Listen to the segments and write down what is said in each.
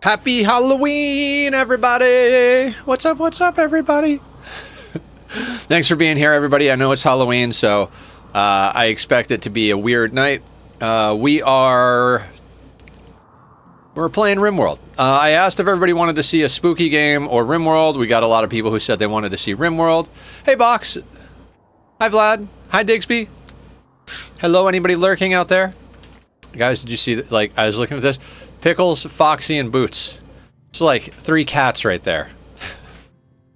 Happy Halloween, everybody! What's up, everybody? Thanks for being here, everybody. I know it's Halloween, so I expect it to be a weird night. We're playing Rimworld. I asked if everybody wanted to see a spooky game or Rimworld. We got a lot of people who said they wanted to see Rimworld. Hey, Box. Hi, Vlad. Hi, Digsby. Hello, anybody lurking out there? Guys, did you see that? Like, I was looking at this. Pickles, Foxy, and Boots. It's like 3 cats right there.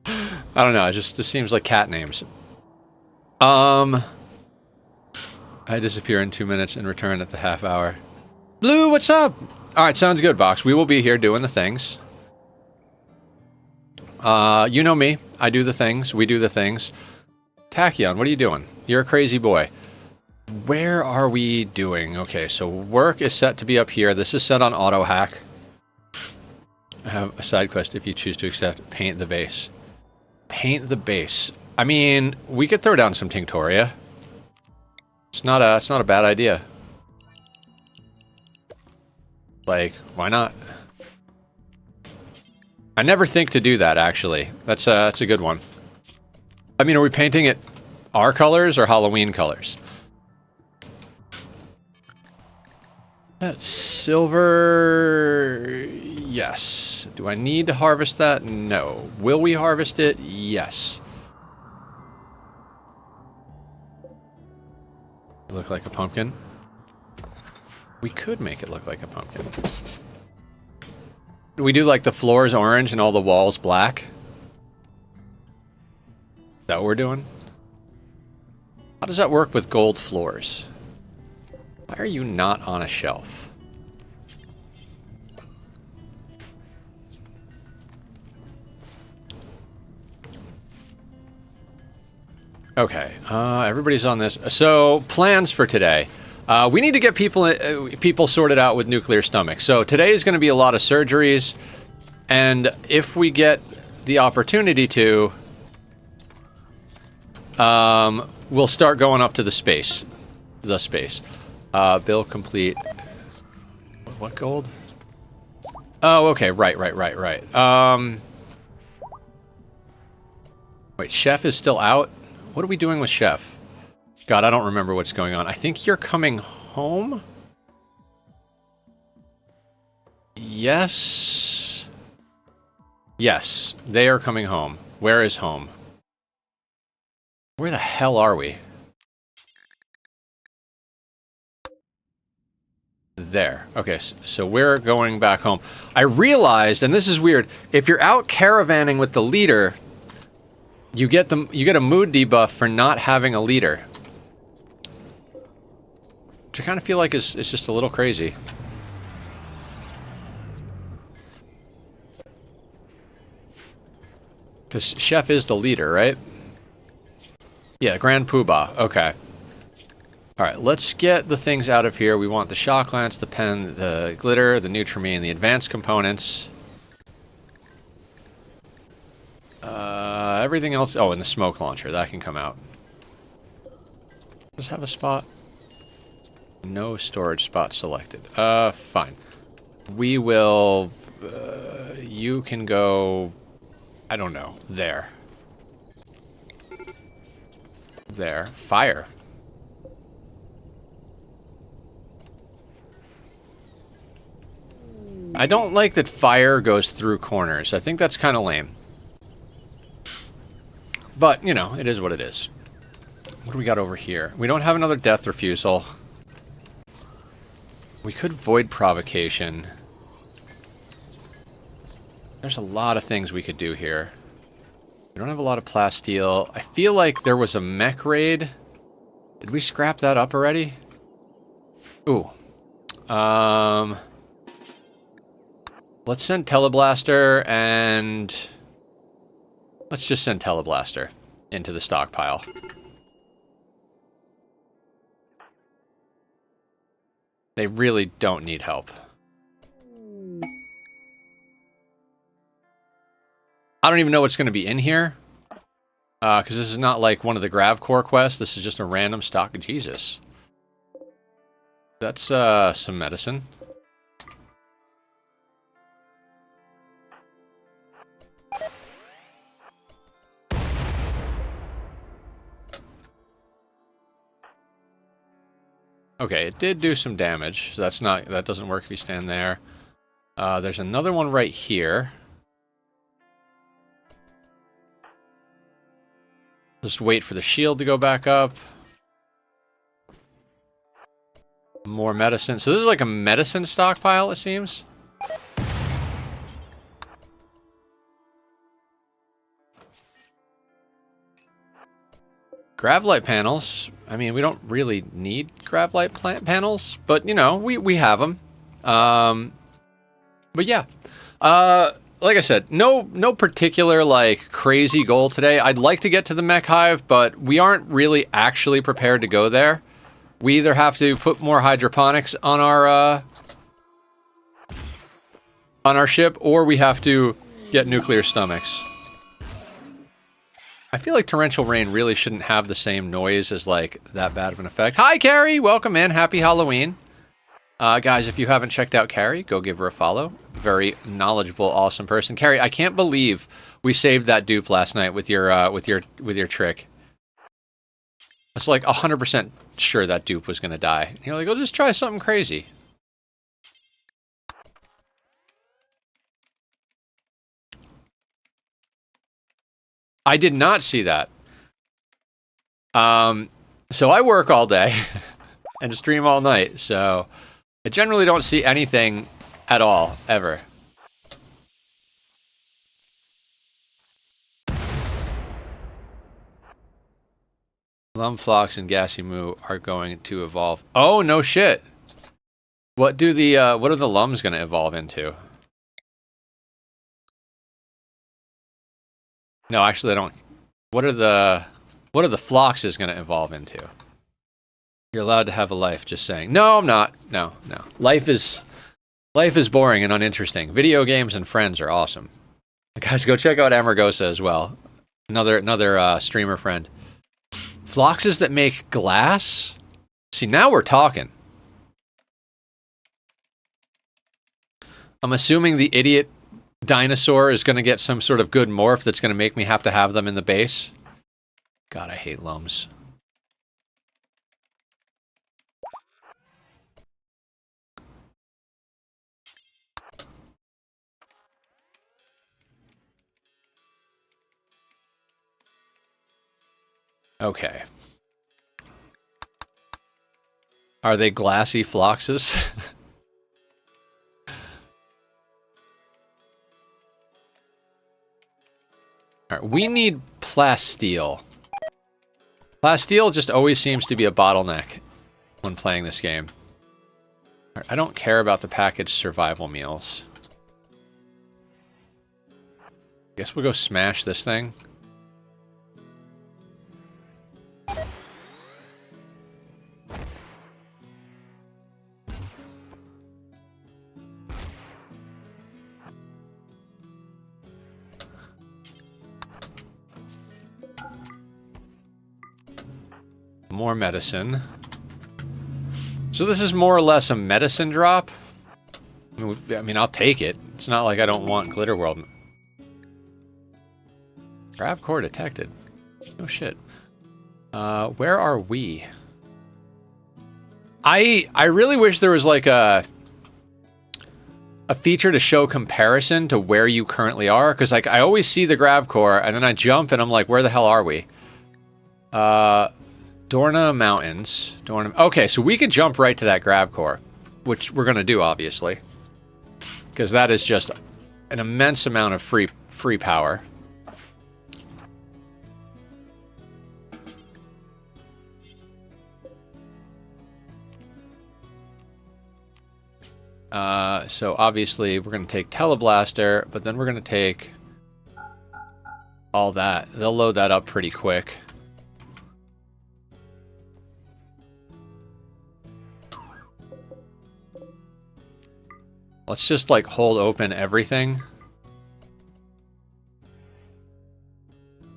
I don't know. It just seems like cat names. I disappear in 2 minutes and return at the half hour. Blue, what's up? All right, sounds good, Box. We will be here doing the things. You know me. I do the things. We do the things. Tachyon, what are you doing? You're a crazy boy. Where are we doing? Okay, so work is set to be up here. This is set on auto hack. I have a side quest if you choose to accept. Paint the base. Paint the base. I mean, we could throw down some Tinctoria. It's not a bad idea. Like, why not? I never think to do that, actually. That's a good one. I mean, are we painting it our colors or Halloween colors? That's silver. Yes. Do I need to harvest that? No. Will we harvest it? Yes. Look like a pumpkin? We could make it look like a pumpkin. Do we do like the floors orange and all the walls black? Is that what we're doing? How does that work with gold floors? Why are you not on a shelf? Okay, everybody's on this. So, plans for today. We need to get people sorted out with nuclear stomachs. So today is going to be a lot of surgeries, and if we get the opportunity to, we'll start going up to the space. Bill complete. What gold? Oh, okay. Right. Wait, Chef is still out? What are we doing with Chef? God, I don't remember what's going on. I think you're coming home? Yes. Yes, they are coming home. Where is home? Where the hell are we? There. Okay, so we're going back home. I realized, and this is weird, if you're out caravanning with the leader, you get a mood debuff for not having a leader. Which I kind of feel like is just a little crazy. Because Chef is the leader, right? Yeah, Grand Poobah. Okay. Alright, let's get the things out of here. We want the shock lance, the pen, the glitter, the Nutrimine, the advanced components. Everything else... Oh, and the smoke launcher. That can come out. Does it have a spot? No storage spot selected. Fine. We will... you can go... I don't know. There. There. Fire. I don't like that fire goes through corners. I think that's kind of lame. But, you know, it is what it is. What do we got over here? We don't have another death refusal. We could void provocation. There's a lot of things we could do here. We don't have a lot of plasteel. I feel like there was a mech raid. Did we scrap that up already? Ooh. Let's send Teleblaster and... Let's just send Teleblaster into the stockpile. They really don't need help. I don't even know what's going to be in here. Because this is not like one of the Gravcore quests. This is just a random stock. Jesus. That's some medicine. Okay, it did do some damage. So that doesn't work if you stand there. There's another one right here. Just wait for the shield to go back up. More medicine. So this is like a medicine stockpile, it seems. Gravlight panels. I mean, we don't really need Gravlight plant panels, but you know, we have them. But yeah, like I said, no particular like crazy goal today. I'd like to get to the mech hive, but we aren't really actually prepared to go there. We either have to put more hydroponics on our ship, or we have to get nuclear stomachs. I feel like torrential rain really shouldn't have the same noise as like that bad of an effect. Hi, Carrie! Welcome in. Happy Halloween. Guys, if you haven't checked out Carrie, go give her a follow. Very knowledgeable, awesome person. Carrie, I can't believe we saved that dupe last night with your trick. I was like 100% sure that dupe was gonna die. And you're like, "Oh, just try something crazy." I did not see that. So I work all day and stream all night, so I generally don't see anything at all, ever. Lumflox and Gassy Moo are going to evolve. Oh, no shit. What are the lums going to evolve into? No, actually, I don't. What are the floxes going to evolve into? You're allowed to have a life, just saying. No, I'm not. No. Life is boring and uninteresting. Video games and friends are awesome. Guys, go check out Amargosa as well. Another streamer friend. Floxes that make glass? See, now we're talking. I'm assuming the idiot dinosaur is going to get some sort of good morph that's going to make me have to have them in the base. God, I hate lums. Okay. Are they glassy floxes? Alright, we need plasteel. Plasteel just always seems to be a bottleneck when playing this game. Right, I don't care about the packaged survival meals. Guess we'll go smash this thing. More medicine. So this is more or less a medicine drop. I mean, I'll take it. It's not like I don't want Glitter World. Grav core detected. Oh shit. Where are we? I really wish there was like a feature to show comparison to where you currently are, because like I always see the Grav core and then I jump and I'm like, where the hell are we? Dorna Mountains. Okay, so we could jump right to that Grav core, which we're gonna do, obviously, because that is just an immense amount of free power. So obviously we're gonna take Teleblaster, but then we're gonna take all that. They'll load that up pretty quick. Let's just, like, hold open everything.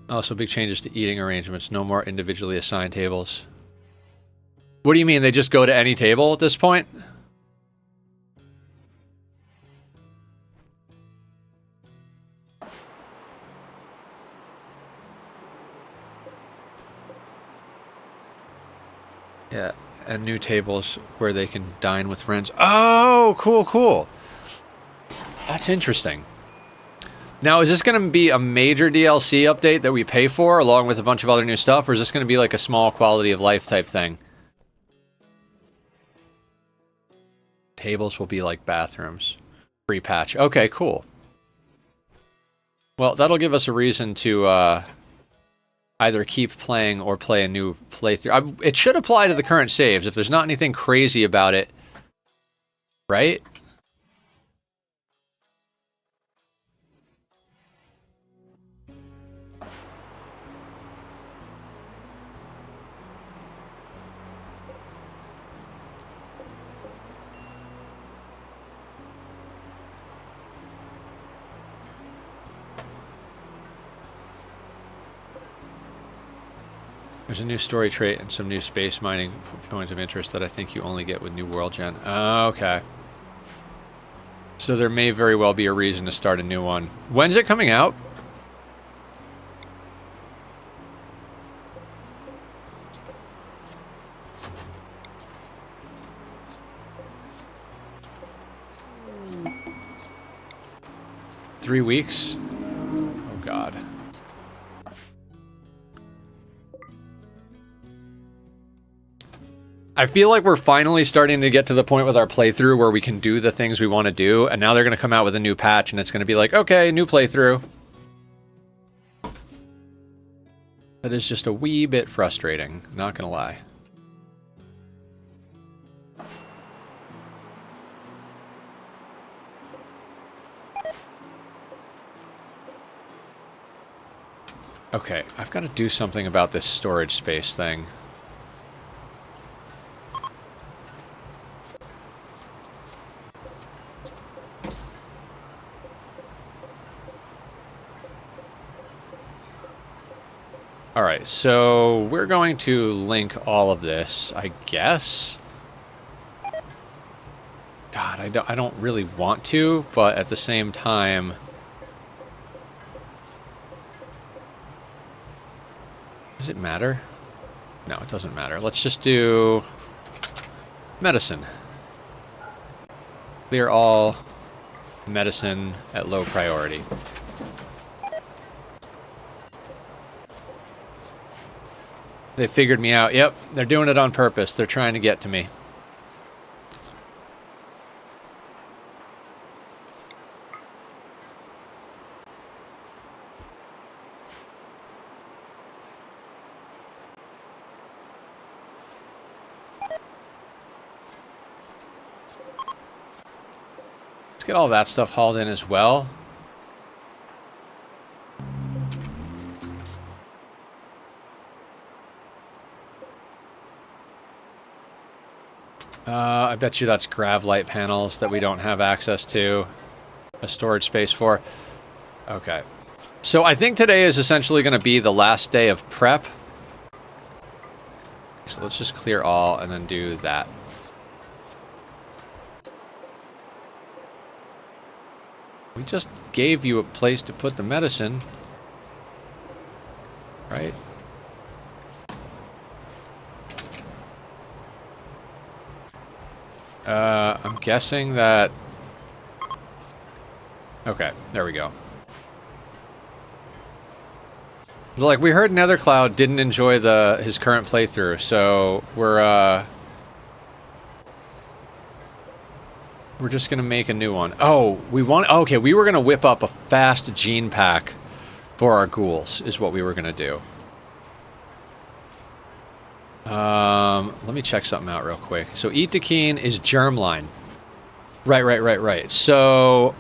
Also, big changes to eating arrangements. No more individually assigned tables. What do you mean? They just go to any table at this point? Yeah. And new tables where they can dine with friends. Oh, cool, cool. That's interesting. Now, is this going to be a major DLC update that we pay for along with a bunch of other new stuff, or is this going to be like a small quality of life type thing? Tables will be like bathrooms. Free patch. Okay, cool. Well, that'll give us a reason to either keep playing or play a new playthrough. It should apply to the current saves if there's not anything crazy about it. Right? There's a new story trait and some new space mining points of interest that I think you only get with New World Gen. Okay. So there may very well be a reason to start a new one. When's it coming out? Three weeks? Oh, God. I feel like we're finally starting to get to the point with our playthrough where we can do the things we want to do, and now they're going to come out with a new patch, and it's going to be like, okay, new playthrough. That is just a wee bit frustrating, not going to lie. Okay, I've got to do something about this storage space thing. Alright, so we're going to link all of this, I guess. God, I don't really want to, but at the same time... Does it matter? No, it doesn't matter. Let's just do... medicine. Clear all medicine at low priority. They figured me out. Yep, they're doing it on purpose. They're trying to get to me. Let's get all that stuff hauled in as well. I bet you that's grav light panels that we don't have access to a storage space for. Okay. So I think today is essentially going to be the last day of prep. So let's just clear all and then do that. We just gave you a place to put the medicine. Right? I'm guessing that... Okay, there we go. Like, we heard Nethercloud didn't enjoy his current playthrough, so we're just gonna make a new one. Oh, okay, we were gonna whip up a fast gene pack for our ghouls, is what we were gonna do. Let me check something out real quick. So Eat-to-Keen is germline. Right. So...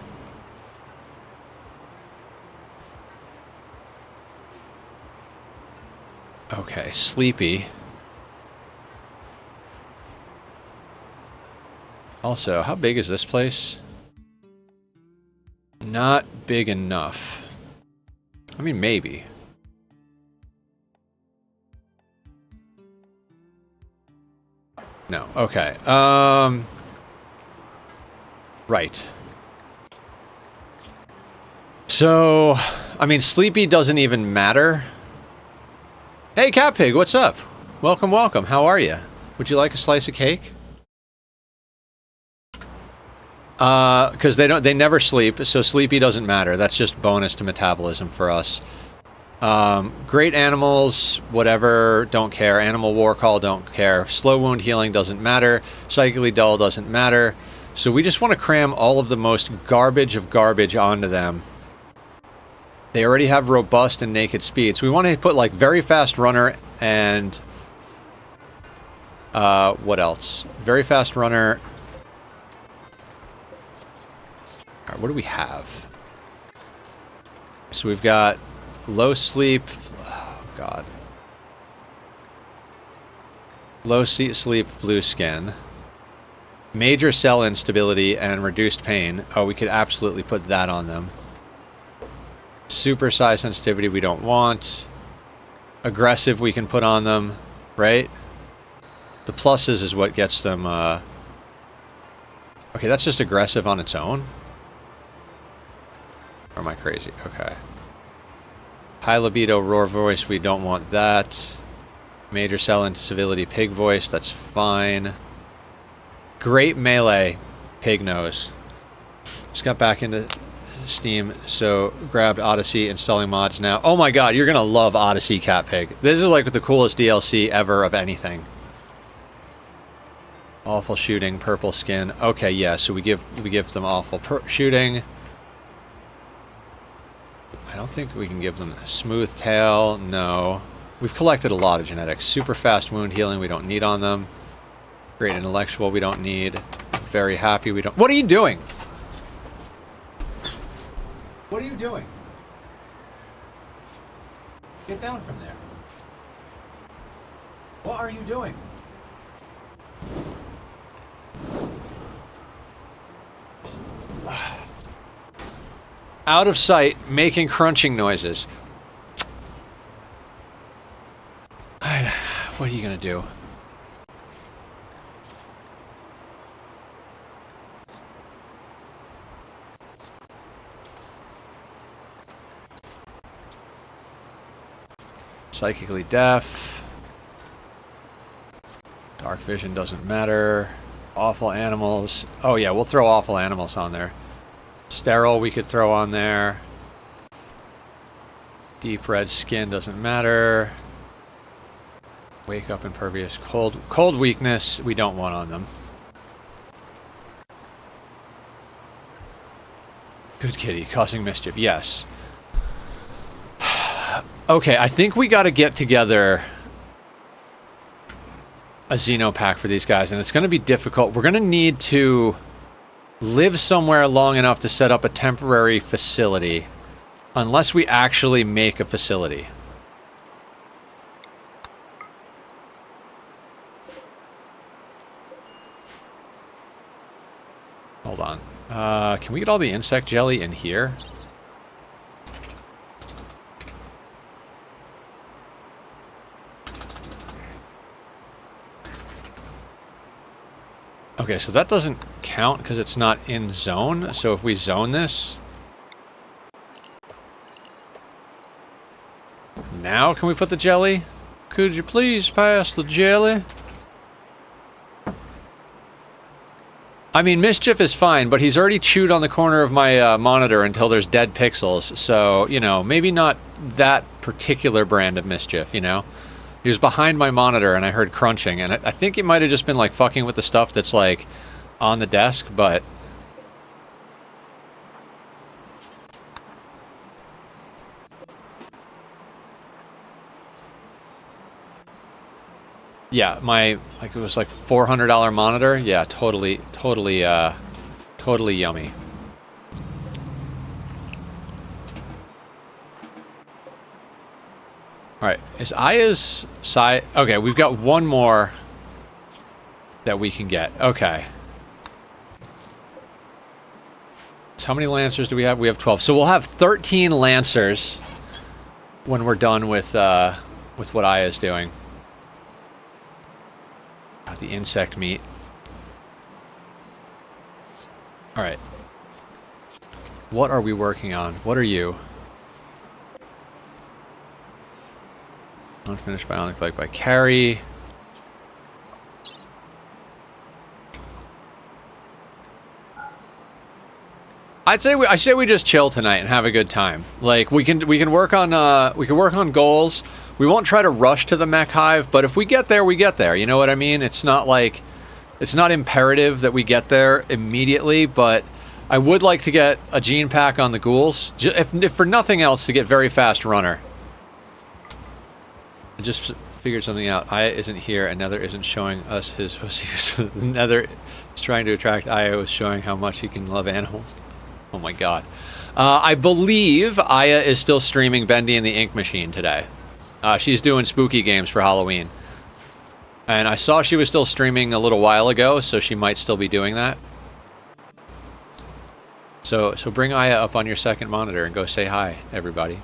Okay, Sleepy. Also, how big is this place? Not big enough. I mean, maybe. No. Okay. Right. So, I mean, Sleepy doesn't even matter. Hey, Cat Pig, what's up? Welcome. How are you? Would you like a slice of cake? Because they never sleep, so sleepy doesn't matter. That's just bonus to metabolism for us. Great animals, whatever, don't care. Animal war call, don't care. Slow wound healing doesn't matter. Psychically dull doesn't matter. So we just want to cram all of the most garbage of garbage onto them. They already have robust and naked speed, so we want to put like very fast runner and what else? Very fast runner. All right, what do we have? So we've got low sleep. Oh God. Low sleep, blue skin. Major cell instability and reduced pain. Oh, we could absolutely put that on them. Super size sensitivity we don't want. Aggressive we can put on them, right? The pluses is what gets them, Okay, that's just aggressive on its own? Or am I crazy? Okay. High libido, roar voice, we don't want that. Major cell instability, pig voice, that's fine. Great melee, pig nose. Just got back into Steam, so grabbed Odyssey, installing mods now. Oh my god, you're gonna love Odyssey Cat Pig. This is like the coolest DLC ever of anything. Awful shooting, purple skin. Okay, yeah, so we give them awful shooting. I don't think we can give them a smooth tail. No. We've collected a lot of genetics. Super fast wound healing we don't need on them. Great intellectual we don't need. Very happy we don't... What are you doing? What are you doing? Get down from there. What are you doing? Out of sight, making crunching noises. What are you gonna do? Psychically deaf. Dark vision doesn't matter. Awful animals. Oh yeah, we'll throw awful animals on there. Sterile we could throw on there. Deep red skin doesn't matter. Wake up impervious. Cold weakness we don't want on them. Good kitty, causing mischief. Yes. Okay, I think we got to get together a xenopack for these guys, and it's going to be difficult. We're going to need to live somewhere long enough to set up a temporary facility, unless we actually make a facility. Hold on. Can we get all the insect jelly in here? Okay, so that doesn't count because it's not in zone. So if we zone this... Now can we put the jelly? Could you please pass the jelly? I mean, Mischief is fine, but he's already chewed on the corner of my monitor until there's dead pixels. So, you know, maybe not that particular brand of Mischief, you know? He was behind my monitor and I heard crunching, and I think it might have just been like fucking with the stuff that's like on the desk, but... Yeah, my, like, it was like $400 monitor. Yeah, totally yummy. Alright, is Aya's side... Okay, we've got one more that we can get. Okay. So how many Lancers do we have? We have 12. So we'll have 13 Lancers when we're done with what Aya's doing. Got the insect meat. Alright. What are we working on? What are you? Unfinished bionic leg by Carrie. I say we just chill tonight and have a good time. Like we can work on goals. We won't try to rush to the mech hive, but if we get there, we get there. You know what I mean? It's not imperative that we get there immediately, but I would like to get a gene pack on the ghouls, if for nothing else, to get very fast runner. I just figured something out. Aya isn't here, and Nether isn't showing us his pussy. Nether is trying to attract Aya, was showing how much he can love animals. Oh my god. I believe Aya is still streaming Bendy and the Ink Machine today. She's doing spooky games for Halloween. And I saw she was still streaming a little while ago, so she might still be doing that. So bring Aya up on your second monitor and go say hi, everybody.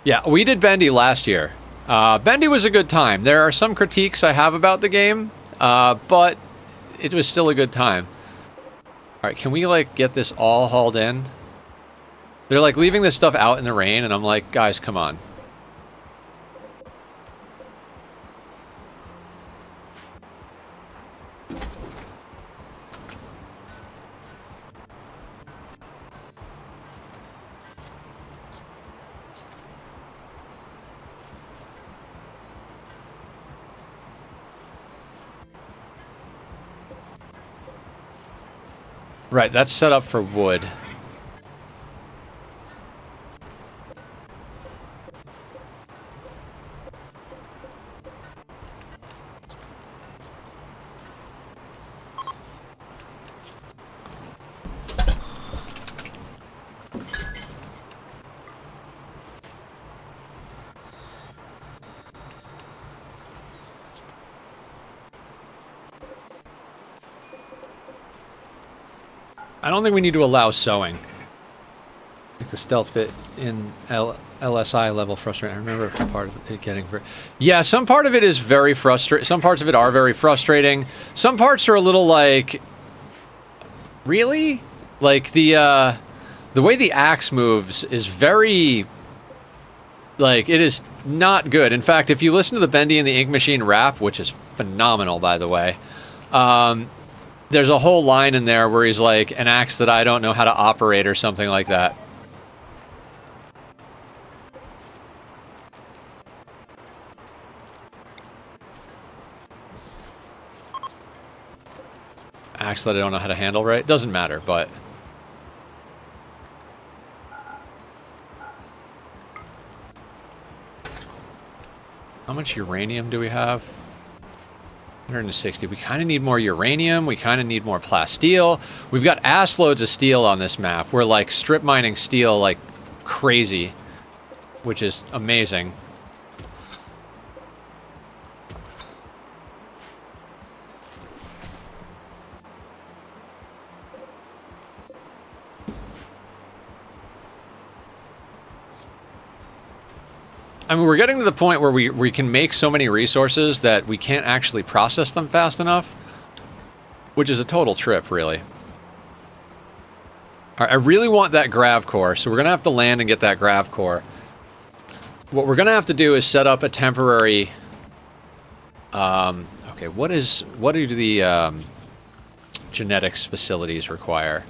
Yeah, we did Bendy last year. Bendy was a good time. There are some critiques I have about the game, but it was still a good time. Alright, can we, like, get this all hauled in? They're, like, leaving this stuff out in the rain, and I'm like, guys, come on. Right, that's set up for wood. I don't think we need to allow sewing. Like the stealth bit in LSI level frustrating. I remember part of it getting... Yeah, some part of it is very frustrating. Some parts of it are very frustrating. Some parts are a little like... Really? Like the way the axe moves is very... Like, it is not good. In fact, if you listen to the Bendy and the Ink Machine rap, which is phenomenal, by the way, there's a whole line in there where he's like, an axe that I don't know how to operate or something like that. Axe that I don't know how to handle right? Doesn't matter, but... How much uranium do we have? 160. We kind of need more uranium. We kind of need more plasteel. We've got ass loads of steel on this map. We're like strip mining steel like crazy, which is amazing. I mean, we're getting to the point where we can make so many resources that we can't actually process them fast enough, which is a total trip, really. All right, I really want that grav core, so we're going to have to land and get that grav core. What we're going to have to do is set up a temporary... okay, what do the genetics facilities require?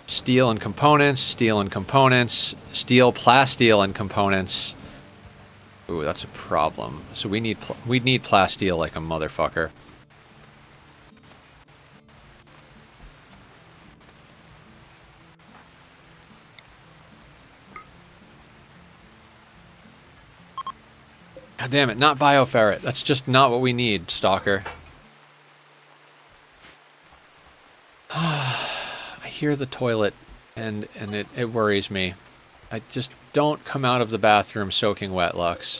Steel and components, steel and components, steel, plasteel and components. Ooh, that's a problem. So we need plasteel like a motherfucker. God damn it, not bioferret. That's just not what we need, Stalker. I hear the toilet and it worries me. I just don't come out of the bathroom soaking wet, Lux.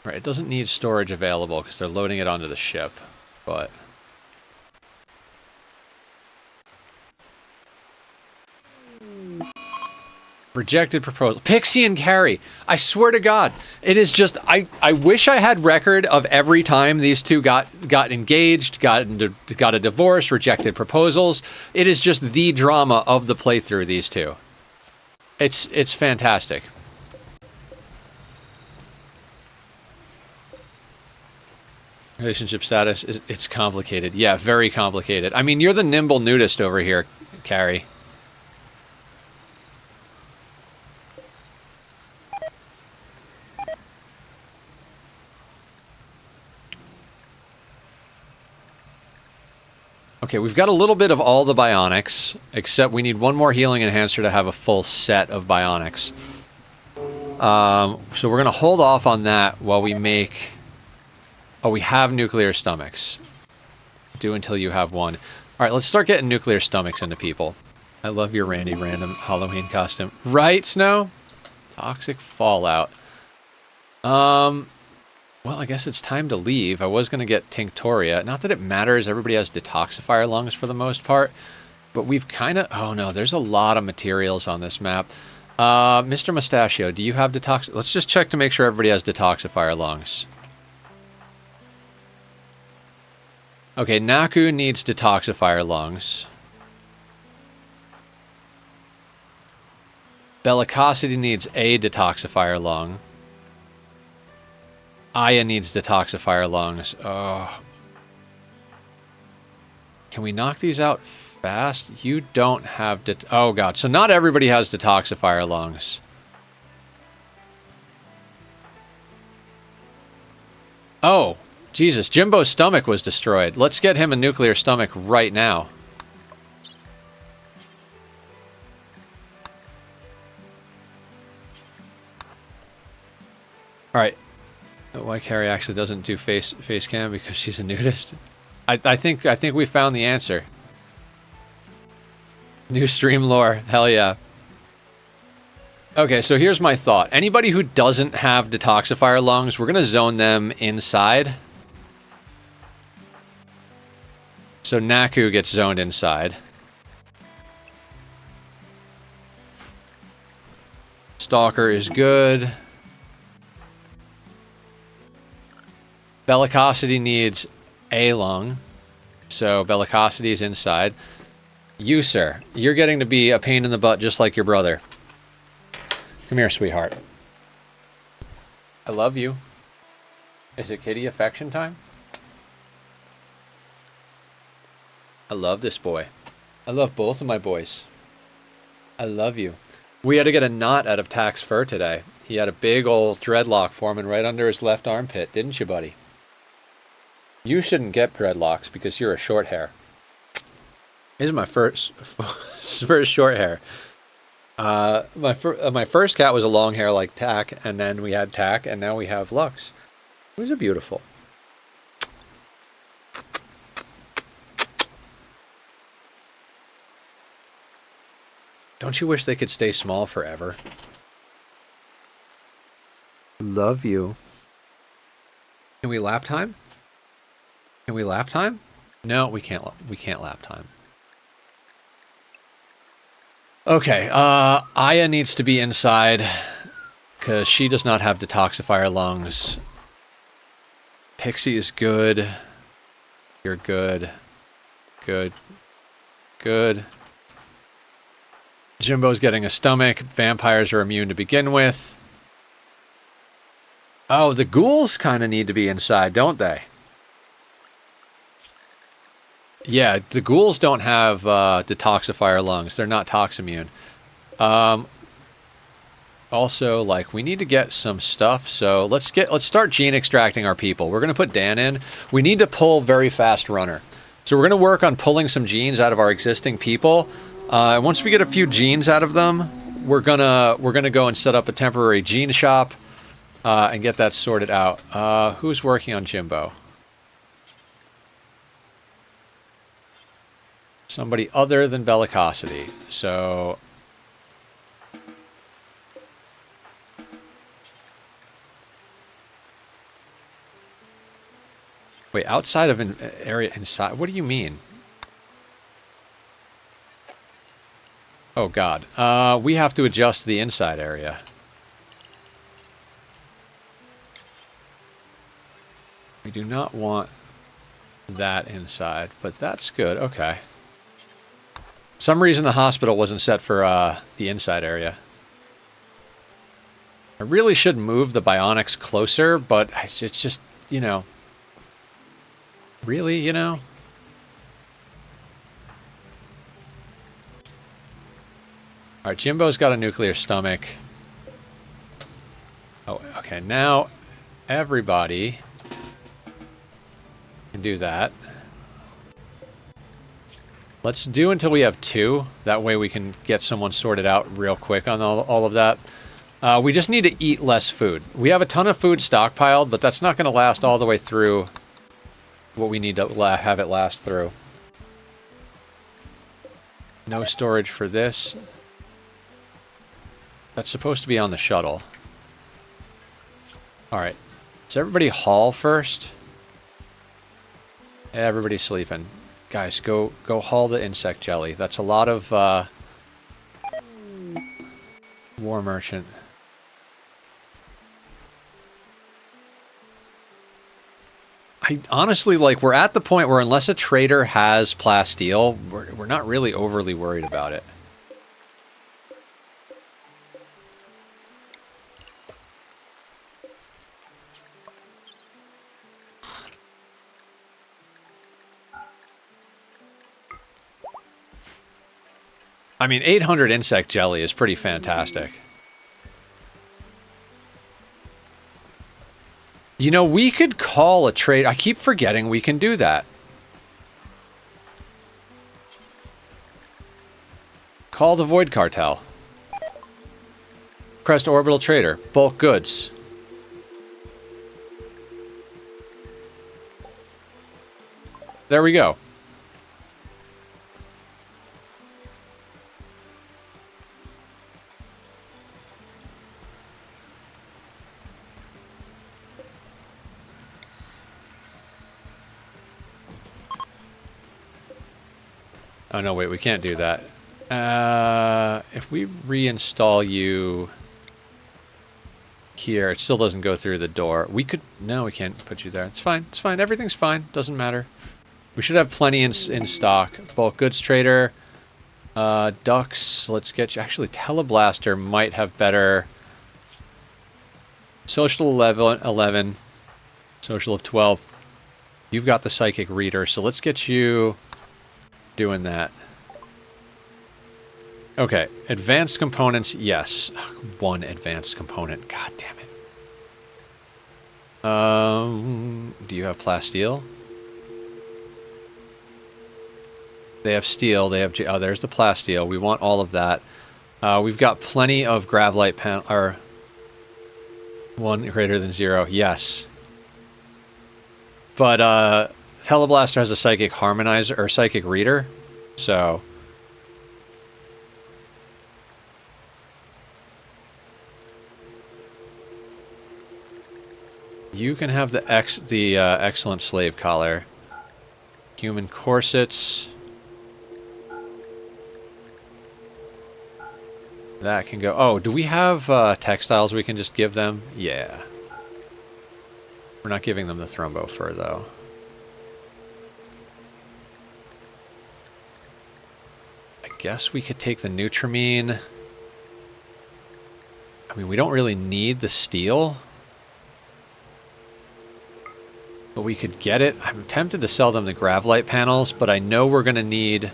Right, it doesn't need storage available because they're loading it onto the ship, but... Rejected proposal. Pixie and Carrie. I swear to God, it is just. I wish I had record of every time these two got engaged, got a divorce, rejected proposals. It is just the drama of the playthrough. These two. It's fantastic. Relationship status it's complicated. Yeah, very complicated. I mean, you're the nimble nudist over here, Carrie. Okay, we've got a little bit of all the bionics, except we need one more healing enhancer to have a full set of bionics. So we're going to hold off on that while we make... Oh, we have nuclear stomachs. Do until you have one. All right, let's start getting nuclear stomachs into people. I love your Randy random Halloween costume. Right, Snow? Toxic fallout. Well, I guess it's time to leave. I was going to get Tinctoria. Not that it matters. Everybody has detoxifier lungs for the most part. But we've kind of... Oh, no. There's a lot of materials on this map. Mr. Mustachio, do you have detox... Let's just check to make sure everybody has detoxifier lungs. Okay, Naku needs detoxifier lungs. Bellicosity needs a detoxifier lung. Aya needs detoxifier lungs. Oh. Can we knock these out fast? You don't have oh god, so not everybody has detoxifier lungs. Oh, Jesus, Jimbo's stomach was destroyed. Let's get him a nuclear stomach right now. Alright. Why Carrie actually doesn't do face cam because she's a nudist. I think we found the answer. New stream lore, hell yeah. Okay, so here's my thought. Anybody who doesn't have detoxifier lungs, we're gonna zone them inside. So Naku gets zoned inside. Stalker is good. Bellicosity needs a lung. So Bellicosity is inside. You, sir, you're getting to be a pain in the butt just like your brother. Come here, sweetheart. I love you. Is it kitty affection time? I love this boy. I love both of my boys. I love you. We had to get a knot out of Tack's fur today. He had a big old dreadlock forming right under his left armpit, didn't you, buddy? You shouldn't get dreadlocks because you're a short hair. This is my first short hair. My first cat was a long hair like Tack, and then we had Tack, and now we have Lux. Who's a beautiful. Don't you wish they could stay small forever? Love you. Can we lap time? Can we lap time? No, we can't. We can't lap time. Okay, Aya needs to be inside because she does not have detoxifier lungs. Pixie is good. You're good. Good. Good. Jimbo's getting a stomach. Vampires are immune to begin with. Oh, the ghouls kind of need to be inside, don't they? Yeah, the ghouls don't have detoxifier lungs. They're not tox immune. Also, like, we need to get some stuff. So let's start gene extracting our people. We're gonna put Dan in. We need to pull very fast runner. So we're gonna work on pulling some genes out of our existing people. And once we get a few genes out of them, we're gonna go and set up a temporary gene shop and get that sorted out. Who's working on Jimbo? Somebody other than Bellicosity. So wait, outside of an area inside. What do you mean? Oh god. We have to adjust the inside area. We do not want that inside, but that's good. Okay. Some reason the hospital wasn't set for the inside area. I really should move the bionics closer, but it's just, you know. Really, you know? Alright, Jimbo's got a nuclear stomach. Oh, okay, now everybody can do that. Let's do until we have 2. That way we can get someone sorted out real quick on all of that. We just need to eat less food. We have a ton of food stockpiled, but that's not going to last all the way through what we need to have it last through. No storage for this. That's supposed to be on the shuttle. Alright. Does everybody haul first? Everybody's sleeping. Guys, go haul the insect jelly. That's a lot of war merchant. I honestly, like, we're at the point where unless a trader has plasteel, we're not really overly worried about it. I mean, 800 insect jelly is pretty fantastic. You know, we could call a trade. I keep forgetting we can do that. Call the Void Cartel. Crest Orbital Trader. Bulk goods. There we go. Oh, no, wait, we can't do that. If we reinstall you here, it still doesn't go through the door. We could... No, we can't put you there. It's fine. It's fine. Everything's fine. Doesn't matter. We should have plenty in stock. Bulk goods trader. Ducks. Let's get you... Actually, Teleblaster might have better... Social 11. Social of 12. You've got the psychic reader, so let's get you... doing that. Okay, advanced components, yes. One advanced component, god damn it. Do you have plasteel? They have steel, they have... Oh, there's the plasteel. We want all of that. We've got plenty of gravlite panel... Or... 1 greater than 0, yes. But, Teleblaster has a psychic harmonizer, or psychic reader, so... You can have the excellent slave collar. Human corsets. That can go... Oh, do we have textiles we can just give them? Yeah. We're not giving them the thrombo fur, though. I guess we could take the Nutramine. I mean, we don't really need the steel. But we could get it. I'm tempted to sell them the Gravlite panels, but I know we're going to need...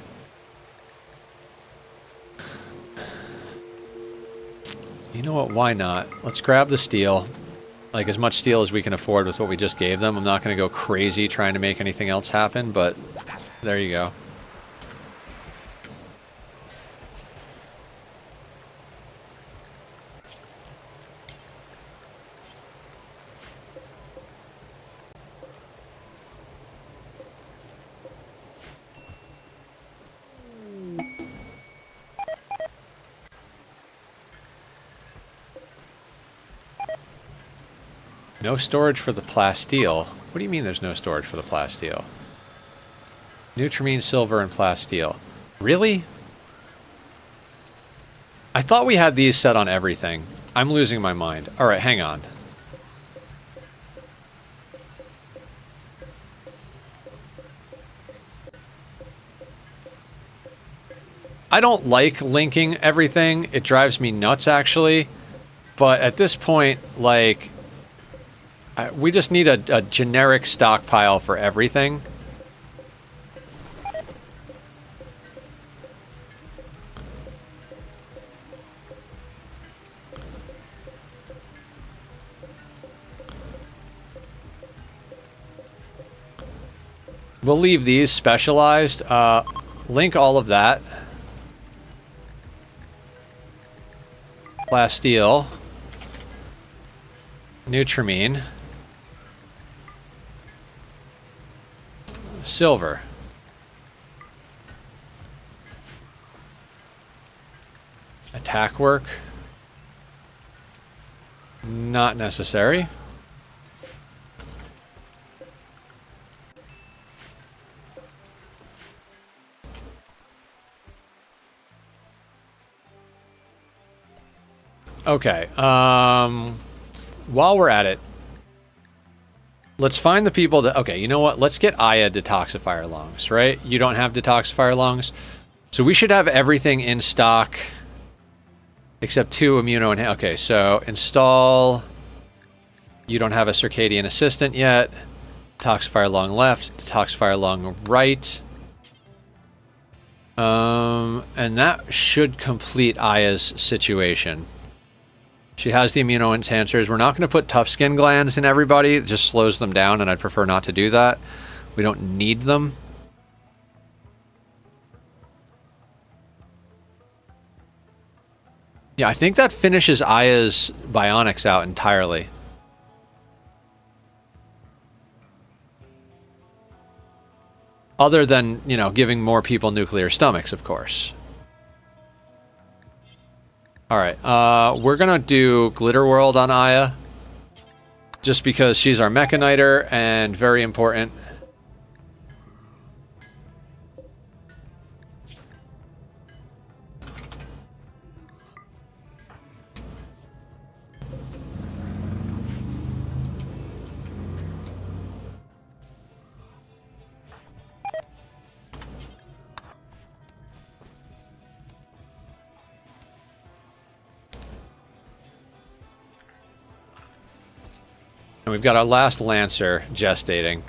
You know what? Why not? Let's grab the steel. Like, as much steel as we can afford with what we just gave them. I'm not going to go crazy trying to make anything else happen, but there you go. No storage for the plasteel. What do you mean there's no storage for the plasteel? Nutramine, silver, and plasteel. Really? I thought we had these set on everything. I'm losing my mind. All right, hang on. I don't like linking everything. It drives me nuts, actually. But at this point, like, we just need a generic stockpile for everything. We'll leave these specialized. Link all of that. Plasteel. Nutramine. Silver. Attack work. Not necessary. Okay, while we're at it, let's find the people that... Okay, you know what? Let's get Aya detoxifier lungs, right? You don't have detoxifier lungs. So we should have everything in stock except 2 immuno... Okay, so install... You don't have a circadian assistant yet. Detoxifier lung left, detoxifier lung right. And that should complete Aya's situation. She has the immuno enhancers. We're not going to put tough skin glands in everybody. It just slows them down, and I'd prefer not to do that. We don't need them. Yeah, I think that finishes Aya's bionics out entirely. Other than, you know, giving more people nuclear stomachs, of course. Alright, we're gonna do Glitter World on Aya. Just because she's our Mechaniter and very important. And we've got our last Lancer gestating.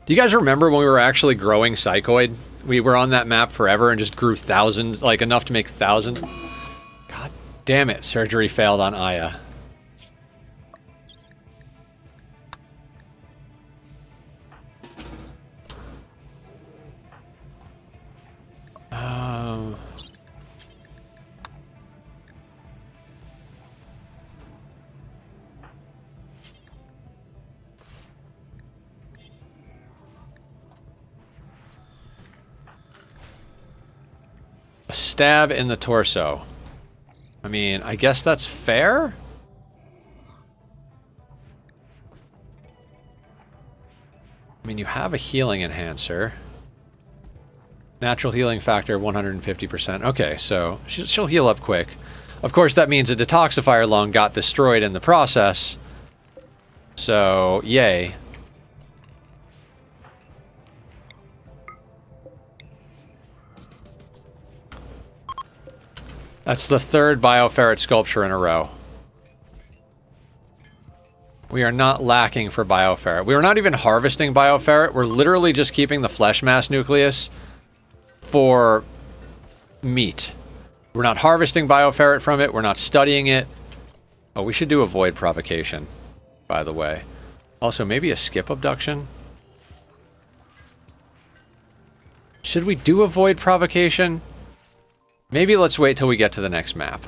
Do you guys remember when we were actually growing Psychoid? We were on that map forever and just grew thousands, like enough to make thousands. God damn it, surgery failed on Aya. A stab in the torso. I mean, I guess that's fair? I mean, you have a healing enhancer. Natural healing factor 150%. Okay, so she'll heal up quick. Of course, that means a detoxifier lung got destroyed in the process. So, yay. That's the 3rd bioferret sculpture in a row. We are not lacking for bioferret. We are not even harvesting bioferret. We're literally just keeping the flesh mass nucleus for meat. We're not harvesting bioferret from it. We're not studying it. Oh, we should do a void provocation, by the way. Also, maybe a skip abduction? Should we do a void provocation? Maybe let's wait till we get to the next map.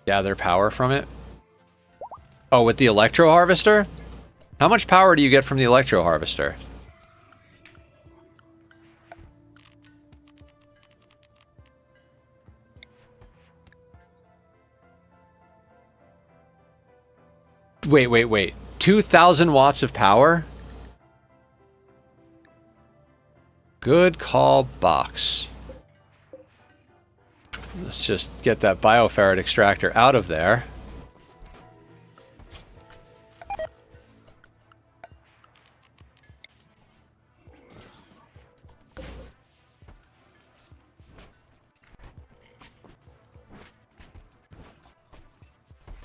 Gather power from it. Oh, with the electro harvester? How much power do you get from the electro harvester? Wait. 2,000 watts of power? Good call, box. Let's just get that bioferret extractor out of there.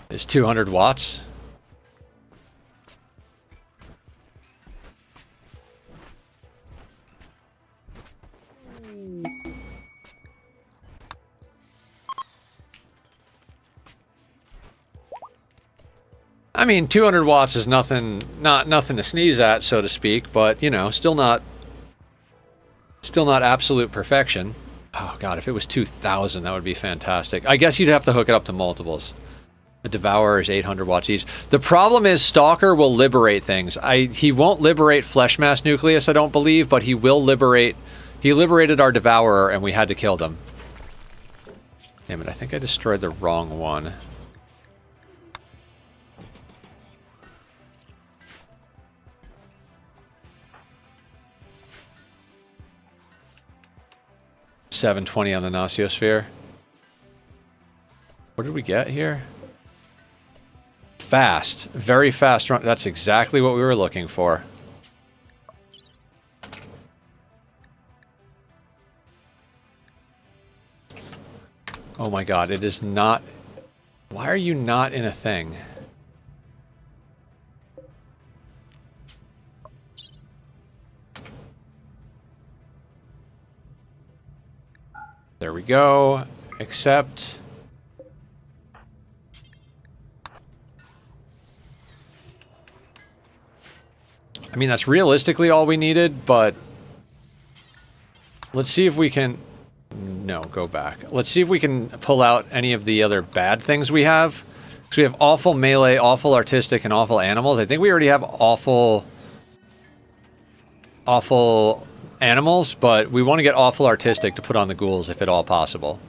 It's 200 watts. I mean, 200 watts is nothing to sneeze at, so to speak, but, you know, still not absolute perfection. Oh god, if it was 2,000, that would be fantastic. I guess you'd have to hook it up to multiples. The Devourer is 800 watts each. The problem is Stalker will liberate things. He won't liberate Flesh Mass Nucleus, I don't believe, but he will liberate... He liberated our Devourer, and we had to kill them. Damn it, I think I destroyed the wrong one. $720 on the Gnociosphere. What did we get here? Fast. Very fast run. That's exactly what we were looking for. Oh my god, it is not... Why are you not in a thing? There we go. Accept. I mean, that's realistically all we needed, but... Let's see if we can... No, go back. Let's see if we can pull out any of the other bad things we have. Because we have awful melee, awful artistic, and awful animals. I think we already have awful animals, but we want to get awful artistic to put on the ghouls if at all possible.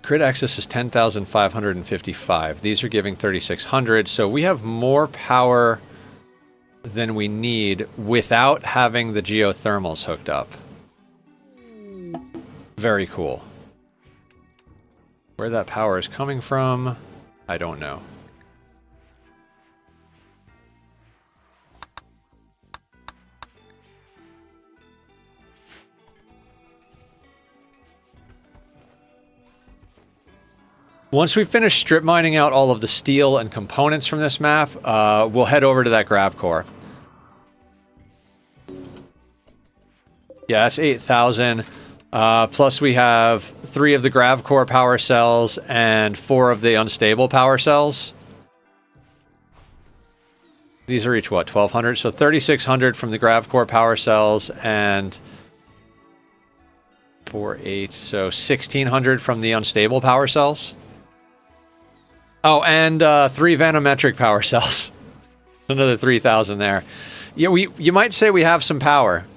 Crit access is 10,555. These are giving 3,600, so we have more power than we need without having the geothermals hooked up. Very cool. Where that power is coming from, I don't know. Once we finish strip mining out all of the steel and components from this map, we'll head over to that grav core. Yeah, that's 8,000. Plus we have 3 of the grav core power cells and 4 of the unstable power cells. These are each, what, 1,200? So 3,600 from the grav core power cells and 4, 8, so 1,600 from the unstable power cells. Oh, and 3 vanometric power cells. Another 3,000 there. Yeah, you might say we have some power.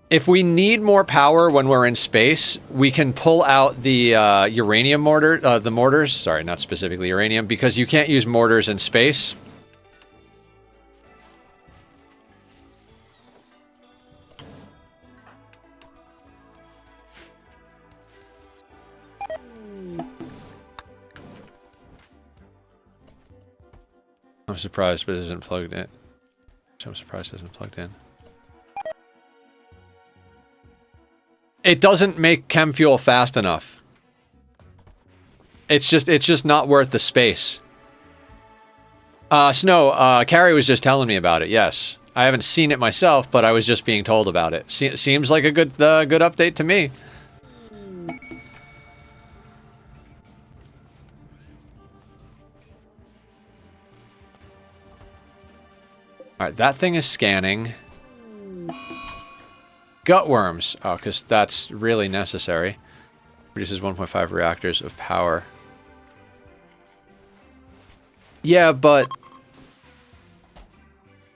If we need more power when we're in space, we can pull out the uranium mortar, the mortars. Sorry, not specifically uranium, because you can't use mortars in space. I'm surprised, but it isn't plugged in. I'm surprised it isn't plugged in. It doesn't make chem fuel fast enough. It's just not worth the space. Snow, Carrie was just telling me about it, yes. I haven't seen it myself, but I was just being told about it. Seems like a good update to me. Alright, that thing is scanning. Gutworms. Oh, because that's really necessary. Produces 1.5 reactors of power. Yeah, but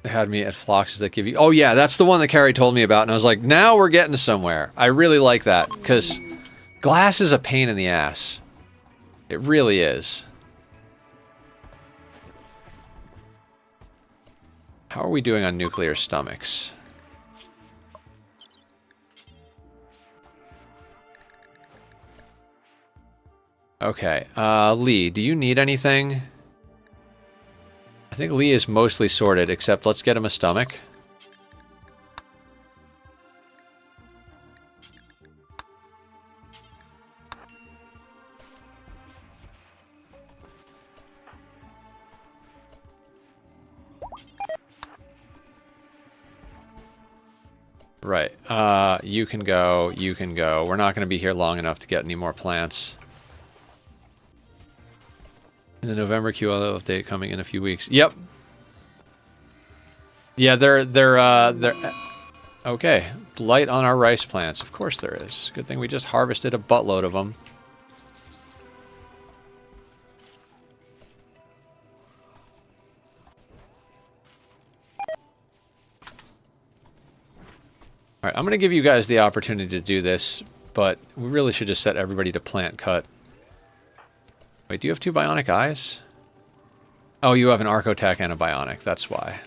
they had me at Floxes that give you... Oh, yeah, that's the one that Carrie told me about, and I was like, now we're getting somewhere. I really like that, because glass is a pain in the ass. It really is. How are we doing on nuclear stomachs? Okay, Lee, do you need anything? I think Lee is mostly sorted, except let's get him a stomach. Right, you can go, you can go. We're not going to be here long enough to get any more plants. In the November QLO update coming in a few weeks. Yep. Yeah, they're okay. Blight on our rice plants. Of course there is. Good thing we just harvested a buttload of them. All right, I'm going to give you guys the opportunity to do this, but we really should just set everybody to plant cut. Wait, do you have 2 bionic eyes? Oh, you have an Archotech and a bionic. That's why.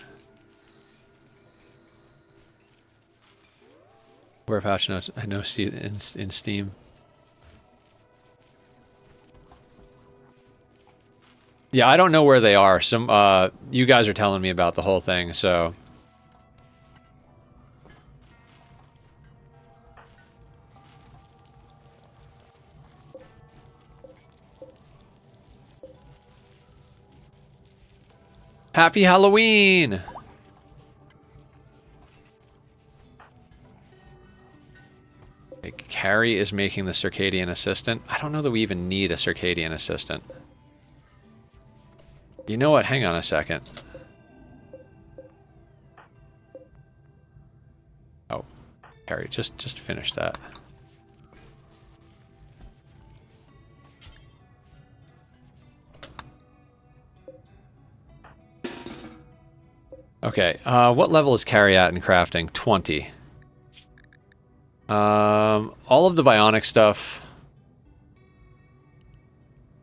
Where patch notes? I know see in Steam. Yeah, I don't know where they are. Some you guys are telling me about the whole thing, so. Happy Halloween! Carrie is making the circadian assistant. I don't know that we even need a circadian assistant. You know what? Hang on a second. Oh, Carrie, just finish that. Okay, what level is Carrie at in crafting? 20. All of the bionic stuff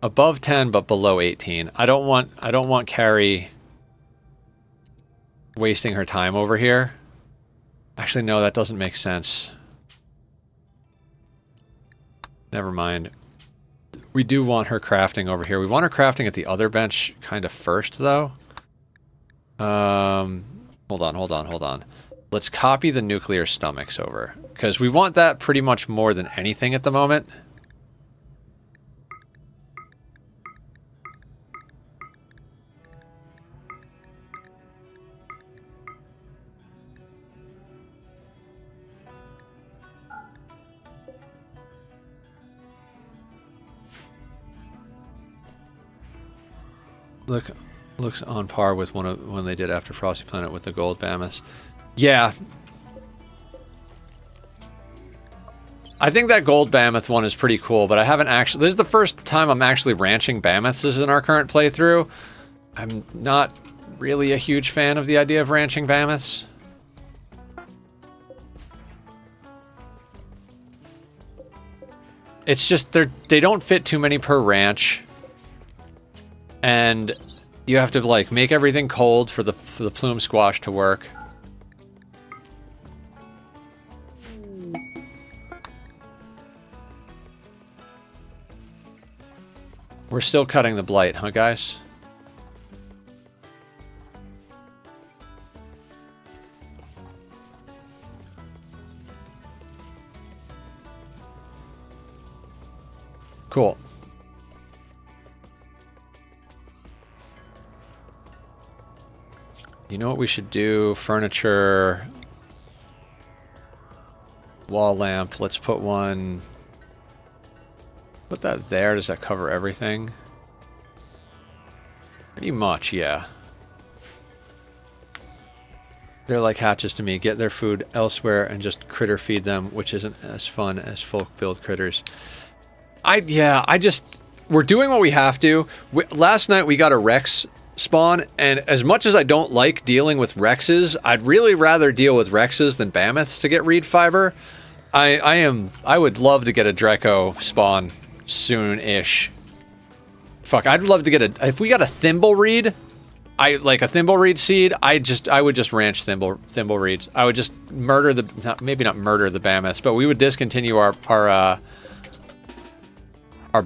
above 10 but below 18. I don't want Carrie wasting her time over here. Actually, no, that doesn't make sense. Never mind. We do want her crafting over here. We want her crafting at the other bench kind of first, though. Hold on. Let's copy the nuclear stomachs over, because we want that pretty much more than anything at the moment. Looks on par with when they did After Frosty Planet with the gold mammoths. Yeah. I think that gold mammoth one is pretty cool, but I haven't actually... This is the first time I'm actually ranching mammoths in our current playthrough. I'm not really a huge fan of the idea of ranching mammoths. It's just they don't fit too many per ranch. And you have to like make everything cold for the plume squash to work. We're still cutting the blight, huh, guys? Cool. You know what we should do? Furniture, wall lamp. Let's put one. Put that there. Does that cover everything? Pretty much, yeah. They're like hatches to me. Get their food elsewhere and just critter feed them, which isn't as fun as folk build critters. We're doing what we have to. Last night we got a Rex spawn, and as much as I don't like dealing with Rexes, I'd really rather deal with Rexes than Mammoths to get reed fiber. I would love to get a Draco spawn soon-ish. Fuck, I'd love to get if we got a Thimblereed, like a Thimblereed seed, I would just ranch Thimblereeds. I would just murder maybe not murder the Mammoths, but we would discontinue our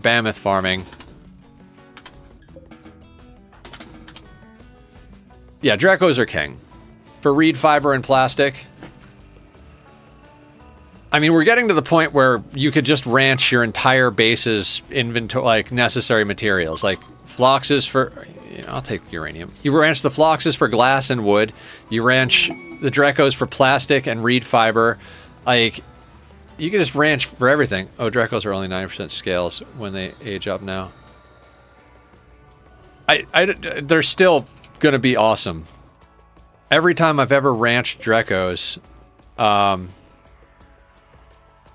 Mammoth farming. Yeah, Dracos are king. For reed fiber and plastic. I mean, we're getting to the point where you could just ranch your entire base's inventory, like necessary materials, like Phloxes for, you know, I'll take uranium. You ranch the Phloxes for glass and wood. You ranch the Dracos for plastic and reed fiber. Like, you can just ranch for everything. Oh, Dracos are only 90% scales when they age up now. They're still gonna be awesome. Every time I've ever ranched Dracos,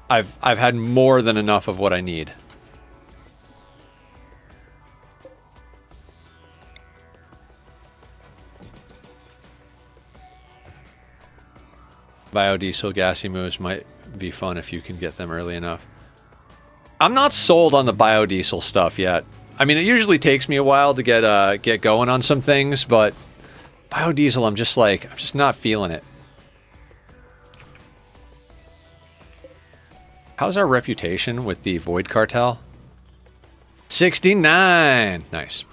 I've had more than enough of what I need. Biodiesel gassy moves might be fun if you can get them early enough. I'm not sold on the biodiesel stuff yet. I mean, it usually takes me a while to get going on some things, but biodiesel, I'm just not feeling it. How's our reputation with the Void Cartel? 69! Nice.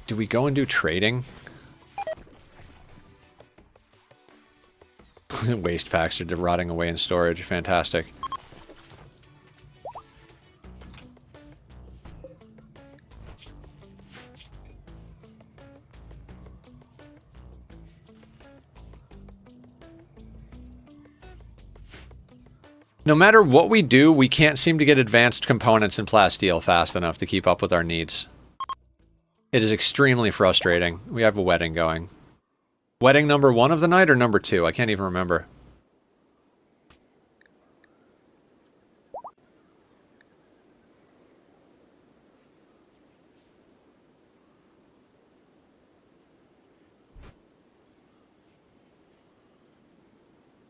Do we go and do trading? Waste packs are rotting away in storage. Fantastic. No matter what we do, we can't seem to get advanced components in plasteel fast enough to keep up with our needs. It is extremely frustrating. We have a wedding going. Wedding number 1 of the night or number 2? I can't even remember.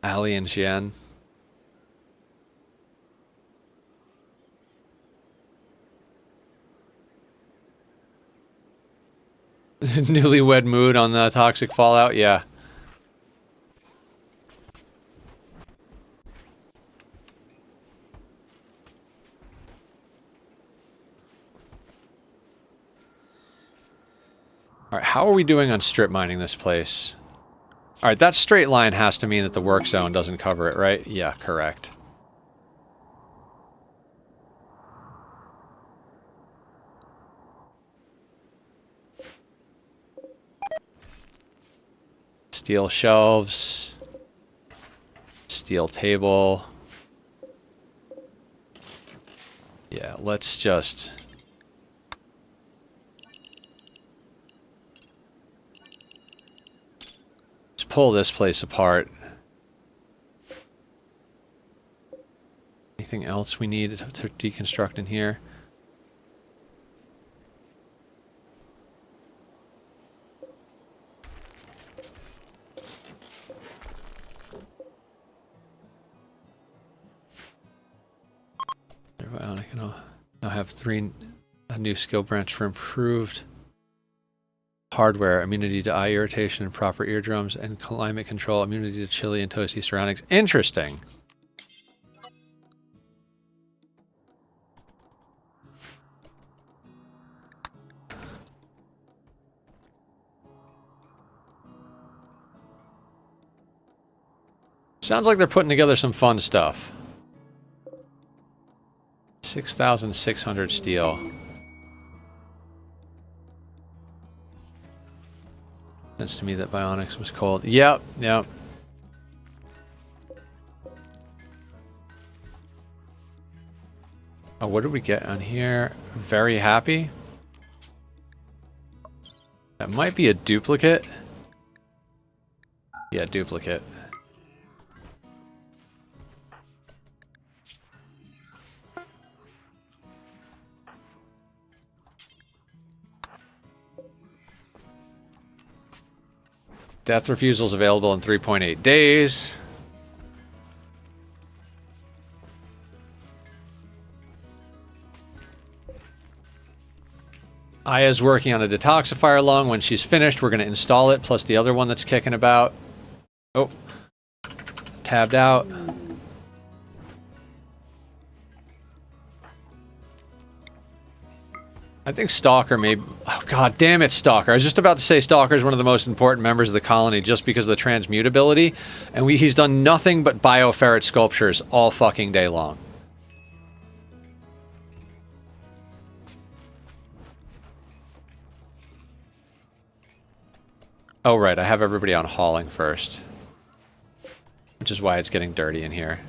Ali and Xian. Newlywed mood on the toxic fallout, yeah. Alright, how are we doing on strip mining this place? Alright, that straight line has to mean that the work zone doesn't cover it, right? Yeah, correct. Steel shelves. Steel table. Yeah, let's just... let's pull this place apart. Anything else we need to deconstruct in here? I can now have a new skill branch for improved hardware, immunity to eye irritation and proper eardrums, and climate control, immunity to chilly and toasty surroundings. Interesting. Sounds like they're putting together some fun stuff. 6,600 steel. Sense to me that bionics was cold. Yep, yep. Oh, what did we get on here? Very happy. That might be a duplicate. Yeah, duplicate. Death refusals available in 3.8 days. Aya's working on a detoxifier lung. When she's finished, we're going to install it, plus the other one that's kicking about. Oh. Tabbed out. I think Stalker may... Oh, god damn it, Stalker. I was just about to say Stalker is one of the most important members of the colony just because of the transmutability, and he's done nothing but bioferret sculptures all fucking day long. Oh, right. I have everybody on hauling first. Which is why it's getting dirty in here.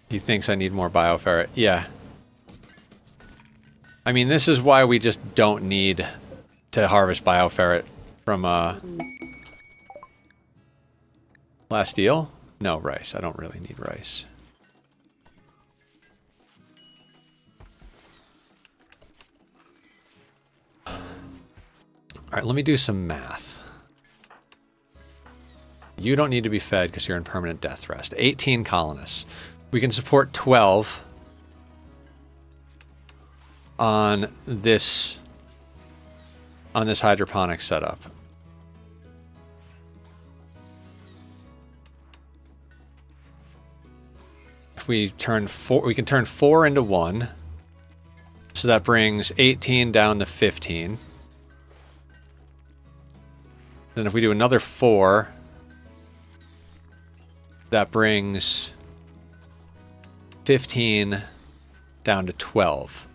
He thinks I need more bioferret. Yeah. I mean, this is why we just don't need to harvest bioferret from, plasteel? No, rice. I don't really need rice. Alright, let me do some math. You don't need to be fed because you're in permanent death rest. 18 colonists. We can support 12 on this hydroponic setup. If we turn 4, we can turn 4 into 1. So that brings 18 down to 15. Then if we do another 4, that brings 15 down to 12.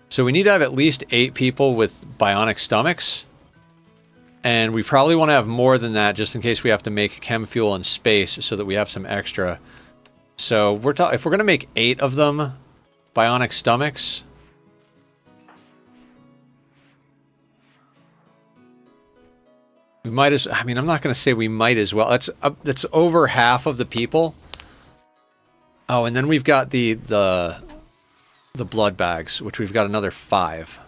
So we need to have at least 8 people with bionic stomachs. And we probably want to have more than that just in case we have to make chem fuel in space so that we have some extra. So if we're going to make 8 of them bionic stomachs, we might as... I mean, I'm not going to say we might as well. That's over half of the people. Oh, and then we've got the blood bags, which we've got another 5.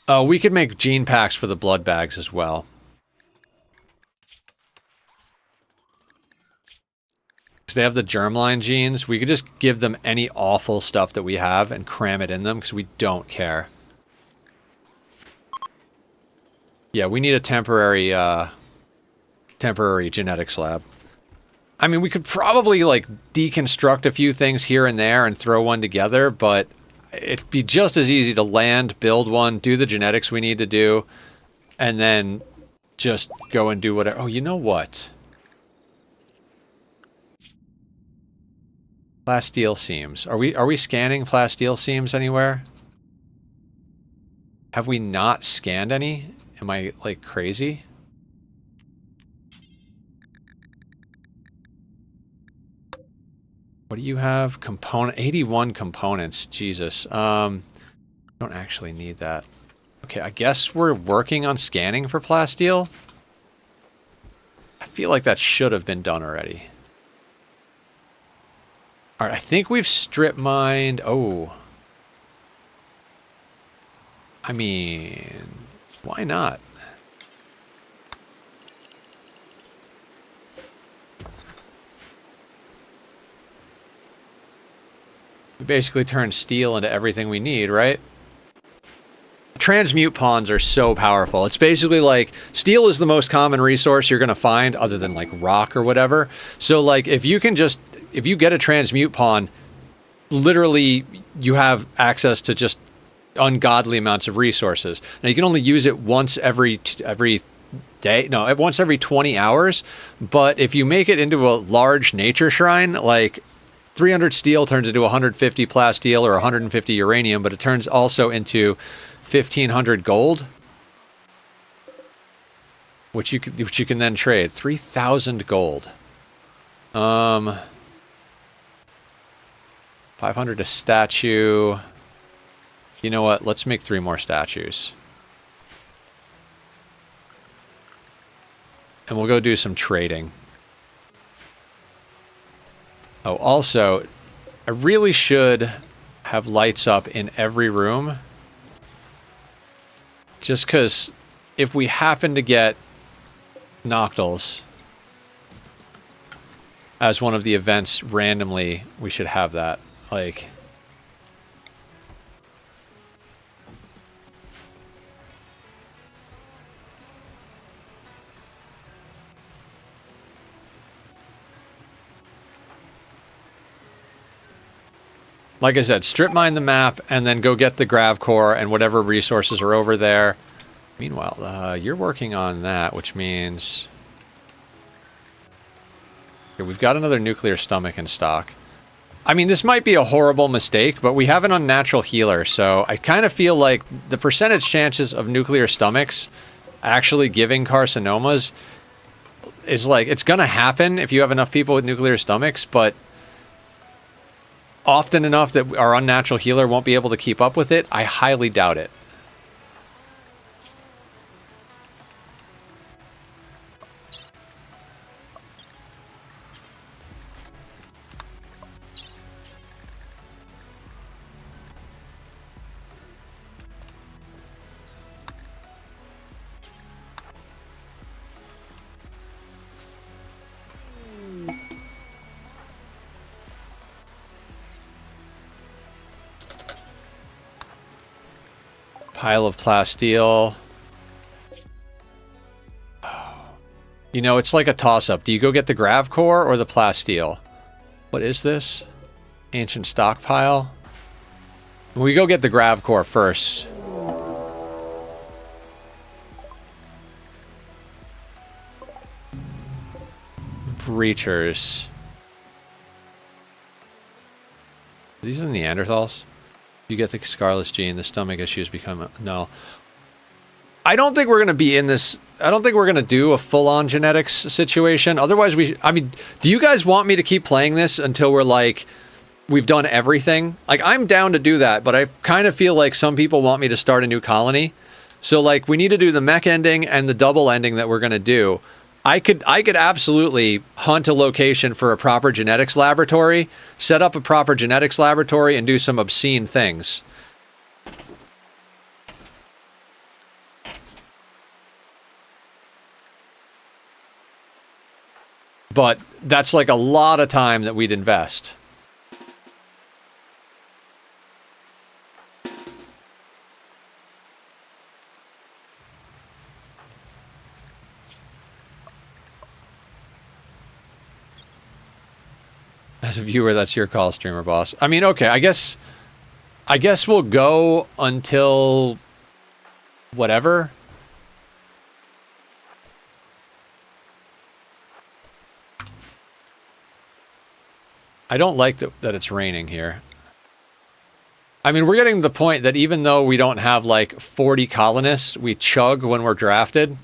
Oh, we could make gene packs for the blood bags as well. Because they have the germline genes. We could just give them any awful stuff that we have and cram it in them because we don't care. Yeah, we need a temporary genetics lab. I mean, we could probably, like, deconstruct a few things here and there and throw one together, but it'd be just as easy to land, build one, do the genetics we need to do, and then just go and do whatever. Oh, you know what? Plasteel seams. Are we scanning plasteel seams anywhere? Have we not scanned any? Am I, like, crazy? What do you have? 81 components. Jesus. Don't actually need that. Okay, I guess we're working on scanning for plasteel. I feel like that should have been done already. Alright, I think we've strip mined... Oh. I mean... Why not? We basically turn steel into everything we need, right? Transmute pawns are so powerful. It's basically like, steel is the most common resource you're going to find other than like rock or whatever. So like, if you get a transmute pawn, literally you have access to just ungodly amounts of resources. Now you can only use it once every day. No, once every 20 hours. But if you make it into a large nature shrine, like 300 steel turns into 150 plasteel or 150 uranium, but it turns also into 1,500 gold, which you can then trade. 3,000 gold. 500 a statue. You know what? Let's make 3 more statues. And we'll go do some trading. Oh, also, I really should have lights up in every room. Just because if we happen to get Noctals as one of the events randomly, we should have that. Like... Like I said, strip mine the map and then go get the grav core and whatever resources are over there. Meanwhile, you're working on that, which means... Okay, we've got another nuclear stomach in stock. I mean, this might be a horrible mistake, but we have an unnatural healer, so I kind of feel like the percentage chances of nuclear stomachs actually giving carcinomas is like, it's gonna happen if you have enough people with nuclear stomachs, but often enough that our unnatural healer won't be able to keep up with it, I highly doubt it. Pile of plasteel. You know, it's like a toss-up. Do you go get the grav core or the plasteel? What is this? Ancient stockpile. We go get the grav core first. Breachers. These are Neanderthals. You get the Scarlet gene, the stomach issues become... No. I don't think we're going to be in this... I don't think we're going to do a full-on genetics situation. Otherwise, I mean, do you guys want me to keep playing this until we're like... We've done everything? Like, I'm down to do that, but I kind of feel like some people want me to start a new colony. So, like, we need to do the mech ending and the double ending that we're going to do. I could absolutely hunt a location for a proper genetics laboratory, set up a proper genetics laboratory, and do some obscene things. But that's like a lot of time that we'd invest. As a viewer, that's your call, streamer boss. I mean, okay, I guess we'll go until whatever. I don't like that it's raining here. I mean, we're getting to the point that even though we don't have like 40 colonists, we chug when we're drafted.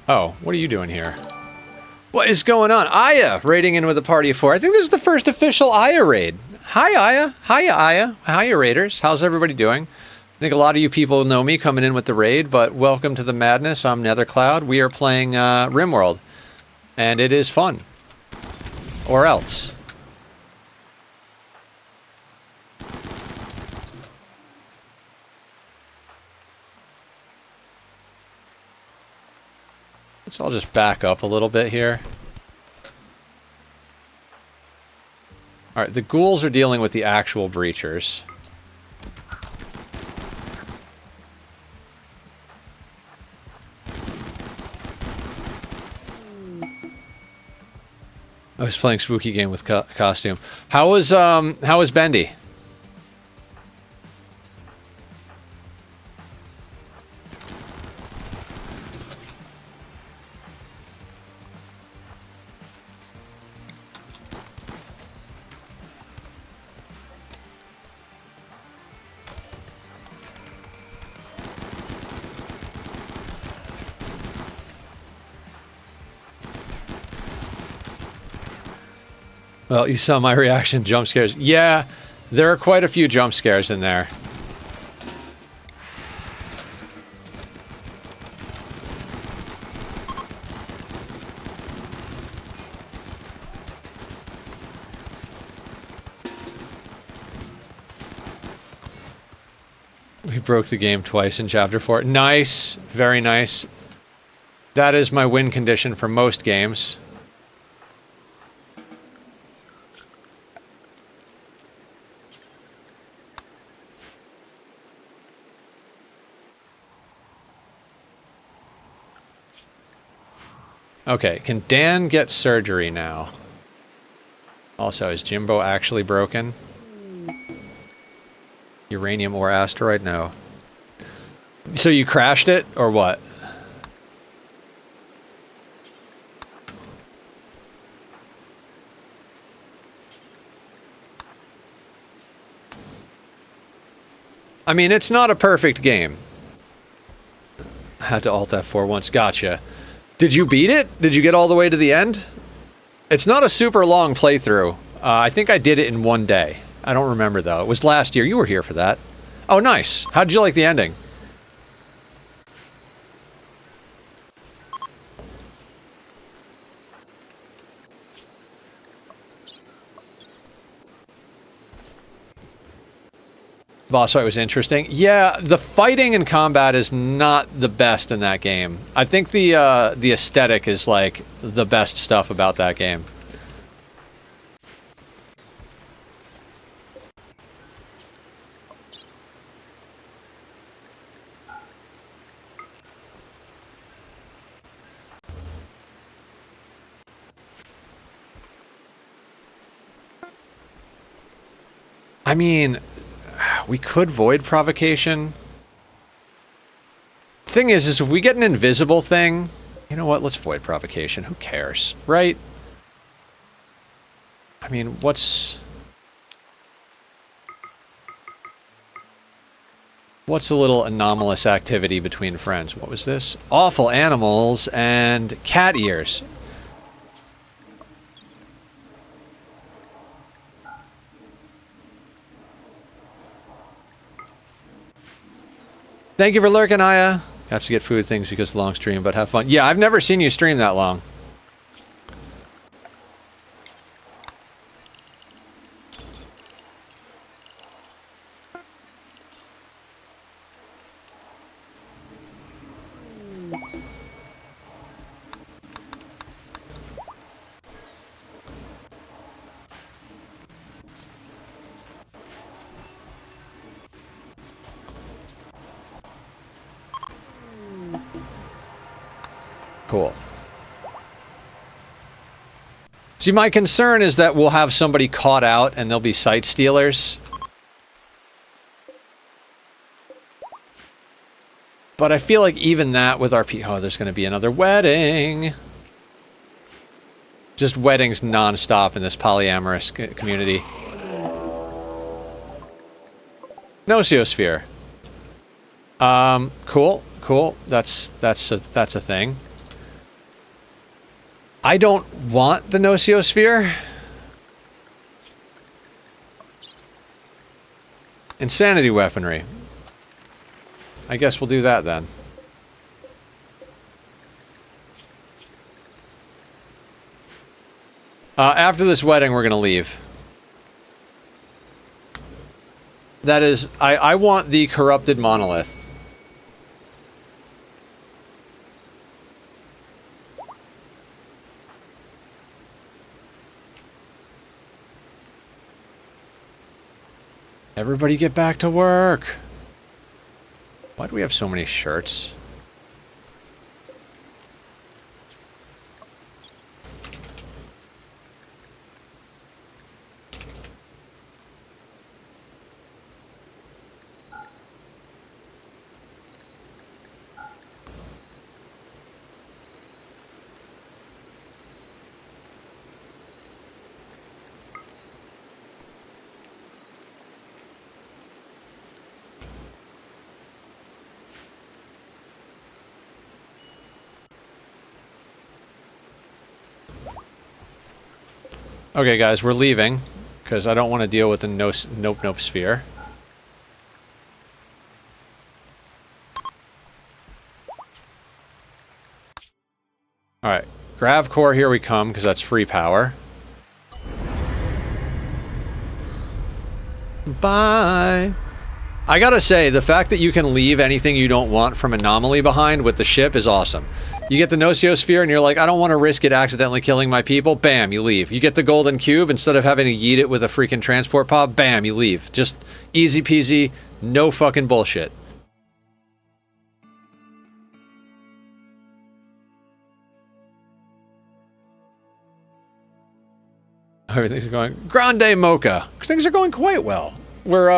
Oh, what are you doing here? What is going on? Aya raiding in with a party of 4. I think this is the first official Aya raid. Hi, Aya. Hiya, Aya. Hiya, raiders. How's everybody doing? I think a lot of you people know me coming in with the raid, but welcome to the madness. I'm Nethercloud. We are playing Rimworld, and it is fun. Or else. Let's all just back up a little bit here. Alright, the ghouls are dealing with the actual breachers. I was playing spooky game with costume. How was Bendy? Well, you saw my reaction, jump scares. Yeah, there are quite a few jump scares in there. We broke the game twice in Chapter 4. Nice. Very nice. That is my win condition for most games. Okay, can Dan get surgery now? Also, is Jimbo actually broken? Uranium or asteroid? No. So you crashed it, or what? I mean, it's not a perfect game. I had to Alt F4 once. Gotcha. Did you beat it? Did you get all the way to the end? It's not a super long playthrough. I think I did it in one day. I don't remember, though. It was last year. You were here for that. Oh, nice. How'd you like the ending? Boss fight was interesting. Yeah, the fighting and combat is not the best in that game. I think the aesthetic is like the best stuff about that game. I mean, we could void provocation. Thing is if we get an invisible thing, you know what? Let's void provocation. Who cares, right? I mean, what's a little anomalous activity between friends? What was this? Awful animals and cat ears. Thank you for lurking, Aya. Got to get food things because of the long stream, but have fun. Yeah, I've never seen you stream that long. Cool. See, my concern is that we'll have somebody caught out and they'll be sight stealers. But I feel like even that with our oh, there's going to be another wedding. Just weddings non-stop in this polyamorous community. Noceosphere. Cool, cool. That's a thing. I don't want the Noceosphere. Insanity weaponry. I guess we'll do that then. After this wedding, we're gonna leave. That is, I want the corrupted monolith. Everybody get back to work. Why do we have so many shirts? Okay, guys, we're leaving, because I don't want to deal with the nope sphere. Alright, Grav Core, here we come, because that's free power. Bye! I gotta say, the fact that you can leave anything you don't want from Anomaly behind with the ship is awesome. You get the Noceosphere and you're like, I don't want to risk it accidentally killing my people. Bam, you leave. You get the Golden Cube, instead of having to yeet it with a freaking transport pod, bam, you leave. Just easy peasy, no fucking bullshit. Everything's going grande mocha. Things are going quite well. We're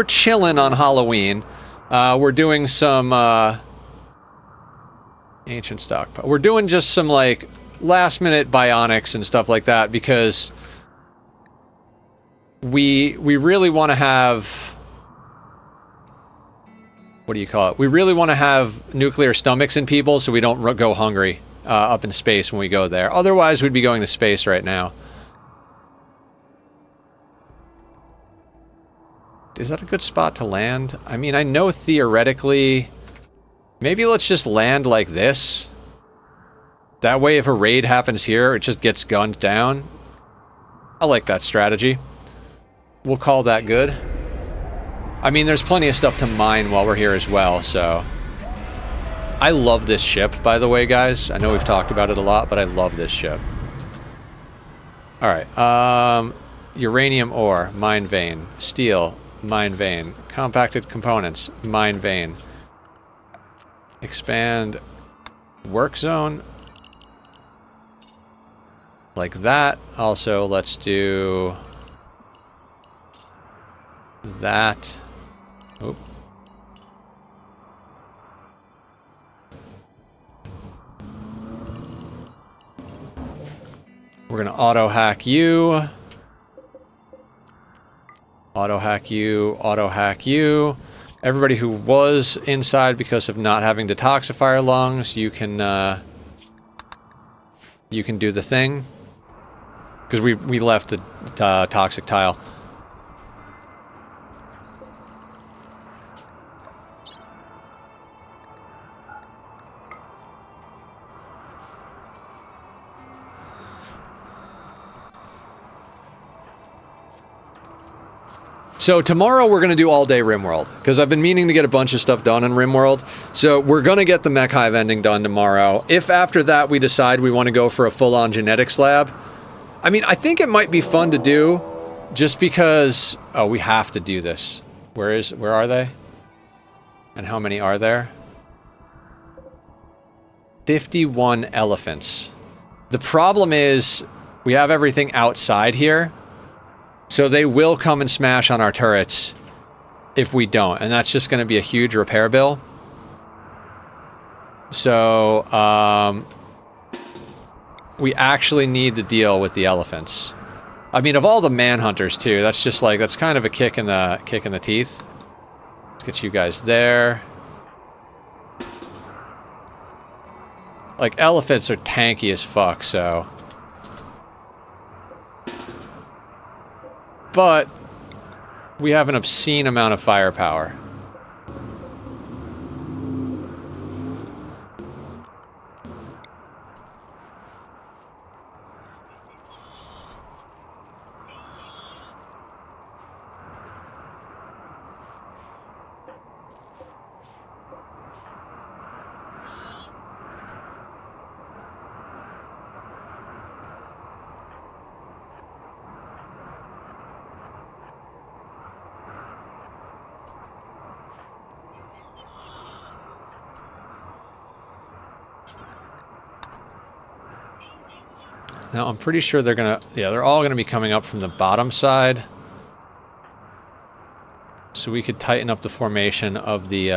chilling on Halloween. We're doing some ancient stockpile. We're doing just some like last minute bionics and stuff like that because we really want to have, what do you call it? We really want to have nuclear stomachs in people so we don't go hungry up in space when we go there. Otherwise, we'd be going to space right now. Is that a good spot to land? I mean, I know theoretically... Maybe let's just land like this. That way, if a raid happens here, it just gets gunned down. I like that strategy. We'll call that good. I mean, there's plenty of stuff to mine while we're here as well, so... I love this ship, by the way, guys. I know we've talked about it a lot, but I love this ship. Alright, uranium ore, mine vein. Steel, mine vein. Compacted components, mine vein. Expand work zone. Like that. Also, let's do that. Oop. We're gonna auto-hack you. Auto-hack you. Auto-hack you. Everybody who was inside because of not having detoxifier lungs, you can do the thing. Because we left the toxic tile. So tomorrow we're going to do all day Rimworld, because I've been meaning to get a bunch of stuff done in Rimworld. So we're going to get the mech hive ending done tomorrow. If after that we decide we want to go for a full-on genetics lab, I mean, I think it might be fun to do, just because... Oh, we have to do this. Where are they? And how many are there? 51 elephants. The problem is, we have everything outside here. So they will come and smash on our turrets if we don't. And that's just going to be a huge repair bill. So, we actually need to deal with the elephants. I mean, of all the manhunters too, that's just like, that's kind of a kick in the teeth. Let's get you guys there. Like, elephants are tanky as fuck, so... But we have an obscene amount of firepower. Now, I'm pretty sure they're gonna... Yeah, they're all gonna be coming up from the bottom side. So we could tighten up the formation of the,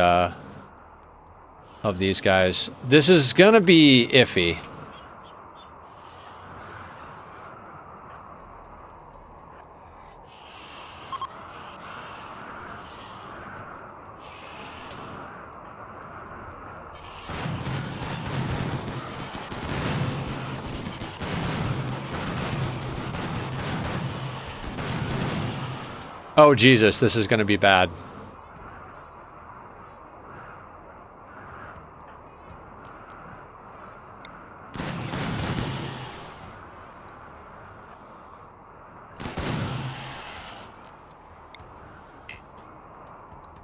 of these guys. This is gonna be iffy. Oh, Jesus, this is going to be bad.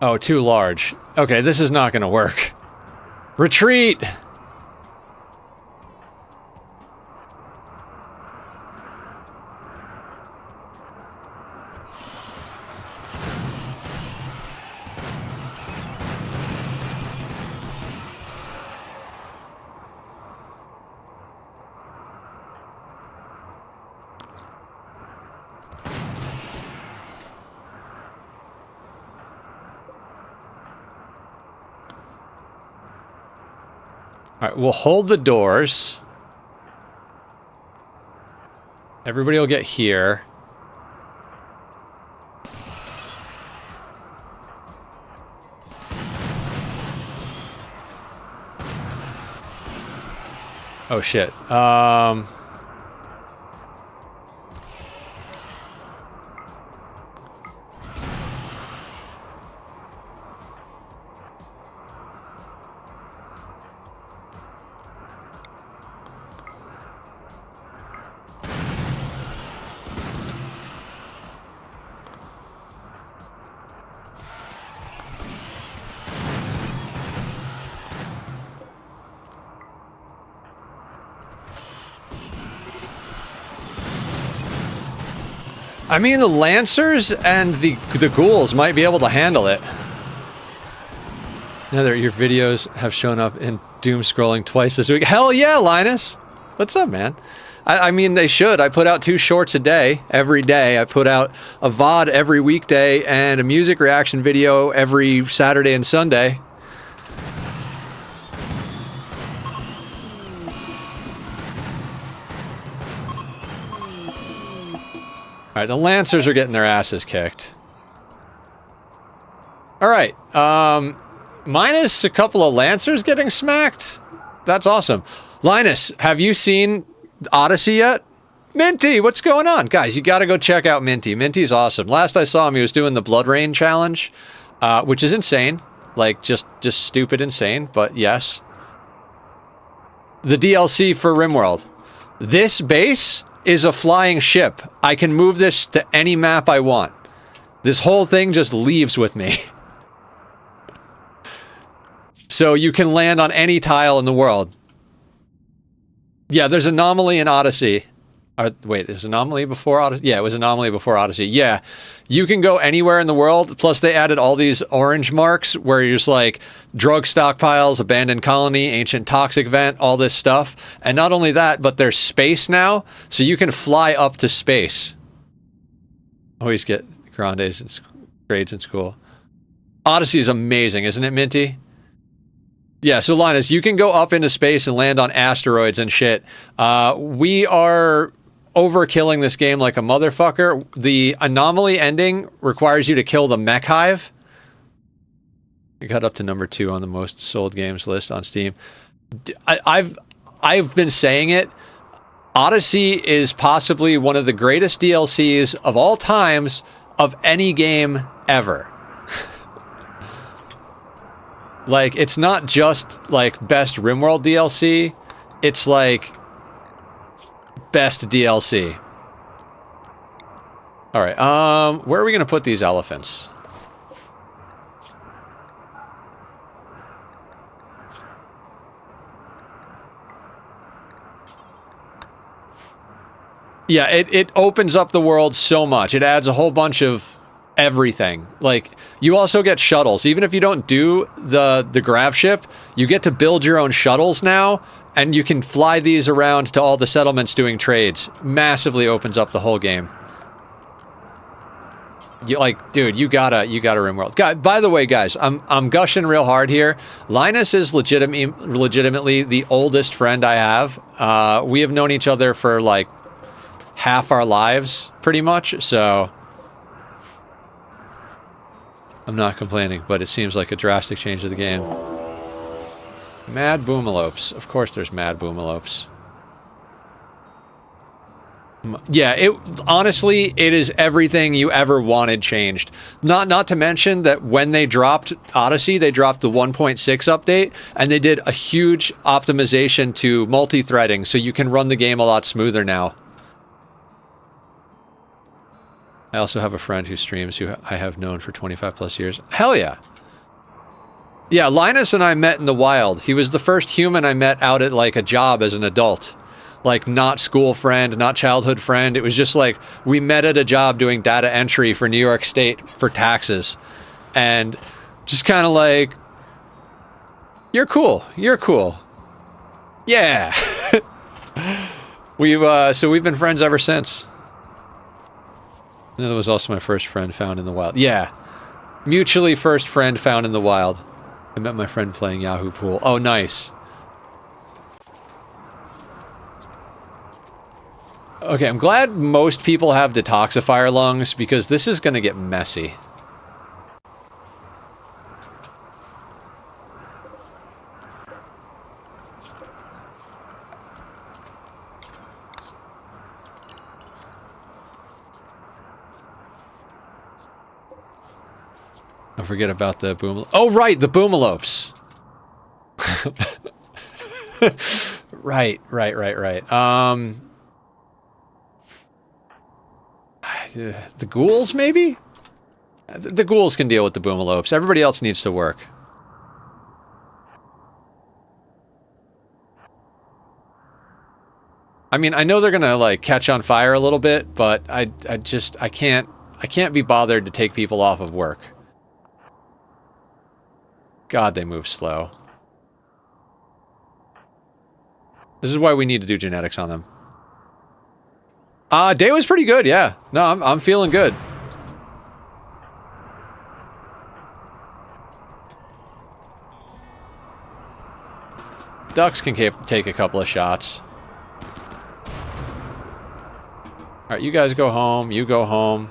Oh, too large. Okay, this is not going to work. Retreat! Alright, we'll hold the doors. Everybody will get here. Oh shit. I mean, the Lancers and the ghouls might be able to handle it. Now your videos have shown up in doom scrolling twice this week. Hell yeah, Linus! What's up, man? I mean, they should. I put out 2 shorts a day, every day. I put out a VOD every weekday and a music reaction video every Saturday and Sunday. Alright, the Lancers are getting their asses kicked. Alright, minus a couple of Lancers getting smacked? That's awesome. Linus, have you seen Odyssey yet? Minty, what's going on? Guys, you gotta go check out Minty. Minty's awesome. Last I saw him, he was doing the Blood Rain challenge, which is insane. Like, just stupid insane, but yes. The DLC for Rimworld. This base is a flying ship. I can move this to any map I want. This whole thing just leaves with me. So you can land on any tile in the world. Yeah, there's Anomaly in Odyssey. Wait, there's Anomaly before Odyssey? Yeah, it was Anomaly before Odyssey. Yeah, you can go anywhere in the world. Plus, they added all these orange marks where you're just like drug stockpiles, abandoned colony, ancient toxic vent, all this stuff. And not only that, but there's space now, so you can fly up to space. Always get grades in school. Odyssey is amazing, isn't it, Minty? Yeah, so Linus, you can go up into space and land on asteroids and shit. We are overkilling this game like a motherfucker. The Anomaly ending requires you to kill the mech hive. It got up to number 2 on the most sold games list on Steam. I've been saying it. Odyssey is possibly one of the greatest DLCs of all times of any game ever. Like, it's not just, like, best Rimworld DLC, it's, like, best DLC. Alright, where are we gonna put these elephants? Yeah, it opens up the world so much. It adds a whole bunch of everything. Like, you also get shuttles. Even if you don't do the grav ship, you get to build your own shuttles now, And you can fly these around to all the settlements doing trades. Massively opens up the whole game. You like, dude, you gotta Rimworld. God, by the way, guys, I'm gushing real hard here. Linus is legitimately the oldest friend I have. We have known each other for like half our lives, pretty much. So I'm not complaining, but it seems like a drastic change of the game. Mad boomalopes. Of course, there's mad boomalopes. Yeah, honestly, it is everything you ever wanted changed. Not to mention that when they dropped Odyssey, they dropped the 1.6 update, and they did a huge optimization to multi-threading, so you can run the game a lot smoother now. I also have a friend who streams who I have known for 25 plus years. Hell yeah. Yeah, Linus and I met in the wild. He was the first human I met out at like a job as an adult. Like, not school friend, not childhood friend. It was just like, we met at a job doing data entry for New York State for taxes. And just kind of like, you're cool. You're cool. Yeah. So we've been friends ever since. And that was also my first friend found in the wild. Yeah. Mutually first friend found in the wild. I met my friend playing Yahoo Pool. Oh, nice. Okay, I'm glad most people have detoxifier lungs, because this is going to get messy. Don't forget about the boomalopes. Oh, right, the boomalopes. Right. The ghouls, maybe? The ghouls can deal with the boomalopes. Everybody else needs to work. I mean, I know they're gonna, like, catch on fire a little bit, but I can't be bothered to take people off of work. God, they move slow. This is why we need to do genetics on them. Day was pretty good, yeah. No, I'm feeling good. Ducks can take a couple of shots. Alright, you guys go home, you go home.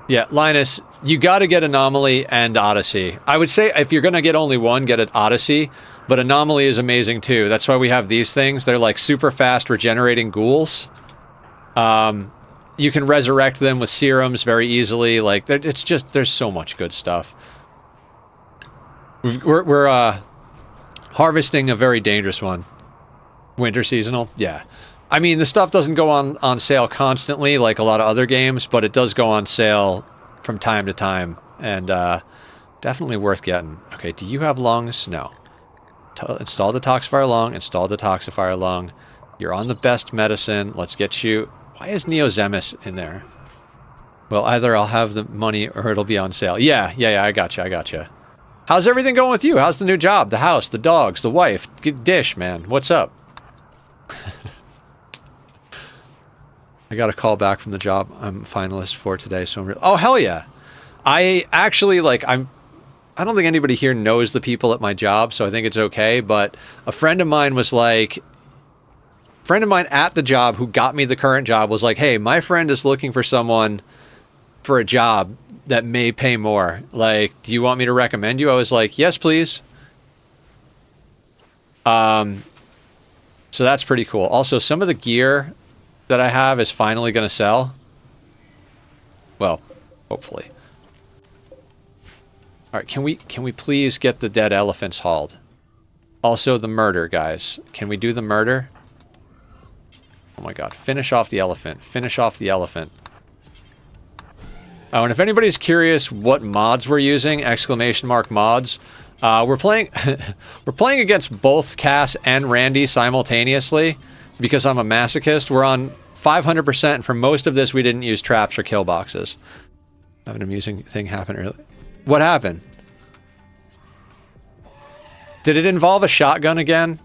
Yeah, Linus, you gotta get Anomaly and Odyssey. I would say if you're gonna get only one, get it Odyssey, but Anomaly is amazing too. That's why we have these things. They're like super fast regenerating ghouls. You can resurrect them with serums very easily. Like, it's just, there's so much good stuff. We're harvesting a very dangerous one. Winter seasonal? Yeah. I mean, the stuff doesn't go on sale constantly like a lot of other games, but it does go on sale from time to time, and definitely worth getting. Okay, do you have lungs? No. Install detoxifier lung, install detoxifier lung. You're on the best medicine. Let's get you... Why is Neozemus in there? Well, either I'll have the money or it'll be on sale. Yeah, I gotcha. How's everything going with you? How's the new job? The house, the dogs, the wife? Dish, man. What's up? I got a call back from the job I'm finalist for today, so I'm real... Oh, hell yeah! I actually, like, I don't think anybody here knows the people at my job, so I think it's okay, but a friend of mine was like... A friend of mine at the job who got me the current job was like, hey, my friend is looking for someone for a job that may pay more. Like, do you want me to recommend you? I was like, yes, please. So that's pretty cool. Also, some of the gear that I have is finally going to sell. Well, hopefully. All right, can we please get the dead elephants hauled? Also the murder, guys. Can we do the murder? Oh my god, finish off the elephant. Finish off the elephant. Oh, and if anybody's curious what mods we're using, exclamation mark mods, we're playing we're playing against both Cass and Randy simultaneously because I'm a masochist. We're on 500%, and for most of this we didn't use traps or kill boxes. Have an amusing thing happen earlier. What happened? Did it involve a shotgun again?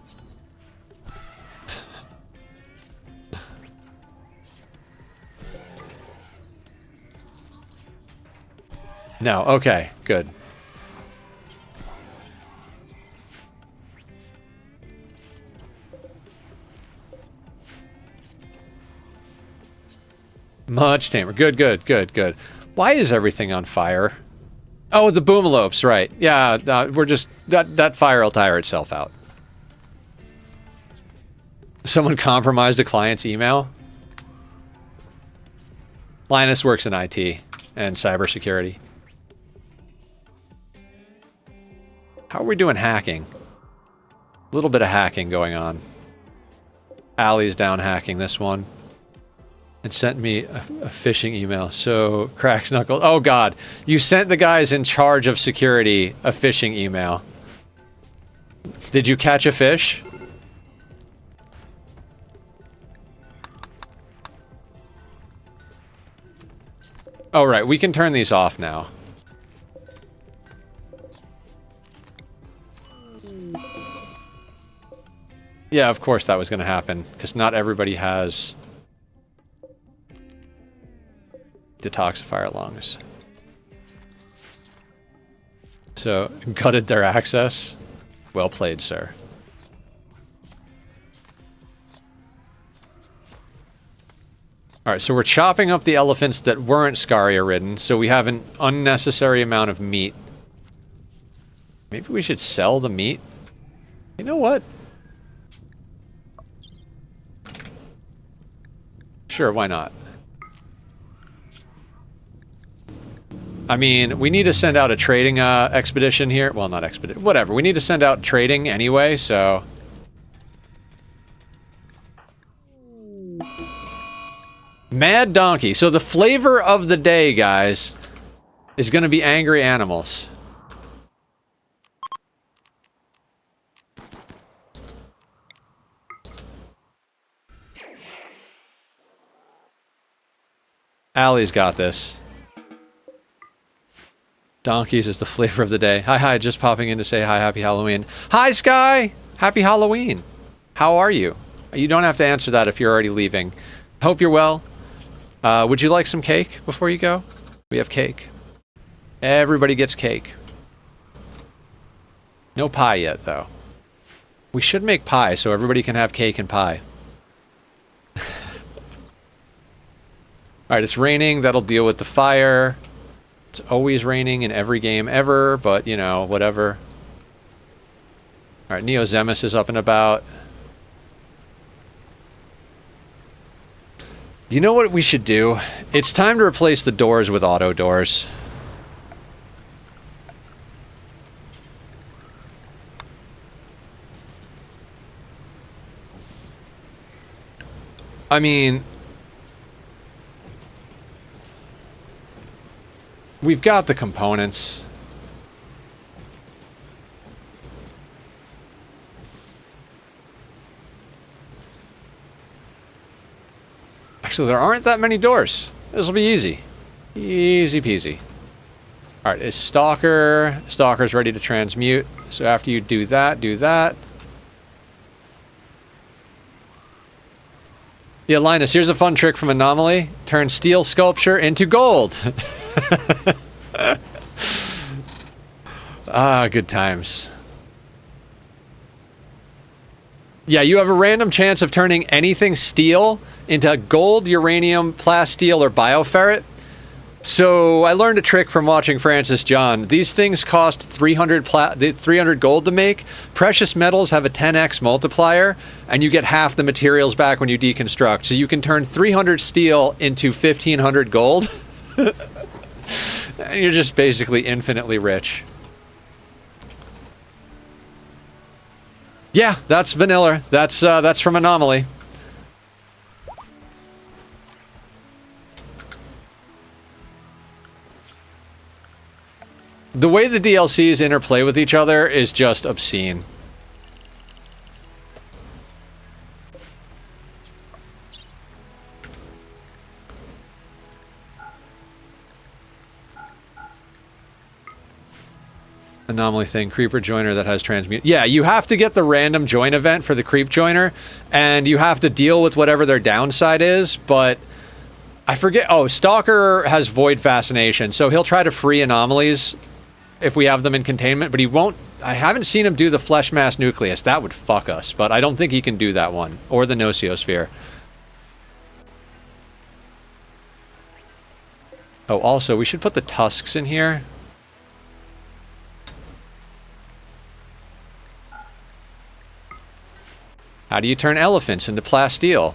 No, okay, good. Much tamer. Good, good, good, good. Why is everything on fire? Oh, the boomalopes, right. Yeah, we're just... That fire will tire itself out. Someone compromised a client's email? Linus works in IT and cybersecurity. How are we doing hacking? A little bit of hacking going on. Allie's down hacking this one. It sent me a phishing email. So, cracks knuckles. Oh god, you sent the guys in charge of security a phishing email. Did you catch a fish? Oh right, we can turn these off now. Yeah, of course that was going to happen, because not everybody has detoxifier lungs. So, gutted their access. Well played, sir. Alright, so we're chopping up the elephants that weren't Scaria-ridden, so we have an unnecessary amount of meat. Maybe we should sell the meat? You know what? Sure, why not? I mean, we need to send out a trading expedition here. Well, not expedition. Whatever. We need to send out trading anyway, so... Mad Donkey. So the flavor of the day, guys, is going to be angry animals. Allie's got this. Donkeys is the flavor of the day. Hi, just popping in to say hi, happy Halloween. Hi, Sky! Happy Halloween. How are you? You don't have to answer that if you're already leaving. Hope you're well. Would you like some cake before you go? We have cake. Everybody gets cake. No pie yet, though. We should make pie so everybody can have cake and pie. Alright, it's raining. That'll deal with the fire. It's always raining in every game ever, but, you know, whatever. Alright, Neozemus is up and about. You know what we should do? It's time to replace the doors with auto doors. I mean... we've got the components. Actually, there aren't that many doors. This will be easy. Easy peasy. Alright, is Stalker... Stalker's ready to transmute. So after you do that, do that. Yeah, Linus, here's a fun trick from Anomaly. Turn steel sculpture into gold. Ah, good times. Yeah, you have a random chance of turning anything steel into gold, uranium, plasteel, or bioferret. So I learned a trick from watching Francis John. These things cost 300 gold to make. Precious metals have a 10x multiplier, and you get half the materials back when you deconstruct. So you can turn 300 steel into 1500 gold. And you're just basically infinitely rich. Yeah, that's vanilla. That's from Anomaly. The way the DLCs interplay with each other is just obscene. Anomaly thing, creeper joiner that has transmute. Yeah, you have to get the random join event for the creep joiner, and you have to deal with whatever their downside is, but I forget. Oh, Stalker has void fascination, so he'll try to free anomalies if we have them in containment, but he won't. I haven't seen him do the flesh mass nucleus. That would fuck us, but I don't think he can do that one, or the Nociosphere. Oh, also, we should put the tusks in here. How do you turn elephants into plasteel?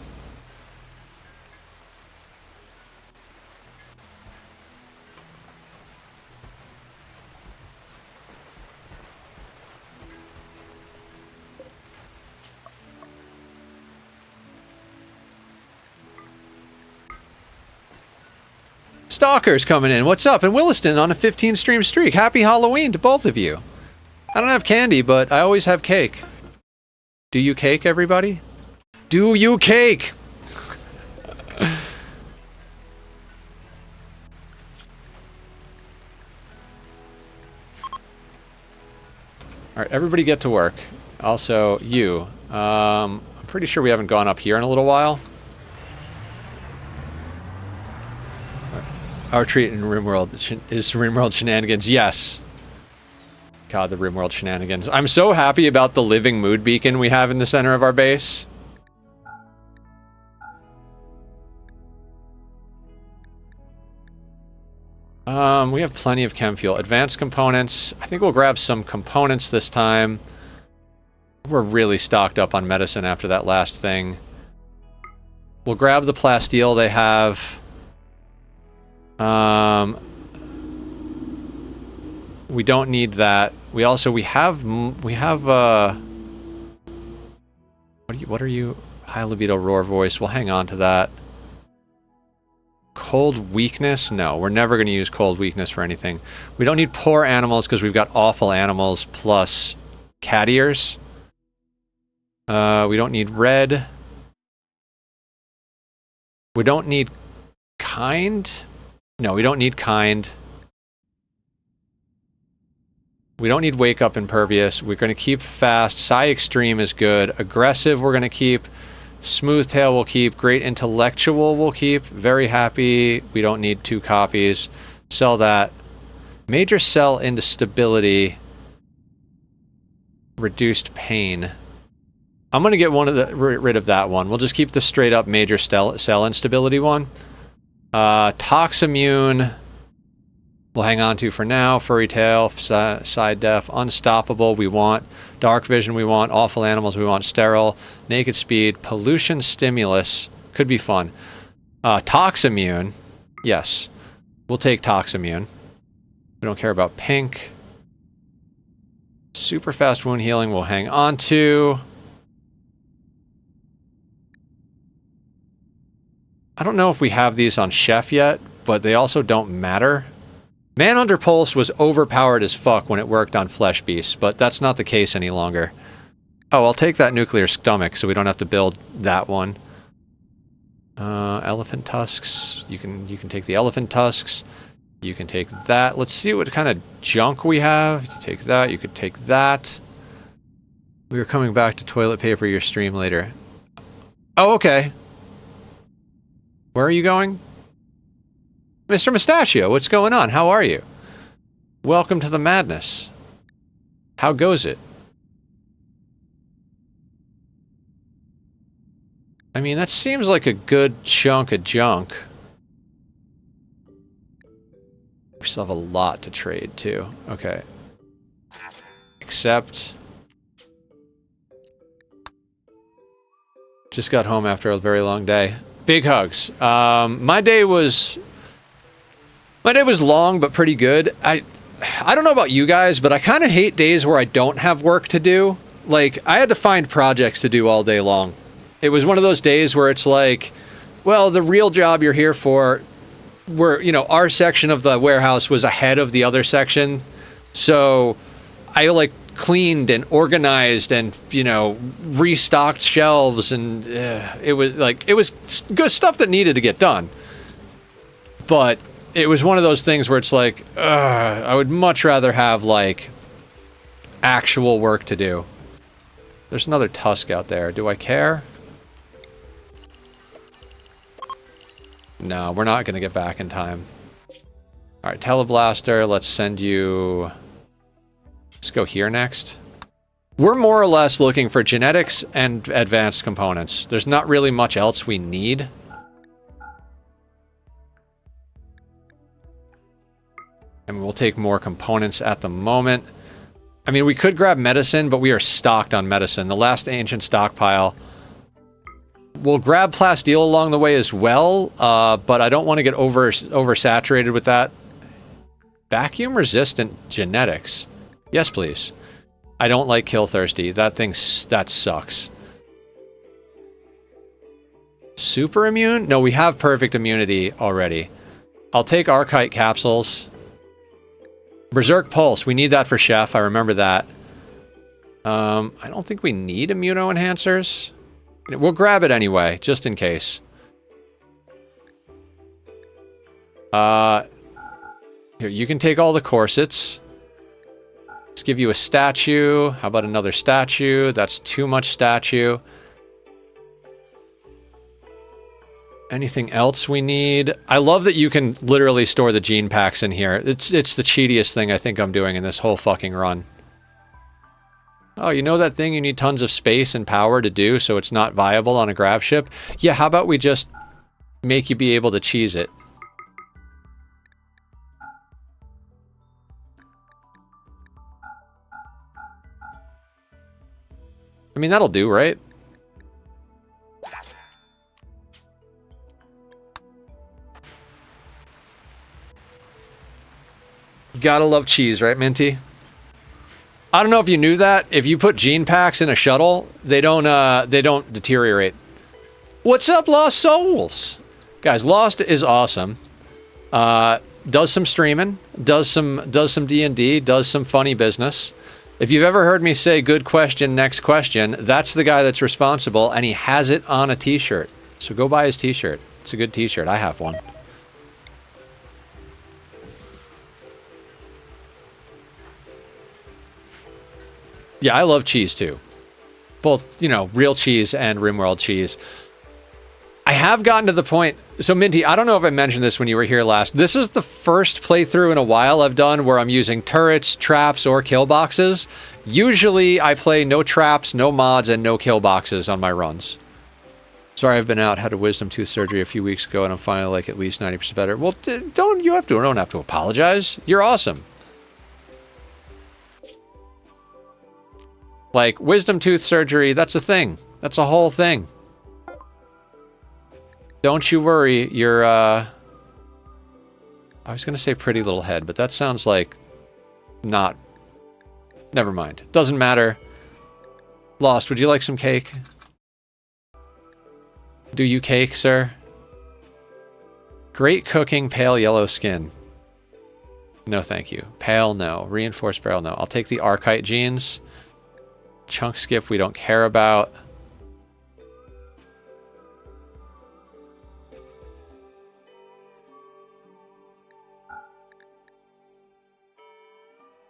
Stalker's coming in. What's up? And Williston on a 15 stream streak. Happy Halloween to both of you. I don't have candy, but I always have cake. Do you cake, everybody? Do you cake? Alright, everybody get to work. Also, you. I'm pretty sure we haven't gone up here in a little while. Our treat in Rimworld is Rimworld shenanigans. Yes. God, the Rimworld shenanigans. I'm so happy about the living mood beacon we have in the center of our base. We have plenty of chem fuel. Advanced components. I think we'll grab some components this time. We're really stocked up on medicine after that last thing. We'll grab the plasteel they have. We don't need that. We have what are you? High libido roar voice. We'll hang on to that. Cold weakness? No, we're never going to use cold weakness for anything. We don't need poor animals because we've got awful animals plus cat ears. We don't need red. We don't need kind. No, we don't need kind. We don't need wake up impervious. We're going to keep fast. Psi extreme is good. Aggressive we're going to keep. Smooth tail we'll keep. Great intellectual we'll keep. Very happy. We don't need 2 copies. Sell that. Major cell into stability. Reduced pain. I'm going to get rid of that one. We'll just keep the straight up major cell instability one. Tox immune. We'll hang on to for now. Furry tail, side def, unstoppable we want. Dark vision we want. Awful animals we want. Sterile. Naked speed. Pollution stimulus. Could be fun. Tox immune. Yes. We'll take tox immune. We don't care about pink. Super fast wound healing we'll hang on to. I don't know if we have these on Chef yet, but they also don't matter. Manhunter Pulse was overpowered as fuck when it worked on Flesh Beasts, but that's not the case any longer. Oh, I'll take that nuclear stomach so we don't have to build that one. Elephant tusks. You can take the elephant tusks. You can take that. Let's see what kind of junk we have. You take that. You could take that. We are coming back to toilet paper your stream later. Oh, okay. Where are you going? Mr. Mustachio, what's going on? How are you? Welcome to the madness. How goes it? I mean, that seems like a good chunk of junk. We still have a lot to trade, too. Okay. Except... just got home after a very long day. Big hugs. My day was long, but pretty good. I don't know about you guys, but I kind of hate days where I don't have work to do. Like, I had to find projects to do all day long. It was one of those days where it's like, well, the real job you're here for, our section of the warehouse was ahead of the other section. So I like cleaned and organized and, restocked shelves, and it was good stuff that needed to get done. But it was one of those things where it's like, I would much rather have like actual work to do. There's another tusk out there. Do I care? No, we're not going to get back in time. Alright, Teleblaster, let's send you... Let's go here next. We're more or less looking for genetics and advanced components. There's not really much else we need. And we'll take more components at the moment. I mean, we could grab medicine, but we are stocked on medicine. The last ancient stockpile. We'll grab plasteel along the way as well, but I don't want to get oversaturated with that. Vacuum-resistant genetics. Yes, please. I don't like Kill Thirsty. That sucks. Super immune? No, we have perfect immunity already. I'll take Archite capsules. Berserk Pulse. We need that for Chef. I remember that. I don't think we need immuno-enhancers. We'll grab it anyway, just in case. Here, you can take all the corsets. Let's give you a statue. How about another statue? That's too much statue. Anything else we need? I love that you can literally store the gene packs in here. It's the cheatiest thing I think I'm doing in this whole fucking run. Oh, you know that thing you need tons of space and power to do so it's not viable on a grav ship? Yeah, how about we just make you be able to cheese it? I mean, that'll do, right? Gotta love cheese, right, Minty? I don't know if you knew that. If you put gene packs in a shuttle, they don't deteriorate. What's up, Lost Souls? Guys, Lost is awesome. Does some streaming, does some D&D, does some funny business. If you've ever heard me say good question, next question, that's the guy that's responsible, and he has it on a t-shirt. So go buy his t-shirt. It's a good t-shirt. I have one. Yeah, I love cheese too. Both, you know, real cheese and Rimworld cheese. I have gotten to the point... So, Minty, I don't know if I mentioned this when you were here last. This is the first playthrough in a while I've done where I'm using turrets, traps, or kill boxes. Usually, I play no traps, no mods, and no kill boxes on my runs. Sorry, I've been out. Had a wisdom tooth surgery a few weeks ago, and I'm finally like at least 90% better. Well, don't have to apologize. You're awesome. Like, wisdom tooth surgery, that's a thing. That's a whole thing. Don't you worry, you're, I was gonna say pretty little head, but that sounds like... not... Never mind. Doesn't matter. Lost, would you like some cake? Do you cake, sir? Great cooking, pale yellow skin. No, thank you. Pale, no. Reinforced barrel, no. I'll take the Archite genes. Chunk skip, we don't care about.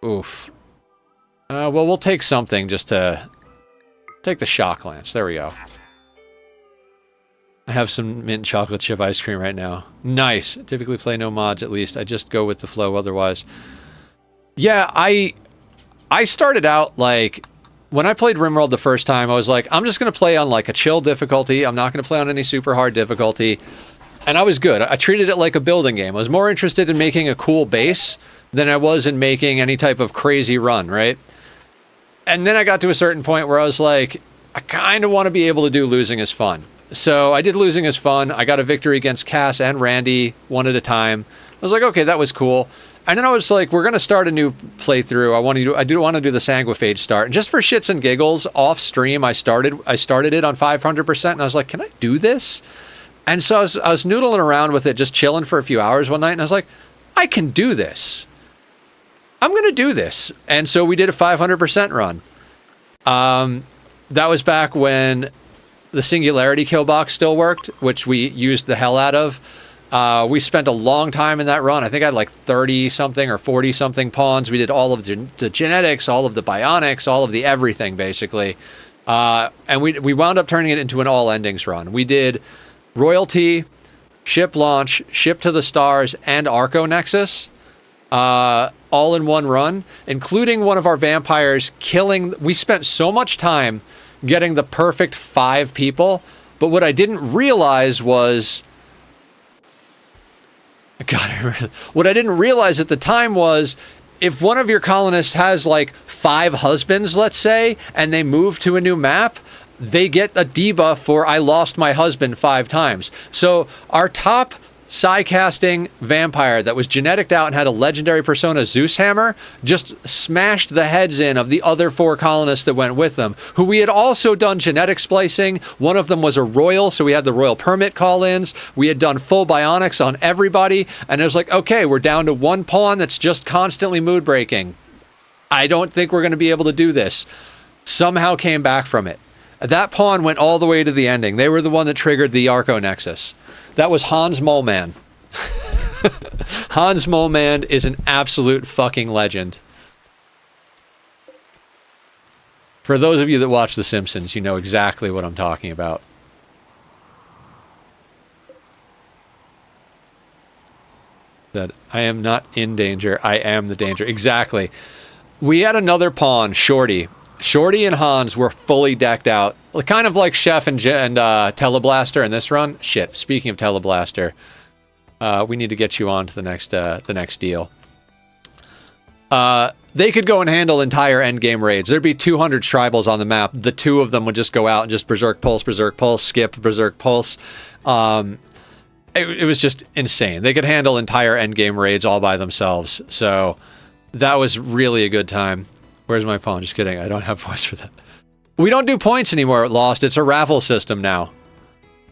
Oof. Well, we'll take something just to... Take the shock lance. There we go. I have some mint chocolate chip ice cream right now. Nice. Typically play no mods, at least. I just go with the flow otherwise. Yeah, I started out, like... When I played Rimworld the first time, I was like, I'm just going to play on, like, a chill difficulty. I'm not going to play on any super hard difficulty. And I was good. I treated it like a building game. I was more interested in making a cool base than I was in making any type of crazy run, right? And then I got to a certain point where I was like, I kind of want to be able to do losing is fun. So I did losing is fun. I got a victory against Cass and Randy one at a time. I was like, okay, that was cool. And then I was like, we're going to start a new playthrough. I do want to do the Sanguiphage start. And just for shits and giggles, off stream, I started it on 500%, and I was like, can I do this? And so I was noodling around with it, just chilling for a few hours one night, and I was like, I can do this. I'm going to do this. And so we did a 500% run. That was back when the Singularity kill box still worked, which we used the hell out of. We spent a long time in that run. I think I had like 30 something or 40 something pawns. We did all of the genetics, all of the bionics, all of the everything basically. And we wound up turning it into an all endings run. We did royalty, ship launch, ship to the stars, and Arco Nexus, all in one run, including one of our vampires killing. We spent so much time getting the perfect 5 people, but what I didn't realize was, what I didn't realize at the time was, if one of your colonists has like 5 husbands, let's say, and they move to a new map, they get a debuff for I lost my husband 5 times. So our top psi-casting vampire that was geneticed out and had a legendary persona, Zeus Hammer, just smashed the heads in of the other 4 colonists that went with them, who we had also done genetic splicing. One of them was a royal, so we had the royal permit call-ins. We had done full bionics on everybody, and it was like, okay, we're down to 1 pawn that's just constantly mood breaking. I don't think we're going to be able to do this. Somehow came back from it. That pawn went all the way to the ending. They were the one that triggered the Arco Nexus. That was Hans Moleman. Hans Moleman is an absolute fucking legend. For those of you that watch The Simpsons, you know exactly what I'm talking about. That I am not in danger, I am the danger. Exactly. We had another pawn, Shorty. Shorty and Hans were fully decked out, kind of like Chef and Teleblaster in this run. Shit, speaking of Teleblaster, we need to get you on to the next deal. They could go and handle entire endgame raids. There'd be 200 tribals on the map. The 2 of them would just go out and just Berserk Pulse, skip, Berserk Pulse. It was just insane. They could handle entire endgame raids all by themselves. So that was really a good time. Where's my pawn? Just kidding. I don't have points for that. We don't do points anymore at Lost. It's a raffle system now.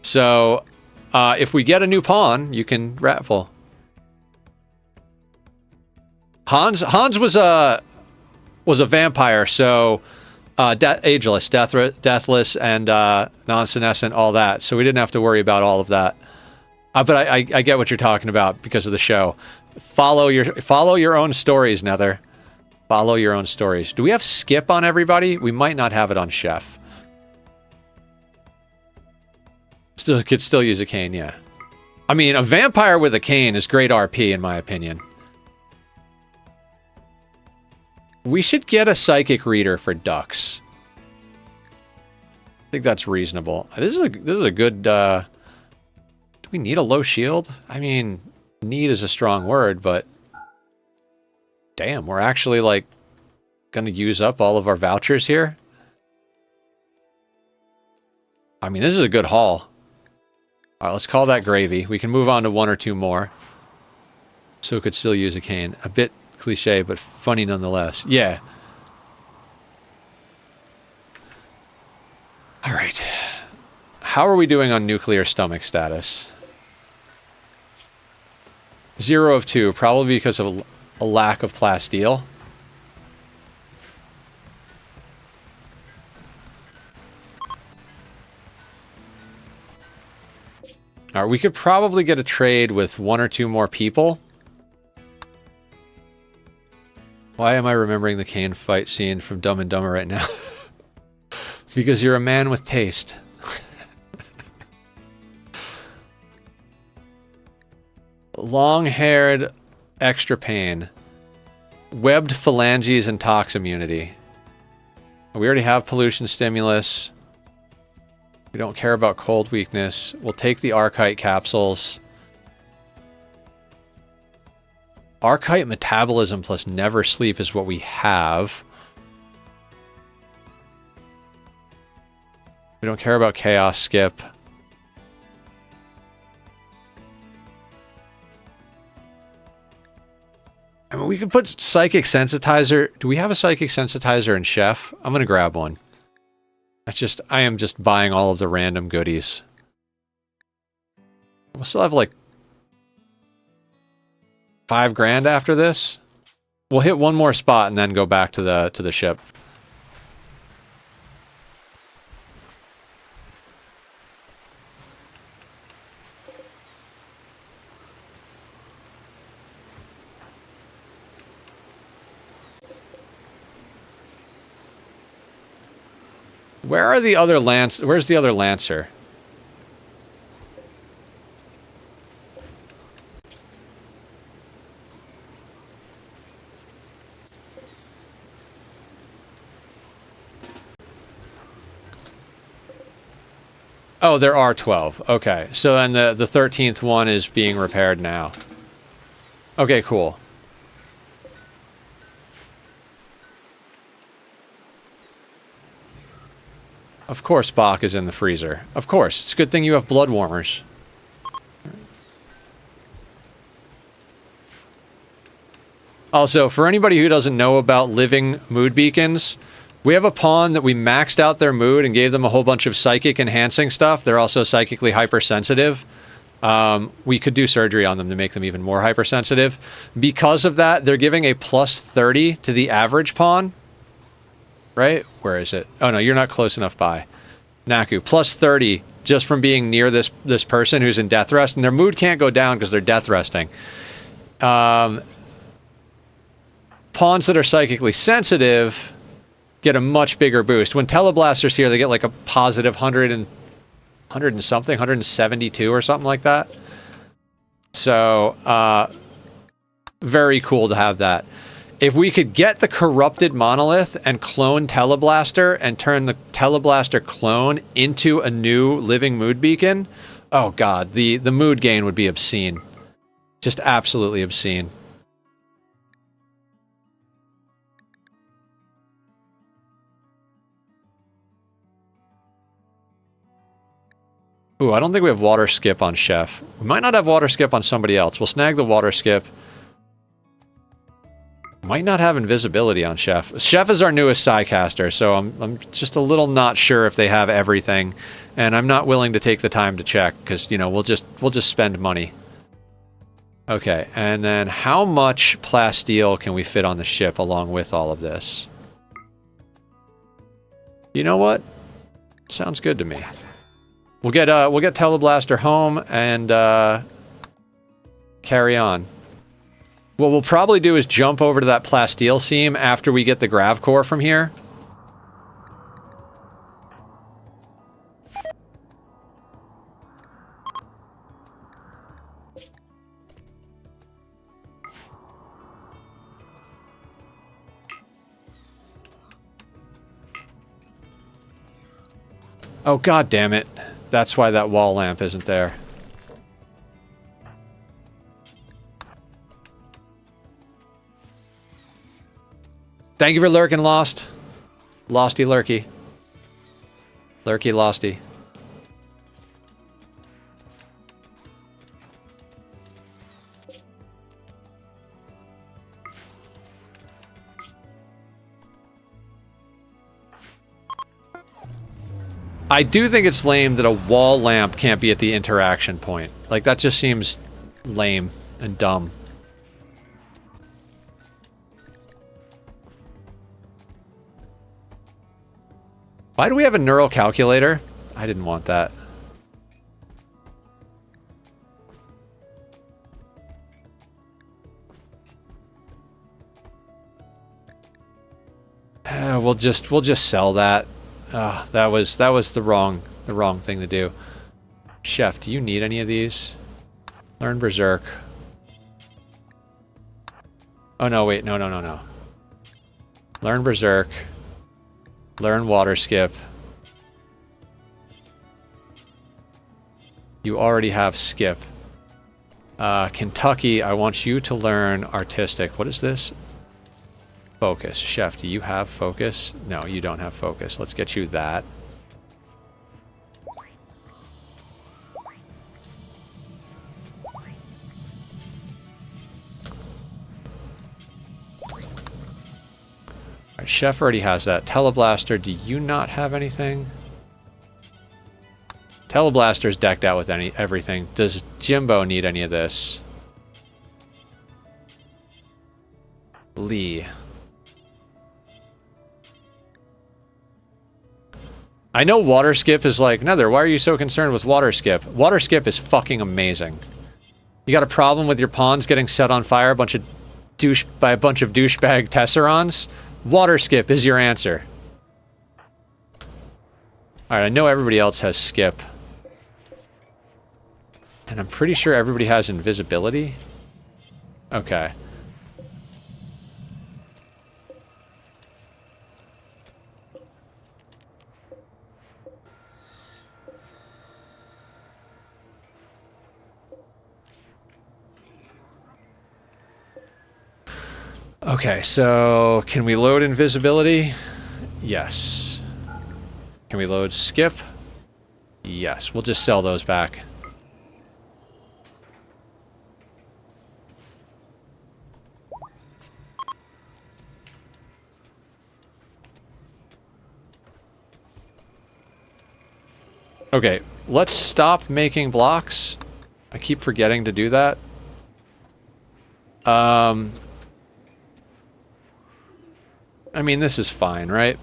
So, if we get a new pawn, you can raffle. Hans was a vampire, so ageless, deathless, and non-senescent, all that. So we didn't have to worry about all of that. But I get what you're talking about because of the show. Follow your own stories, Nether. Follow your own stories. Do we have skip on everybody? We might not have it on Chef. Could still use a cane, yeah. I mean, a vampire with a cane is great RP, in my opinion. We should get a psychic reader for ducks. I think that's reasonable. This is a good. Do we need a low shield? I mean, need is a strong word, but damn, we're actually like gonna use up all of our vouchers here. I mean, this is a good haul. All right, let's call that gravy. We can move on to 1 or 2 more. So could still use a cane. A bit cliche, but funny nonetheless. Yeah. All right. How are we doing on nuclear stomach status? 0 of 2, probably because of a lack of plasteel. All right, we could probably get a trade with 1 or 2 more people. Why am I remembering the cane fight scene from Dumb and Dumber right now? Because you're a man with taste. Long-haired extra pain. Webbed phalanges and tox immunity. We already have pollution stimulus. We don't care about cold weakness. We'll take the Archite capsules. Archite metabolism plus never sleep is what we have. We don't care about chaos skip. I mean, we could put psychic sensitizer. Do we have a psychic sensitizer in Chef? I'm gonna grab one. I am just buying all of the random goodies. We'll still have like $5,000 after this. We'll hit 1 more spot and then go back to the ship. Where are the other Where's the other Lancer? Oh, there are 12. Okay, so then the 13th one is being repaired now. Okay, cool. Of course Bach is in the freezer. Of course. It's a good thing you have blood warmers. Also, for anybody who doesn't know about living mood beacons, we have a pawn that we maxed out their mood and gave them a whole bunch of psychic enhancing stuff. They're also psychically hypersensitive. We could do surgery on them to make them even more hypersensitive. Because of that, they're giving a plus 30 to the average pawn. Right? Where is it? Oh no, you're not close enough by. Naku, plus 30 just from being near this person who's in death rest, and their mood can't go down because they're death resting. Pawns that are psychically sensitive get a much bigger boost. When Teleblasters here, they get like a positive 100 and something, 172 or something like that. So, very cool to have that. If we could get the corrupted monolith and clone Teleblaster and turn the Teleblaster clone into a new living mood beacon, oh god, the mood gain would be obscene. Just absolutely obscene. Ooh, I don't think we have water skip on Chef. We might not have water skip on somebody else. We'll snag the water skip. Might not have invisibility on Chef. Chef is our newest Psycaster, so I'm just a little not sure if they have everything, and I'm not willing to take the time to check because, you know, we'll just spend money. Okay, and then how much plasteel can we fit on the ship along with all of this? You know what? Sounds good to me. We'll get Teleblaster home and carry on. What we'll probably do is jump over to that plasteel seam after we get the grav core from here. Oh, god damn it. That's why that wall lamp isn't there. Thank you for lurking, Lost. Losty lurky. Lurky losty. I do think it's lame that a wall lamp can't be at the interaction point. Like, that just seems lame and dumb. Why do we have a neural calculator? I didn't want that. We'll just sell that. That was the wrong thing to do. Chef, do you need any of these? Learn Berserk. Oh no, wait, no. Learn Berserk. Learn Water Skip. You already have Skip. Kentucky, I want you to learn Artistic. What is this? Focus. Chef, do you have Focus? No, you don't have Focus. Let's get you that. Alright, Chef already has that. Teleblaster, do you not have anything? Teleblaster's decked out with everything. Does Jimbo need any of this? Lee. I know Water Skip is like, Nether, why are you so concerned with Water Skip? Water Skip is fucking amazing. You got a problem with your pawns getting set on fire by a bunch of douchebag Tesserons? Water Skip is your answer. Alright, I know everybody else has skip. And I'm pretty sure everybody has invisibility. Okay. Okay, so can we load invisibility? Yes. Can we load skip? Yes, we'll just sell those back. Okay, let's stop making blocks. I keep forgetting to do that. I mean, this is fine, right?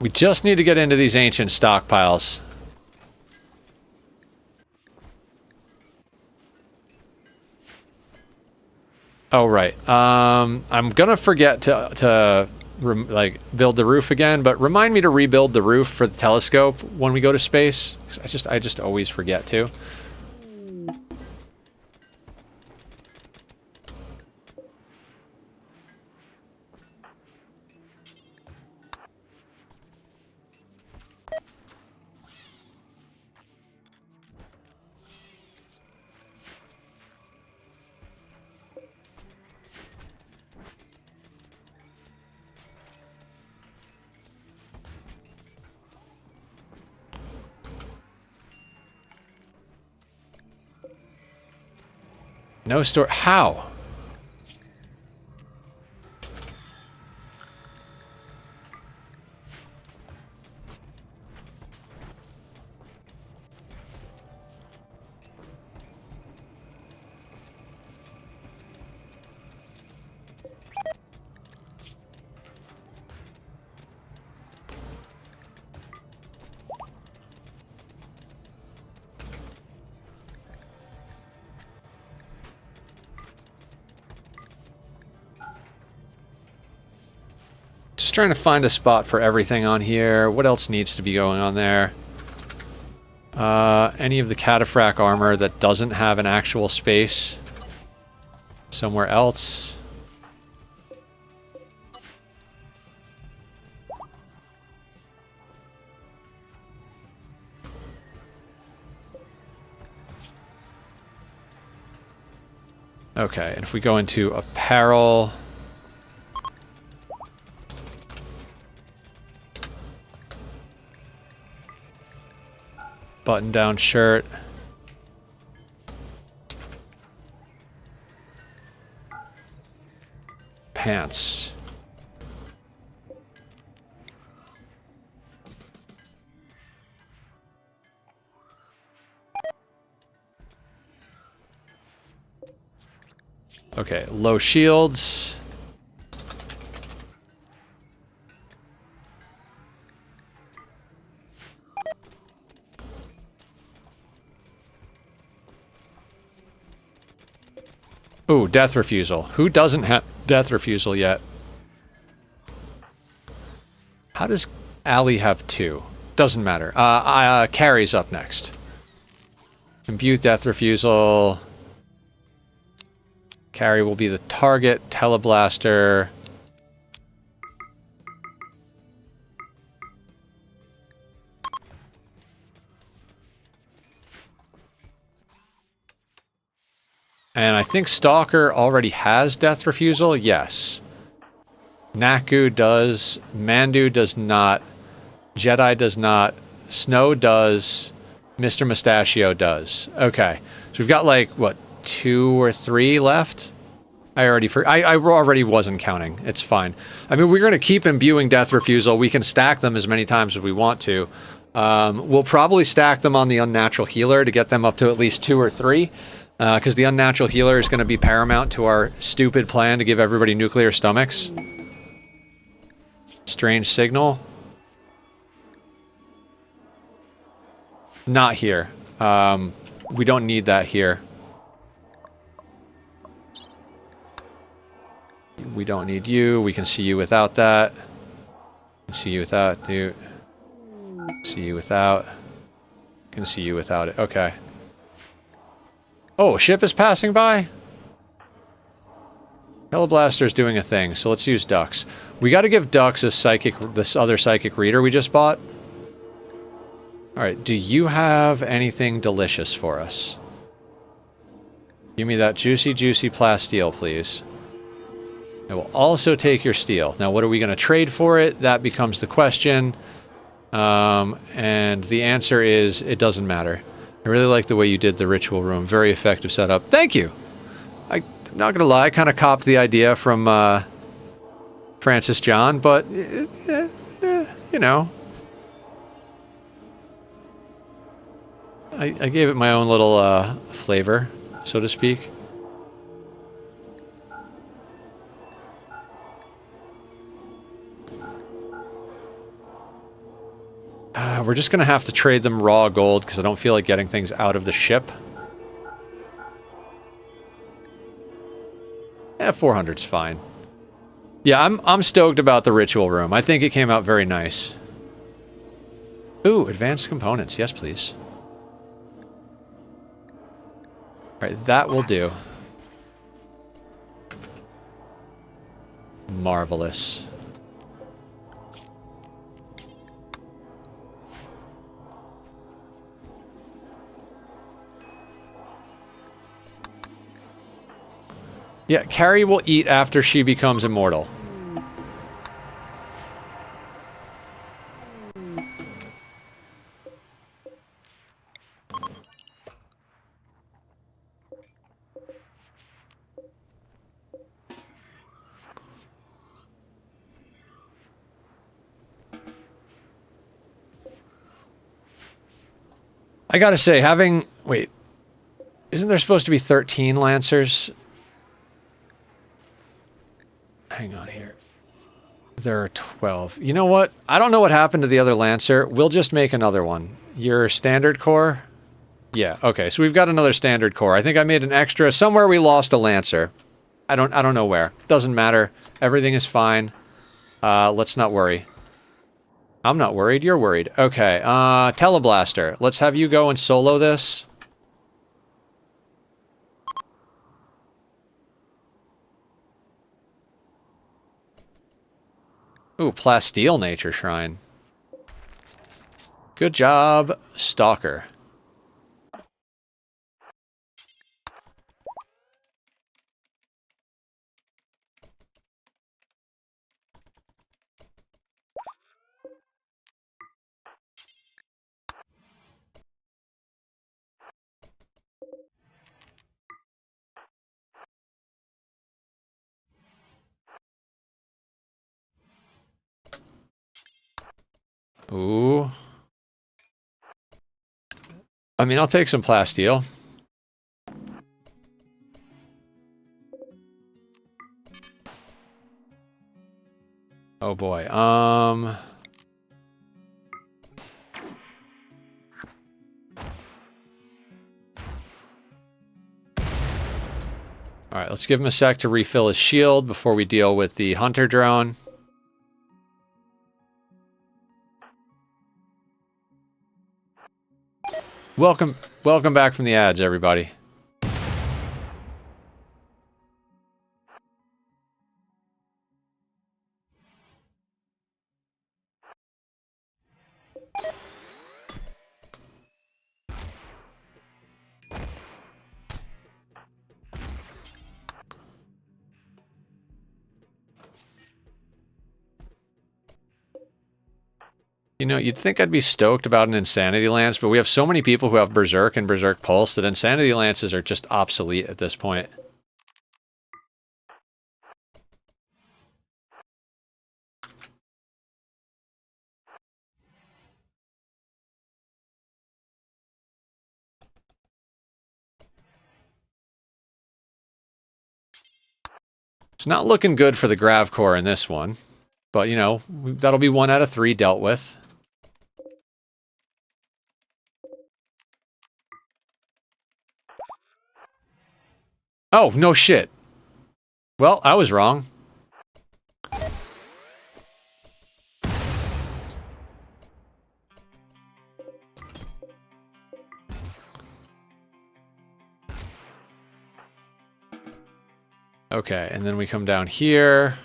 We just need to get into these ancient stockpiles. Oh, right. I'm gonna forget to like build the roof again, but remind me to rebuild the roof for the telescope when we go to space. 'Cause I just always forget to. No store. How? Just trying to find a spot for everything on here. What else needs to be going on there? Any of the cataphract armor that doesn't have an actual space somewhere else. Okay, and if we go into apparel... button-down shirt. Pants. Okay, low shields. Ooh, death refusal. Who doesn't have death refusal yet? How does Allie have two? Doesn't matter. Carrie's up next. Imbue death refusal. Carrie will be the target. Teleblaster. And I think Stalker already has death refusal. Yes. Naku does. Mandu does not. Jedi does not. Snow does. Mr. Mustachio does. Okay. So we've got like, what, 2 or 3 left? I already wasn't counting. It's fine. I mean, we're going to keep imbuing death refusal. We can stack them as many times as we want to. We'll probably stack them on the Unnatural Healer to get them up to at least 2 or 3. Because the Unnatural Healer is going to be paramount to our stupid plan to give everybody nuclear stomachs. Strange signal. Not here. We don't need that here. We don't need you. We can see you without that. Can see you without, dude. See you without. Can see you without it. Okay. Oh, ship is passing by? Teleblaster's doing a thing, so let's use ducks. We gotta give ducks a psychic, this other psychic reader we just bought. Alright, do you have anything delicious for us? Give me that juicy, juicy plasteel, please. I will also take your steel. Now, what are we gonna trade for it? That becomes the question. And the answer is, it doesn't matter. I really like the way you did the ritual room. Very effective setup. Thank you! I'm not gonna lie, I kind of copped the idea from, Francis John, but, you know. I gave it my own little, flavor, so to speak. We're just going to have to trade them raw gold because I don't feel like getting things out of the ship. 400's fine. Yeah, I'm stoked about the ritual room. I think it came out very nice. Ooh, advanced components. Yes, please. Alright, that will do. Marvelous. Yeah, Carrie will eat after she becomes immortal. I gotta say, having... Wait. Isn't there supposed to be 13 Lancers? Hang on here. There are 12. You know what? I don't know what happened to the other Lancer. We'll just make another one. Your standard core? Yeah, okay. So we've got another standard core. I think I made an extra. Somewhere we lost a Lancer. I don't know where. Doesn't matter. Everything is fine. Let's not worry. I'm not worried. You're worried. Okay. Teleblaster. Let's have you go and solo this. Ooh, Plasteel Nature Shrine. Good job, Stalker. Ooh. I mean, I'll take some plasteel. Oh boy. Alright, let's give him a sec to refill his shield before we deal with the hunter drone. Welcome back from the ads, everybody. You know, you'd think I'd be stoked about an Insanity Lance, but we have so many people who have Berserk and Berserk Pulse that Insanity Lances are just obsolete at this point. It's not looking good for the grav core in this one. But, you know, that'll be 1 out of 3 dealt with. Oh, no shit. Well, I was wrong. Okay, and then we come down here.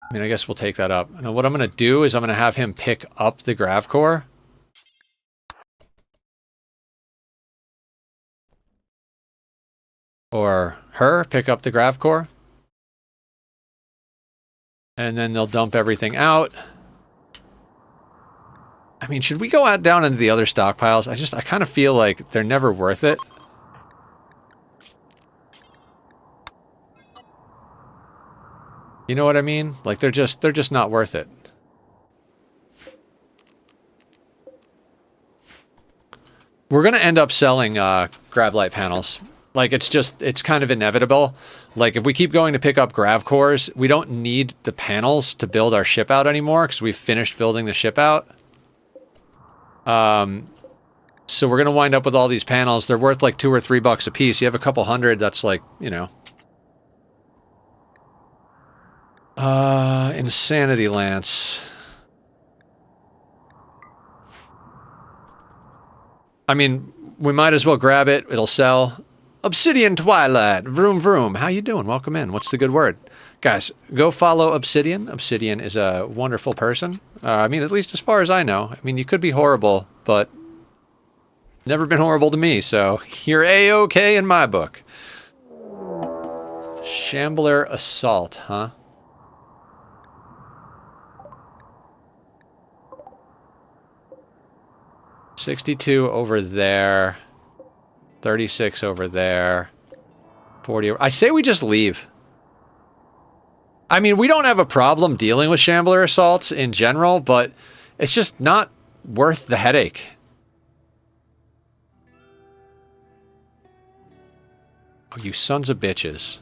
I mean, I guess we'll take that up. Now, what I'm going to do is I'm going to have him pick up the grav core. Or her pick up the grav core. And then they'll dump everything out. I mean, should we go out down into the other stockpiles? I kind of feel like they're never worth it. You know what I mean? Like they're just not worth it. We're gonna end up selling grav light panels. Like it's kind of inevitable. Like if we keep going to pick up grav cores, we don't need the panels to build our ship out anymore because we've finished building the ship out. So we're gonna wind up with all these panels. They're worth like $2 or $3 a piece. You have a couple hundred. That's like, you know. Insanity Lance. I mean, we might as well grab it. It'll sell. Obsidian Twilight. Vroom vroom. How you doing? Welcome in. What's the good word? Guys, go follow Obsidian. Obsidian is a wonderful person. I mean, at least as far as I know. I mean, you could be horrible, but never been horrible to me, so you're A-okay in my book. Shambler Assault, huh? $62 over there, 36 over there, 40 over... I say we just leave. I mean, we don't have a problem dealing with Shambler Assaults in general, but it's just not worth the headache. Oh, you sons of bitches.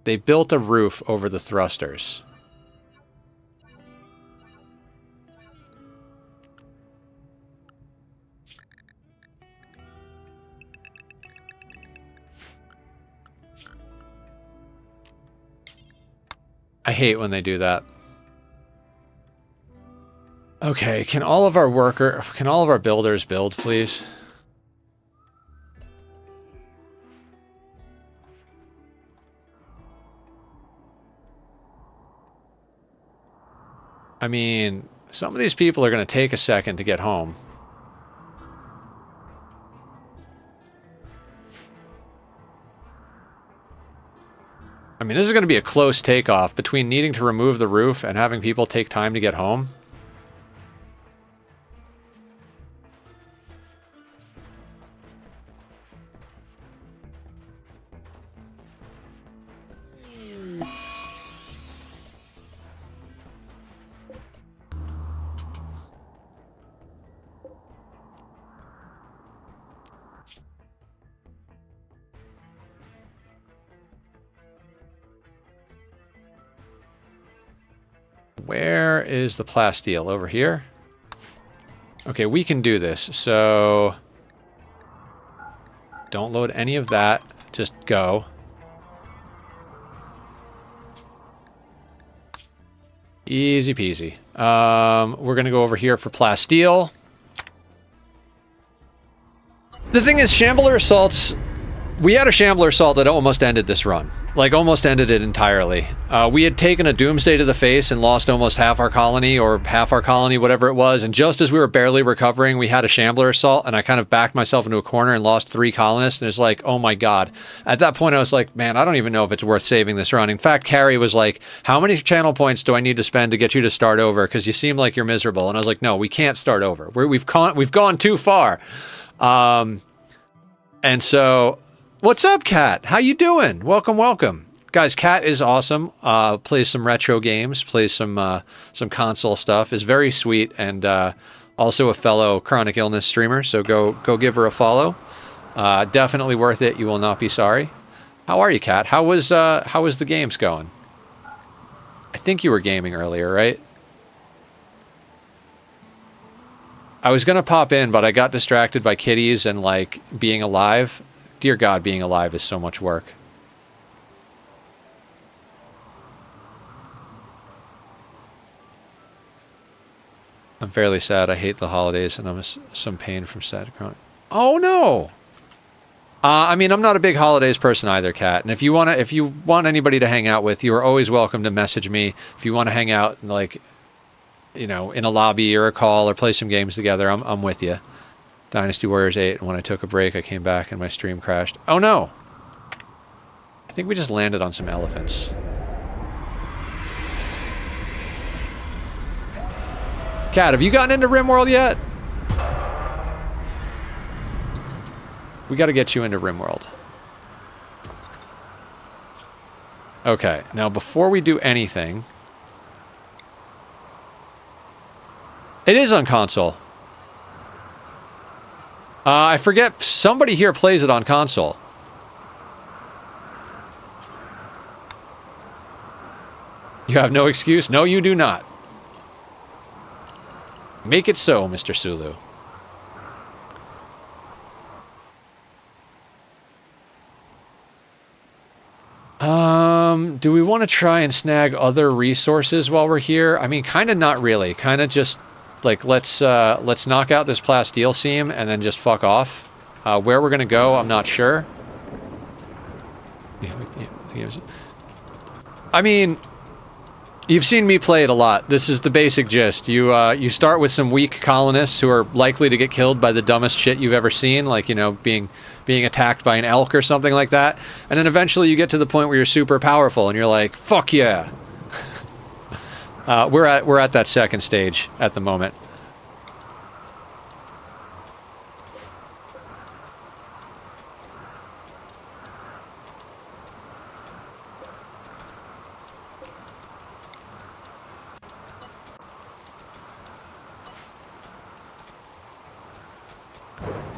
They built a roof over the thrusters. I hate when they do that. Okay, can all of our builders build, please? I mean, some of these people are going to take a second to get home. I mean, this is going to be a close takeoff between needing to remove the roof and having people take time to get home. Where is the plasteel? Over here? Okay, we can do this. So don't load any of that. Just go. Easy peasy. We're going to go over here for plasteel. The thing is, Shambler Assaults... We had a Shambler Assault that almost ended this run. Like, almost ended it entirely. We had taken a Doomsday to the face and lost almost half our colony, or half our colony, whatever it was, and just as we were barely recovering, we had a Shambler Assault, and I kind of backed myself into a corner and lost 3 colonists, and it's like, oh my god. At that point, I was like, man, I don't even know if it's worth saving this run. In fact, Carrie was like, how many channel points do I need to spend to get you to start over? Because you seem like you're miserable. And I was like, no, we can't start over. We've gone too far. And so... What's up, Kat? How you doing? Welcome, welcome. Guys, Kat is awesome. Plays some retro games, plays some console stuff, is very sweet, and Also a fellow chronic illness streamer, so go give her a follow. Definitely worth it. You will not be sorry. How are you, Kat? How was the games going? I think you were gaming earlier, right? I was gonna pop in, but I got distracted by kitties and like being alive. Dear God, being alive is so much work. I'm fairly sad. I hate the holidays, and I'm some pain from sad chronic. Oh no! I mean, I'm not a big holidays person either, Kat. And if you want anybody to hang out with, you are always welcome to message me. If you want to hang out, like, you know, in a lobby or a call or play some games together, I'm with you. Dynasty Warriors 8. And when I took a break, I came back and my stream crashed. Oh no! I think we just landed on some elephants. Kat, have you gotten into Rimworld yet? We got to get you into Rimworld. Okay, now before we do anything... It is on console. I forget, somebody here plays it on console. You have no excuse? No, you do not. Make it so, Mr. Sulu. Do we want to try and snag other resources while we're here? I mean, kind of not really. Kind of just, like, let's knock out this plasteel seam and then just fuck off. Where we're going to go, I'm not sure. I mean... You've seen me play it a lot. This is the basic gist. You start with some weak colonists who are likely to get killed by the dumbest shit you've ever seen, like, you know, being attacked by an elk or something like that. And then eventually you get to the point where you're super powerful and you're like, fuck yeah. We're at that second stage at the moment.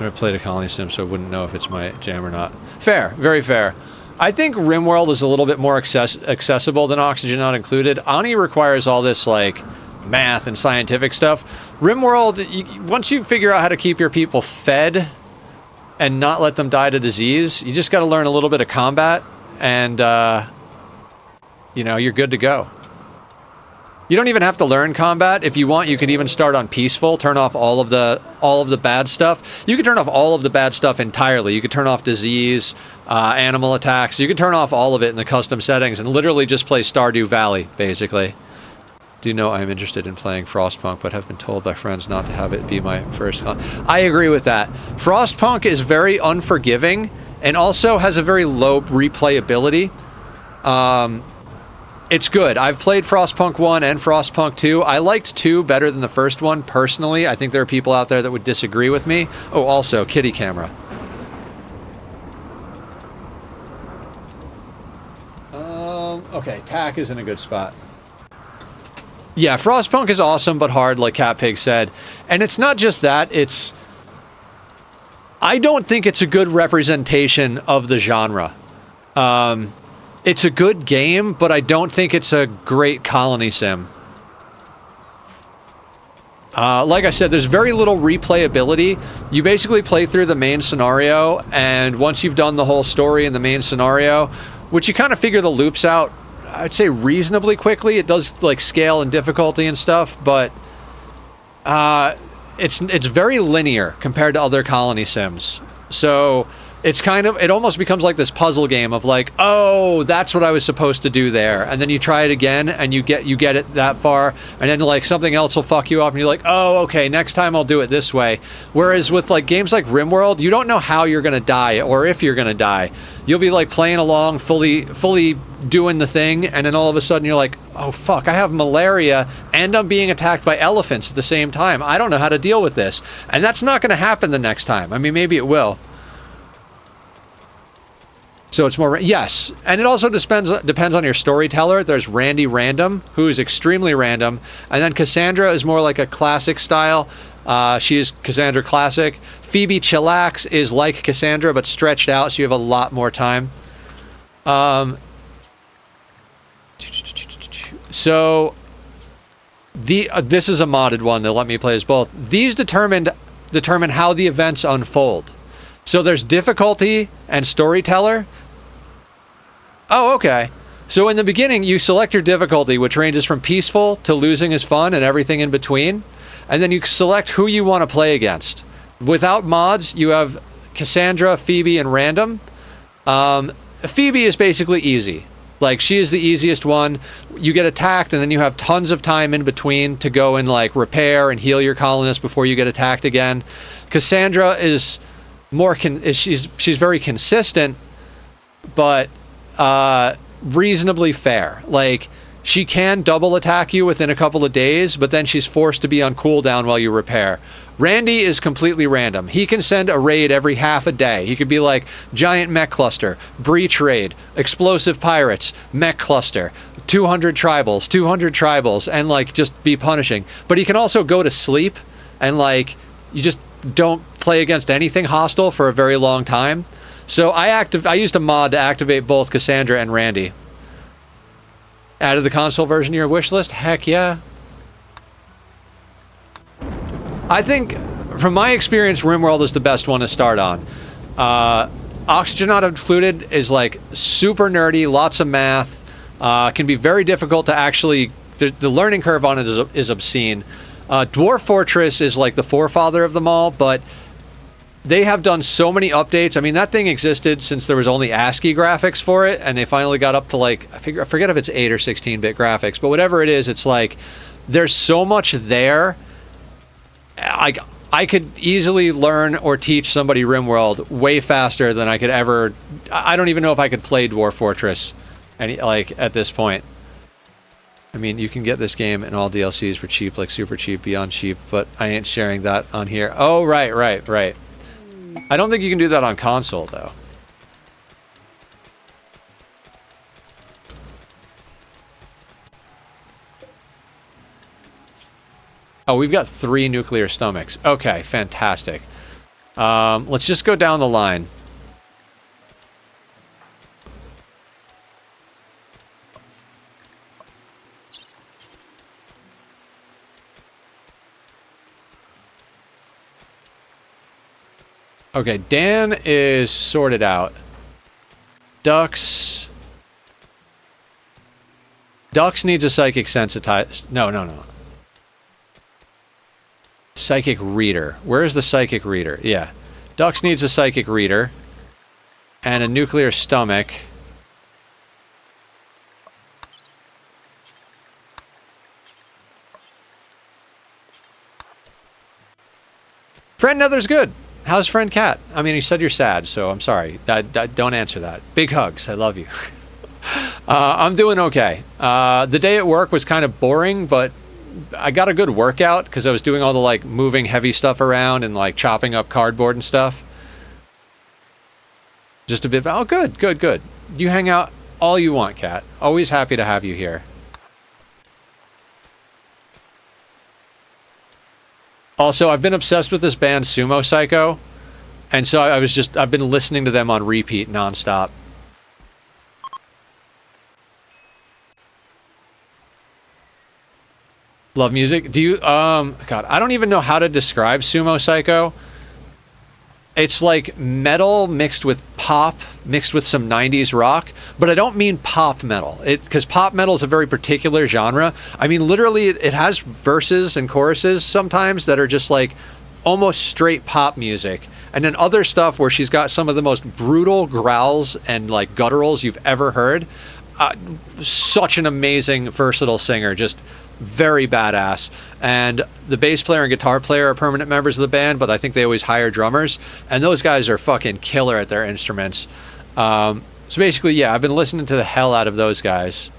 I played a colony sim, so I wouldn't know if it's my jam or not. Fair, very fair. I think Rimworld is a little bit more accessible than Oxygen Not Included. Ani requires all this, like, math and scientific stuff. Rimworld, once you figure out how to keep your people fed and not let them die to disease, you just got to learn a little bit of combat, and, you know, you're good to go. You don't even have to learn combat. If you want, you can even start on peaceful, turn off all of the bad stuff. You can turn off all of the bad stuff entirely. You can turn off disease, animal attacks. You can turn off all of it in the custom settings and literally just play Stardew Valley, basically. Do you know I'm interested in playing Frostpunk, but have been told by friends not to have it be my first... I agree with that. Frostpunk is very unforgiving and also has a very low replayability. It's good. I've played Frostpunk 1 and Frostpunk 2. I liked 2 better than the first one, personally. I think there are people out there that would disagree with me. Oh, also, kitty camera. Okay, TAC is in a good spot. Yeah, Frostpunk is awesome, but hard, like Cat Pig said. And it's not just that, it's... I don't think it's a good representation of the genre. It's a good game, but I don't think it's a great colony sim. Like I said, there's very little replayability. You basically play through the main scenario, and once you've done the whole story in the main scenario, which you kind of figure the loops out, I'd say reasonably quickly. It does, like, scale and difficulty and stuff, but it's very linear compared to other colony sims. So... it's kind of, it almost becomes like this puzzle game of like, oh, that's what I was supposed to do there. And then you try it again and you get it that far. And then like something else will fuck you up and you're like, oh, okay, next time I'll do it this way. Whereas with like games like Rimworld, you don't know how you're going to die or if you're going to die. You'll be like playing along, fully doing the thing. And then all of a sudden you're like, oh, fuck, I have malaria and I'm being attacked by elephants at the same time. I don't know how to deal with this. And that's not going to happen the next time. I mean, maybe it will. So it's more... yes. And it also depends on your storyteller. There's Randy Random, who is extremely random. And then Cassandra is more like a classic style. She is Cassandra Classic. Phoebe Chillax is like Cassandra, but stretched out, so you have a lot more time. So this is a modded one. They'll let me play as both. These determine how the events unfold. So there's difficulty and storyteller. Oh, okay. So in the beginning, you select your difficulty, which ranges from peaceful to losing is fun and everything in between. And then you select who you want to play against. Without mods, you have Cassandra, Phoebe, and random. Phoebe is basically easy. Like, she is the easiest one. You get attacked, and then you have tons of time in between to go and, like, repair and heal your colonists before you get attacked again. Cassandra is more... she's very consistent, but reasonably fair. Like, she can double attack you within a couple of days, but then she's forced to be on cooldown while you repair. Randy is completely random. He can send a raid every half a day. He could be like giant mech cluster, breach raid, explosive pirates, mech cluster, 200 tribals, and like just be punishing. But he can also go to sleep and like you just don't play against anything hostile for a very long time. So I used a mod to activate both Cassandra and Randy. Added the console version to your wish list? Heck yeah. I think, from my experience, Rimworld is the best one to start on. Oxygen Not Included is like super nerdy, lots of math, can be very difficult to actually... The learning curve on it is obscene. Dwarf Fortress is like the forefather of them all, but they have done so many updates. I mean, that thing existed since there was only ASCII graphics for it, and they finally got up to like, I forget if it's 8 or 16-bit graphics, but whatever it is, it's like, there's so much there. I could easily learn or teach somebody Rimworld way faster than I could ever... I don't even know if I could play Dwarf Fortress at this point. I mean, you can get this game and all DLCs for cheap, like super cheap, beyond cheap, but I ain't sharing that on here. Oh, right. I don't think you can do that on console, though. Oh, we've got 3 nuclear stomachs. Okay, fantastic. Let's just go down the line. Okay, Dan is sorted out. Dux needs a psychic sensitize. No. Psychic reader. Where is the psychic reader? Yeah. Dux needs a psychic reader. And a nuclear stomach. Friend Nether's good. How's friend Cat? I mean, you said you're sad, so I'm sorry. Don't answer that. Big hugs. I love you. I'm doing okay. The day at work was kind of boring, but I got a good workout because I was doing all the like moving heavy stuff around and like chopping up cardboard and stuff. Just a bit. Oh, good. You hang out all you want, Cat. Always happy to have you here. Also, I've been obsessed with this band Sumo Psycho, and so I've been listening to them on repeat nonstop. Love music. Do you, God, I don't even know how to describe Sumo Psycho. It's like metal mixed with pop, mixed with some 90s rock, but I don't mean pop metal. Because pop metal is a very particular genre. I mean, literally, it has verses and choruses sometimes that are just like almost straight pop music. And then other stuff where she's got some of the most brutal growls and like gutturals you've ever heard. Such an amazing, versatile singer, just very badass. And the bass player and guitar player are permanent members of the band, but I think they always hire drummers, and those guys are fucking killer at their instruments. So basically, yeah, I've been listening to the hell out of those guys.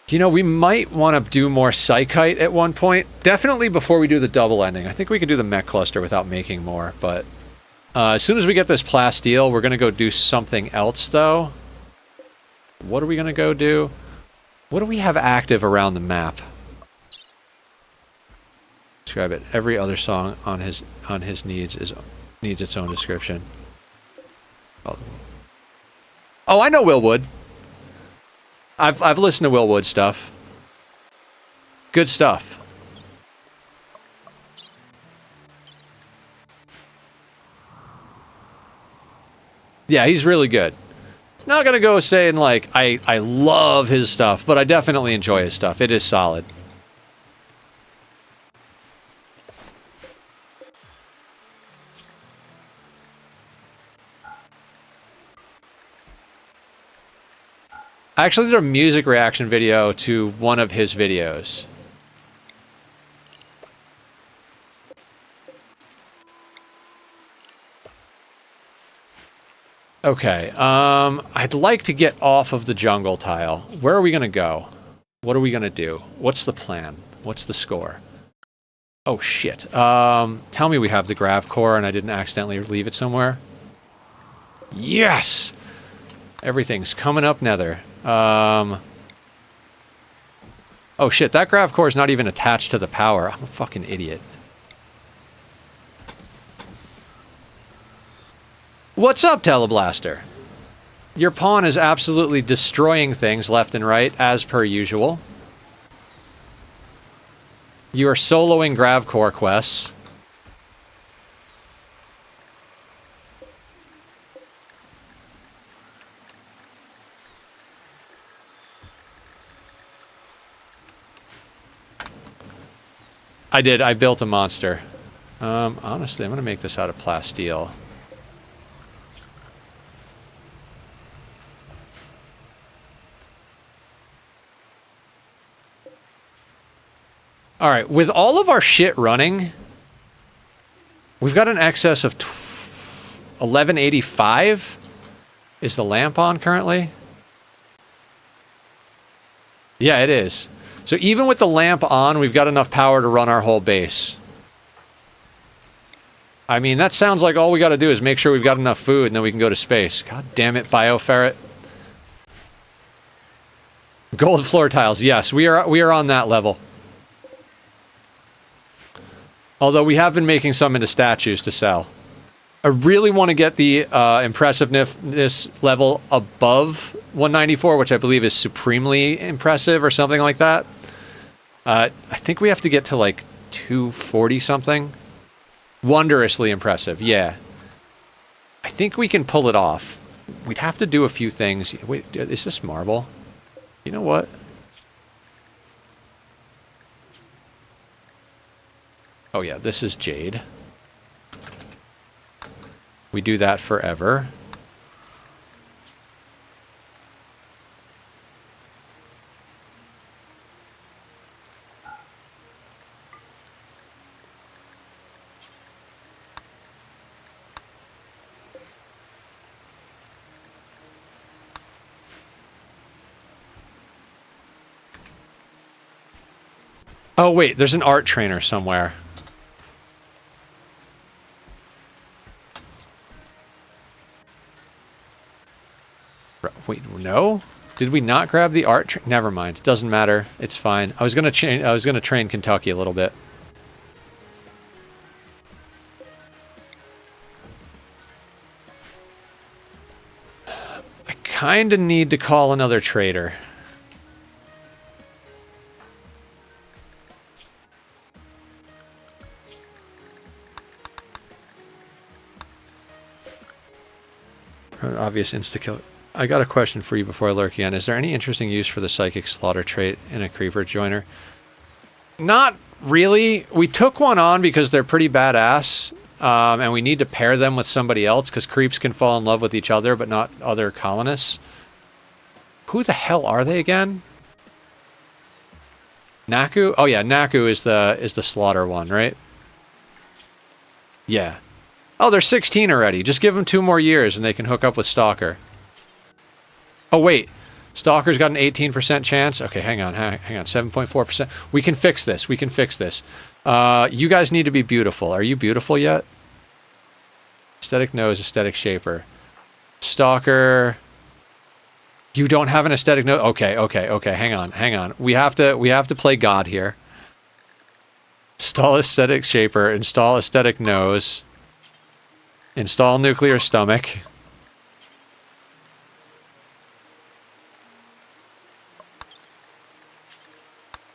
You know, we might want to do more Psychite at one point. Definitely before we do the double ending. I think we could do the mech cluster without making more, but as soon as we get this plasteel, we're going to go do something else, though. What are we going to go do? What do we have active around the map? Let's describe it. Every other song on his needs its own description. Oh, I know Will Wood. I've listened to Will Wood stuff. Good stuff. Yeah, he's really good. Not gonna go saying like I love his stuff, but I definitely enjoy his stuff. It is solid. I actually did a music reaction video to one of his videos. Okay, I'd like to get off of the jungle tile. Where are we gonna go? What are we gonna do? What's the plan? What's the score? Oh shit. Tell me we have the grav core and I didn't accidentally leave it somewhere. Yes! Everything's coming up nether. Oh shit, that grav core is not even attached to the power. I'm a fucking idiot. What's up, Teleblaster? Your pawn is absolutely destroying things left and right, as per usual. You are soloing grav core quests. I did. I built a monster. Honestly, I'm going to make this out of plasteel. Alright, with all of our shit running, we've got an excess of 1185. Is the lamp on currently? Yeah, it is. So even with the lamp on, we've got enough power to run our whole base. I mean, that sounds like all we got to do is make sure we've got enough food and then we can go to space. God damn it, Bioferret. Gold floor tiles. Yes, we are on that level. Although we have been making some into statues to sell. I really want to get the impressiveness level above 194, which I believe is supremely impressive or something like that. I think we have to get to like 240 something. Wondrously impressive, yeah. I think we can pull it off. We'd have to do a few things. Wait, is this marble? You know what? Oh yeah, this is jade. We do that forever. Oh wait, there's an art trainer somewhere. Wait, no? Did we not grab the art? Never mind. Doesn't matter. It's fine. I was gonna train Kentucky a little bit. I kind of need to call another trader. Obvious insta-kill. I got a question for you before I lurk again. Is there any interesting use for the psychic slaughter trait in a creeper joiner? Not really. We took one on because they're pretty badass, and we need to pair them with somebody else because creeps can fall in love with each other, but not other colonists. Who the hell are they again? Naku? Oh yeah, Naku is the slaughter one, right? Yeah. Oh, they're 16 already. Just give them 2 more years and they can hook up with Stalker. Oh, wait. Stalker's got an 18% chance? Okay, hang on. 7.4%. We can fix this. We can fix this. You guys need to be beautiful. Are you beautiful yet? Aesthetic nose, aesthetic shaper. Stalker. You don't have an aesthetic nose? Okay. Hang on. We have to play God here. Install aesthetic shaper. Install aesthetic nose. Install nuclear stomach.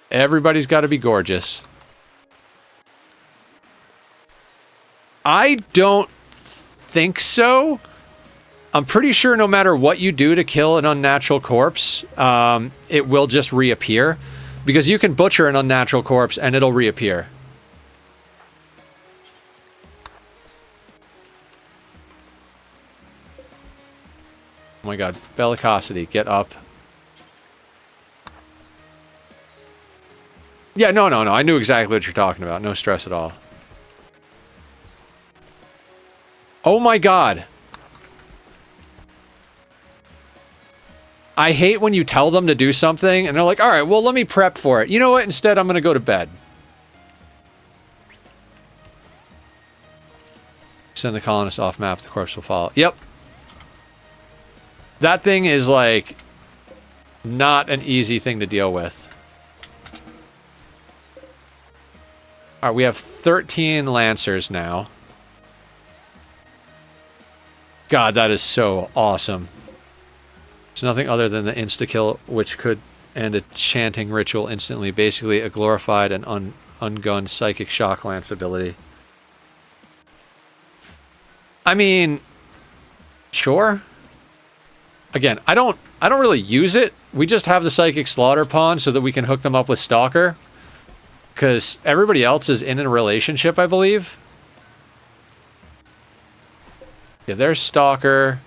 Everybody's got to be gorgeous. I don't think so. I'm pretty sure no matter what you do to kill an unnatural corpse, it will just reappear. Because you can butcher an unnatural corpse and it'll reappear. Oh my god, bellicosity, get up. Yeah, no, I knew exactly what you're talking about. No stress at all. Oh my god. I hate when you tell them to do something, and they're like, alright, well, let me prep for it. You know what? Instead, I'm going to go to bed. Send the colonist off map. The corpse will follow. Yep. That thing is, like, not an easy thing to deal with. Alright, we have 13 Lancers now. God, that is so awesome. There's nothing other than the insta-kill, which could end a chanting ritual instantly. Basically, a glorified and ungunned psychic shock lance ability. I mean, sure. Again, I don't really use it. We just have the psychic slaughter pawn so that we can hook them up with Stalker. Because everybody else is in a relationship, I believe. Yeah, there's Stalker.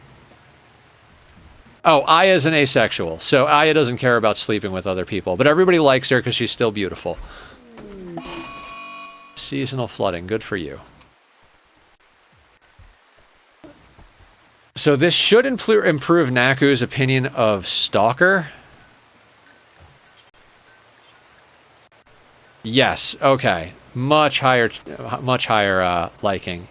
Oh, Aya's an asexual, so Aya doesn't care about sleeping with other people, but everybody likes her because she's still beautiful. Seasonal flooding, good for you. So this should improve Naku's opinion of Stalker. Yes, okay. Much higher liking.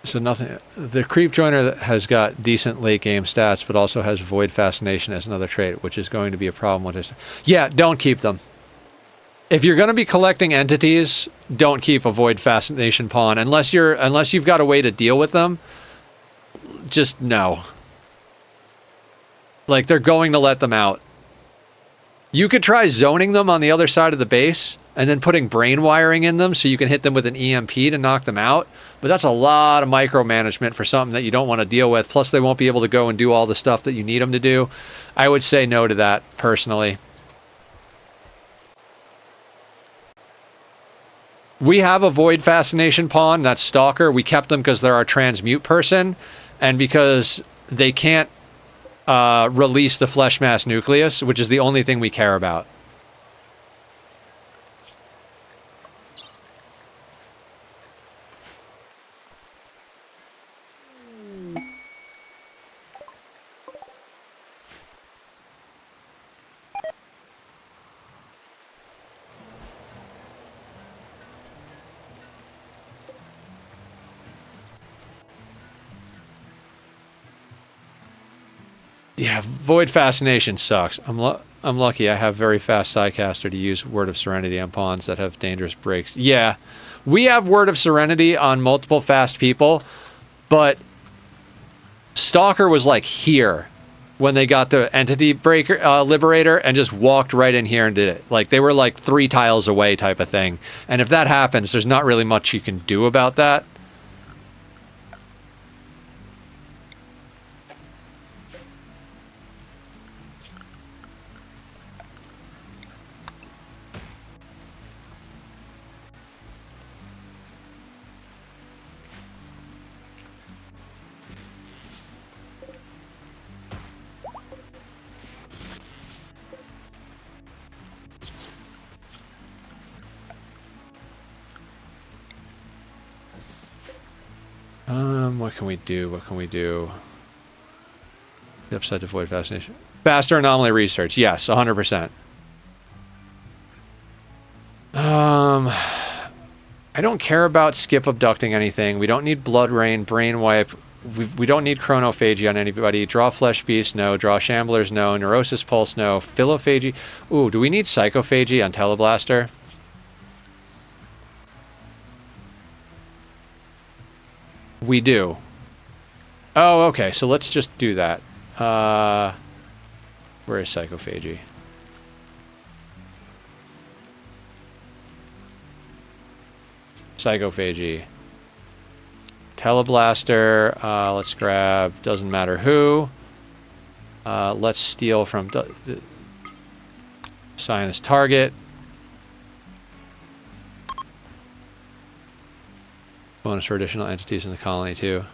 So nothing. The Creep Joiner has got decent late game stats, but also has Void Fascination as another trait, which is going to be a problem with his. Yeah, don't keep them. If you're going to be collecting entities, don't keep a Void Fascination pawn unless you've got a way to deal with them. Just no. Like, they're going to let them out. You could try zoning them on the other side of the base and then putting brain wiring in them so you can hit them with an EMP to knock them out. But that's a lot of micromanagement for something that you don't want to deal with. Plus, they won't be able to go and do all the stuff that you need them to do. I would say no to that, personally. We have a Void Fascination pawn, that's Stalker. We kept them because they're our transmute person, and because they can't release the Flesh Mass Nucleus, which is the only thing we care about. Yeah, Void Fascination sucks. I'm lucky I have very fast Psycaster to use Word of Serenity on pawns that have dangerous breaks. Yeah, we have Word of Serenity on multiple fast people, but Stalker was like here when they got the Entity Breaker Liberator and just walked right in here and did it. Like, they were like 3 tiles away type of thing. And if that happens, there's not really much you can do about that. What can we do? What can we do? The upside to Void Fascination. Faster anomaly research. Yes, 100%. I don't care about skip abducting anything. We don't need blood rain, brain wipe. We don't need chronophagy on anybody. Draw flesh beast, no. Draw shamblers, no. Neurosis pulse, no. Philophagy. Ooh, do we need psychophagy on Teleblaster? We do. Oh, okay. So let's just do that. Where is psychophagy? Psychophagy. Teleblaster. Let's grab. Doesn't matter who. Let's steal from. Assign as target. Bonus for additional entities in the colony too.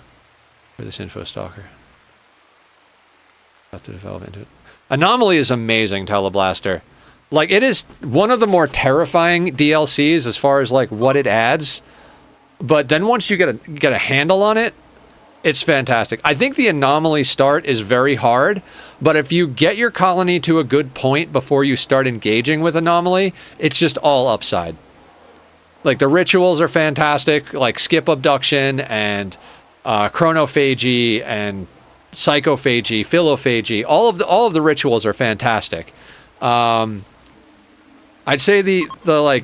For this info stalker. Have to develop into it. Anomaly is amazing, Teleblaster. Like, it is one of the more terrifying DLCs as far as like what it adds. But then once you get a handle on it, it's fantastic. I think the Anomaly start is very hard, but if you get your colony to a good point before you start engaging with Anomaly, it's just all upside. Like, the rituals are fantastic, like skip abduction and chronophagy and psychophagy, philophagy. All of the rituals are fantastic. I'd say the like,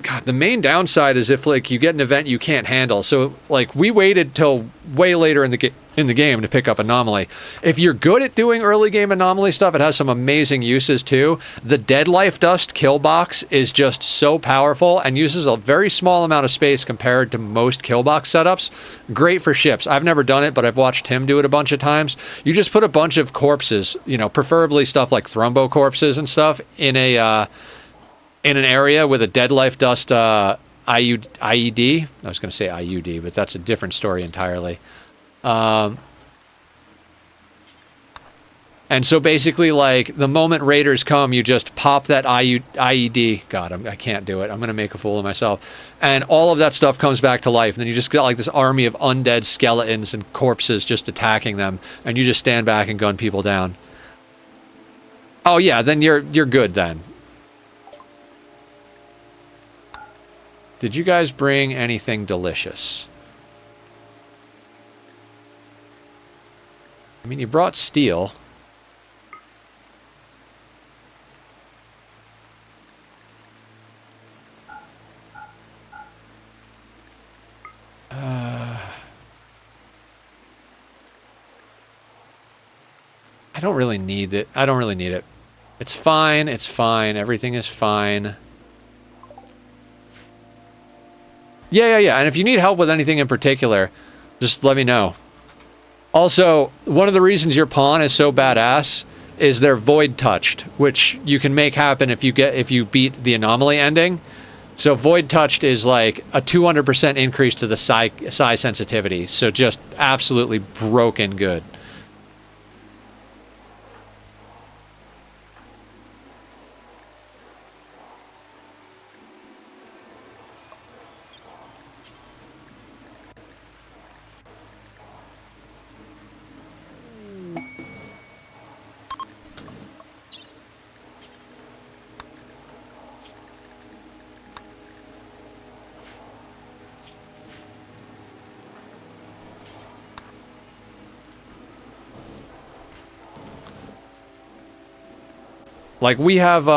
God, the main downside is if like you get an event you can't handle. So like we waited till way later in the game to pick up Anomaly. If you're good at doing early game Anomaly stuff, it has some amazing uses too. The Dead Life Dust kill box is just so powerful and uses a very small amount of space compared to most kill box setups. Great for ships. I've never done it, but I've watched Tim do it a bunch of times. You just put a bunch of corpses, you know, preferably stuff like thrombo corpses and stuff in an area with a Dead Life Dust IED. I was going to say IUD, but that's a different story entirely. And so basically, like, the moment raiders come, you just pop that IED. God, I can't do it. I'm going to make a fool of myself. And all of that stuff comes back to life. And then you just got, like, this army of undead skeletons and corpses just attacking them. And you just stand back and gun people down. Oh, yeah, then you're good then. Did you guys bring anything delicious? I mean, you brought steel. I don't really need it. I don't really need it. It's fine. It's fine. Everything is fine. Yeah. And if you need help with anything in particular, just let me know. Also, one of the reasons your pawn is so badass is they're void touched, which you can make happen if you beat the Anomaly ending. So void touched is like a 200% increase to the psi sensitivity. So just absolutely broken good. Like, we have,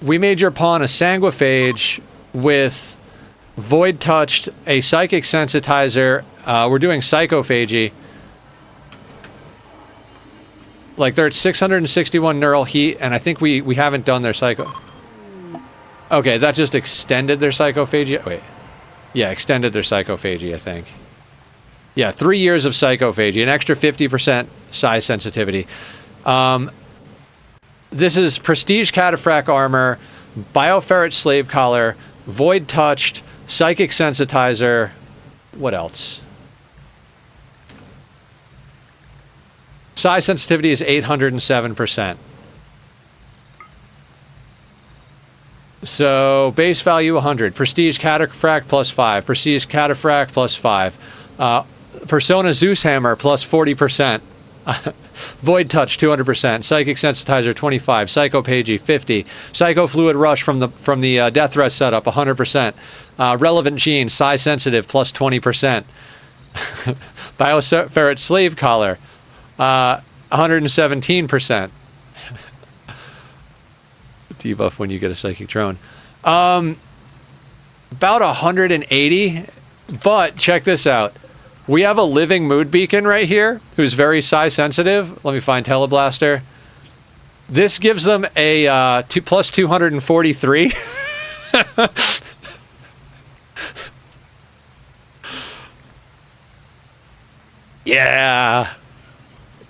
we made your pawn a sanguiphage with void touched, a psychic sensitizer. We're doing psychophagy. Like, they're at 661 neural heat, and I think we haven't done their psycho. Okay, that just extended their psychophagy. Wait. Yeah, extended their psychophagy, I think. Yeah, 3 years of psychophagy, an extra 50% size sensitivity. This is Prestige Cataphract Armor, Bioferret Slave Collar, Void Touched, Psychic Sensitizer. What else? Size sensitivity is 807%. So, base value 100. Prestige Cataphract plus 5. Prestige Cataphract plus 5. Persona Zeus Hammer plus 40%. Void Touch 200%, Psychic Sensitizer 25, Psychophagy 50, Psycho Fluid Rush from the Death Rest setup 100%, Relevant Gene Psi Sensitive plus 20%, Bioferret Slave Collar 117%. Debuff when you get a Psychic Drone. About 180, but check this out. We have a living mood beacon right here who's very psi sensitive. Let me find Teleblaster. This gives them a plus 243. Yeah.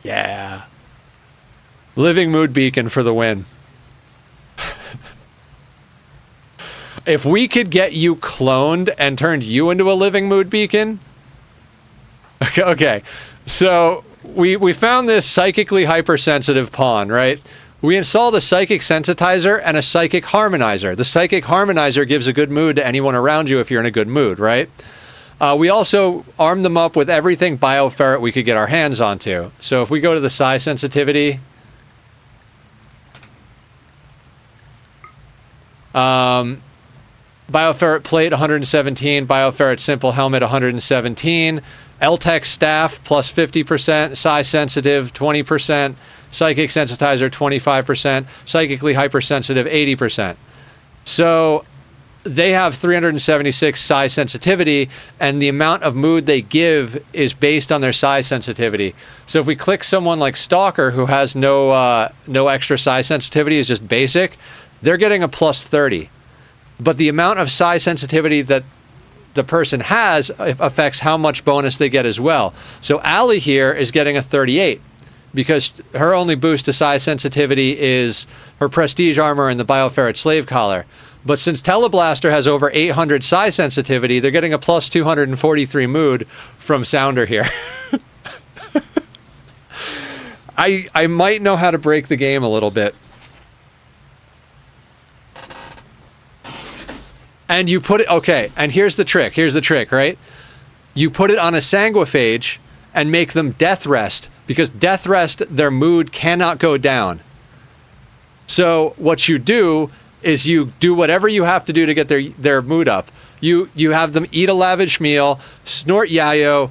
Yeah. Living mood beacon for the win. If we could get you cloned and turned you into a living mood beacon... Okay. So we found this psychically hypersensitive pawn, right? We installed a psychic sensitizer and a psychic harmonizer. The psychic harmonizer gives a good mood to anyone around you if you're in a good mood, right? We also armed them up with everything bioferret we could get our hands onto. So if we go to the psi sensitivity... Bioferret Plate 117, Bioferret Simple Helmet 117, L-Tech Staff plus 50%, Psi Sensitive 20%, Psychic Sensitizer 25%, Psychically Hypersensitive 80%. So they have 376 Psi Sensitivity, and the amount of mood they give is based on their Psi Sensitivity. So if we click someone like Stalker, who has no extra Psi Sensitivity, is just basic, they're getting a plus 30. But the amount of psi sensitivity that the person has affects how much bonus they get as well. So Allie here is getting a 38 because her only boost to psi sensitivity is her prestige armor and the bioferret slave collar. But since Teleblaster has over 800 psi sensitivity, they're getting a plus 243 mood from Sounder here. I might know how to break the game a little bit. And you put it, okay, and here's the trick, right? You put it on a sanguiphage and make them death rest, because death rest, their mood cannot go down. So what you do is you do whatever you have to do to get their mood up. You have them eat a lavish meal, snort yayo,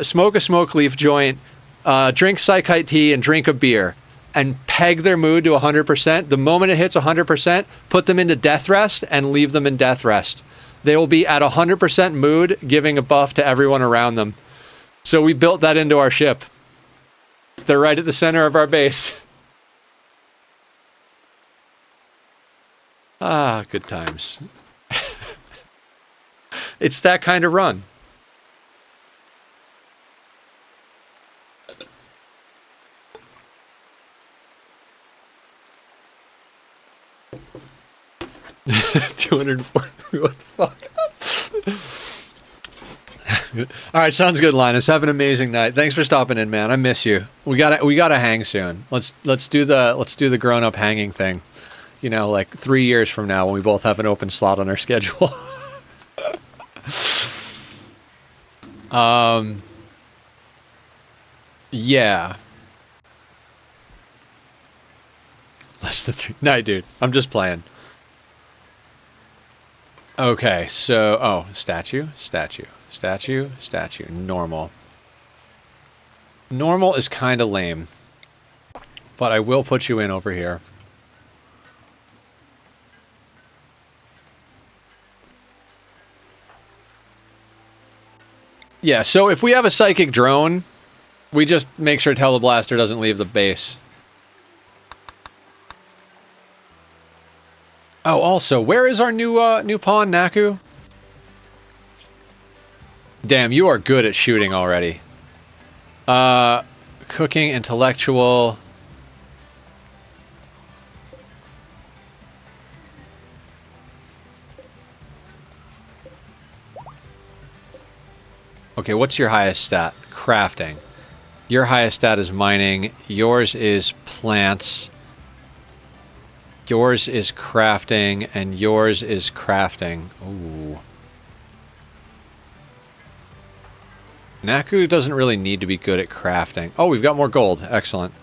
smoke a smoke leaf joint, drink psychite tea, and drink a beer. And peg their mood to 100%. The moment it hits 100%, put them into death rest and leave them in death rest. They will be at 100% mood, giving a buff to everyone around them. So we built that into our ship. They're right at the center of our base. Ah, good times. It's that kind of run. $240. What the fuck? All right, sounds good, Linus. Have an amazing night. Thanks for stopping in, man. I miss you. We gotta hang soon. Let's do the grown up hanging thing. You know, like 3 years from now when we both have an open slot on our schedule. Yeah. Less than 3. Night, dude. I'm just playing. Okay, so... statue. Normal. Normal is kind of lame. But I will put you in over here. Yeah, so if we have a psychic drone, we just make sure Teleblaster doesn't leave the base. Oh, also, where is our new pawn, Naku? Damn, you are good at shooting already. Cooking, intellectual. Okay, what's your highest stat? Crafting. Your highest stat is mining. Yours is plants. Yours is crafting, and yours is crafting. Ooh. Naku doesn't really need to be good at crafting. Oh, we've got more gold. Excellent.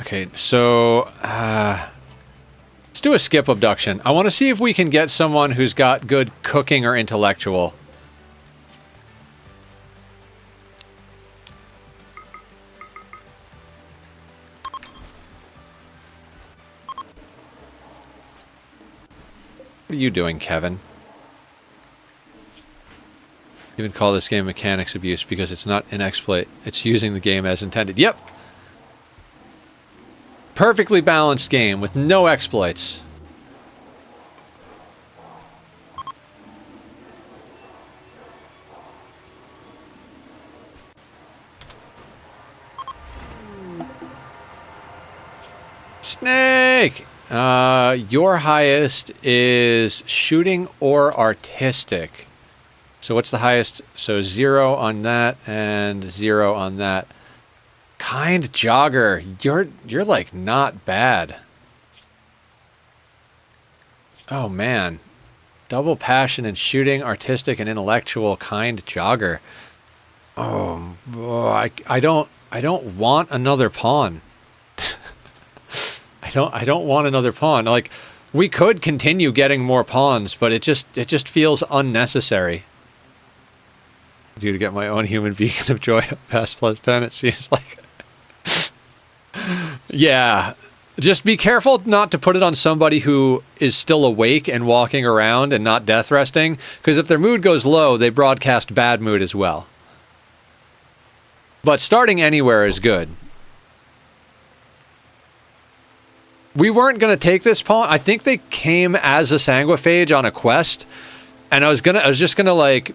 Okay, so let's do a skip abduction. I want to see if we can get someone who's got good cooking or intellectual. What are you doing, Kevin? Even call this game mechanics abuse because it's not an exploit. It's using the game as intended. Yep. Perfectly balanced game with no exploits. Snake! Your highest is shooting or artistic. So what's the highest? So 0 on that and 0 on that. Kind jogger, you're like not bad. Oh man. Double passion in shooting, artistic and intellectual, kind jogger. Oh, I don't want another pawn. I don't want another pawn. Like, we could continue getting more pawns, but it just feels unnecessary. Due to get my own human beacon of joy past +10, it seems like. Yeah. Just be careful not to put it on somebody who is still awake and walking around and not death resting, because if their mood goes low, they broadcast bad mood as well. But starting anywhere is good. We weren't going to take this pawn. I think they came as a sanguiphage on a quest, and I was just going to like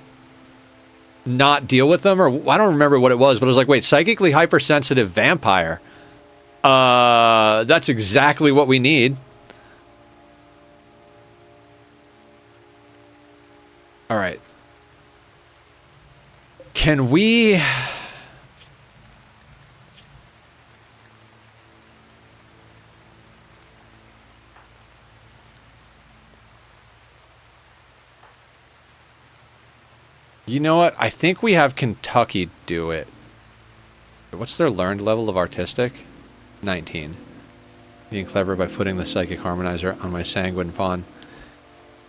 not deal with them, or I don't remember what it was, but I was like, wait, psychically hypersensitive vampire. That's exactly what we need. All right. Can we... You know what? I think we have Kentucky do it. What's their learned level of artistic? 19. Being clever by putting the psychic harmonizer on my sanguine pawn.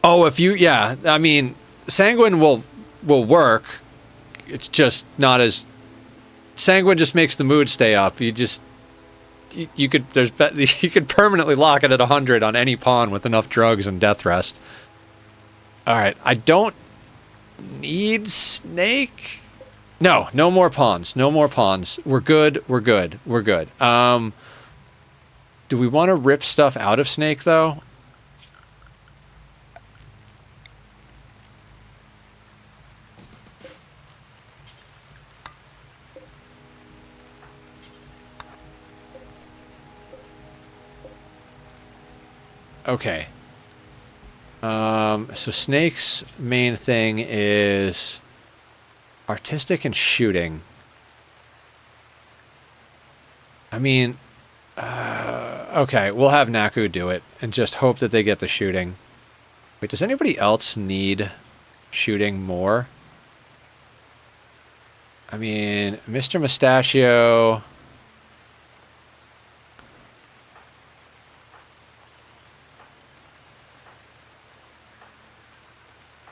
Oh, if you... Yeah, I mean, sanguine will work. It's just not as... Sanguine just makes the mood stay up. You just... You could permanently lock it at 100 on any pawn with enough drugs and death rest. Alright, I don't need snake? No more pawns. No more pawns. We're good. We're good. We're good. Do we want to rip stuff out of snake, though? Okay. So Snake's main thing is artistic and shooting. I mean, okay, we'll have Naku do it and just hope that they get the shooting. Wait, does anybody else need shooting more? I mean, Mr. Mustachio...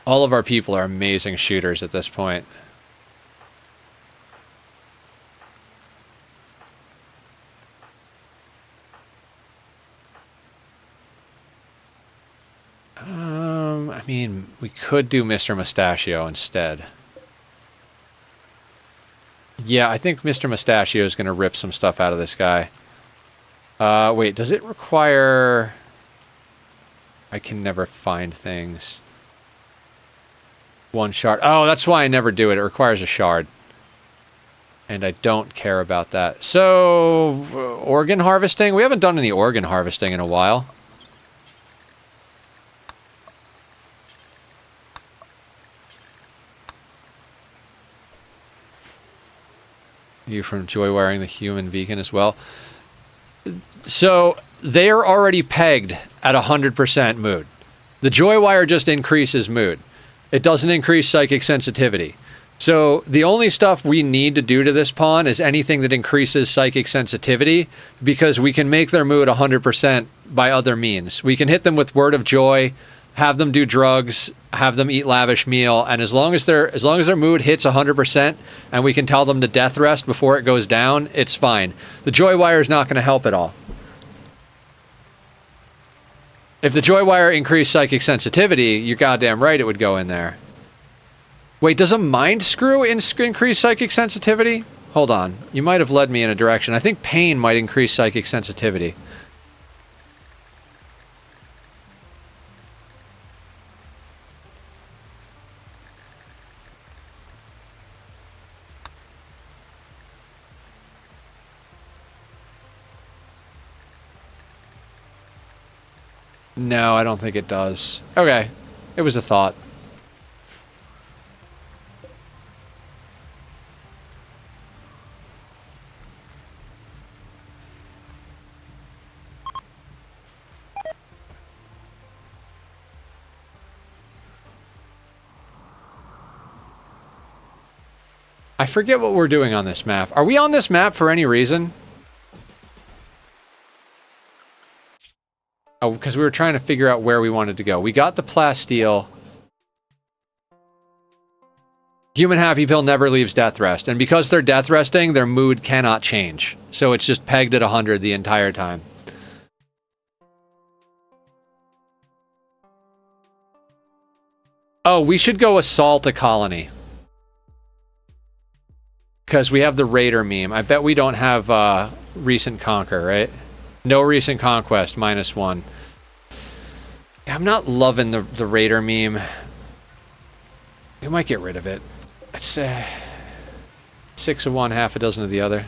All of our people are amazing shooters at this point. I mean, we could do Mr. Mustachio instead. Yeah, I think Mr. Mustachio is going to rip some stuff out of this guy. Wait, does it require... I can never find things. 1 shard. Oh, that's why I never do it. It requires a shard. And I don't care about that. So, organ harvesting? We haven't done any organ harvesting in a while. You from joy wiring the human beacon as well. So, they're already pegged at 100% mood. The joy wire just increases mood. It doesn't increase psychic sensitivity. So the only stuff we need to do to this pawn is anything that increases psychic sensitivity, because we can make their mood 100% by other means. We can hit them with word of joy, have them do drugs, have them eat lavish meal, and as long as their mood hits 100% and we can tell them to death rest before it goes down, it's fine. The joy wire is not going to help at all. If the joy wire increased psychic sensitivity, you're goddamn right it would go in there. Wait, does a mind screw increase psychic sensitivity? Hold on. You might have led me in a direction. I think pain might increase psychic sensitivity. No, I don't think it does. Okay. It was a thought. I forget what we're doing on this map. Are we on this map for any reason? Oh, because we were trying to figure out where we wanted to go. We got the plasteel. Human happy pill never leaves death rest. And because they're death resting, their mood cannot change. So it's just pegged at 100 the entire time. Oh, we should go assault a colony. Because we have the raider meme. I bet we don't have recent conquer, right? No recent conquest, -1. Yeah, I'm not loving the raider meme. We might get rid of it. It's 6 of one, half a dozen of the other.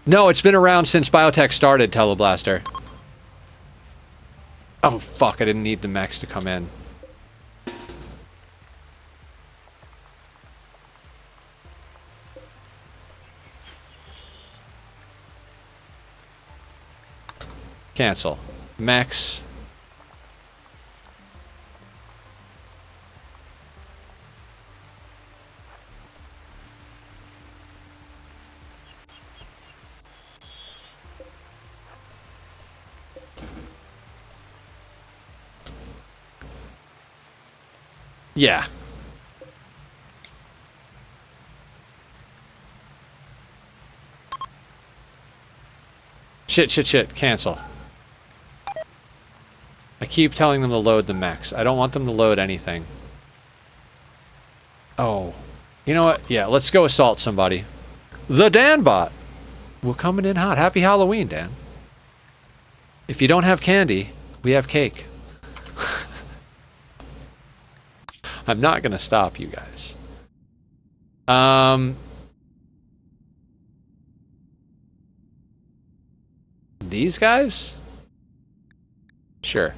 No, it's been around since biotech started, Teleblaster. Oh, fuck, I didn't need the mechs to come in. Cancel. Max. Yeah. Shit. Cancel. I keep telling them to load the mechs. I don't want them to load anything. Oh. You know what? Yeah, let's go assault somebody. The Danbot! We're coming in hot. Happy Halloween, Dan. If you don't have candy, we have cake. I'm not gonna stop you guys. These guys? Sure.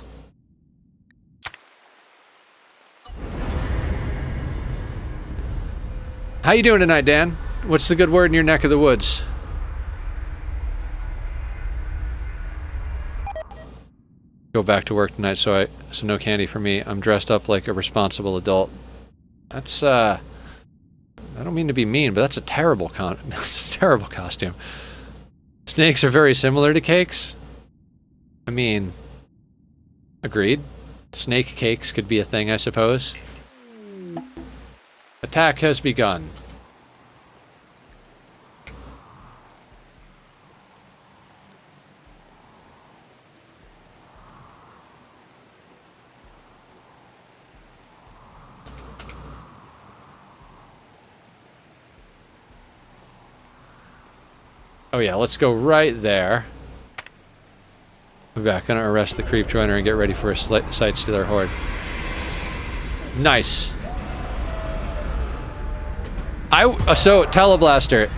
How you doing tonight, Dan? What's the good word in your neck of the woods? Go back to work tonight, so no candy for me. I'm dressed up like a responsible adult. That's I don't mean to be mean, but that's a terrible that's a terrible costume. Snakes are very similar to cakes. I mean, agreed. Snake cakes could be a thing, I suppose. Attack has begun. Oh yeah, let's go right there. We're back. Gonna arrest the creep joiner and get ready for a sight stealer horde. Nice. So Teleblaster,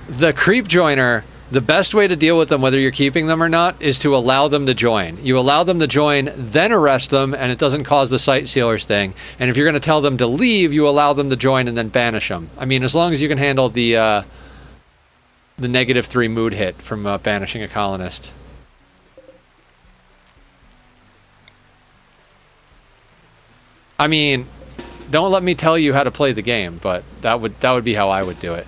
the creep joiner, the best way to deal with them, whether you're keeping them or not, is to allow them to join. You allow them to join, then arrest them, and it doesn't cause the sight sealers thing. And if you're going to tell them to leave, you allow them to join and then banish them. I mean, as long as you can handle the -3 mood hit from banishing a colonist. I mean, Don't let me tell you how to play the game, but that would be how I would do it.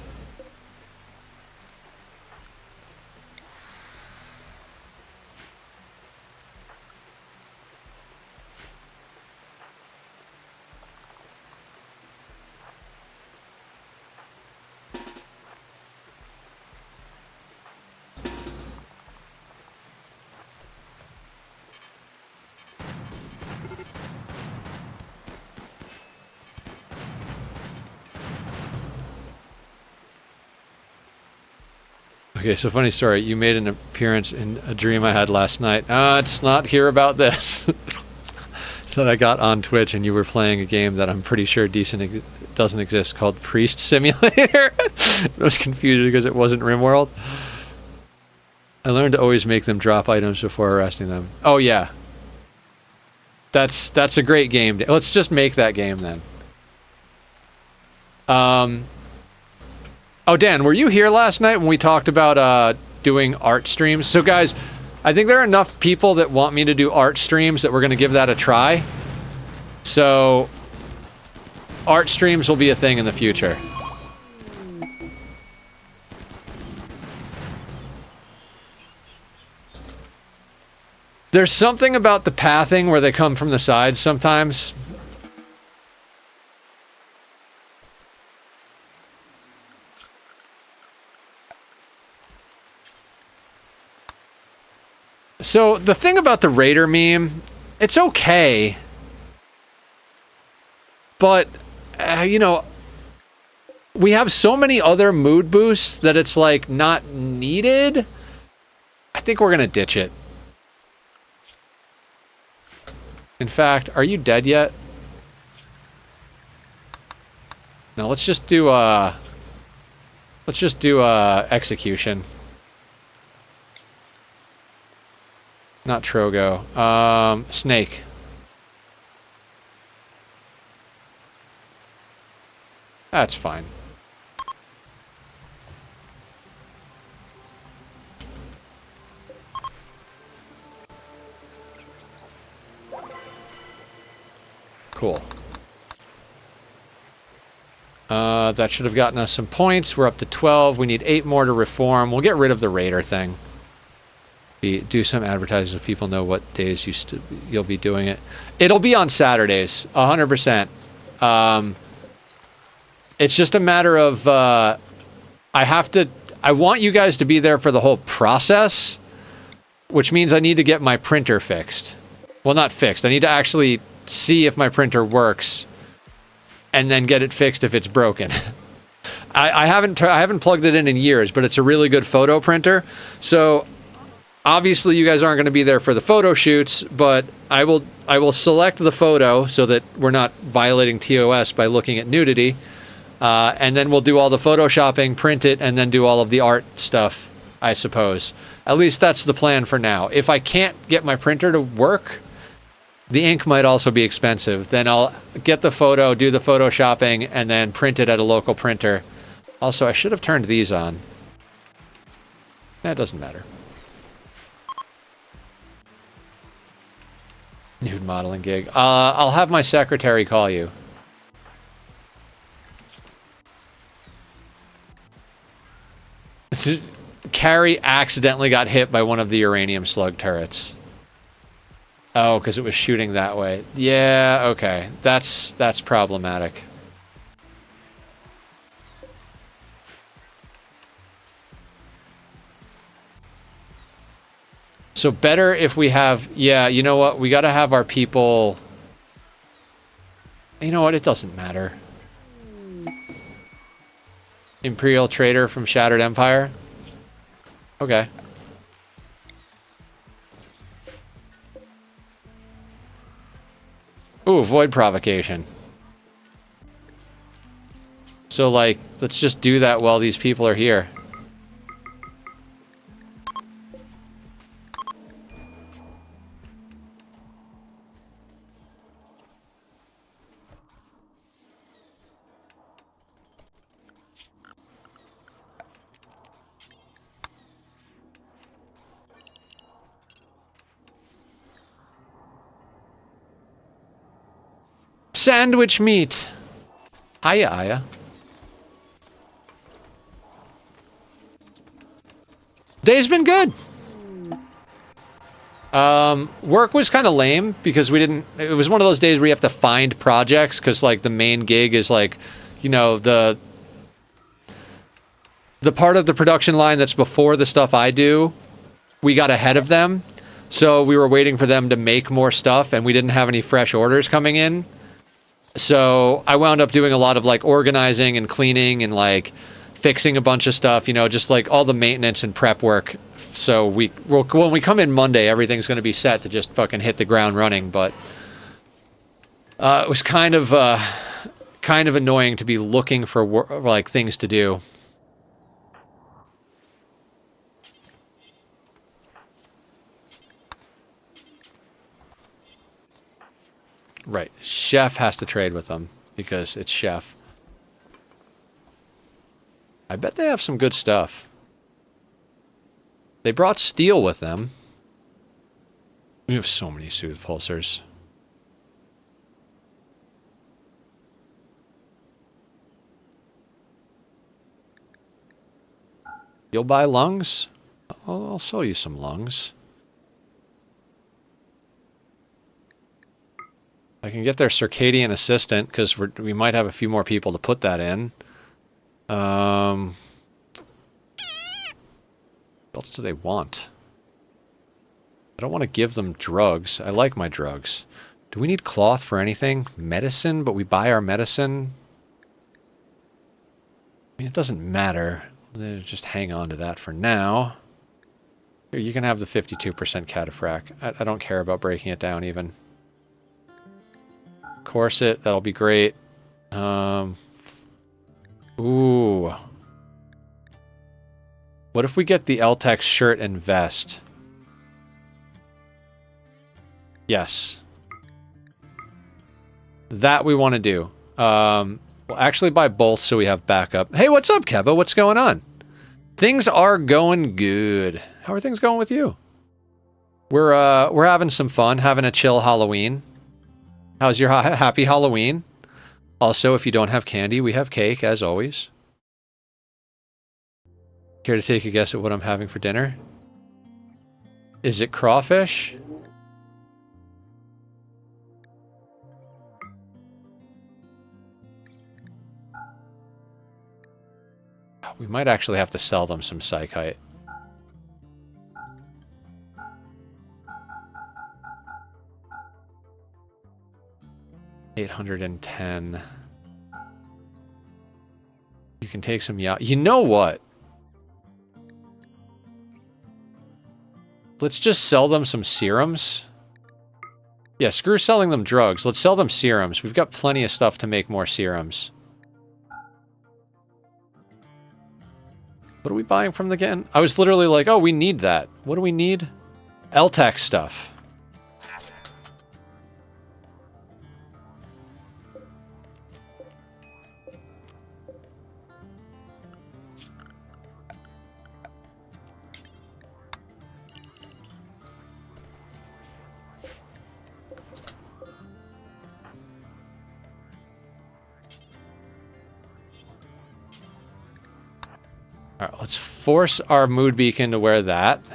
Okay, so funny story. You made an appearance in a dream I had last night. Let's not hear about this. That I got on Twitch and you were playing a game that I'm pretty sure doesn't exist called Priest Simulator. I was confused because it wasn't Rimworld. I learned to always make them drop items before arresting them. Oh yeah. That's a great game. Let's just make that game then. Oh, Dan, were you here last night when we talked about doing art streams? So, guys, I think there are enough people that want me to do art streams that we're going to give that a try. So, art streams will be a thing in the future. There's something about the pathing where they come from the sides sometimes. So, the thing about the Raider meme, it's okay. But, you know, we have so many other mood boosts that it's, like, not needed. I think we're gonna ditch it. In fact, are you dead yet? No, let's just do, execution. Not Trogo. Snake. That's fine. Cool. That should have gotten us some points. We're up to 12. We need 8 more to reform. We'll get rid of the Raider thing. Do some advertising so people know what days you'll be doing it. It'll be on Saturdays, 100%. It's just a matter of I want you guys to be there for the whole process, which means I need to get my printer fixed. Well, not fixed. I need to actually see if my printer works, and then get it fixed if it's broken. I haven't plugged it in years, but it's a really good photo printer. So obviously you guys aren't going to be there for the photo shoots, but I will select the photo so that we're not violating TOS by looking at nudity, and then we'll do all the photoshopping, print it, and then do all of the art stuff, I suppose. At least that's the plan for now. If I can't get my printer to work, the ink might also be expensive. Then I'll get the photo, do the photoshopping, and then print it at a local printer. Also, I should have turned these on. That doesn't matter. Nude modeling gig. I'll have my secretary call you. Carrie accidentally got hit by one of the uranium slug turrets. Oh, because it was shooting that way. Yeah, okay. That's problematic. So better if we have... Yeah, you know what? We gotta have our people... You know what? It doesn't matter. Imperial Trader from Shattered Empire? Okay. Ooh, Void Provocation. So, like, let's just do that while these people are here. Sandwich meat. Aya, Aya. Day's been good. Work was kind of lame because we didn't... It was one of those days where you have to find projects because, like, the main gig is, like, you know, the part of the production line that's before the stuff I do, we got ahead of them. So we were waiting for them to make more stuff, and we didn't have any fresh orders coming in. So I wound up doing a lot of, like, organizing and cleaning and, like, fixing a bunch of stuff, you know, just, like, all the maintenance and prep work. So when we come in Monday, everything's going to be set to just fucking hit the ground running. But it was kind of annoying to be looking for, like, things to do. Right. Chef has to trade with them because it's Chef. I bet they have some good stuff. They brought steel with them. We have so many soothe pulsers. You'll buy lungs? I'll sell you some lungs. I can get their circadian assistant because we might have a few more people to put that in. What else do they want? I don't want to give them drugs. I like my drugs. Do we need cloth for anything? Medicine, but we buy our medicine. I mean, it doesn't matter. Just hang on to that for now. Here, you can have the 52% cataphract. I don't care about breaking it down even. Corset, that'll be great. Ooh. What if we get the Eltex shirt and vest? Yes. That we want to do. We'll actually buy both so we have backup. Hey, what's up, Keva? What's going on? Things are going good. How are things going with you? We're having some fun, having a chill Halloween. How's your happy Halloween? Also, if you don't have candy, we have cake, as always. Care to take a guess at what I'm having for dinner? Is it crawfish? We might actually have to sell them some psychite. $810. You can take some You know what? Let's just sell them some serums. Yeah, screw selling them drugs. Let's sell them serums. We've got plenty of stuff to make more serums. What are we buying from the again? I was literally like, oh, we need that. What do we need? Eltex stuff. All right, let's force our mood beacon to wear that.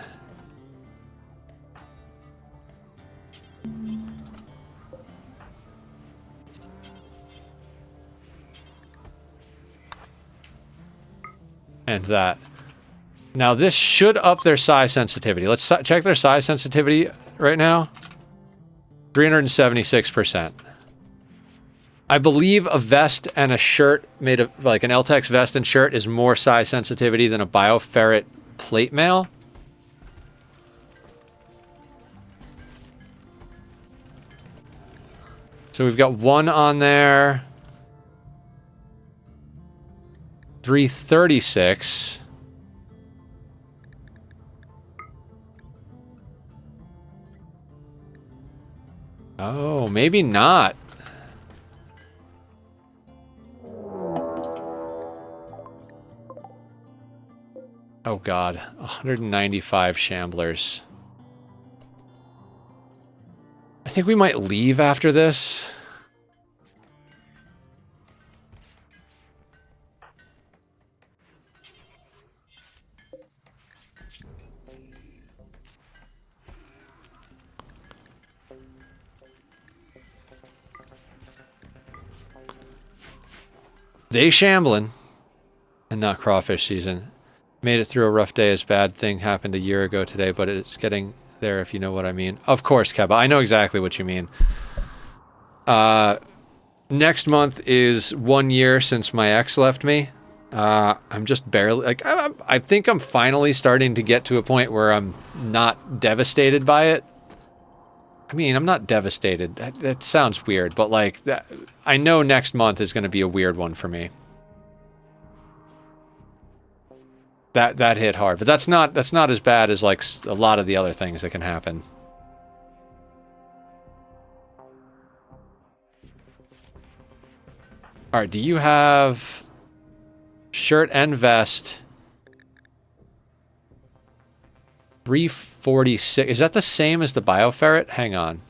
And that. Now this should up their size sensitivity. Let's check their size sensitivity right now. 376%. I believe a vest and a shirt made of, like an Eltex vest and shirt is more size sensitivity than a bioferret plate mail. So we've got one on there. 336. Oh, maybe not. Oh god, 195 shamblers. I think we might leave after this. They shambling. And not crawfish season. Made it through a rough day as bad thing happened a year ago today, but it's getting there if you know what I mean. Of course, Keba. I know exactly what you mean. Next month is 1 year since my ex left me. I'm just barely... Like, I think I'm finally starting to get to a point where I'm not devastated by it. I mean, I'm not devastated. That sounds weird, but like, I know next month is going to be a weird one for me. That hit hard, but that's not as bad as like a lot of the other things that can happen. All right, do you have shirt and vest? 346. Is that the same as the bioferret? Hang on.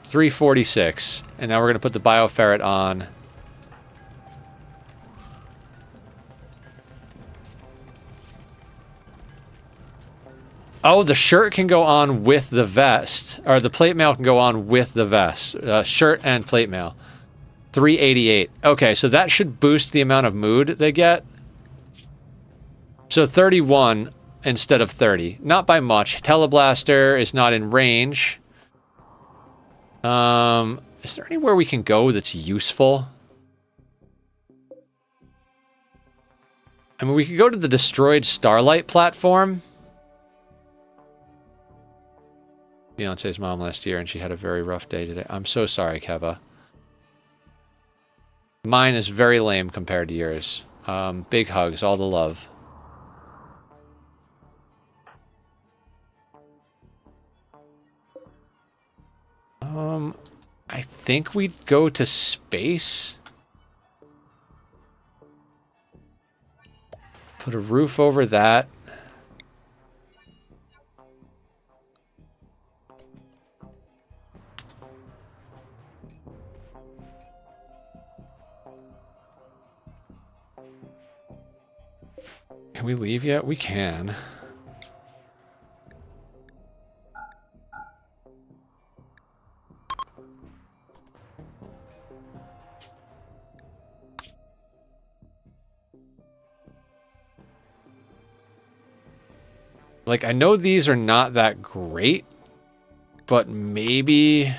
$346, and now we're gonna put the bioferret on. Oh, the shirt can go on with the vest. Or the plate mail can go on with the vest. Shirt and plate mail. 388. Okay, so that should boost the amount of mood they get. So 31 instead of 30. Not by much. Teleblaster is not in range. Is there anywhere we can go that's useful? I mean, we could go to the destroyed Starlight platform. Beyonce's mom last year, and she had a very rough day today. I'm so sorry, Keva. Mine is very lame compared to yours. Big hugs, all the love. I think we'd go to space. Put a roof over that. Can we leave yet? We can. Like, I know these are not that great, but maybe...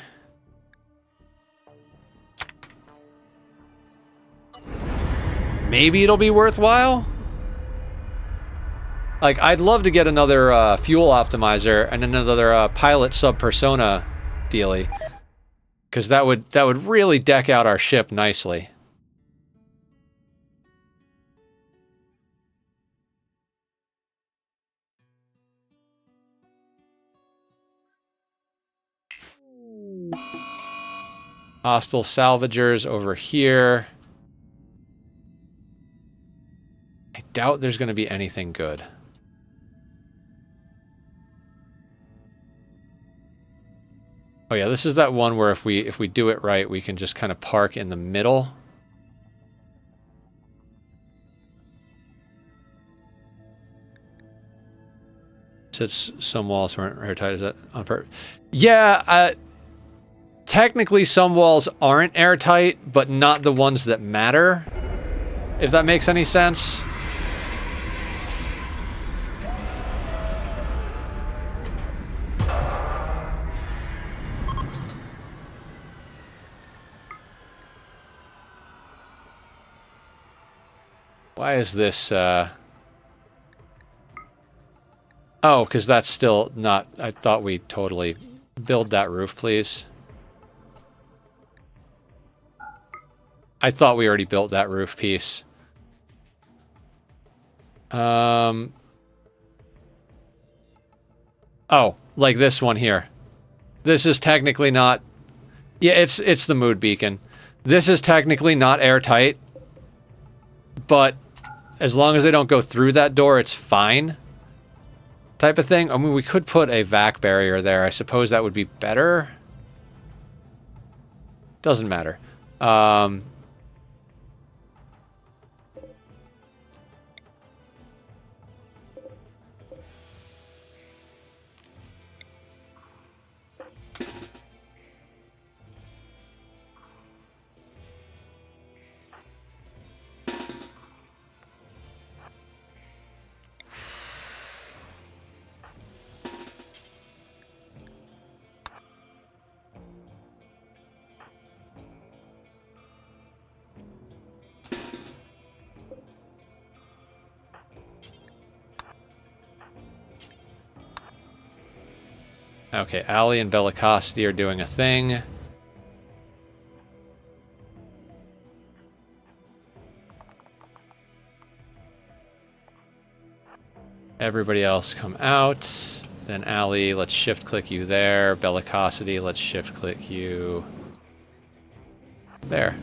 Maybe it'll be worthwhile? Like, I'd love to get another fuel optimizer and another pilot sub-persona dealie. Because that would really deck out our ship nicely. Hostile salvagers over here. I doubt there's going to be anything good. Oh yeah, this is that one where if we do it right, we can just kind of park in the middle. Since some walls weren't airtight, is that on purpose? Yeah, technically some walls aren't airtight, but not the ones that matter. If that makes any sense. Why is this, Oh, because that's still not... I thought we totally... Build that roof, please. I thought we already built that roof piece. Oh, like this one here. This is technically not... Yeah, it's the mood beacon. This is technically not airtight. But as long as they don't go through that door, it's fine. Type of thing. I mean, we could put a vac barrier there. I suppose that would be better. Doesn't matter. Okay, Allie and Bellicosity are doing a thing. Everybody else come out. Then Allie, let's shift-click you there. Bellicosity, let's shift-click you there.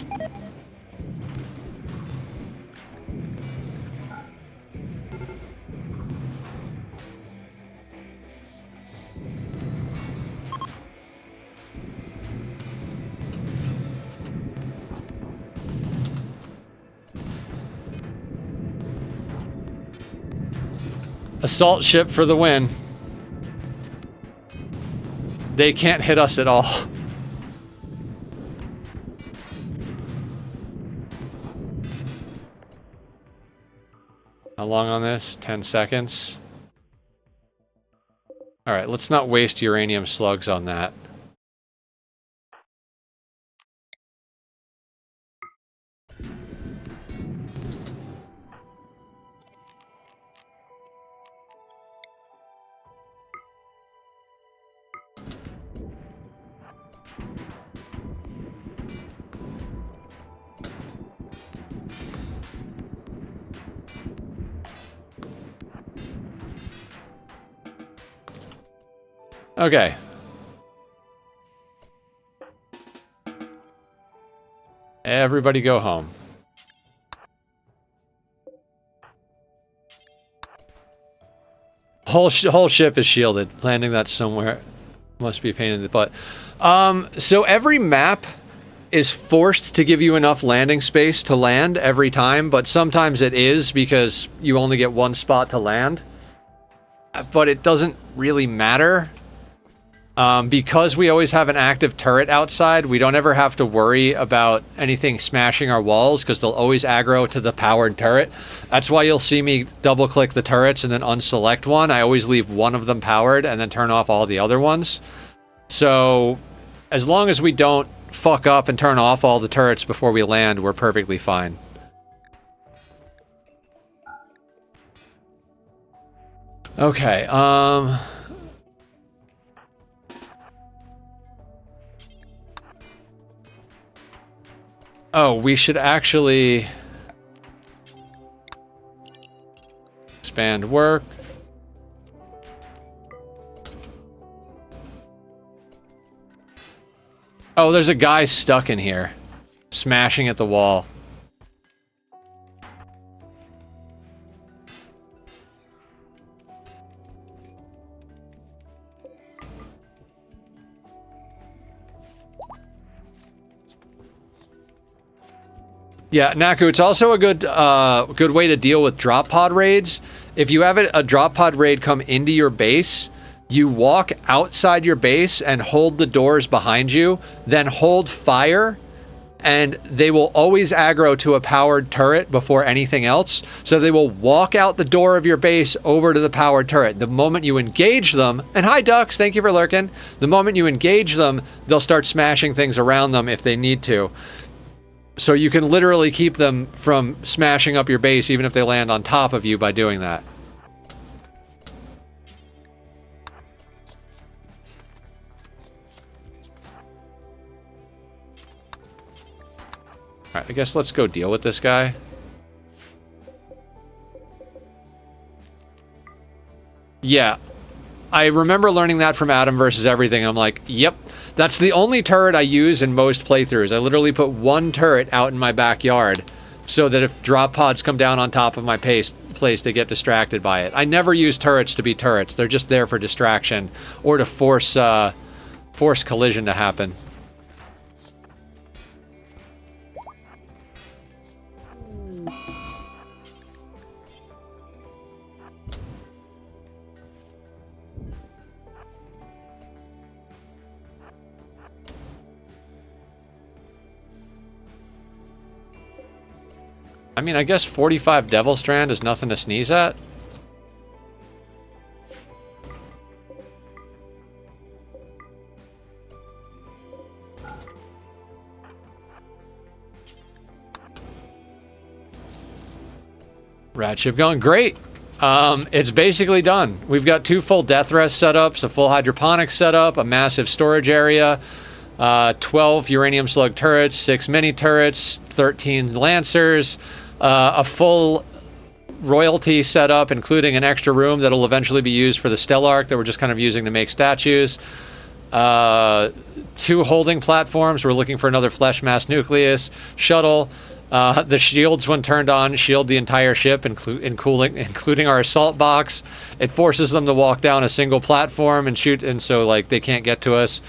Assault ship for the win. They can't hit us at all. How long on this? 10 seconds. Alright, let's not waste uranium slugs on that. Okay. Everybody go home. Whole ship is shielded. Landing that somewhere must be a pain in the butt. So every map is forced to give you enough landing space to land every time, but sometimes it is because you only get one spot to land. But it doesn't really matter. Because we always have an active turret outside, we don't ever have to worry about anything smashing our walls, because they'll always aggro to the powered turret. That's why you'll see me double-click the turrets and then unselect one. I always leave one of them powered and then turn off all the other ones. So, as long as we don't fuck up and turn off all the turrets before we land, we're perfectly fine. Okay, oh, we should actually expand work. Oh, there's a guy stuck in here, smashing at the wall. Yeah, Naku, it's also a good way to deal with drop pod raids. If you have a drop pod raid come into your base, you walk outside your base and hold the doors behind you, then hold fire, and they will always aggro to a powered turret before anything else. So they will walk out the door of your base over to the powered turret. The moment you engage them, and hi Ducks, thank you for lurking. The moment you engage them, they'll start smashing things around them if they need to. So you can literally keep them from smashing up your base even if they land on top of you by doing that. Alright, I guess let's go deal with this guy. Yeah. I remember learning that from Adam versus Everything. I'm like, yep. That's the only turret I use in most playthroughs. I literally put one turret out in my backyard so that if drop pods come down on top of my place, they get distracted by it. I never use turrets to be turrets. They're just there for distraction or to force collision to happen. I mean, I guess 45 Devil Strand is nothing to sneeze at. Rat ship going great. It's basically done. We've got 2 full death rest setups, a full hydroponics setup, a massive storage area, 12 uranium slug turrets, 6 mini turrets, 13 lancers, a full royalty setup, including an extra room that'll eventually be used for the Stellark that we're just kind of using to make statues. 2 holding platforms. We're looking for another flesh mass nucleus shuttle. The shields, when turned on, shield the entire ship, including our assault box. It forces them to walk down a single platform and shoot, and so like they can't get to us.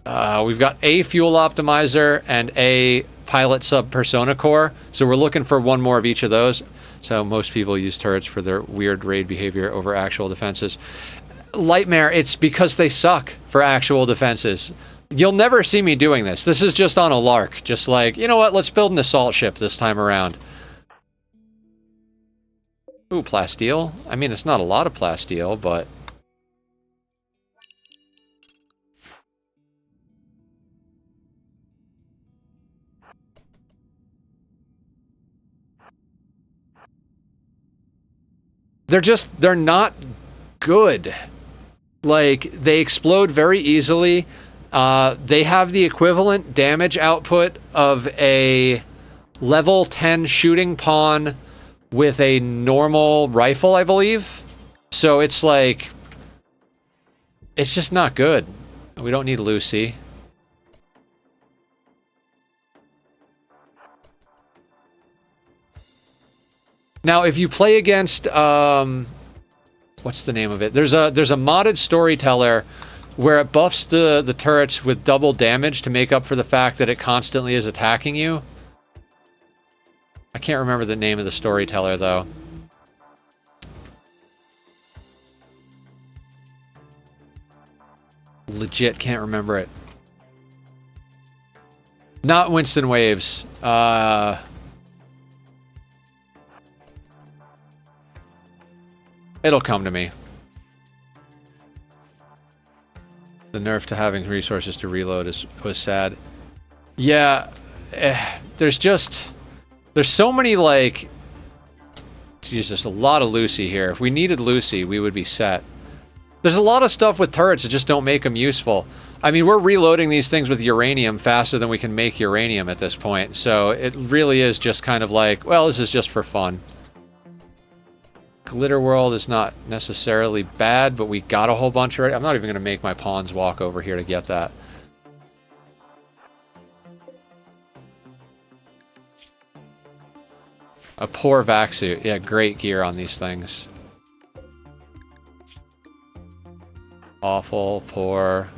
We've got a fuel optimizer and a pilot sub persona core, so we're looking for 1 more of each of those. So most people use turrets for their weird raid behavior over actual defenses. Lightmare, it's because they suck for actual defenses. You'll never see me doing this. This is just on a lark. Just like, you know what, let's build an assault ship this time around. Ooh, plasteel. I mean, it's not a lot of plasteel, but... they're not good. Like, they explode very easily. They have the equivalent damage output of a level 10 shooting pawn with a normal rifle, I believe. So it's like... it's just not good. We don't need Lucy. Now, if you play against... what's the name of it? There's a modded storyteller where it buffs the turrets with double damage to make up for the fact that it constantly is attacking you. I can't remember the name of the storyteller, though. Legit can't remember it. Not Winston Waves. It'll come to me. The nerf to having resources to reload was sad. Yeah, there's so many, like... Jesus, a lot of Lucy here. If we needed Lucy, we would be set. There's a lot of stuff with turrets that just don't make them useful. I mean, we're reloading these things with uranium faster than we can make uranium at this point. So it really is just kind of like, well, this is just for fun. Glitter World is not necessarily bad, but we got a whole bunch already. I'm not even going to make my pawns walk over here to get that. A poor vac suit. Yeah, great gear on these things. Awful, poor.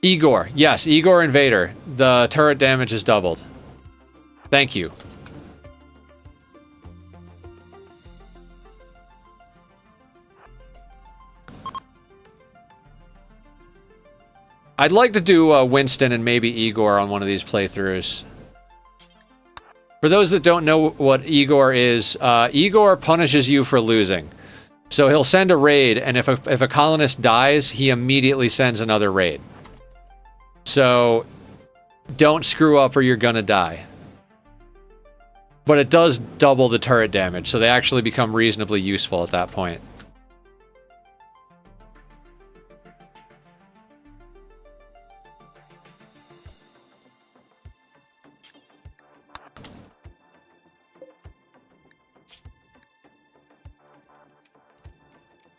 Igor. Yes, Igor Invader. The turret damage is doubled. Thank you. I'd like to do Winston and maybe Igor on one of these playthroughs. For those that don't know what Igor is, Igor punishes you for losing. So he'll send a raid, and if a colonist dies, he immediately sends another raid. So don't screw up or you're gonna die. But it does double the turret damage, so they actually become reasonably useful at that point.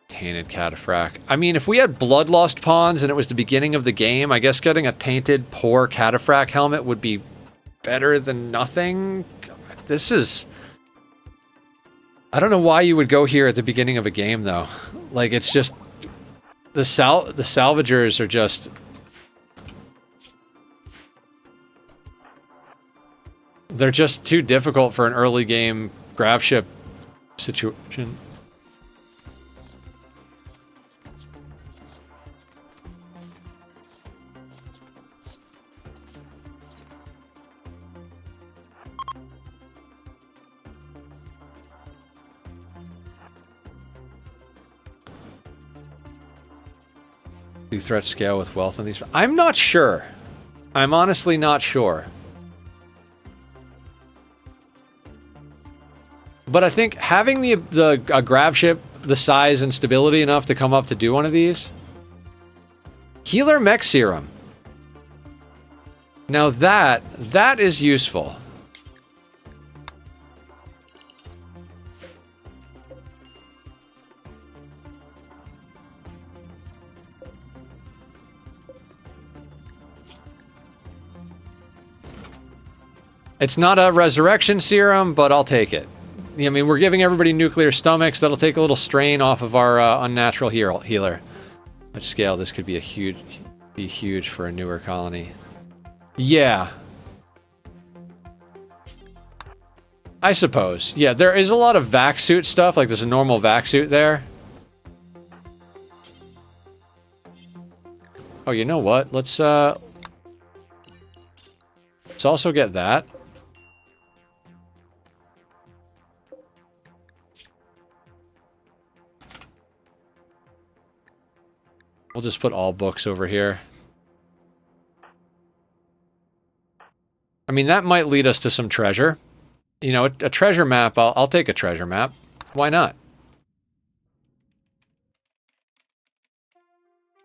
Tainted cataphract. I mean, if we had bloodlust pawns and it was the beginning of the game, I guess getting a tainted, poor cataphract helmet would be better than nothing. This is... I don't know why you would go here at the beginning of a game, though. Like, it's just... The salvagers are just... They're just too difficult for an early game Gravship situation. Do threats scale with wealth in these? I'm not sure. I'm honestly not sure. But I think having a Gravship the size and stability enough to come up to do one of these. Healer Mech Serum. Now that is useful. It's not a resurrection serum, but I'll take it. I mean, we're giving everybody nuclear stomachs. That'll take a little strain off of our unnatural healer. At scale, this could be huge for a newer colony. Yeah. I suppose. Yeah, there is a lot of vac suit stuff. Like, there's a normal vac suit there. Oh, you know what? Let's also get that. We'll just put all books over here. I mean, that might lead us to some treasure. You know, a treasure map, I'll take a treasure map. Why not?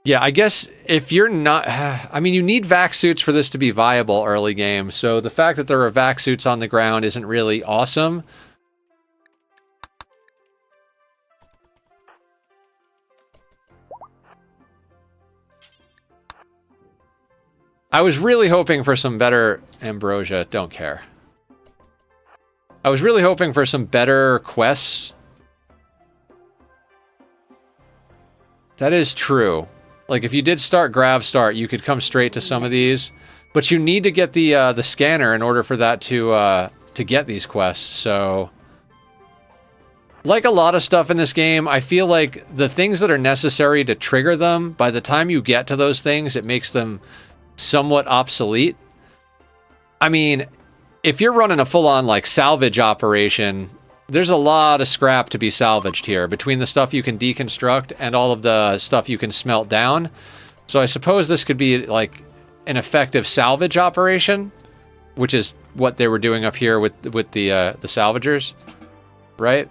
Yeah, I guess if you're not... I mean, you need vac suits for this to be viable early game, so the fact that there are vac suits on the ground isn't really awesome. I was really hoping for some better... Ambrosia, don't care. I was really hoping for some better quests. That is true. Like, if you did start Grav Start, you could come straight to some of these. But you need to get the scanner in order for that to get these quests, so... Like a lot of stuff in this game, I feel like the things that are necessary to trigger them, by the time you get to those things, it makes them somewhat obsolete. I mean, if you're running a full-on, like, salvage operation, there's a lot of scrap to be salvaged here, between the stuff you can deconstruct and all of the stuff you can smelt down. So I suppose this could be, like, an effective salvage operation, which is what they were doing up here with the salvagers, right?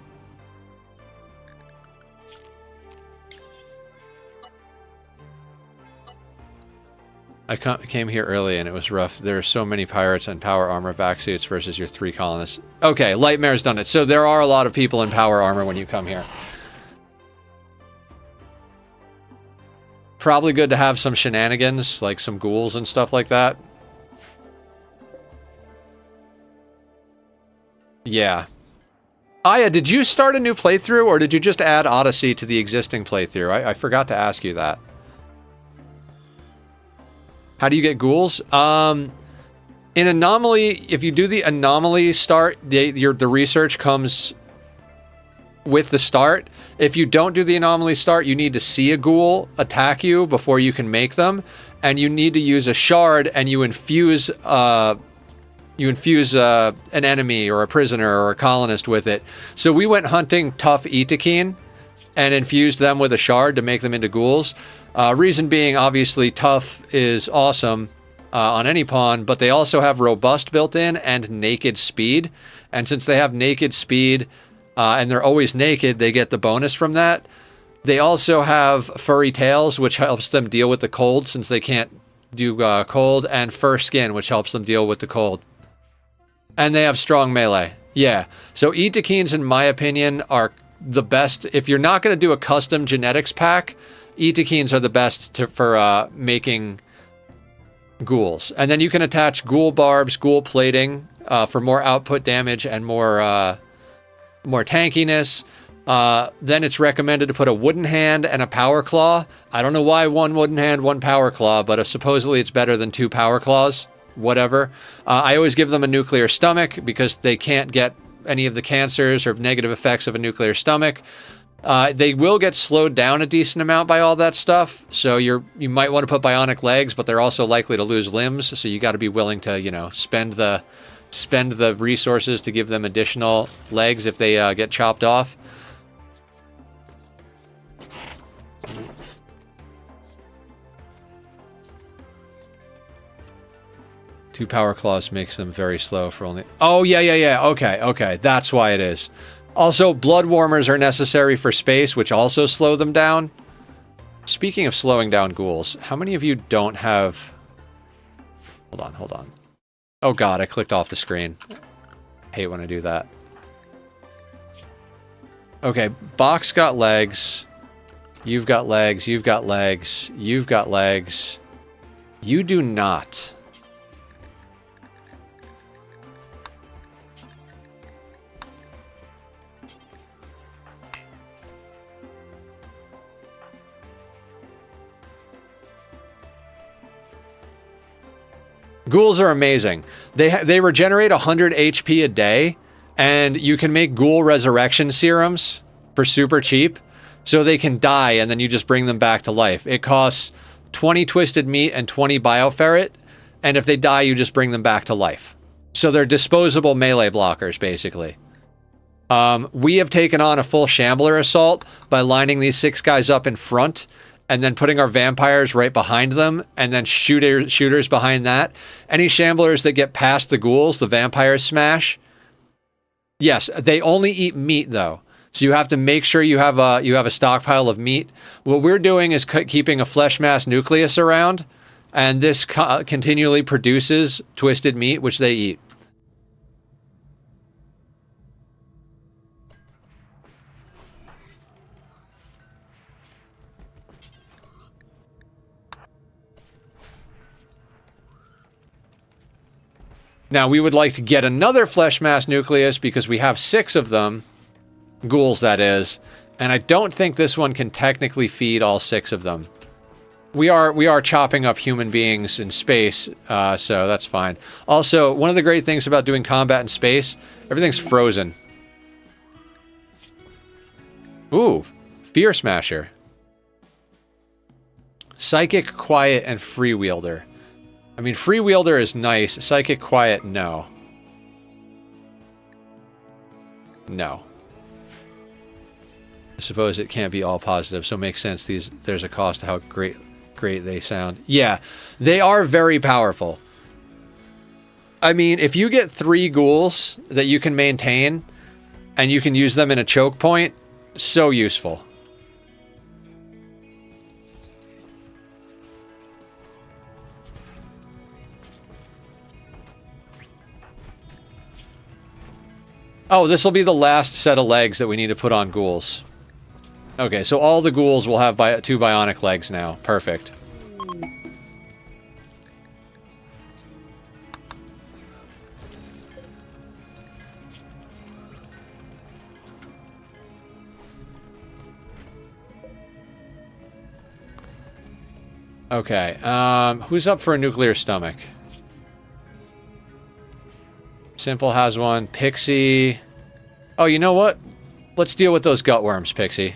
I came here early and it was rough. There are so many pirates and power armor vac suits versus your 3 colonists. Okay, Lightmare's done it. So there are a lot of people in power armor when you come here. Probably good to have some shenanigans, like some ghouls and stuff like that. Yeah. Aya, did you start a new playthrough or did you just add Odyssey to the existing playthrough? I forgot to ask you that. How do you get ghouls? In Anomaly, if you do the Anomaly start, the research comes with the start. If you don't do the Anomaly start, you need to see a ghoul attack you before you can make them, and you need to use a shard, and you infuse an enemy or a prisoner or a colonist with it. So we went hunting tough Itakeen and infused them with a shard to make them into ghouls. Reason being, obviously, tough is awesome on any pawn, but they also have robust built in and naked speed. And since they have naked speed and they're always naked, they get the bonus from that. They also have furry tails, which helps them deal with the cold since they can't do cold, and fur skin, which helps them deal with the cold. And they have strong melee. Yeah. So Itakeens, in my opinion, are the best. If you're not going to do a custom genetics pack, Itakeens are the best for making ghouls. And then you can attach ghoul barbs, ghoul plating for more output damage and more tankiness. Then it's recommended to put a wooden hand and a power claw. I don't know why 1 wooden hand, 1 power claw, but supposedly it's better than 2 power claws. Whatever. I always give them a nuclear stomach because they can't get any of the cancers or negative effects of a nuclear stomach. They will get slowed down a decent amount by all that stuff, so you might want to put bionic legs, but they're also likely to lose limbs, so you got to be willing to, you know, spend the resources to give them additional legs if they get chopped off. Two power claws makes them very slow for only... Oh, yeah. Okay. That's why it is. Also, blood warmers are necessary for space, which also slow them down. Speaking of slowing down ghouls, how many of you don't have... Hold on, hold on. Oh god, I clicked off the screen. Hate when I do that. Okay, Box got legs. You've got legs, you've got legs, you've got legs. You do not. Ghouls are amazing. They regenerate 100 HP a day, and you can make ghoul resurrection serums for super cheap, so they can die and then you just bring them back to life. It costs 20 twisted meat and 20 bioferret, and if they die, you just bring them back to life. So they're disposable melee blockers, basically. We have taken on a full shambler assault by lining these 6 guys up in front and then putting our vampires right behind them, and then shooters behind that. Any shamblers that get past the ghouls, the vampires smash. Yes, they only eat meat, though. So you have to make sure you have a stockpile of meat. What we're doing is keeping a flesh mass nucleus around, and this continually produces twisted meat, which they eat. Now, we would like to get another flesh mass nucleus because we have 6 of them. Ghouls, that is. And I don't think this one can technically feed all 6 of them. We are chopping up human beings in space, so that's fine. Also, one of the great things about doing combat in space, everything's frozen. Ooh, Fear Smasher. Psychic, Quiet, and Freewielder. I mean, Freewielder is nice. Psychic Quiet, no. No. I suppose it can't be all positive, so it makes sense. There's a cost to how great they sound. Yeah, they are very powerful. I mean, if you get 3 ghouls that you can maintain, and you can use them in a choke point, so useful. Oh, this will be the last set of legs that we need to put on ghouls. Okay, so all the ghouls will have 2 bionic legs now. Perfect. Okay, who's up for a nuclear stomach? Simple has one. Pixie. Oh, you know what? Let's deal with those gutworms, Pixie.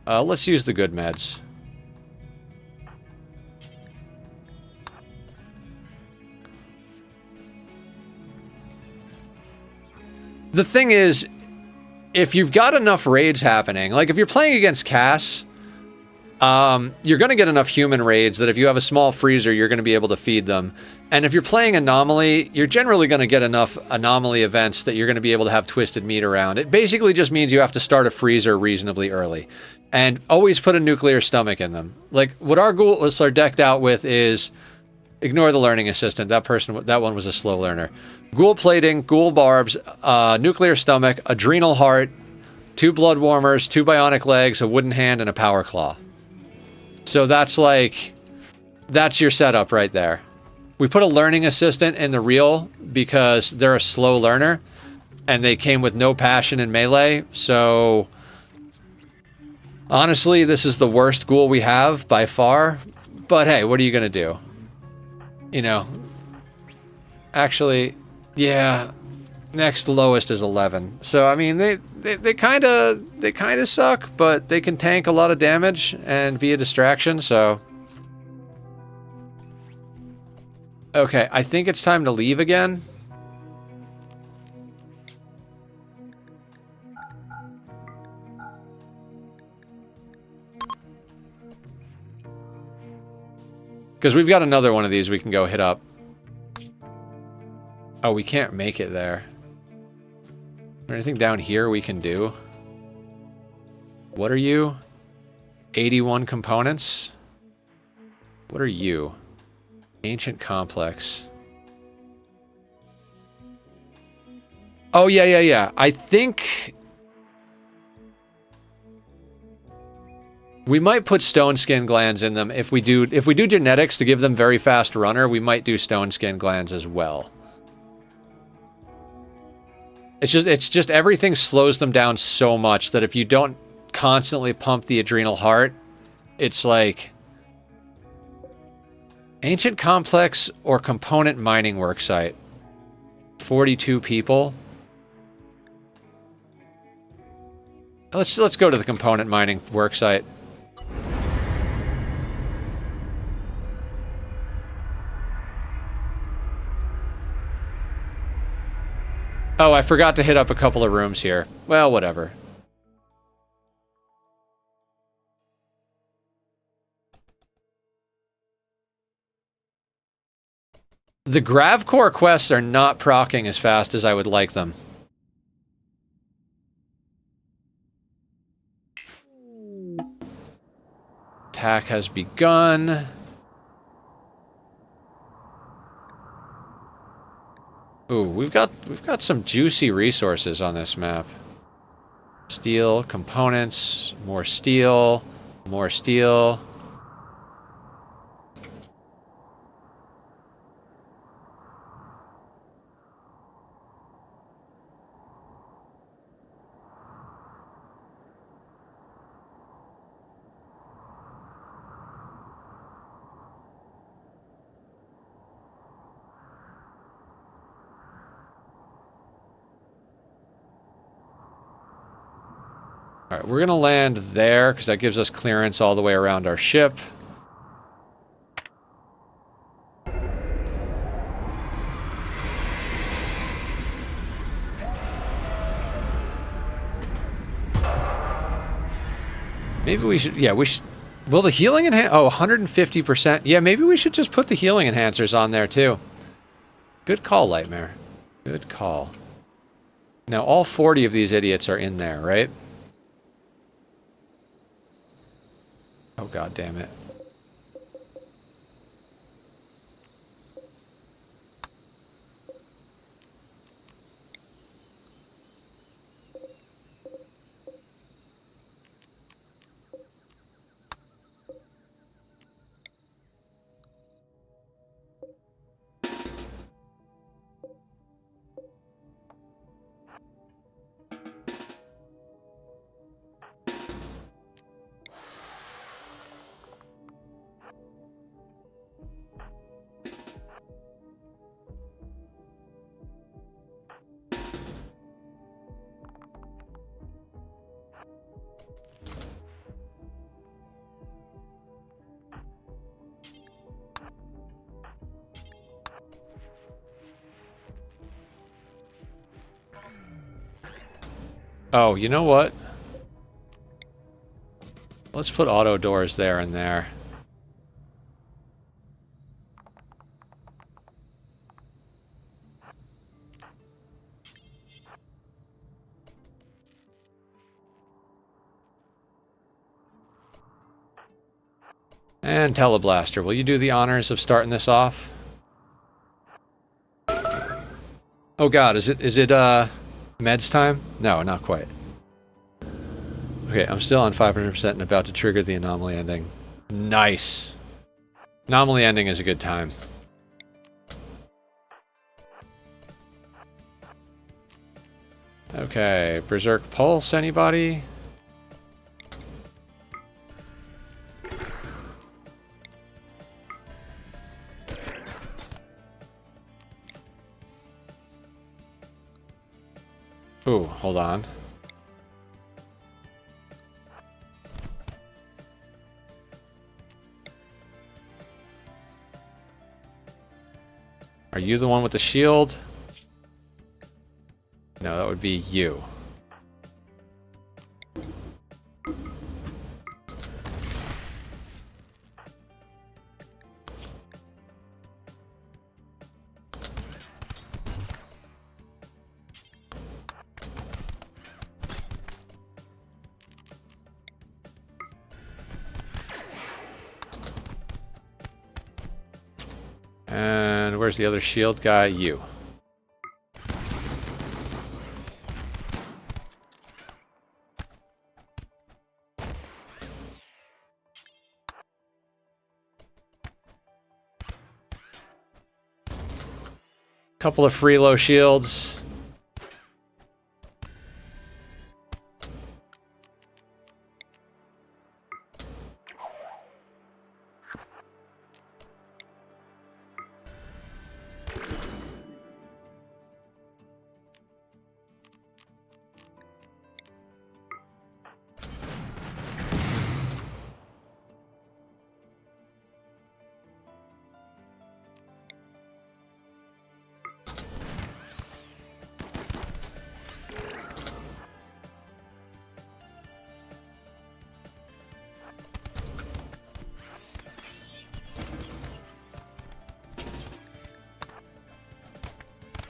Let's use the good meds. The thing is, if you've got enough raids happening, like if you're playing against Cass, you're going to get enough human raids that if you have a small freezer, you're going to be able to feed them. And if you're playing Anomaly, you're generally going to get enough Anomaly events that you're going to be able to have twisted meat around. It basically just means you have to start a freezer reasonably early. And always put a nuclear stomach in them. Like, what our ghouls are decked out with is... Ignore the learning assistant. That one was a slow learner. Ghoul plating, ghoul barbs, nuclear stomach, adrenal heart, 2 blood warmers, 2 bionic legs, a wooden hand, and a power claw. So that's your setup right there. We put a learning assistant in the real because they're a slow learner, and they came with no passion in melee. So honestly, this is the worst ghoul we have by far. But hey, what are you gonna do? You know, actually, yeah, next lowest is 11. So I mean, they kind of suck, but they can tank a lot of damage and be a distraction. So okay, I think it's time to leave again. Because we've got another one of these we can go hit up. Oh, we can't make it there. Is there anything down here we can do? What are you? 81 components? What are you? Ancient complex. Oh, yeah. I think we might put stone skin glands in them. If we do genetics to give them very fast runner, we might do stone skin glands as well. It's just everything slows them down so much that if you don't constantly pump the adrenal heart, it's like ancient complex or component mining worksite. 42 people. Let's go to the component mining worksite. Oh, I forgot to hit up a couple of rooms here. Well, whatever. The Gravcore quests are not proccing as fast as I would like them. Attack has begun. Ooh, we've got some juicy resources on this map. Steel, components, more steel, more steel. Alright, we're going to land there, because that gives us clearance all the way around our ship. Maybe we should, yeah, we should, will the healing enhance, oh, 150%. Yeah, maybe we should just put the healing enhancers on there, too. Good call, Lightmare. Good call. Now, all 40 of these idiots are in there, right? Oh, God damn it. Oh, you know what? Let's put auto doors there and there. And Teleblaster, will you do the honors of starting this off? Oh God, is it meds time? No, not quite. Okay, I'm still on 500% and about to trigger the anomaly ending. Nice. Anomaly ending is a good time. Okay, Berserk Pulse, anybody? Ooh, hold on. Are you the one with the shield? No, that would be you. And where's the other shield guy? You. Couple of free low shields.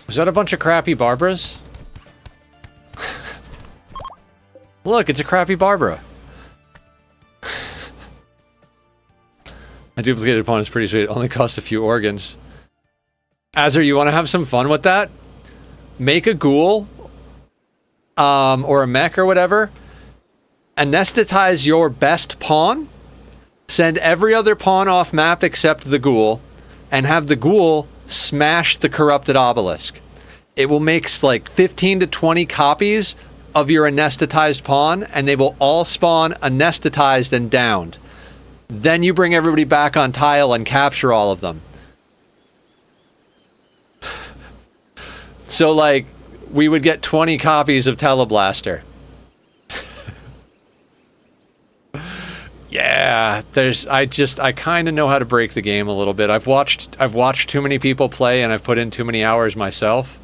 Was that a bunch of crappy Barbaras? Look, it's a crappy Barbara. A duplicated pawn is pretty sweet. It only costs a few organs. Azur, you want to have some fun with that? Make a ghoul, or a mech or whatever. Anesthetize your best pawn. Send every other pawn off map except the ghoul. And have the ghoul smash the corrupted obelisk. It will make like 15 to 20 copies of your anesthetized pawn, and they will all spawn anesthetized and downed. Then you bring everybody back on tile and capture all of them. So like, we would get 20 copies of Teleblaster. Yeah, I kind of know how to break the game a little bit. I've watched too many people play, and I've put in too many hours myself.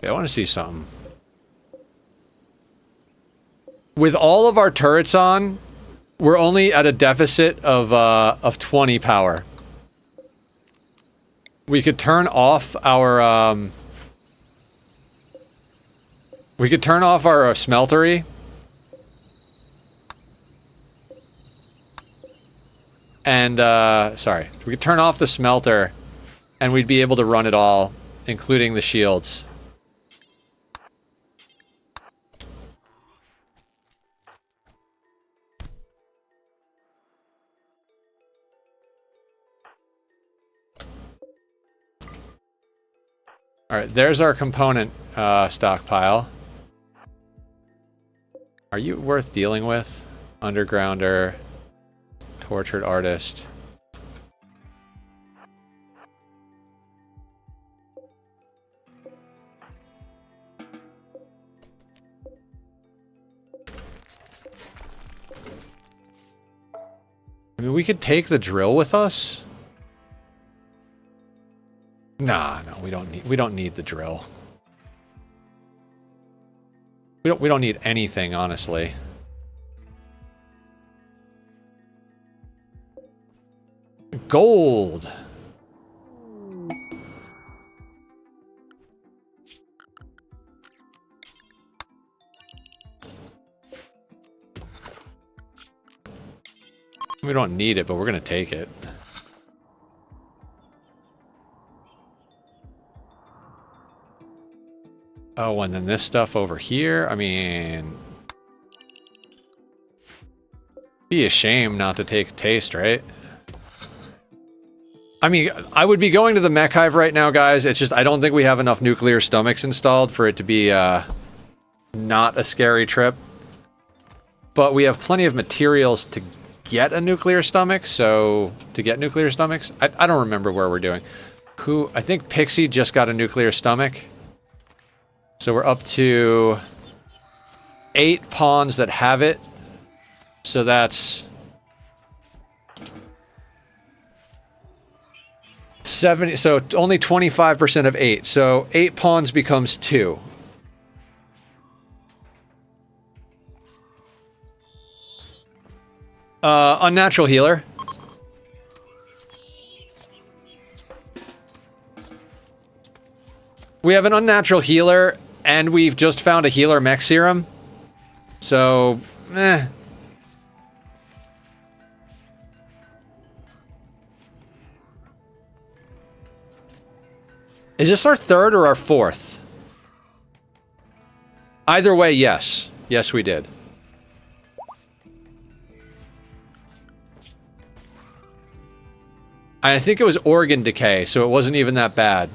I want to see something. With all of our turrets on, we're only at a deficit of 20 power. We could turn off our smeltery. And sorry, we could turn off the smelter, and we'd be able to run it all, including the shields. Alright, there's our component stockpile. Are you worth dealing with? Undergrounder, tortured artist. I mean, we could take the drill with us. Nah, no, we don't need the drill. We don't need anything, honestly. Gold. We don't need it, but we're gonna take it. Oh, and then this stuff over here, I mean... Be a shame not to take a taste, right? I mean, I would be going to the mech hive right now, guys. It's just, I don't think we have enough nuclear stomachs installed for it to be, not a scary trip. But we have plenty of materials to get a nuclear stomach, so... To get nuclear stomachs? I don't remember where we're doing. I think Pixie just got a nuclear stomach. So we're up to 8 pawns that have it. So that's 70, so only 25% of 8. So 8 pawns becomes 2. Unnatural healer. We have an unnatural healer, and we've just found a healer mech serum. So, eh. Is this our third or our fourth? Either way, yes. Yes, we did. I think it was organ decay, so it wasn't even that bad.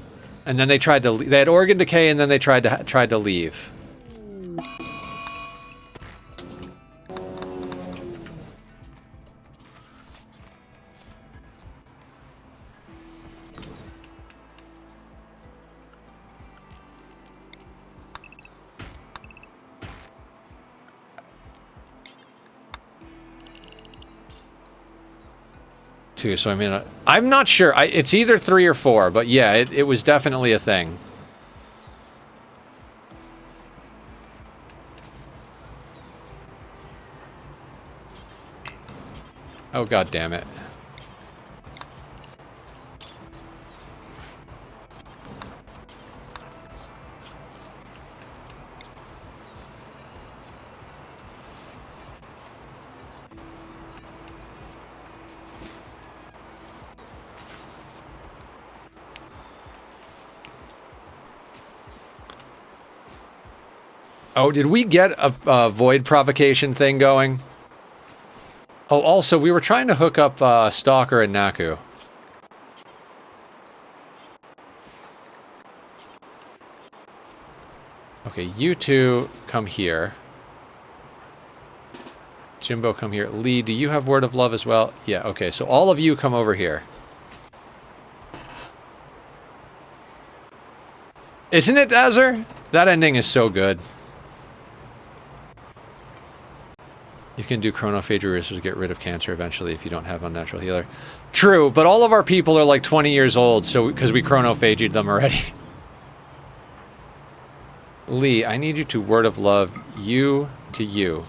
And then they tried to... They had organ decay, and then they tried to leave. Two, so I mean, I'm not sure. It's either 3 or 4, but yeah, it was definitely a thing. Oh, god damn it. Oh, did we get a void provocation thing going? Oh, also, we were trying to hook up Stalker and Naku. Okay, you two come here. Jimbo, come here. Lee, do you have Word of Love as well? Yeah, okay, so all of you come over here. Isn't it, Azur? That ending is so good. You can do chronophages to get rid of cancer eventually if you don't have unnatural healer. True, but all of our people are like 20 years old, so because we chronophaged them already. Lee, I need you to Word of Love you to you.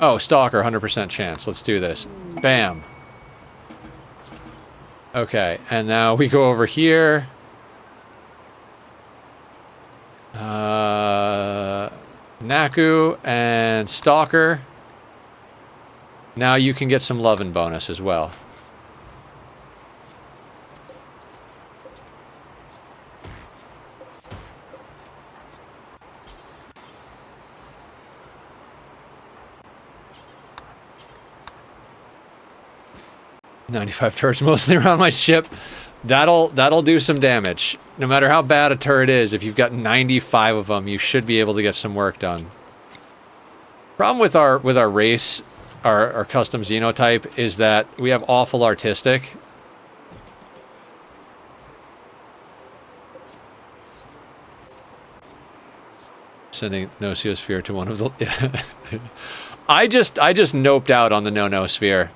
Oh, Stalker, 100% chance. Let's do this. Bam. Okay, and now we go over here. Naku and Stalker. Now you can get some lovin' bonus as well. "95 turrets mostly around my ship." That'll do some damage. No matter how bad a turret is, if you've got 95 of them, you should be able to get some work done. Problem with our race, our custom xenotype, is that we have awful artistic. Sending Nosiosphere to one of the... I just noped out on the no-no-sphere.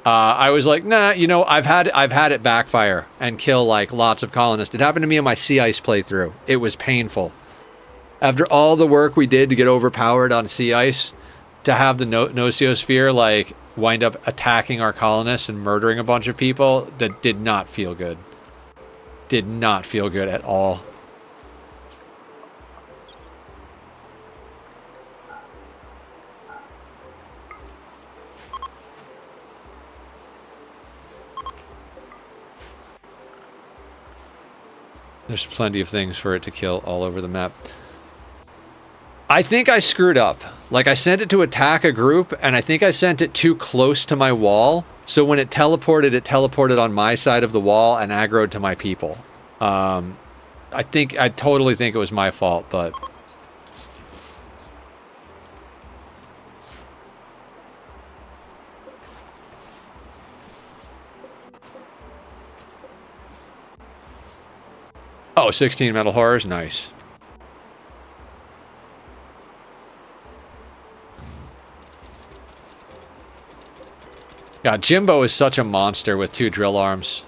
I was like, nah, you know, I've had it backfire and kill like lots of colonists. It happened to me on my Sea Ice playthrough. It was painful. After all the work we did to get overpowered on Sea Ice, to have the Nosiosphere like wind up attacking our colonists and murdering a bunch of people, that did not feel good. Did not feel good at all. There's plenty of things for it to kill all over the map. I think I screwed up. Like, I sent it to attack a group, and I think I sent it too close to my wall. So when it teleported on my side of the wall and aggroed to my people. I totally think it was my fault, but... Oh, 16 metal horrors, nice. God, Jimbo is such a monster with 2 drill arms.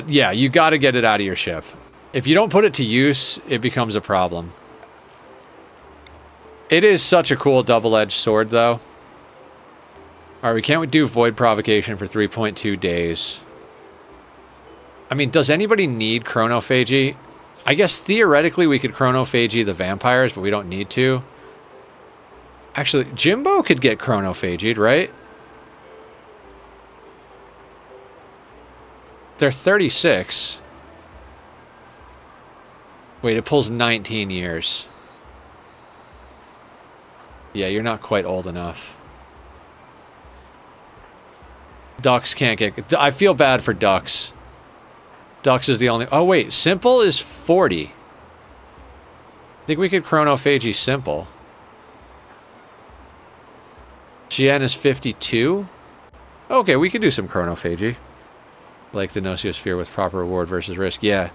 Yeah, you got to get it out of your ship. If you don't put it to use, it becomes a problem. It is such a cool double-edged sword, though. Alright, we can't do Void Provocation for 3.2 days. I mean, does anybody need Chronophagy? I guess theoretically we could Chronophagy the vampires, but we don't need to. Actually, Jimbo could get Chronophagied, right? They're 36. Wait, it pulls 19 years. Yeah, you're not quite old enough. Ducks can't get... I feel bad for Ducks. Ducks is the only... Oh, wait. Simple is 40. I think we could Chronophagy Simple. Chien is 52. Okay, we could do some Chronophagy. Like the Nociosphere with proper reward versus risk. Yeah.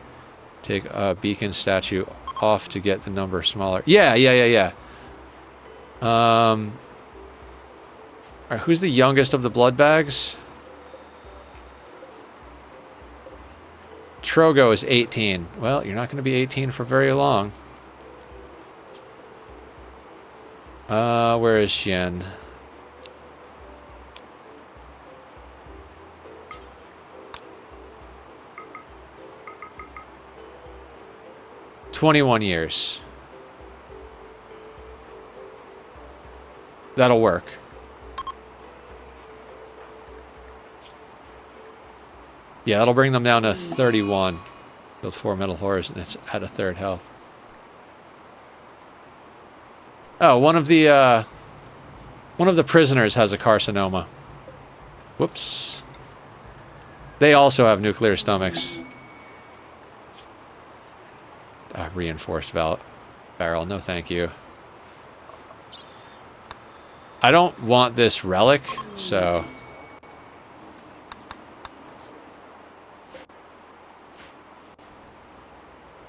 Take a beacon statue off to get the number smaller. Yeah. Alright, who's the youngest of the blood bags? Trogo is 18. Well, you're not going to be 18 for very long. Where is Xian? "21 years. That'll work. Yeah, that'll bring them down to 31. Those 4 metal horrors, and it's at a 3rd health. Oh, one of the prisoners has a carcinoma. Whoops. They also have nuclear stomachs. Reinforced barrel. No, thank you. I don't want this relic, so...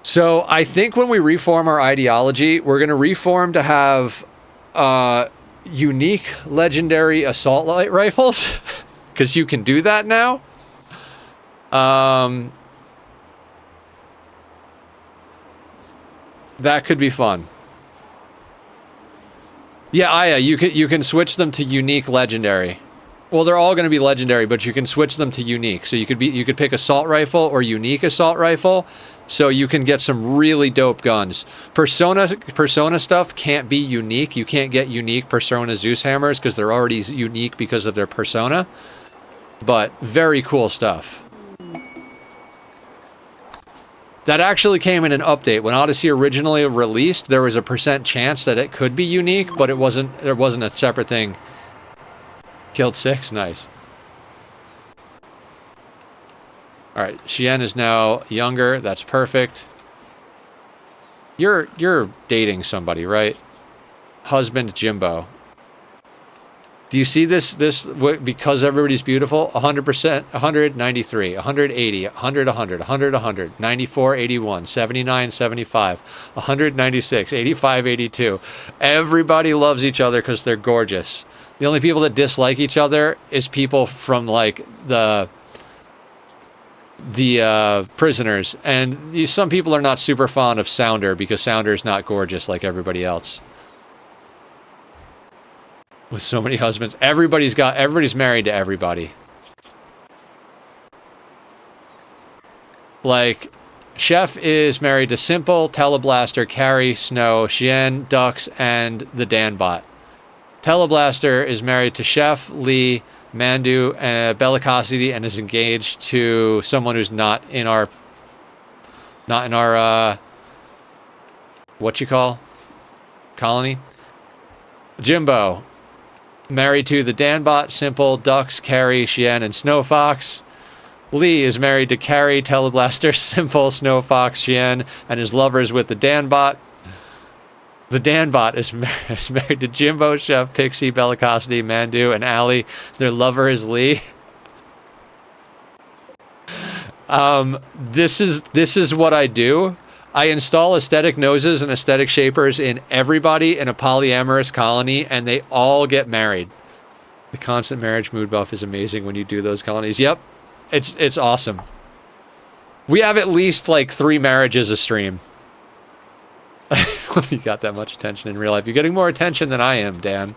So, I think when we reform our ideology, we're going to reform to have unique legendary assault light rifles. Because you can do that now. That could be fun. Yeah, Aya, you can switch them to unique legendary. Well, they're all going to be legendary, but you can switch them to unique. So you could pick assault rifle or unique assault rifle, so you can get some really dope guns. Persona stuff can't be unique. You can't get unique Persona Zeus hammers because they're already unique because of their persona. But very cool stuff. That actually came in an update. When Odyssey originally released, there was a % chance that it could be unique, but there wasn't a separate thing. Killed 6, nice. Alright, Xian is now younger, that's perfect. You're dating somebody, right? Husband Jimbo. Do you see this because everybody's beautiful? 100%, 193, 180, 100, 100, 100, 100, 94, 81, 79, 75, 196, 85, 82. Everybody loves each other because they're gorgeous. The only people that dislike each other is people from, like, the prisoners. And some people are not super fond of Sounder because Sounder's not gorgeous like everybody else. With so many husbands. Everybody's married to everybody. Like, Chef is married to Simple, Teleblaster, Carrie, Snow, Xian, Dux, and the Danbot. Teleblaster is married to Chef, Lee, Mandu, and Bellicosity, and is engaged to someone who's not in our what you call? Colony? Jimbo. Married to the Danbot, Simple, Dux, Carrie, Xian, and Snowfox. Lee is married to Carrie, Teleblaster, Simple, Snowfox, Xian, and his lovers with the Danbot. The Danbot is married to Jimbo, Chef, Pixie, Bellicosity, Mandu, and Allie. Their lover is Lee. This is what I do. I install aesthetic noses and aesthetic shapers in everybody in a polyamorous colony, and they all get married. The constant marriage mood buff is amazing when you do those colonies. Yep, it's awesome. We have at least like 3 marriages a stream. You got that much attention in real life. You're getting more attention than I am, Dan.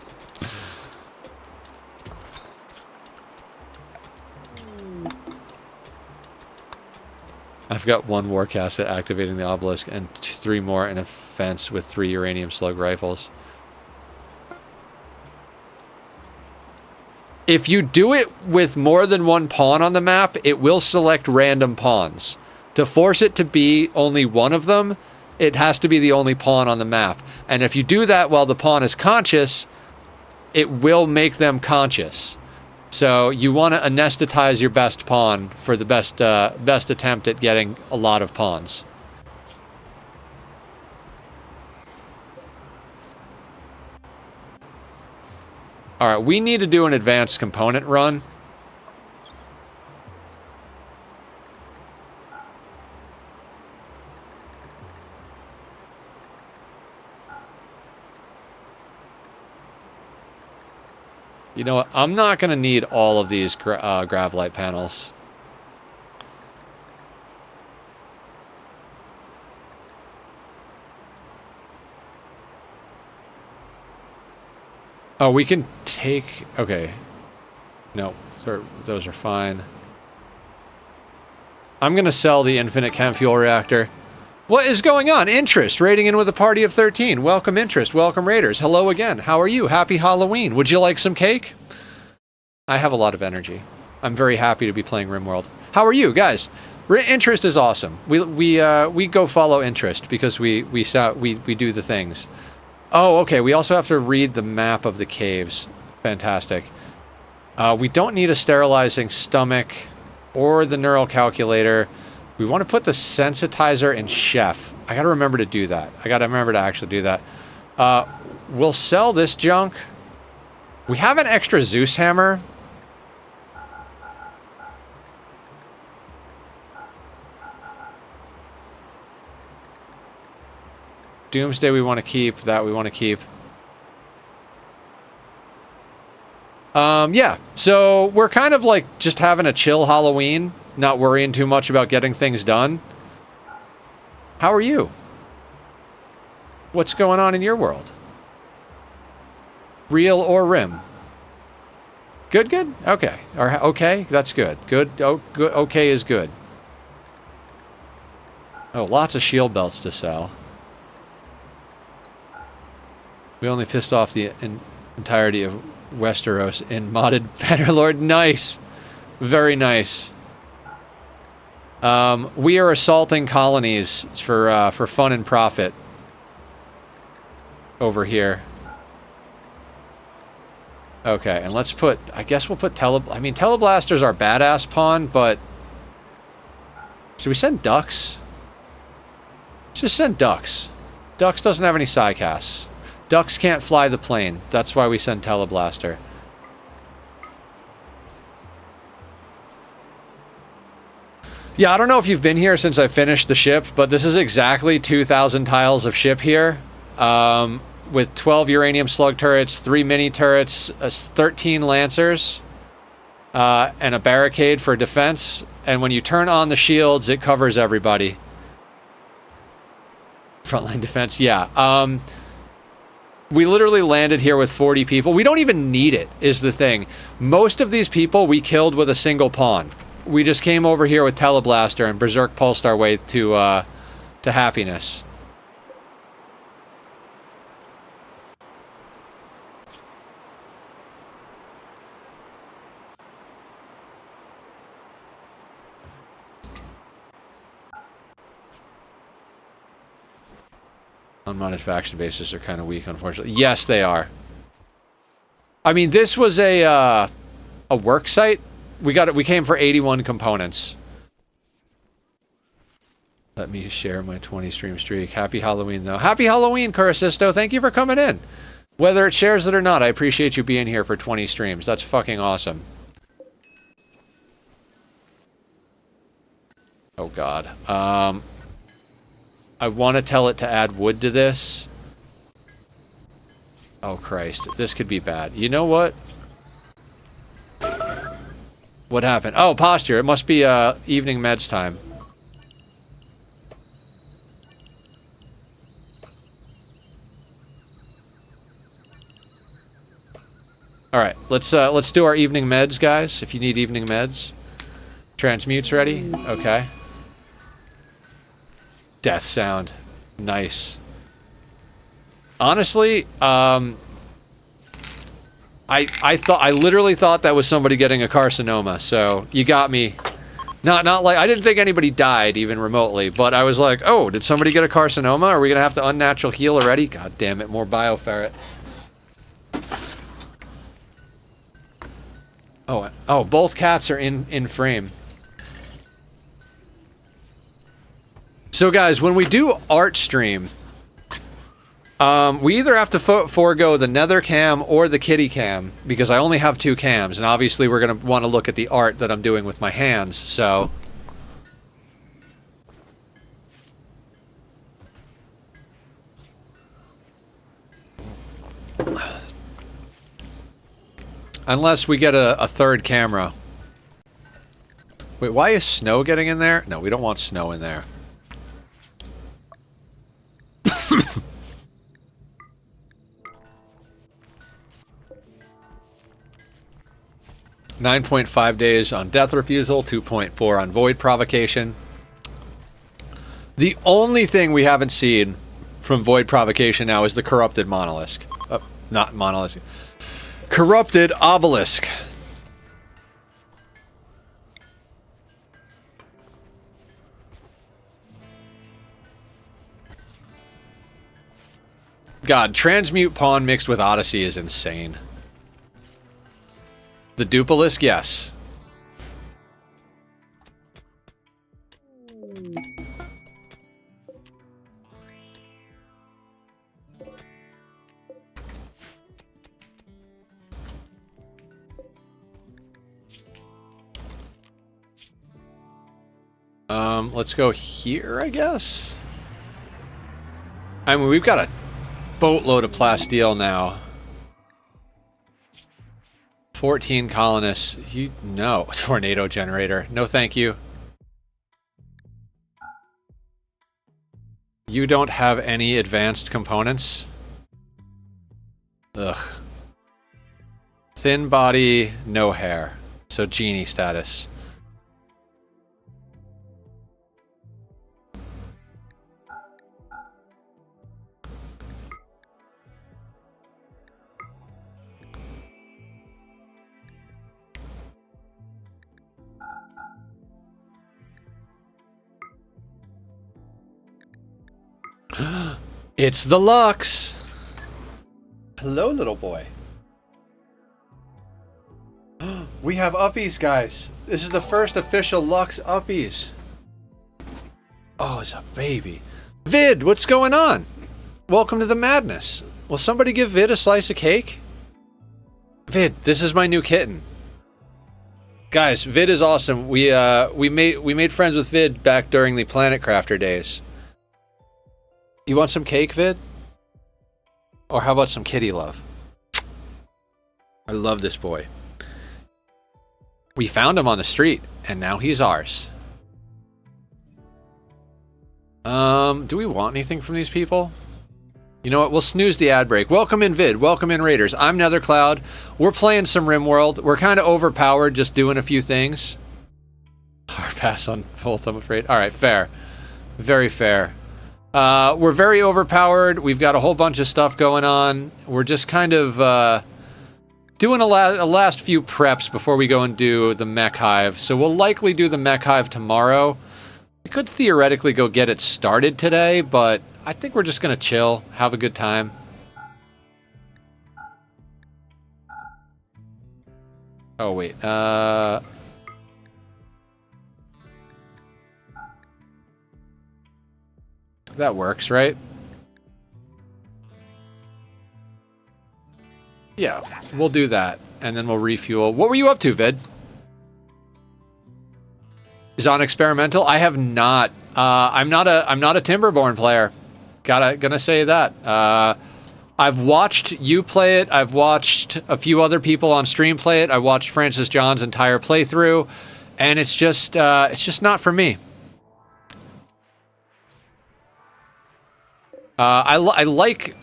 I've got 1 warcast at activating the obelisk and 3 more in a fence with 3 uranium slug rifles. If you do it with more than 1 pawn on the map, it will select random pawns. To force it to be only one of them, it has to be the only pawn on the map. And if you do that while the pawn is conscious, it will make them conscious. So you want to anesthetize your best pawn for the best attempt at getting a lot of pawns. All right, we need to do an advanced component run. You know what? I'm not going to need all of these Gravlight panels. Oh, we can take... Okay. No, those are fine. I'm going to sell the infinite chem fuel reactor. What is going on? Interest, raiding in with a party of 13. Welcome, Interest. Welcome, Raiders. Hello again. How are you? Happy Halloween. Would you like some cake? I have a lot of energy. I'm very happy to be playing Rimworld. How are you, guys? Interest is awesome. We go follow Interest because we do the things. Oh, okay. We also have to read the map of the caves. Fantastic. We don't need a sterilizing stomach or the neural calculator. We want to put the sensitizer in Chef. I got to remember to do that. I got to remember to actually do that. We'll sell this junk. We have an extra Zeus hammer. Doomsday we want to keep. That we want to keep. Yeah, so we're kind of like just having a chill Halloween, not worrying too much about getting things done. How are you? What's going on in your world? Real or Rim? Good, good? Okay. Or okay, that's good. Good, oh, good. Okay is good. Oh, lots of shield belts to sell. We only pissed off the entirety of Westeros in modded Bannerlord. Nice. Very nice. We are assaulting colonies for fun and profit over here. Okay, and let's put... I guess we'll put Teleblasters are badass pawn, but... Should we send Ducks? Let's just send Ducks. Ducks doesn't have any Psycasts. Ducks can't fly the plane. That's why we send Teleblaster. Yeah, I don't know if you've been here since I finished the ship, but this is exactly 2,000 tiles of ship here. With 12 uranium slug turrets, 3 mini turrets, 13 lancers, and a barricade for defense. And when you turn on the shields, it covers everybody. Frontline defense, yeah. We literally landed here with 40 people. We don't even need it, is the thing. Most of these people we killed with a single pawn. We just came over here with Teleblaster and Berserk pulsed our way to happiness. Unmodded faction bases are kind of weak, unfortunately. Yes, they are. I mean, this was a work site. We came for 81 components. Let me share my 20 stream streak. Happy Halloween, though. Happy Halloween, Curasisto. Thank you for coming in. Whether it shares it or not, I appreciate you being here for 20 streams. That's fucking awesome. Oh, God. I want to tell it to add wood to this. Oh, Christ. This could be bad. You know what? What happened? Oh, posture. It must be evening meds time. All right, let's do our evening meds, guys. If you need evening meds, transmute's ready. Okay. Death sound, nice. Honestly, I literally thought that was somebody getting a carcinoma. So you got me. Not like I didn't think anybody died even remotely, but I was like, oh, did somebody get a carcinoma? Are we gonna have to unnatural heal already? God damn it, more bioferret. Oh, both cats are in frame. So guys, when we do art stream, we either have to forego the nether cam or the kitty cam, because I only have 2 cams, and obviously we're going to want to look at the art that I'm doing with my hands, so... Unless we get a 3rd camera. Wait, why is snow getting in there? No, we don't want snow in there. 9.5 days on death refusal, 2.4 on void provocation. The only thing we haven't seen from void provocation now is the corrupted monolith. Not monolith. Corrupted obelisk. God, transmute pawn mixed with Odyssey is insane. The dupalisk, yes. Let's go here, I guess. I mean, we've got a boatload of plasteel now. 14 colonists. No. Tornado generator. No, thank you. You don't have any advanced components? Ugh. Thin body, no hair. So genie status. It's the Lux! Hello, little boy. We have uppies, guys. This is the first official Lux uppies. Oh, it's a baby. Vid, what's going on? Welcome to the madness. Will somebody give Vid a slice of cake? Vid, this is my new kitten. Guys, Vid is awesome. We made friends with Vid back during the Planet Crafter days. You want some cake, Vid? Or how about some kitty love? I love this boy. We found him on the street, and now he's ours. Do we want anything from these people? You know what? We'll snooze the ad break. Welcome in, Vid. Welcome in, Raiders. I'm Nethercloud. We're playing some Rimworld. We're kind of overpowered, just doing a few things. Hard pass on Volt, I'm afraid. All right, fair. Very fair. We're very overpowered. We've got a whole bunch of stuff going on. We're just kind of doing a last few preps before we go and do the mech hive. So we'll likely do the mech hive tomorrow. We could theoretically go get it started today, but I think we're just going to chill, have a good time. Oh, wait. That works, right? Yeah, we'll do that, and then we'll refuel. What were you up to, Vid? Is on experimental? I have not. I'm not a Timberborn player. Gonna say that. I've watched you play it. I've watched a few other people on stream play it. I watched Francis John's entire playthrough, and it's just not for me. I like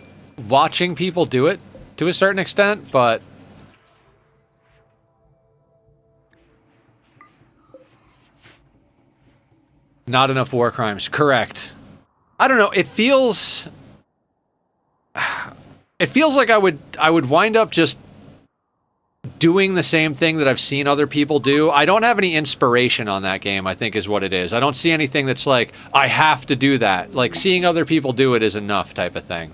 watching people do it to a certain extent, but not enough war crimes. Correct. I don't know. It feels like I would wind up just doing the same thing that I've seen other people do. I don't have any inspiration on that game, I think is what it is. I don't see anything that's like, I have to do that. Like, seeing other people do it is enough type of thing.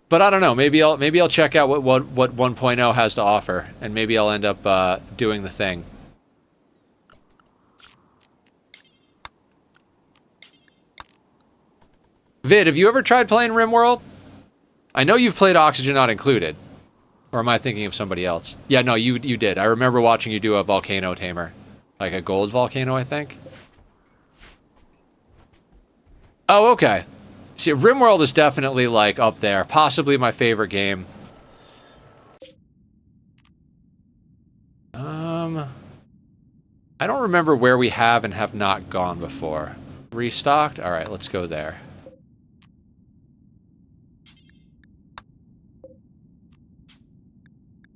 But I don't know, maybe I'll check out what 1.0 has to offer, and maybe I'll end up doing the thing. Vid, have you ever tried playing Rimworld? I know you've played Oxygen Not Included. Or am I thinking of somebody else? Yeah, no, you did. I remember watching you do a volcano tamer. Like a gold volcano, I think. Oh, okay. See, Rimworld is definitely, like, up there. Possibly my favorite game. I don't remember where we have and have not gone before. Restocked? Alright, let's go there.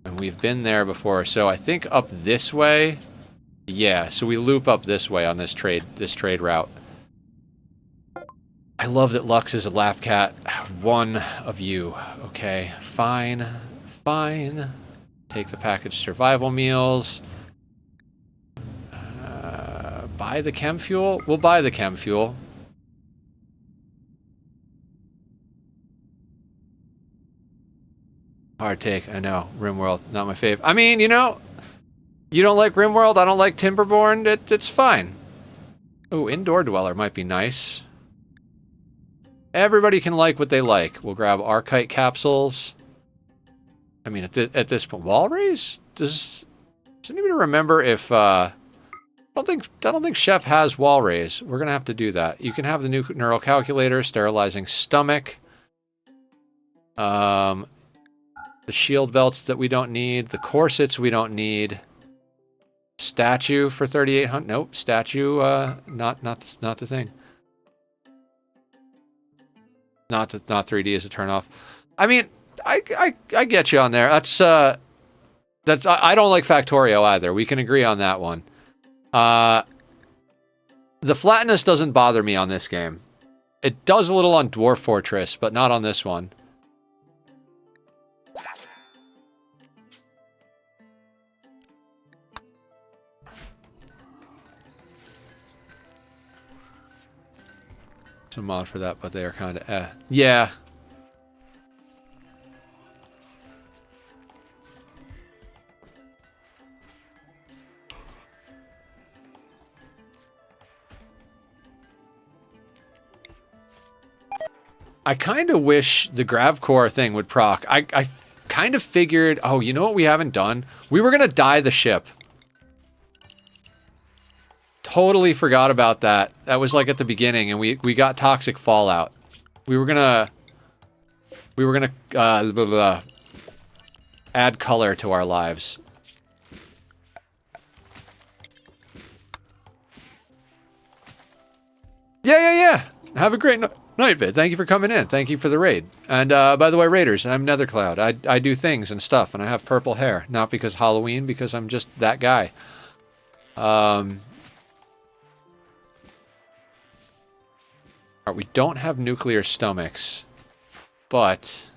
And we've been there before, so I think up this way... Yeah, so we loop up this way on this trade route. I love that Lux is a laugh cat. One of you. Okay, fine. Fine. Take the packaged survival meals. Buy the chem fuel? We'll buy the chem fuel. Hard take, I know. Rimworld, not my fave. I mean, you know, you don't like Rimworld, I don't like Timberborn, it's fine. Oh, Indoor Dweller might be nice. Everybody can like what they like. We'll grab Archite capsules. I mean, at this point, Walrays? Does anybody remember if, I don't think Chef has Walrays. We're gonna have to do that. You can have the new neural calculator, sterilizing stomach. The shield belts that we don't need. The corsets we don't need. Statue for 3,800. Nope, statue. Not the thing. Not 3D is a turnoff. I mean, I get you on there. That's I don't like Factorio either. We can agree on that one. The flatness doesn't bother me on this game. It does a little on Dwarf Fortress, but not on this one. Some mod for that, but they are kind of Yeah. I kind of wish the Gravcore thing would proc. I kind of figured, oh, you know what we haven't done? We were going to dye the ship. Totally forgot about that. That was like at the beginning, and we got toxic fallout. We were gonna blah, blah, blah, add color to our lives. Yeah. Have a great night, Vid. Thank you for coming in. Thank you for the raid. And by the way, raiders, I'm Nethercloud. I do things and stuff, and I have purple hair. Not because Halloween, because I'm just that guy. We don't have nuclear stomachs, but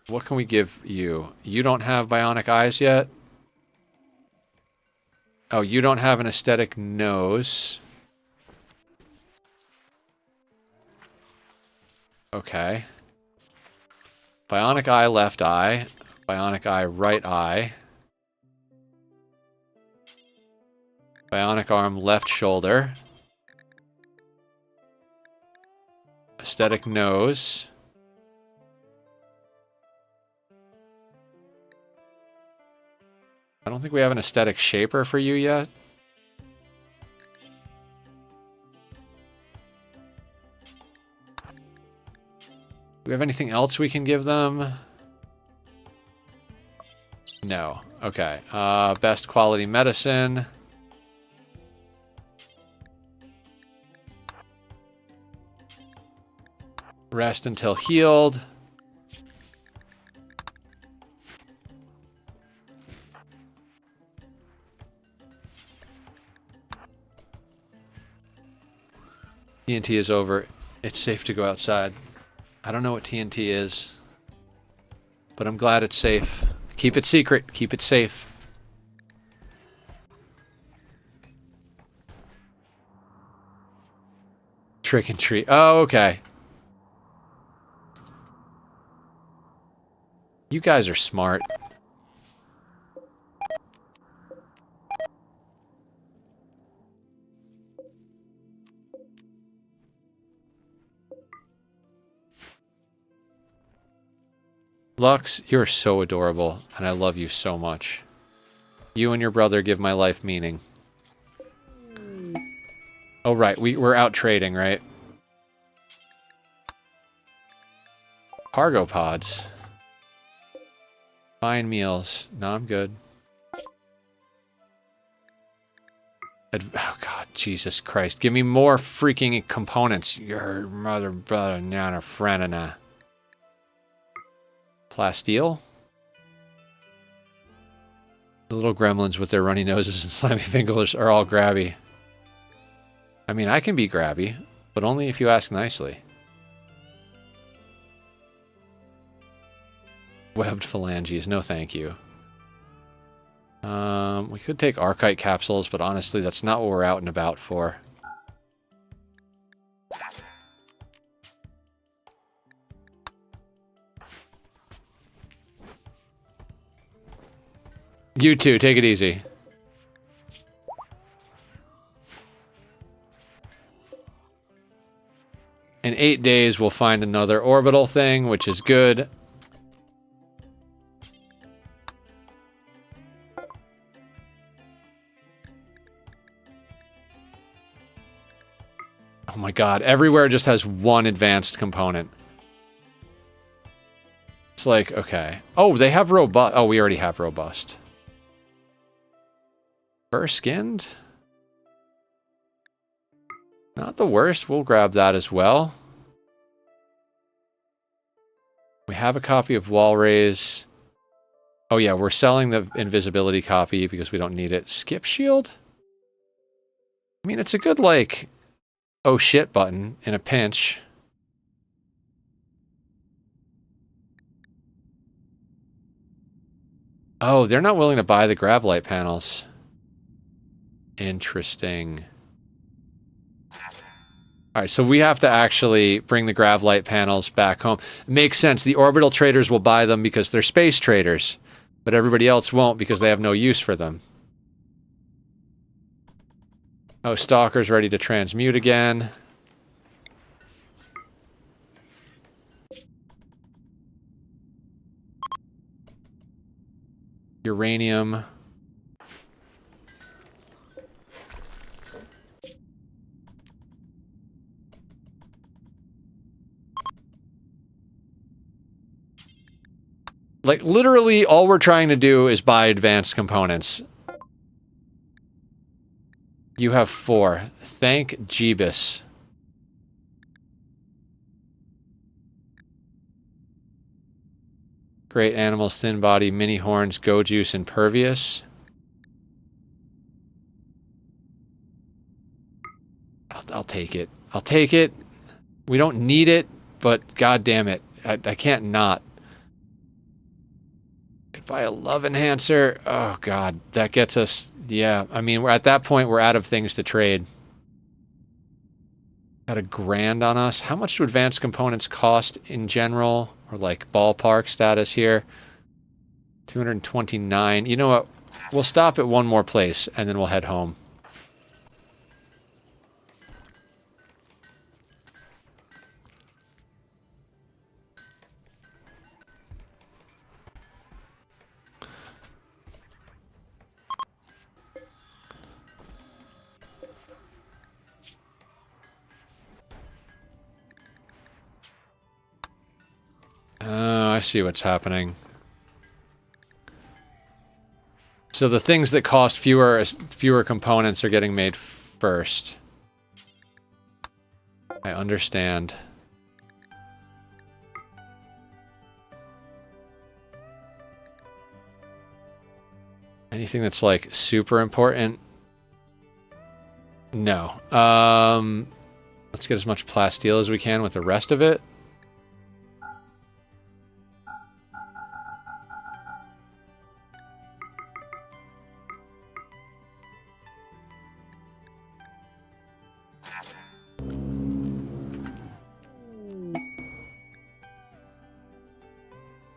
what can we give you? You don't have bionic eyes yet? Oh, you don't have an aesthetic nose. Okay. Bionic eye, left eye. Bionic eye, right eye. Bionic arm, left shoulder. Aesthetic nose. I don't think we have an aesthetic shaper for you yet. Do we have anything else we can give them? No. Okay. Best quality medicine. Rest until healed. TNT is over. It's safe to go outside. I don't know what TNT is, but I'm glad it's safe. Keep it secret. Keep it safe. Trick and treat. Oh, okay. You guys are smart. Lux, you're so adorable, and I love you so much. You and your brother give my life meaning. Oh, right. We're out trading, right? Cargo pods. Fine meals. No, I'm good. Oh, God. Jesus Christ. Give me more freaking components. Your mother, brother, nana, friend, Plasteel. The little gremlins with their runny noses and slimy fingers are all grabby. I mean, I can be grabby, but only if you ask nicely. Webbed phalanges, no thank you. We could take Archite capsules, but honestly, that's not what we're out and about for. You too, take it easy. In 8 days, we'll find another orbital thing, which is good. Oh my god, everywhere just has one advanced component. It's like, okay. Oh, they have robust. Oh, we already have robust. Fur-skinned? Not the worst. We'll grab that as well. We have a copy of Wall Raise. Oh yeah, we're selling the invisibility copy because we don't need it. Skip shield? I mean, it's a good, like, oh shit button in a pinch. Oh, they're not willing to buy the grav light panels. Interesting. Alright, so we have to actually bring the grav light panels back home. Makes sense. The orbital traders will buy them because they're space traders, but everybody else won't because they have no use for them. Oh, Stalker's ready to transmute again. Uranium. Like, literally, all we're trying to do is buy advanced components. You have 4. Thank Jeebus. Great animals, thin body, mini horns, go juice, impervious. I'll take it. I'll take it. We don't need it, but god damn it. I can't not. Could buy a love enhancer. Oh god, that gets us. Yeah, I mean, we're at that point, we're out of things to trade. Got $1,000 on us. How much do advanced components cost in general? Or like ballpark status here? 229. You know what? We'll stop at one more place and then we'll head home. I see what's happening. So the things that cost fewer components are getting made first. I understand. Anything that's like super important? No. Let's get as much plasteel as we can with the rest of it.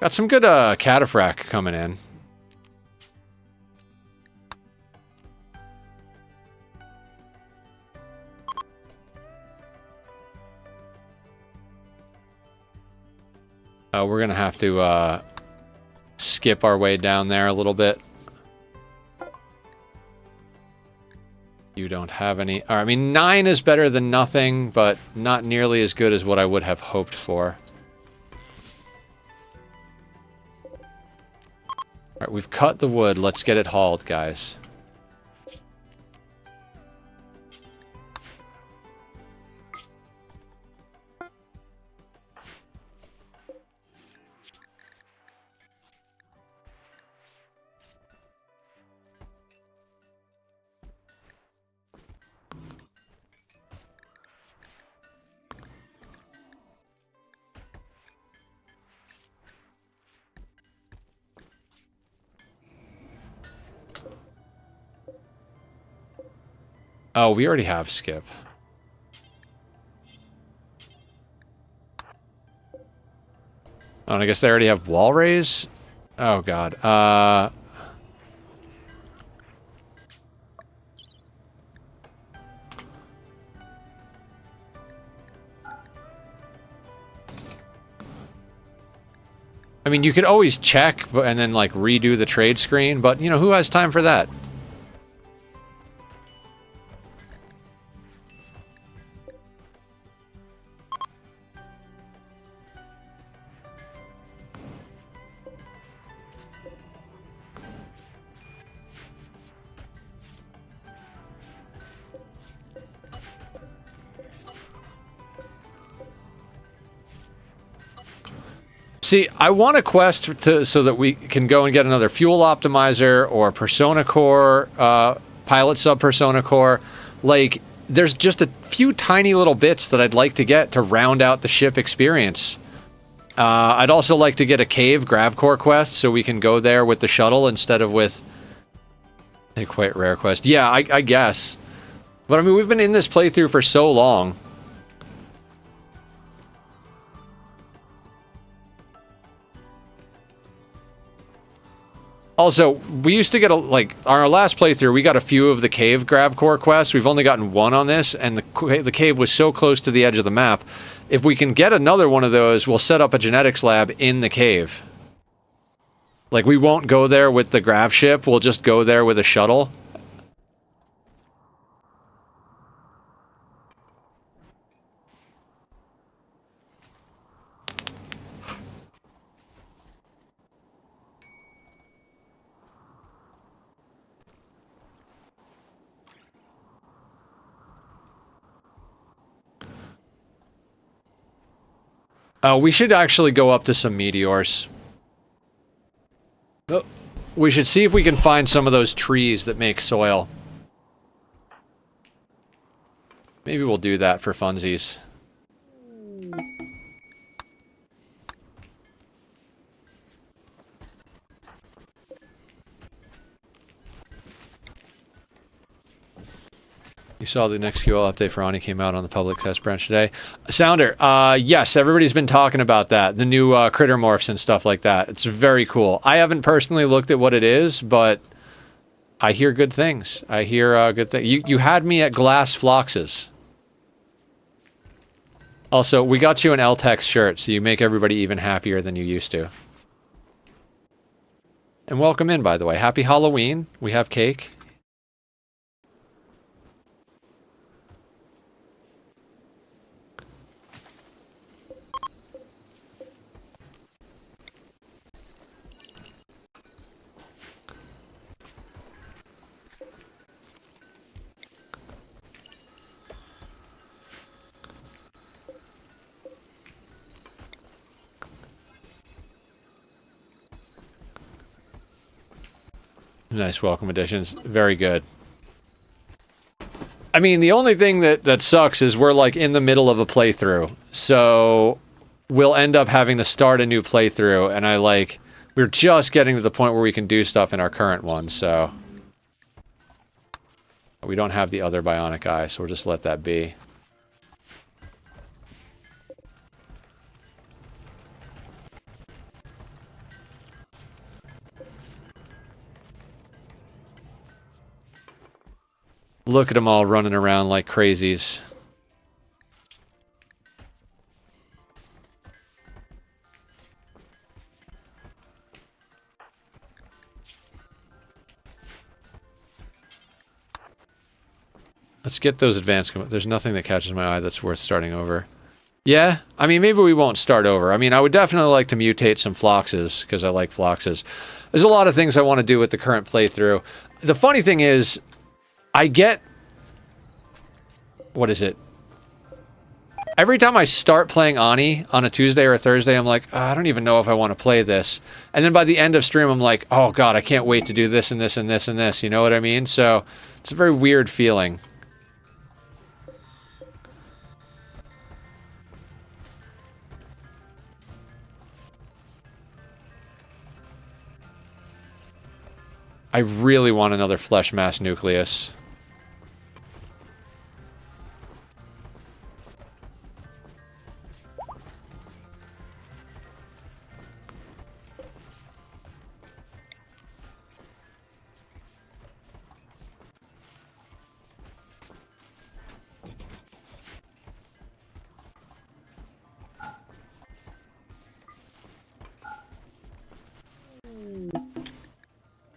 Got some good cataphract coming in. We're gonna have to skip our way down there a little bit. You don't have any. I mean, 9 is better than nothing, but not nearly as good as what I would have hoped for. Alright, we've cut the wood. Let's get it hauled, guys. Oh, we already have skip. Oh, and I guess they already have wall raise? Oh, God. I mean, you could always check and then, like, redo the trade screen, but, you know, who has time for that? See, I want a quest so that we can go and get another fuel optimizer or persona core, pilot sub persona core. Like, there's just a few tiny little bits that I'd like to get to round out the ship experience. I'd also like to get a cave grav core quest so we can go there with the shuttle instead of with a quite rare quest. Yeah, I guess. But I mean, we've been in this playthrough for so long. Also, we used to get like, on our last playthrough, we got a few of the cave grav core quests. We've only gotten one on this, and the cave was so close to the edge of the map. If we can get another one of those, we'll set up a genetics lab in the cave. Like, we won't go there with the grav ship, we'll just go there with a shuttle. We should actually go up to some meteors. Oh, we should see if we can find some of those trees that make soil. Maybe we'll do that for funsies. You saw the next QL update for Ani came out on the public test branch today. Sounder, yes, everybody's been talking about that. The new critter morphs and stuff like that. It's very cool. I haven't personally looked at what it is, but I hear good things. I hear good things. You had me at glass floxes. Also, we got you an LTEX shirt, so you make everybody even happier than you used to. And welcome in, by the way. Happy Halloween. We have cake. Nice welcome additions. Very good. I mean, the only thing that sucks is we're like in the middle of a playthrough. So we'll end up having to start a new playthrough, and we're just getting to the point where we can do stuff in our current one, so we don't have the other bionic eye, so we'll just let that be. Look at them all running around like crazies. Let's get those advanced. There's nothing that catches my eye that's worth starting over. Yeah, I mean, maybe we won't start over. I mean, I would definitely like to mutate some Phloxes, because I like Phloxes. There's a lot of things I want to do with the current playthrough. The funny thing is, I get... What is it? Every time I start playing Ani on a Tuesday or a Thursday, I'm like, oh, I don't even know if I want to play this. And then by the end of stream, I'm like, oh god, I can't wait to do this and this and this and this. You know what I mean? So, it's a very weird feeling. I really want another flesh mass nucleus.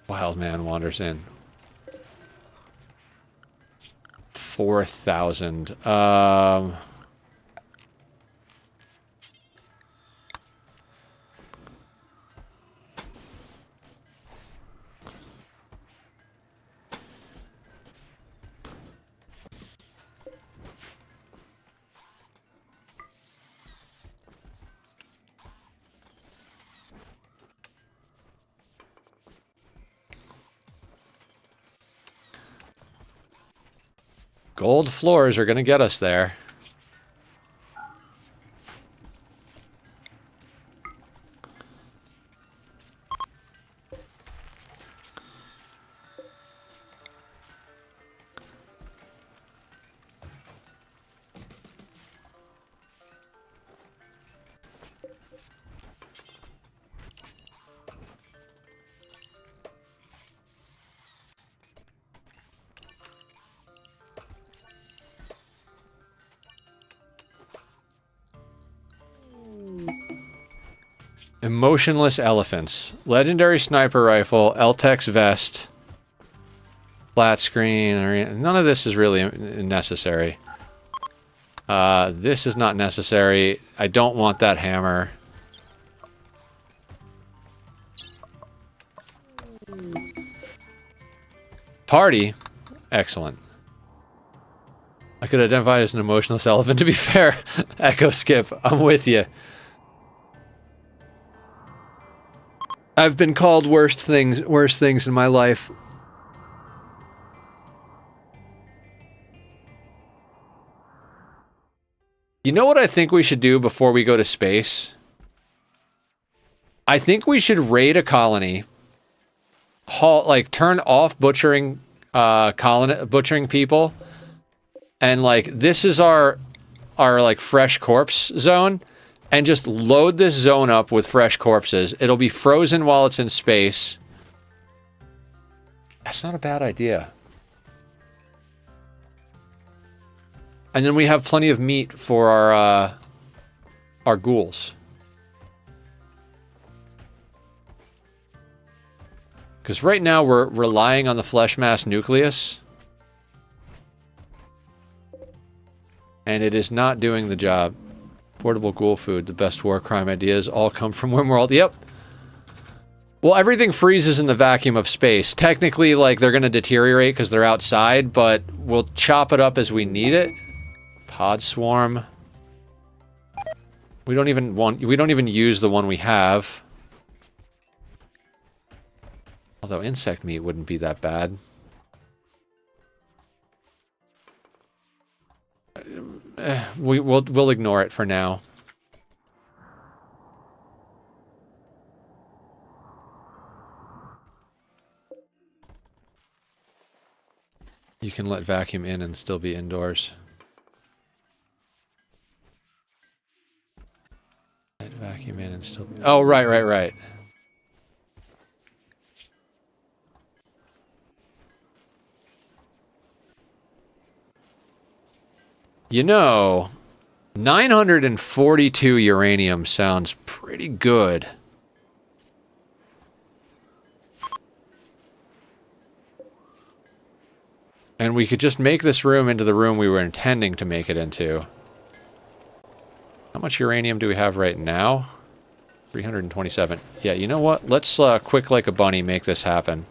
Wild man wanders in. 4,000. Gold floors are going to get us there. Emotionless elephants. Legendary sniper rifle, LTEX vest, flat screen. None of this is really necessary. This is not necessary. I don't want that hammer. Party? Excellent. I could identify as an emotionless elephant, to be fair. Echo Skip, I'm with you. I've been called worse things in my life. You know what I think we should do before we go to space? I think we should raid a colony. Turn off butchering butchering people. And this is our fresh corpse zone. And just load this zone up with fresh corpses. It'll be frozen while it's in space. That's not a bad idea. And then we have plenty of meat for our ghouls. Because right now we're relying on the flesh mass nucleus. And it is not doing the job. Portable ghoul food, the best war crime ideas all come from Rimworld. Yep. Well, everything freezes in the vacuum of space. Technically, they're going to deteriorate because they're outside, but we'll chop it up as we need it. Pod swarm. We don't even use the one we have. Although insect meat wouldn't be that bad. We'll ignore it for now. You can let vacuum in and still be indoors. Let vacuum in and still be... Oh, right. You know, 942 uranium sounds pretty good. And we could just make this room into the room we were intending to make it into. How much uranium do we have right now? 327. Yeah, you know what? Let's quick like a bunny make this happen.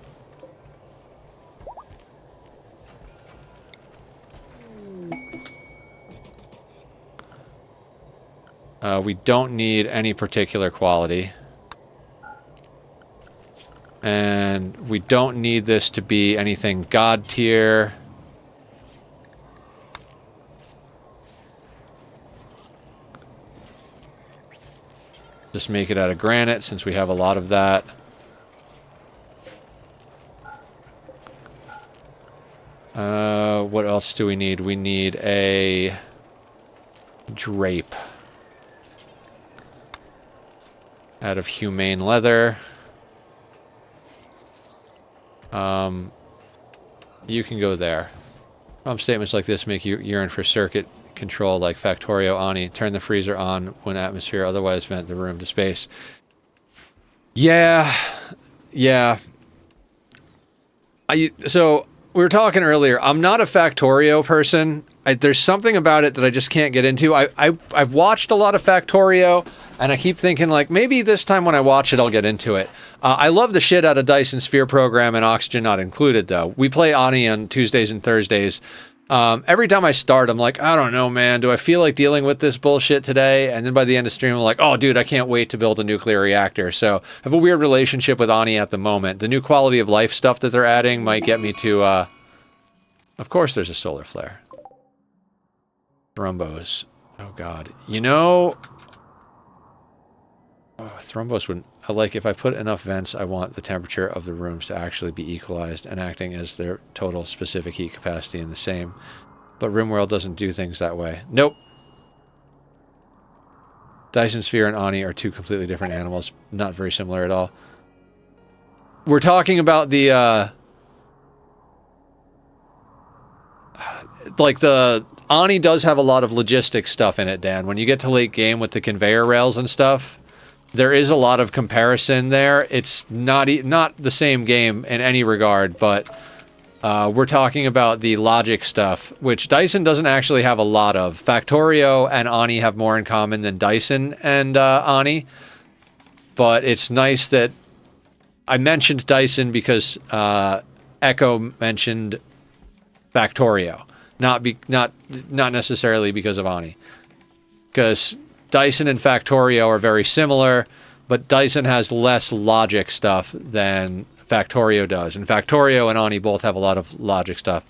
We don't need any particular quality. And we don't need this to be anything God tier. Just make it out of granite since we have a lot of that. What else do we need? We need a drape out of humane leather. You can go there. Statements like this make you yearn for circuit control like Factorio Ani. Turn the freezer on when atmosphere, otherwise vent the room to space. Yeah. So, we were talking earlier, I'm not a Factorio person. There's something about it that I just can't get into. I've watched a lot of Factorio, and I keep thinking, like, maybe this time when I watch it, I'll get into it. I love the shit out of Dyson Sphere Program and Oxygen Not Included, though. We play Ani on Tuesdays and Thursdays. Every time I start, I'm like, I don't know, man. Do I feel like dealing with this bullshit today? And then by the end of stream, I'm like, oh, dude, I can't wait to build a nuclear reactor. So I have a weird relationship with Ani at the moment. The new quality of life stuff that they're adding might get me to, of course there's a solar flare. Thrombos. Oh, God. You know... Oh, thrombos would... Like, if I put enough vents, I want the temperature of the rooms to actually be equalized and acting as their total specific heat capacity in the same. But Rimworld doesn't do things that way. Nope. Dyson Sphere and Ani are two completely different animals. Not very similar at all. We're talking about the, like, the... Ani does have a lot of logistics stuff in it, Dan. When you get to late game with the conveyor rails and stuff... There is a lot of comparison there. It's not the same game in any regard, but we're talking about the logic stuff, which Dyson doesn't actually have a lot of. Factorio and Ani have more in common than Dyson and Ani, but it's nice that I mentioned Dyson because Echo mentioned Factorio, not necessarily because of Ani, because Dyson and Factorio are very similar, but Dyson has less logic stuff than Factorio does. And Factorio and Ani both have a lot of logic stuff.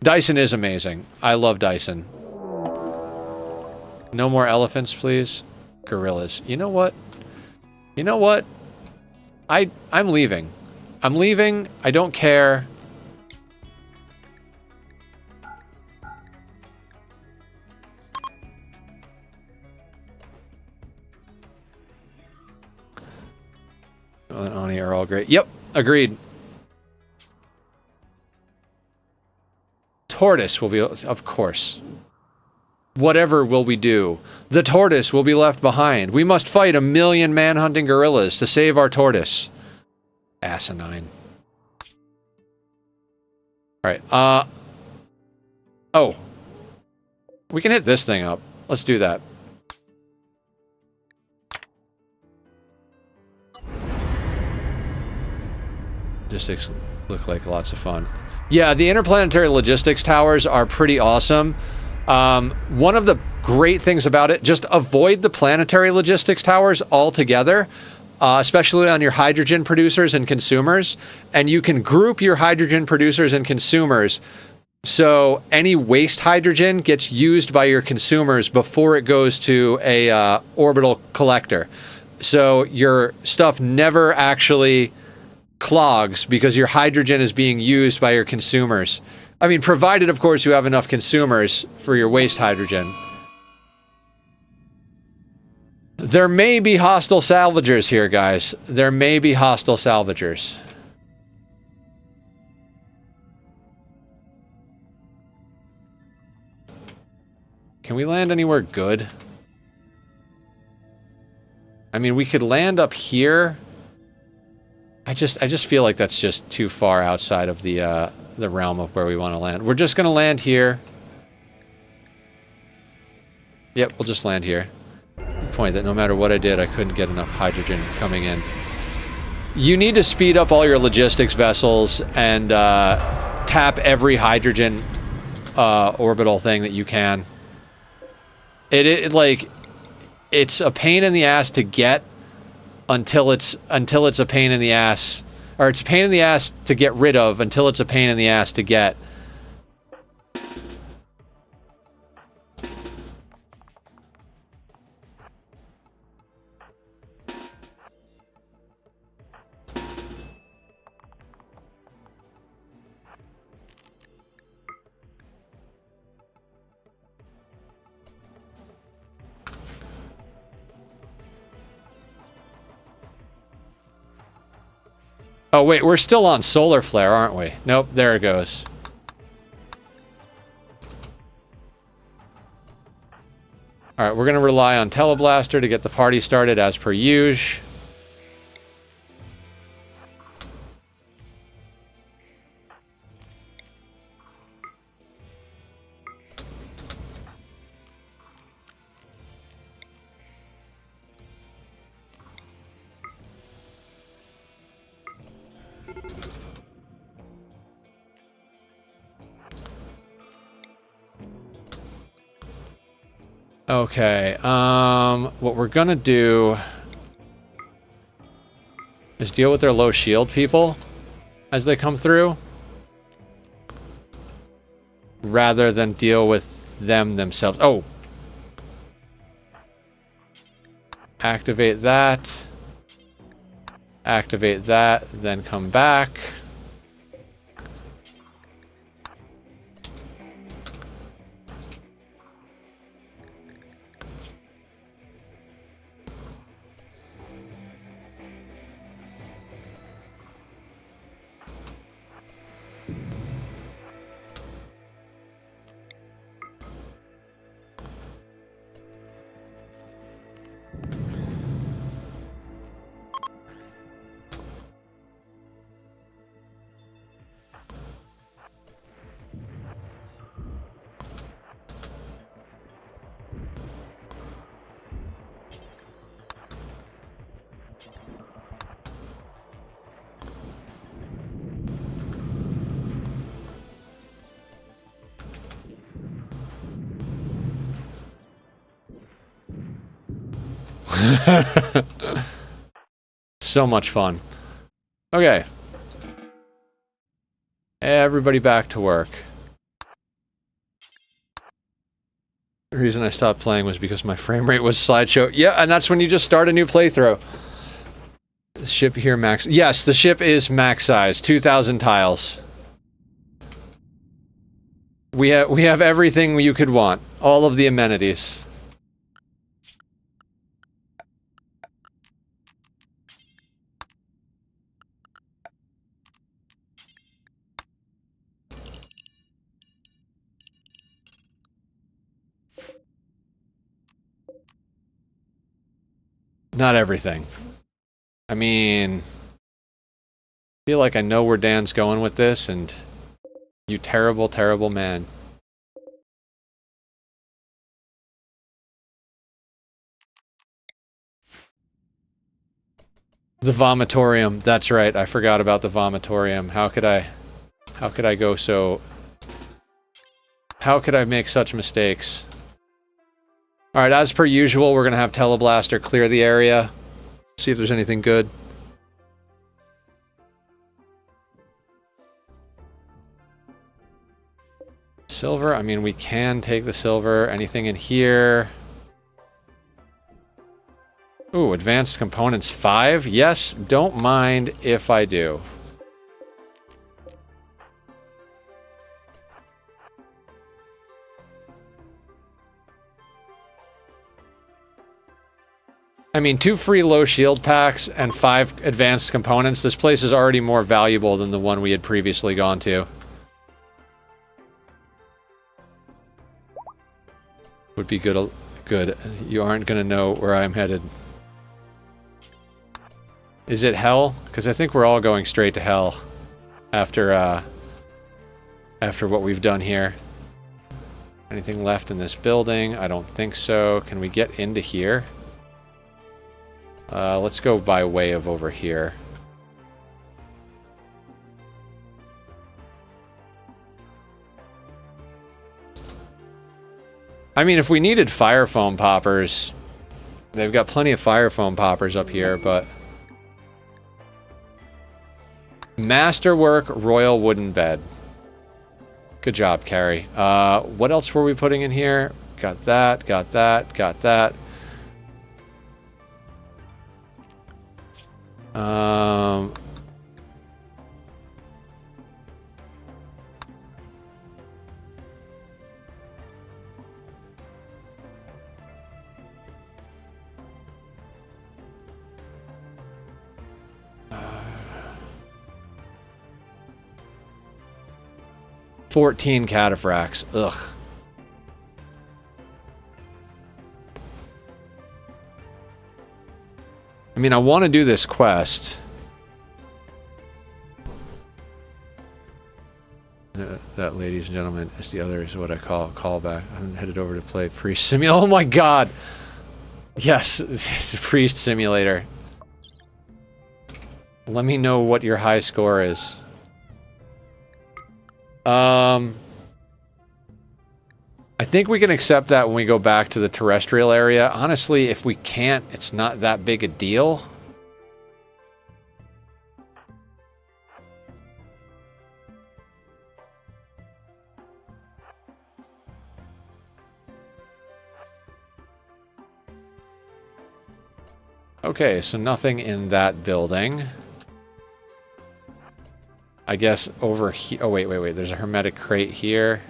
Dyson is amazing. I love Dyson. No more elephants, please. Gorillas. You know what? I'm leaving. I'm leaving. I don't care. And Ani are all great. Yep, agreed. Tortoise will be... Of course. Whatever will we do? The tortoise will be left behind. We must fight 1 million man-hunting gorillas to save our tortoise. Asinine. Alright, oh. We can hit this thing up. Let's do that. Logistics look like lots of fun. Yeah, the interplanetary logistics towers are pretty awesome. One of the great things about it, just avoid the planetary logistics towers altogether. especially on your hydrogen producers and consumers. And you can group your hydrogen producers and consumers so any waste hydrogen gets used by your consumers before it goes to a orbital collector. So your stuff never actually clogs because your hydrogen is being used by your consumers. I mean, provided, of course, you have enough consumers for your waste hydrogen. There may be hostile salvagers here, guys. There may be hostile salvagers. Can we land anywhere good? I mean, we could land up here. I just feel like that's just too far outside of the realm of where we want to land. We're just gonna land here. Yep, we'll just land here. The point that no matter what I did, I couldn't get enough hydrogen coming in. You need to speed up all your logistics vessels and tap every hydrogen orbital thing that you can. It's a pain in the ass to get until it's a pain in the ass, or it's a pain in the ass to get rid of until it's a pain in the ass to get. Oh, wait, we're still on solar flare, aren't we? Nope, there it goes. Alright, we're going to rely on Teleblaster to get the party started as per usual. Okay, what we're gonna do is deal with their low shield people as they come through, rather than deal with them themselves. Oh! Activate that, then come back. So much fun. Okay. Everybody back to work. The reason I stopped playing was because my frame rate was slideshow. Yeah, and that's when you just start a new playthrough. The ship here max... Yes, the ship is max size. 2,000 tiles. We have everything you could want. All of the amenities. Not everything. I mean... I feel like I know where Dan's going with this, and... You terrible, terrible man. The vomitorium. That's right. I forgot about the vomitorium. How could I go so... How could I make such mistakes? Alright, as per usual, we're gonna have Teleblaster clear the area. See if there's anything good. Silver, I mean, we can take the silver. Anything in here? Ooh, advanced components 5. Yes, don't mind if I do. I mean, 2 free low shield packs and 5 advanced components. This place is already more valuable than the one we had previously gone to. Would be good. Good. You aren't going to know where I'm headed. Is it hell? Because I think we're all going straight to hell after what we've done here. Anything left in this building? I don't think so. Can we get into here? Let's go by way of over here. I mean, if we needed fire foam poppers, they've got plenty of fire foam poppers up here, but... Masterwork Royal Wooden Bed. Good job, Carrie. What else were we putting in here? Got that, got that, got that. 14 cataphracts. Ugh. I mean, I want to do this quest. That, ladies and gentlemen, is the other, is what I call callback. I'm headed over to play Priest Simulator. Oh my god! Yes, it's a Priest Simulator. Let me know what your high score is. I think we can accept that when we go back to the terrestrial area. Honestly, if we can't, it's not that big a deal. Okay, so nothing in that building. I guess over here... Oh, wait. There's a hermetic crate here.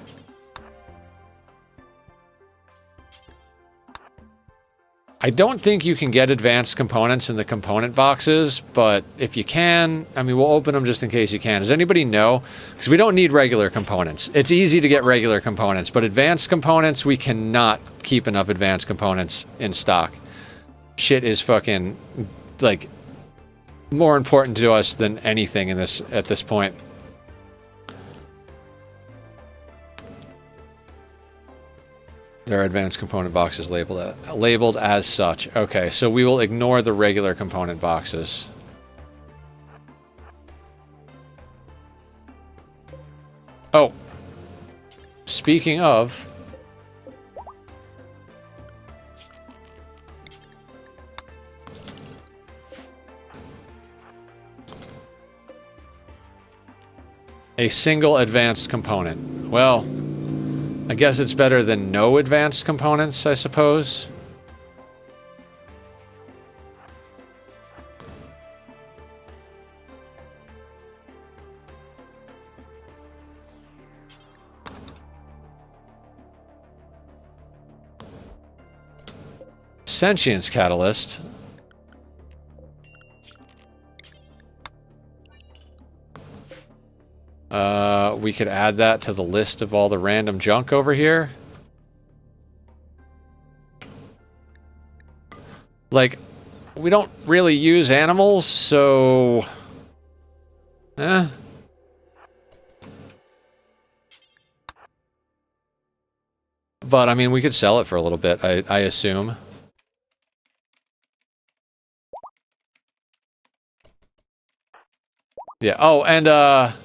I don't think you can get advanced components in the component boxes, but if you can, I mean, we'll open them just in case you can. Does anybody know? Because we don't need regular components. It's easy to get regular components, but advanced components, we cannot keep enough advanced components in stock. Shit is fucking, like, more important to us than anything in this at this point. There are advanced component boxes labeled as such. Okay, so we will ignore the regular component boxes. Oh. Speaking of... a single advanced component. Well... I guess it's better than no advanced components, I suppose. Sentience catalyst. We could add that to the list of all the random junk over here. Like, we don't really use animals, so... But, I mean, we could sell it for a little bit, I assume. Yeah, oh, and,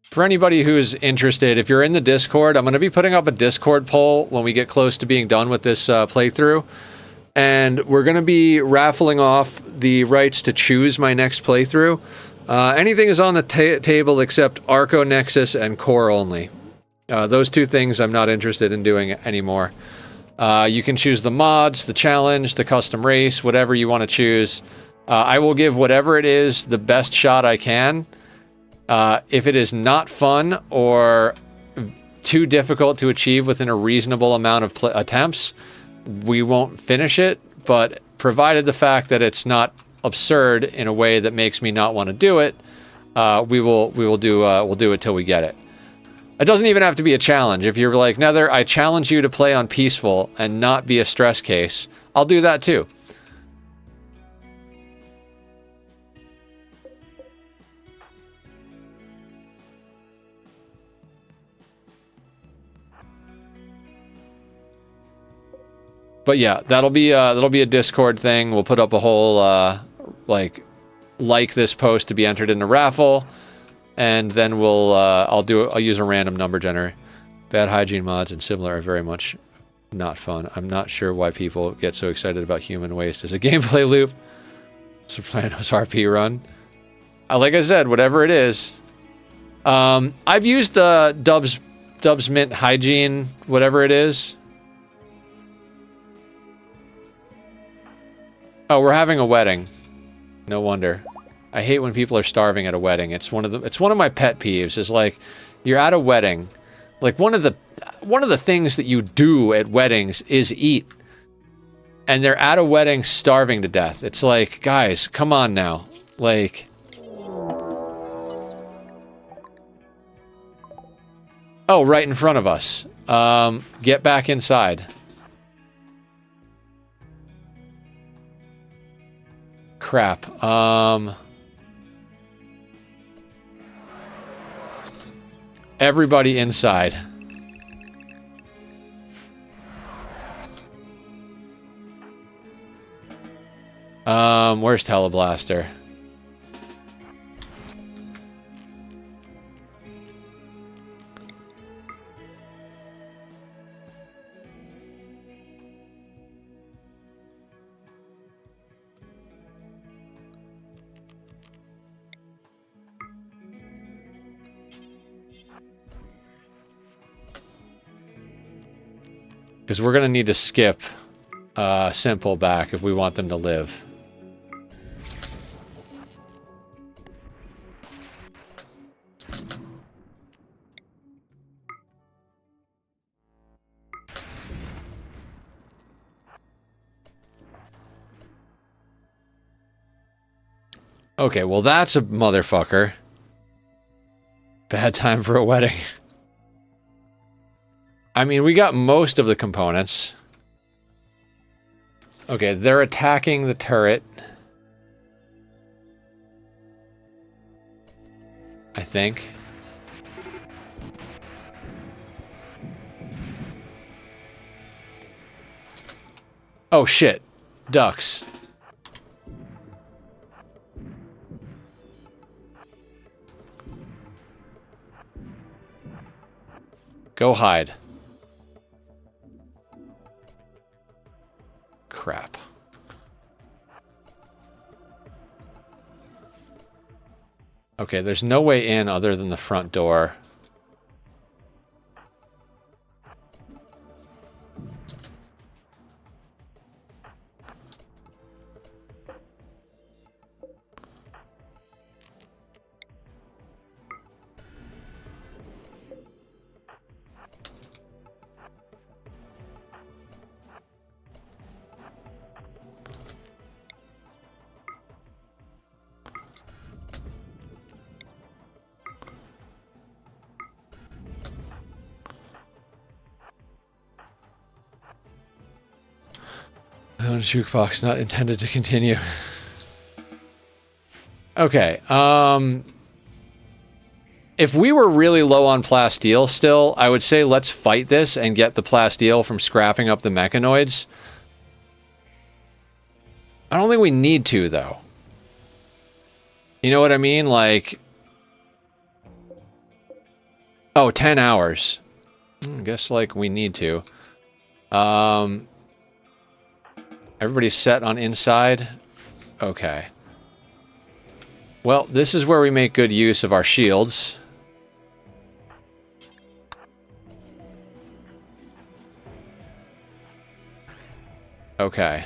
for anybody who's interested, if you're in the Discord, I'm going to be putting up a Discord poll when we get close to being done with this playthrough. and we're going to be raffling off the rights to choose my next playthrough. Anything is on the table except Arco Nexus and Core only. Those two things I'm not interested in doing anymore. You can choose the mods, the challenge, the custom race, whatever you want to choose. I will give whatever it is the best shot I can. If it is not fun or too difficult to achieve within a reasonable amount of attempts, we won't finish it, but provided the fact that it's not absurd in a way that makes me not want to do it, we'll do it till we get it. It doesn't even have to be a challenge. If you're like, Nether, I challenge you to play on peaceful and not be a stress case, I'll do that too. But yeah, that'll be a Discord thing. We'll put up a whole like this post to be entered in the raffle, and then I'll use a random number generator. Bad hygiene mods and similar are very much not fun. I'm not sure why people get so excited about human waste as a gameplay loop. Sopranos RP run. Like I said, whatever it is. I've used the Dubs Mint hygiene, whatever it is. Oh, we're having a wedding. No wonder. I hate when people are starving at a wedding. It's one of my pet peeves. Is like, you're at a wedding, like one of the things that you do at weddings is eat, and they're at a wedding starving to death. It's like, guys, come on now, like. Oh, right in front of us. Get back inside. Crap. Everybody inside. Where's Teleblaster? Because we're going to need to skip Simple back if we want them to live. Okay, well that's a motherfucker. Bad time for a wedding. I mean, we got most of the components. Okay, they're attacking the turret. I think. Oh shit. Ducks. Go hide. Crap. Okay, there's no way in other than the front door. Jukebox not intended to continue. Okay, if we were really low on plasteel still, I would say let's fight this and get the plasteel from scrapping up the mechanoids. I don't think we need to, though. You know what I mean? Like... Oh, 10 hours. I guess, like, we need to. Everybody's set on inside? Okay. Well, this is where we make good use of our shields. Okay.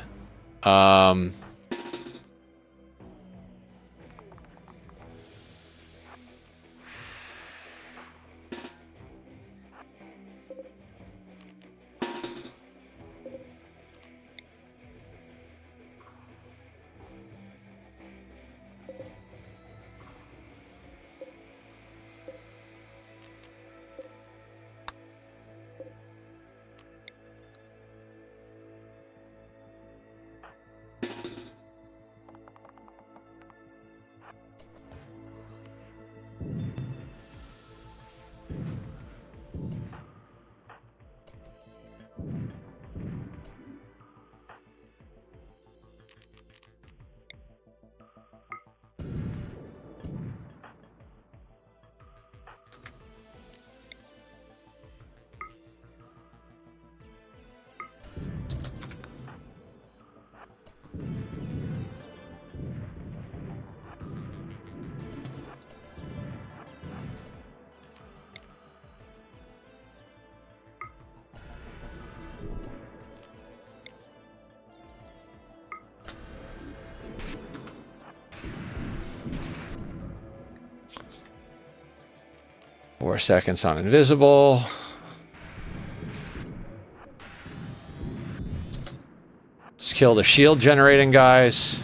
Four seconds on invisible. Let's kill the shield generating guys.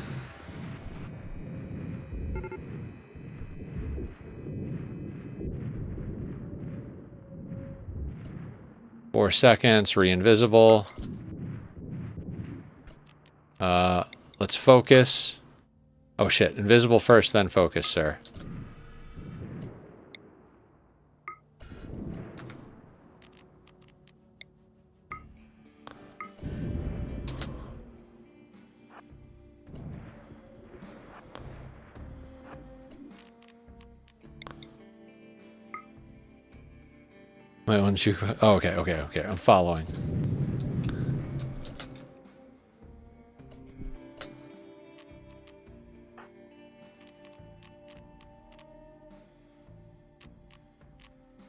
Four seconds, re-invisible. Let's focus. Oh shit, invisible first, then focus, sir. Wait, once you... Oh, okay. I'm following.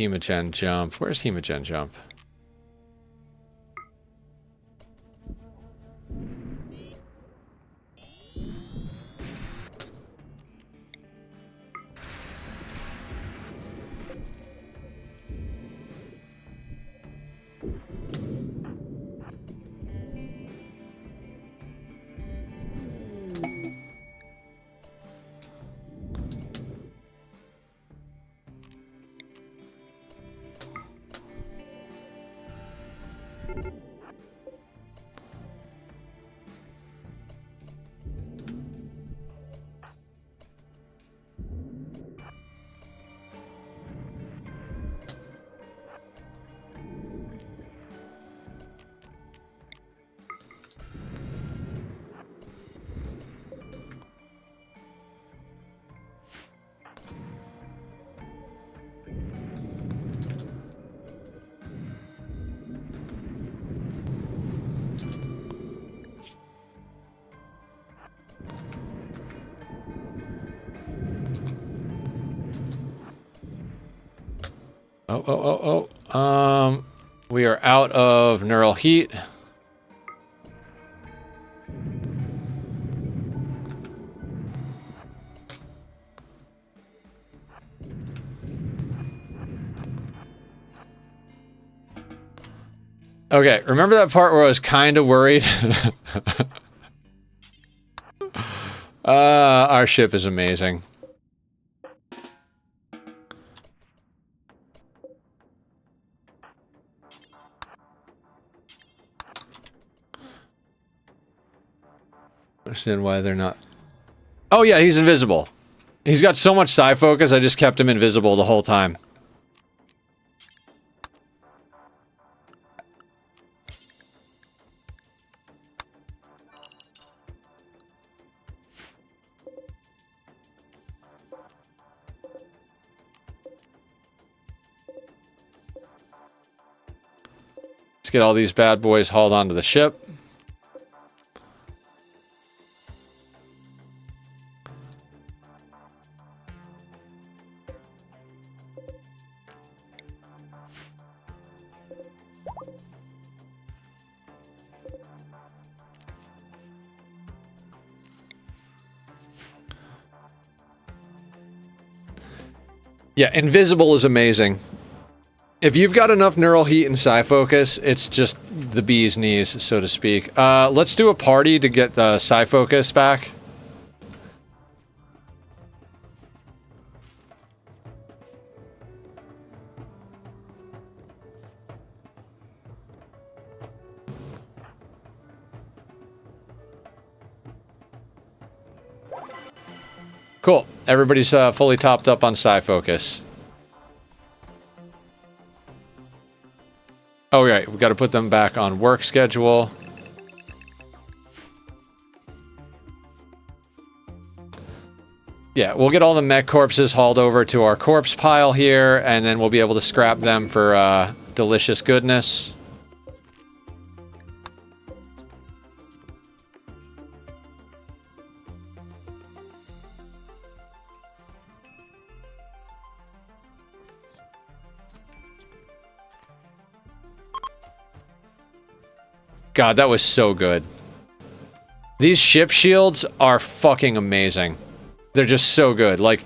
Hemogen jump. Where's Hemogen jump? We are out of neural heat. Okay, remember that part where I was kind of worried? Our ship is amazing. Understand why they're not... Oh yeah, he's invisible. He's got so much psi focus, I just kept him invisible the whole time. Let's get all these bad boys hauled onto the ship. Yeah, invisible is amazing. If you've got enough neural heat and psi focus, it's just the bee's knees, so to speak. Let's do a party to get the psi focus back. Cool. Everybody's fully topped up on psi focus. Oh, right. We've got to put them back on work schedule. Yeah, we'll get all the mech corpses hauled over to our corpse pile here, and then we'll be able to scrap them for delicious goodness. God, that was so good. These ship shields are fucking amazing. They're just so good. Like,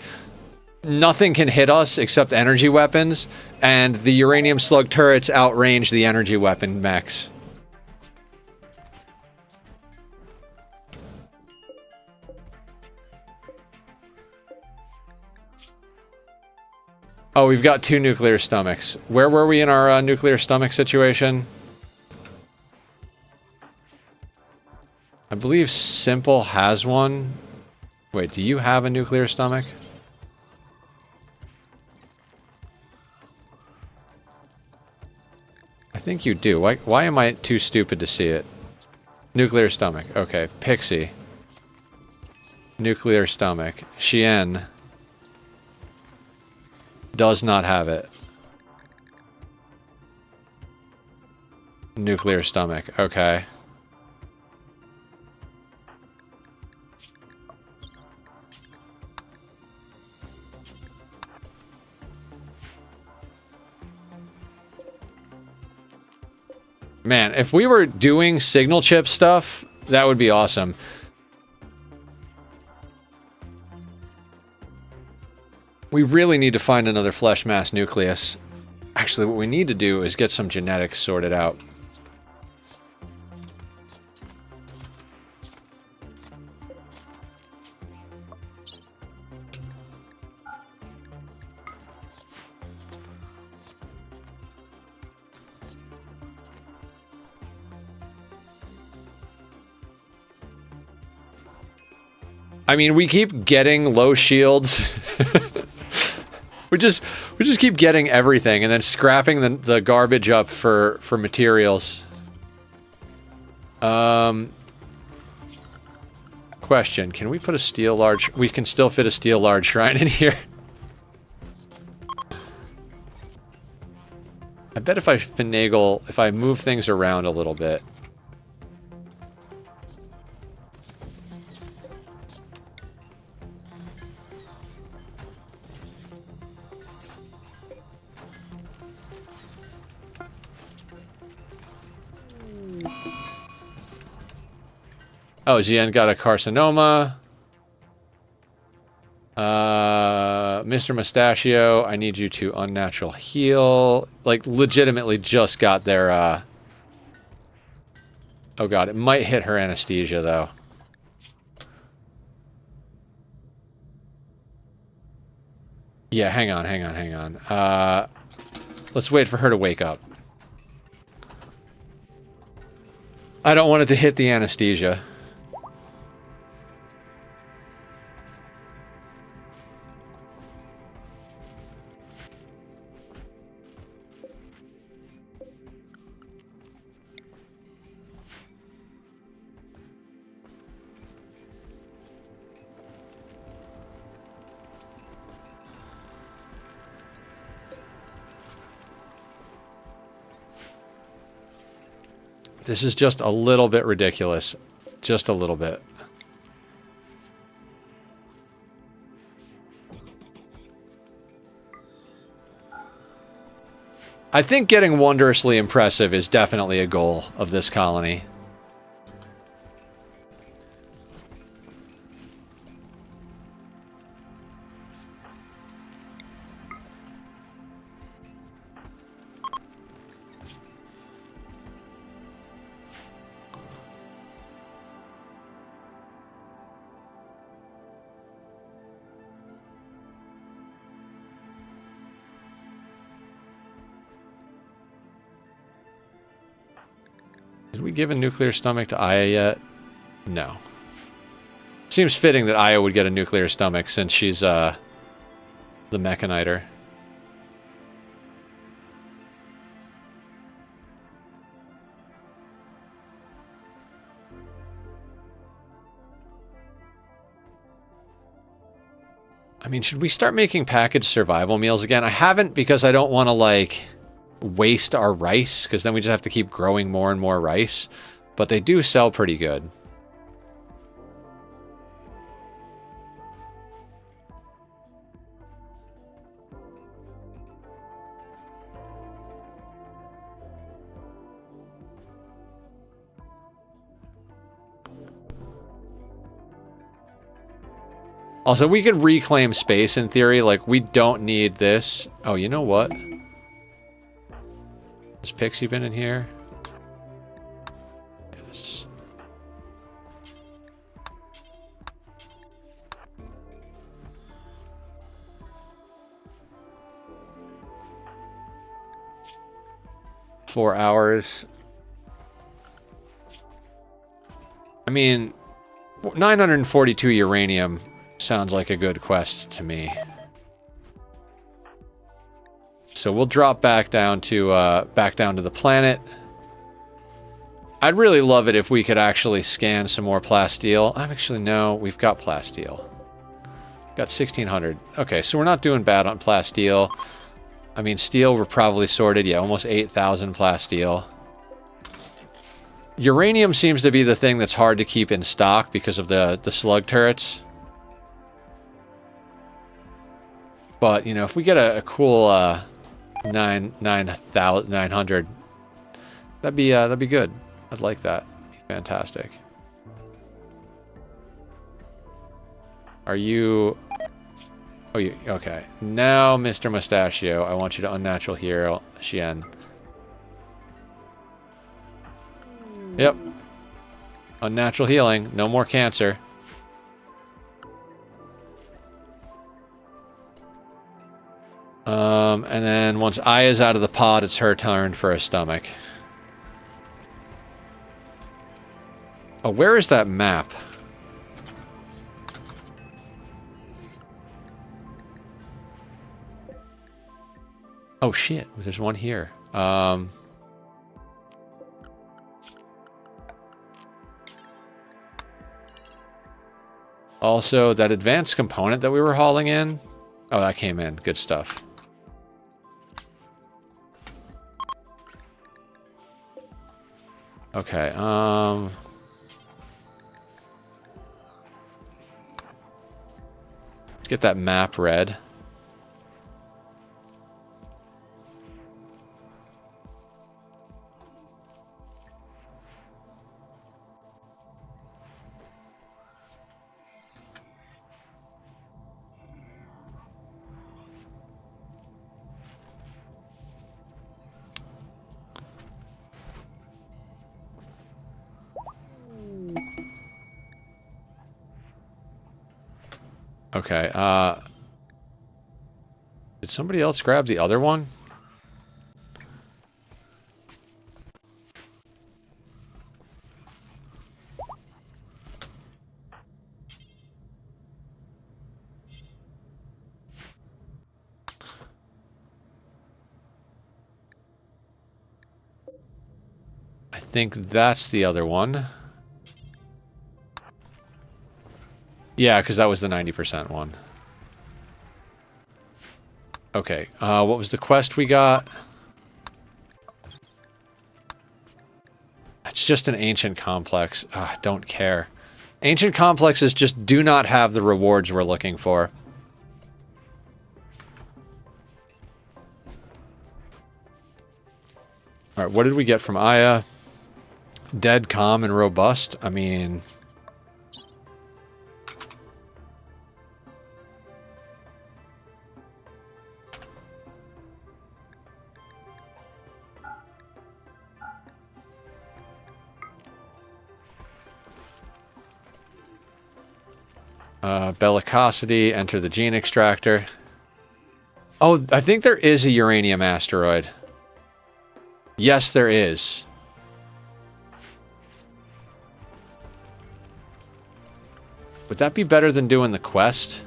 nothing can hit us except energy weapons, and the uranium slug turrets outrange the energy weapon mechs. Oh, we've got 2 nuclear stomachs. Where were we in our nuclear stomach situation? I believe Simple has one. Wait, do you have a nuclear stomach? I think you do. Why am I too stupid to see it? Nuclear stomach. Okay, Pixie. Nuclear stomach. Chien does not have it. Nuclear stomach. Okay. Man, if we were doing signal chip stuff, that would be awesome. We really need to find another flesh mass nucleus. Actually, what we need to do is get some genetics sorted out. I mean, we keep getting low shields. we just keep getting everything and then scrapping the garbage up for materials. Question, can we put a steel large? We can still fit a steel large shrine in here. I bet if I finagle, if I move things around a little bit. Oh, Zien got a carcinoma. Mr. Mustachio, I need you to unnatural heal. Like, legitimately just got their, Oh god, it might hit her anesthesia, though. Yeah, hang on. Let's wait for her to wake up. I don't want it to hit the anesthesia. This is just a little bit ridiculous. Just a little bit. I think getting wondrously impressive is definitely a goal of this colony. we give a nuclear stomach to Aya yet? No. Seems fitting that Aya would get a nuclear stomach since she's the Mechaniter. I mean, should we start making packaged survival meals again? I haven't because I don't want to, like, waste our rice, because then we just have to keep growing more and more rice. But they do sell pretty good. Also, we could reclaim space in theory. Like, we don't need this. Oh, you know what? Has Pixie been in here? Yes. Four hours. I mean, 942 uranium sounds like a good quest to me. So we'll drop back down to the planet. I'd really love it if we could actually scan some more plasteel. No, we've got plasteel. Got 1600. Okay, so we're not doing bad on plasteel. I mean, steel we're probably sorted. Yeah, almost 8,000 plasteel. Uranium seems to be the thing that's hard to keep in stock because of the slug turrets. But, you know, if we get a cool 900, that'd be good. I'd like that. Fantastic. Are you... Oh, you... Okay. Now, Mr. Mustachio, I want you to unnatural heal Xian. Yep. Unnatural healing. No more cancer. And then once Aya's out of the pod, it's her turn for a stomach. Oh, where is that map? Oh, shit. There's one here. Also, that advanced component that we were hauling in. Oh, that came in. Good stuff. Okay, let's get that map read. Okay, did somebody else grab the other one? I think that's the other one. Yeah, because that was the 90% one. Okay, what was the quest we got? It's just an ancient complex. I don't care. Ancient complexes just do not have the rewards we're looking for. Alright, what did we get from Aya? Dead, calm, and robust? I mean... bellicosity, enter the gene extractor. Oh, I think there is a uranium asteroid. Yes, there is. Would that be better than doing the quest?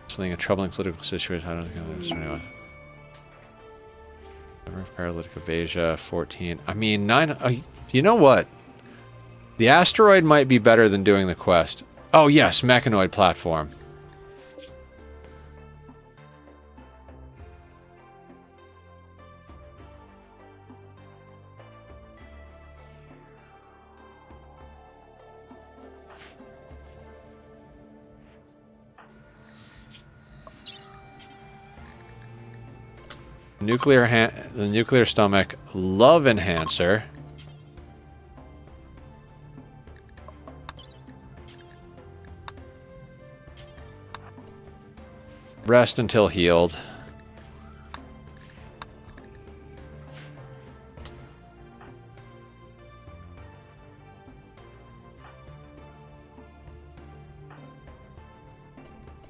Something a troubling political situation. I don't think anyway. Paralytic of Asia, 14. I mean, 9. You know what? The asteroid might be better than doing the quest. Oh, yes, mechanoid platform. The nuclear stomach love enhancer. Rest until healed.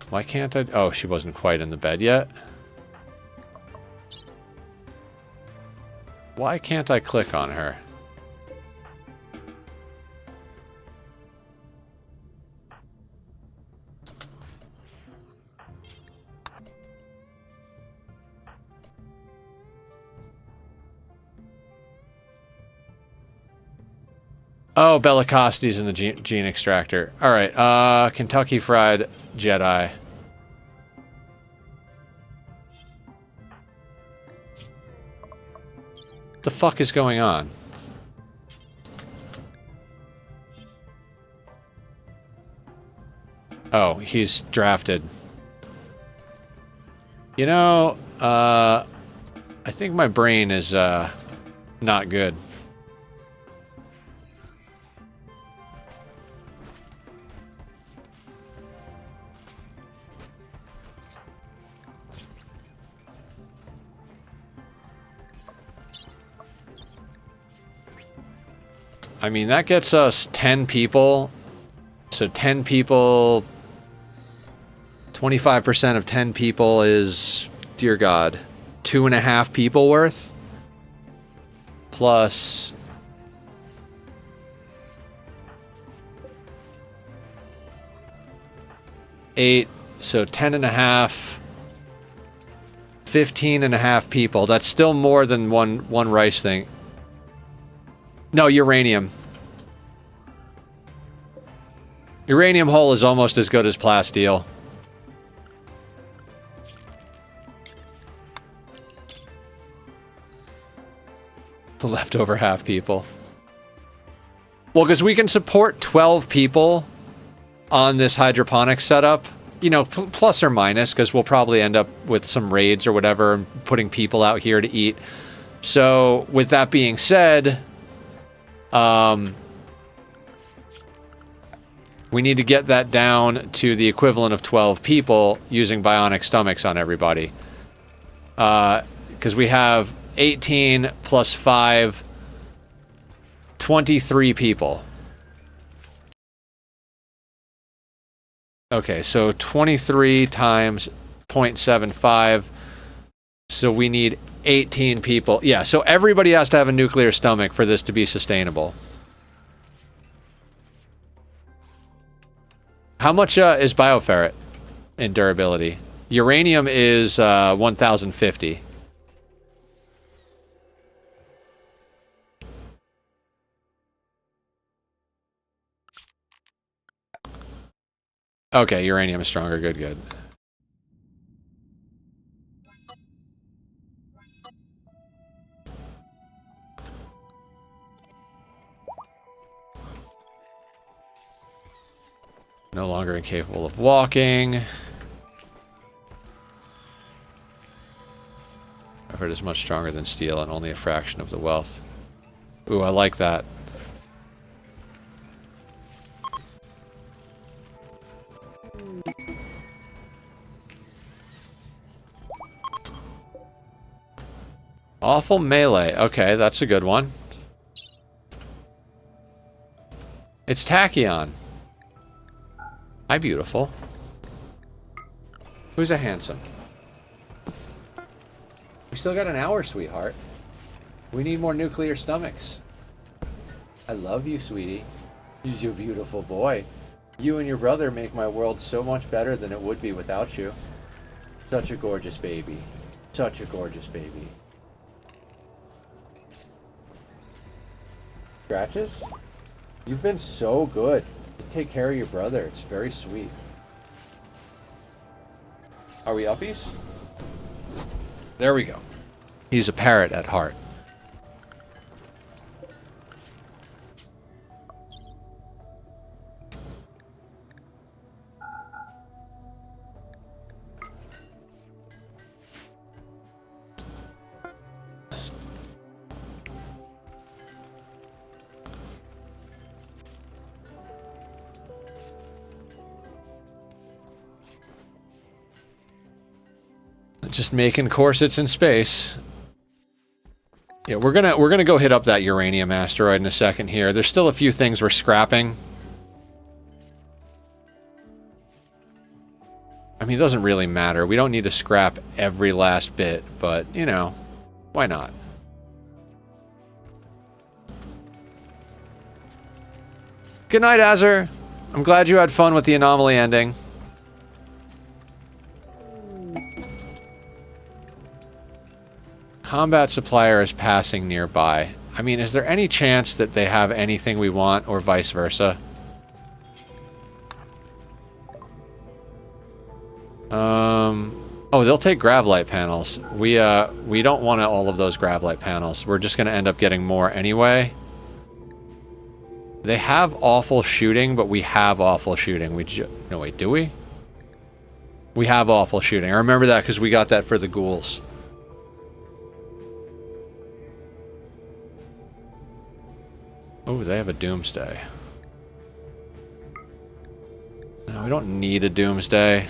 Why can't I? Oh, she wasn't quite in the bed yet. Why can't I click on her? Oh, Bellicosity's in the gene extractor. Alright, Kentucky Fried Jedi. What the fuck is going on? Oh, he's drafted. You know, I think my brain is, not good. I mean, that gets us 10 people. So 10 people... 25% of 10 people is, dear God, 2.5 people worth? Plus... 8, so 10.5... 15.5 people. That's still more than one rice thing. No, uranium. Uranium hull is almost as good as plasteel. The leftover half people. Well, because we can support 12 people on this hydroponics setup. You know, plus or minus, because we'll probably end up with some raids or whatever, and putting people out here to eat. So, with that being said... we need to get that down to the equivalent of 12 people using bionic stomachs on everybody. Because we have 18 plus 5, 23 people. Okay, so 23 times 0.75. So we need 18 people. Yeah, so everybody has to have a nuclear stomach for this to be sustainable. How much is bioferret in durability? Uranium is 1050. Okay, uranium is stronger. Good, good. No longer incapable of walking. I've heard it's much stronger than steel and only a fraction of the wealth. Ooh, I like that. Awful melee. Okay, that's a good one. It's Tachyon. Hi, beautiful. Who's a handsome? We still got an hour, sweetheart. We need more nuclear stomachs. I love you, sweetie. You're a beautiful boy. You and your brother make my world so much better than it would be without you. Such a gorgeous baby. Such a gorgeous baby. Scratches? You've been so good. You take care of your brother. It's very sweet. Are we uppies? There we go. He's a parrot at heart. Just making corsets in space. Yeah, we're gonna go hit up that uranium asteroid in a second here. There's still a few things we're scrapping. I mean, it doesn't really matter. We don't need to scrap every last bit, but, you know, why not? Good night, Azur. I'm glad you had fun with the anomaly ending. Combat supplier is passing nearby. I mean, is there any chance that they have anything we want, or vice versa? Oh, they'll take gravlight panels. We don't want all of those gravlight panels. We're just going to end up getting more anyway. They have awful shooting, but we have awful shooting. No, wait, do we? We have awful shooting. I remember that because we got that for the ghouls. Oh, they have a doomsday. No, we don't need a doomsday.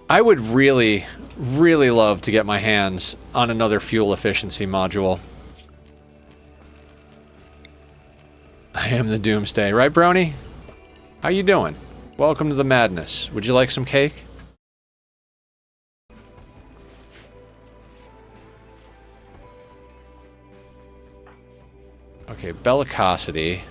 I would really, really love to get my hands on another fuel efficiency module. I am the doomsday, right, Brony? How you doing? Welcome to the madness. Would you like some cake? Okay, bellicosity.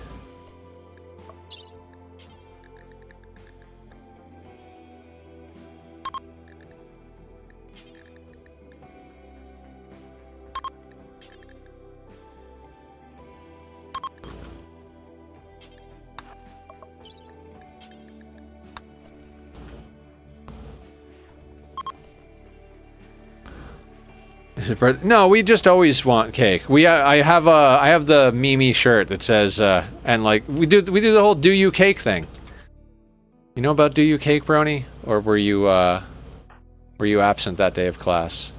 No, we just always want cake. I have the Mimi shirt that says and like we do the whole "do you cake" thing. You know about "do you cake," Brony? Or were you absent that day of class?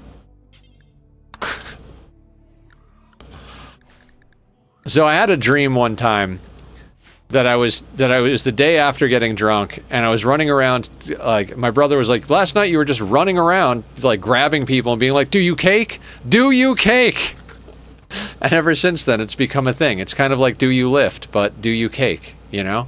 So I had a dream one time that I was the day after getting drunk, and I was running around, like, my brother was like, last night you were just running around, like, grabbing people and being like, do you cake? Do you cake? And ever since then, it's become a thing. It's kind of like do you lift, but do you cake, you know?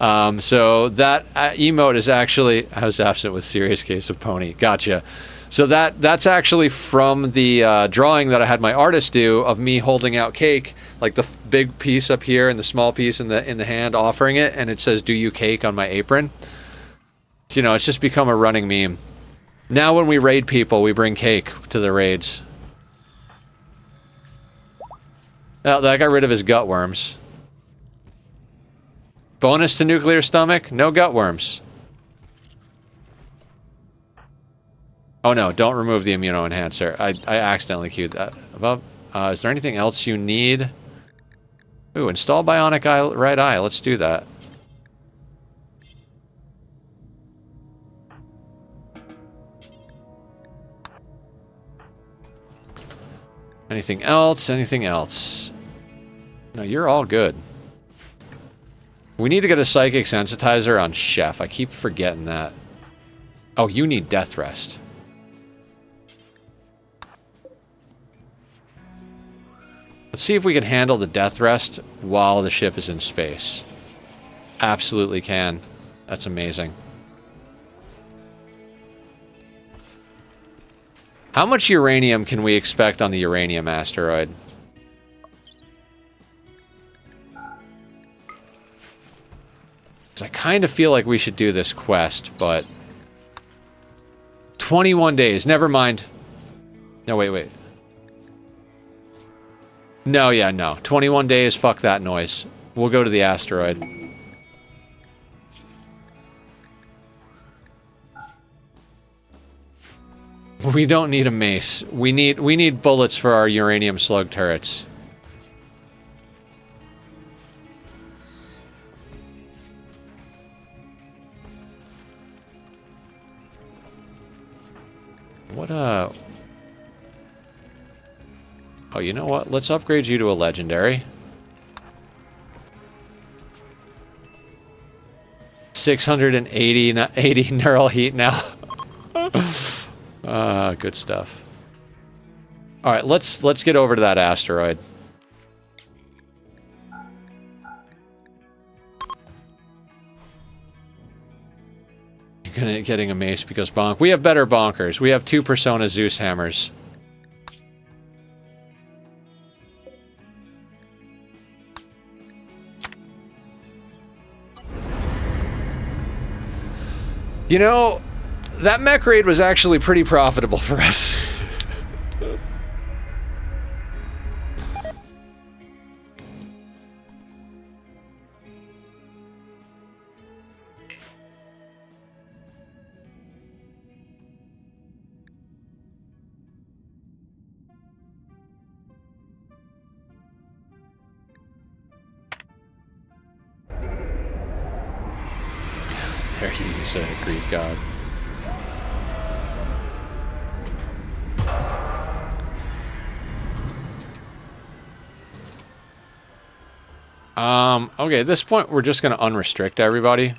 So that emote is actually, I was absent with serious case of pony. Gotcha. So that's actually from the drawing that I had my artist do of me holding out cake, like the big piece up here and the small piece in the hand offering it, and it says "Do you cake" on my apron. So, you know, it's just become a running meme. Now when we raid people, we bring cake to the raids. Oh, that got rid of his gut worms. Bonus to nuclear stomach, no gut worms. Oh no, don't remove the immuno enhancer. I accidentally queued that above. Is there anything else you need? Ooh, install bionic eye, right eye. Let's do that. Anything else? Anything else? No, you're all good. We need to get a psychic sensitizer on Chef. I keep forgetting that. Oh, you need death rest. Let's see if we can handle the death rest while the ship is in space. Absolutely can. That's amazing. How much uranium can we expect on the uranium asteroid? Because I kind of feel like we should do this quest, but... 21 days. Never mind. No, wait. No, yeah, no. 21 days, fuck that noise. We'll go to the asteroid. We don't need a mace. We need bullets for our uranium slug turrets. What Oh, you know what? Let's upgrade you to a legendary. 680 neural heat now. Good stuff. All right, let's get over to that asteroid. You're getting a mace because bonk. We have better bonkers. We have 2 Persona Zeus hammers. You know, that mech raid was actually pretty profitable for us. There you use a Greek god. Okay, at this point, we're just going to unrestrict everybody.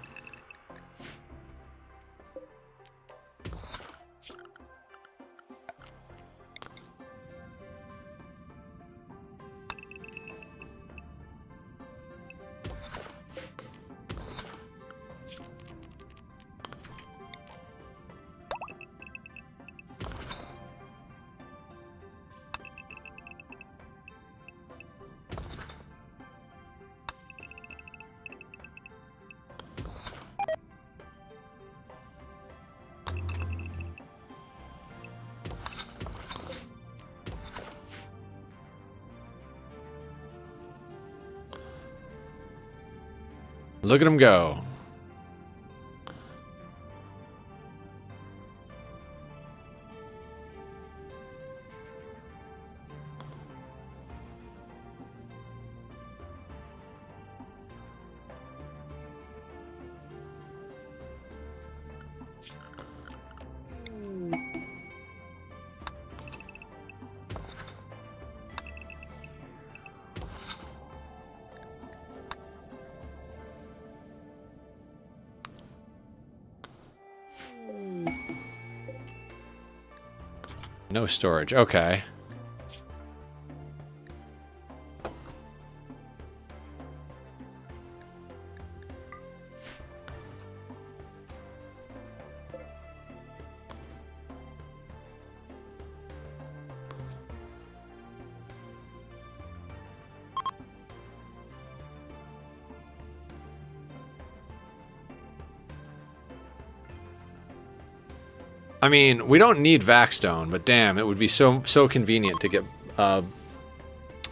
Look at him go. No storage. Okay. I mean, we don't need Vaxstone, but damn, it would be so convenient to get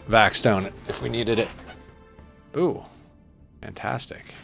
Vaxstone if we needed it. Ooh, fantastic.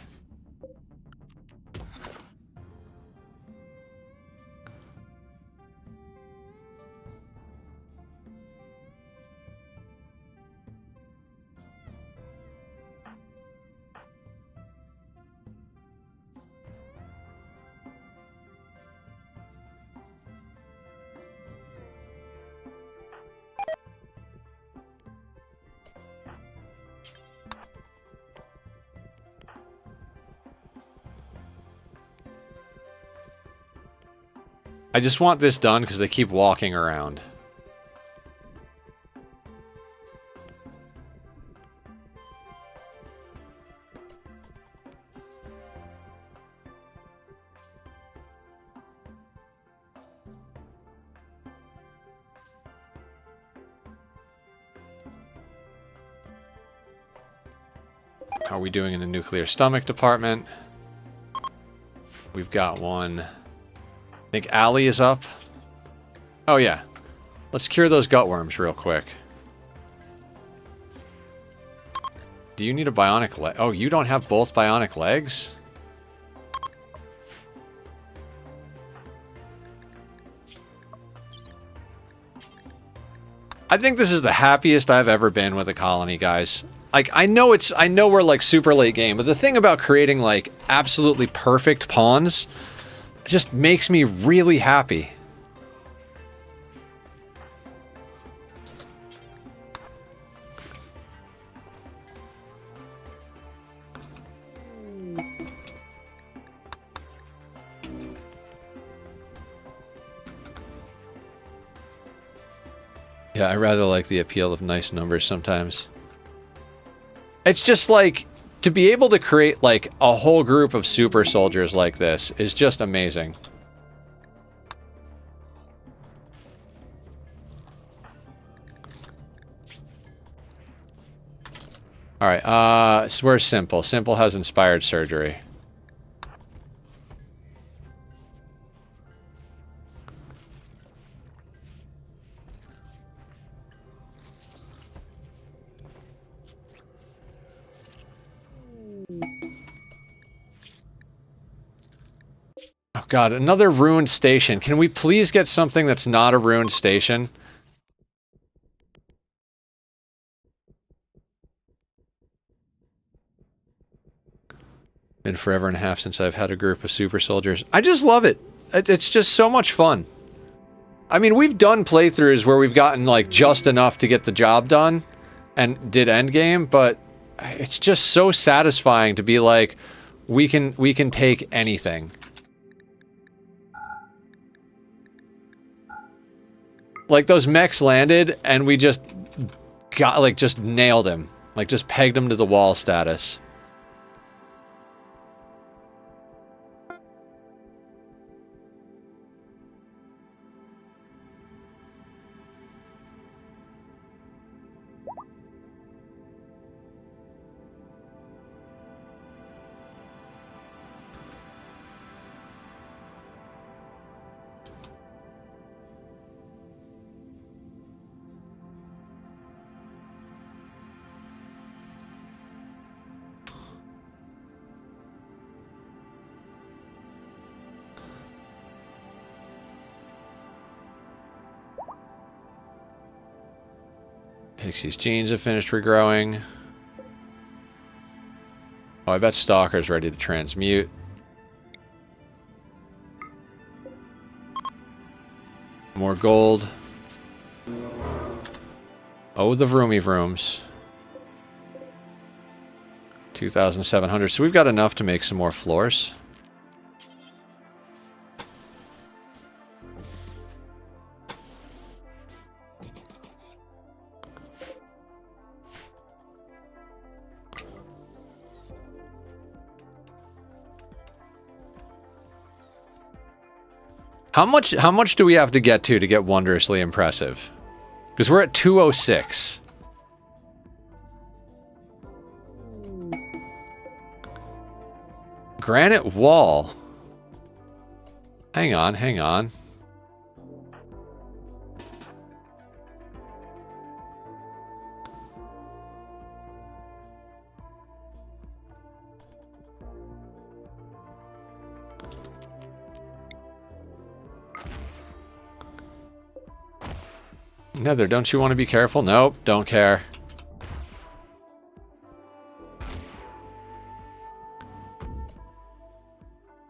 I just want this done because they keep walking around. How are we doing in the nuclear stomach department? We've got one. I think Allie is up. Oh yeah. Let's cure those gutworms real quick. Do you need a bionic leg? Oh, you don't have both bionic legs? I think this is the happiest I've ever been with a colony, guys. Like, I know we're like super late game, but the thing about creating like absolutely perfect pawns just makes me really happy. Yeah, I rather like the appeal of nice numbers sometimes. It's just like, to be able to create like a whole group of super soldiers like this is just amazing. Alright, so where's Simple? Simple has inspired surgery. Oh god, another ruined station. Can we please get something that's not a ruined station? Been forever and a half since I've had a group of super soldiers. I just love it. It's just so much fun. I mean, we've done playthroughs where we've gotten like just enough to get the job done and did endgame, but it's just so satisfying to be like, we can take anything. Like, those mechs landed, and we just got, like, just nailed him. Like, just pegged him to the wall status. Pixie's genes have finished regrowing. Oh, I bet Stalker's ready to transmute. More gold. Oh, the Vroomy Vrooms. 2,700. So we've got enough to make some more floors. How much do we have to get wondrously impressive? Because we're at 206. Granite wall. Hang on, hang on. Nether, don't you want to be careful? Nope, don't care.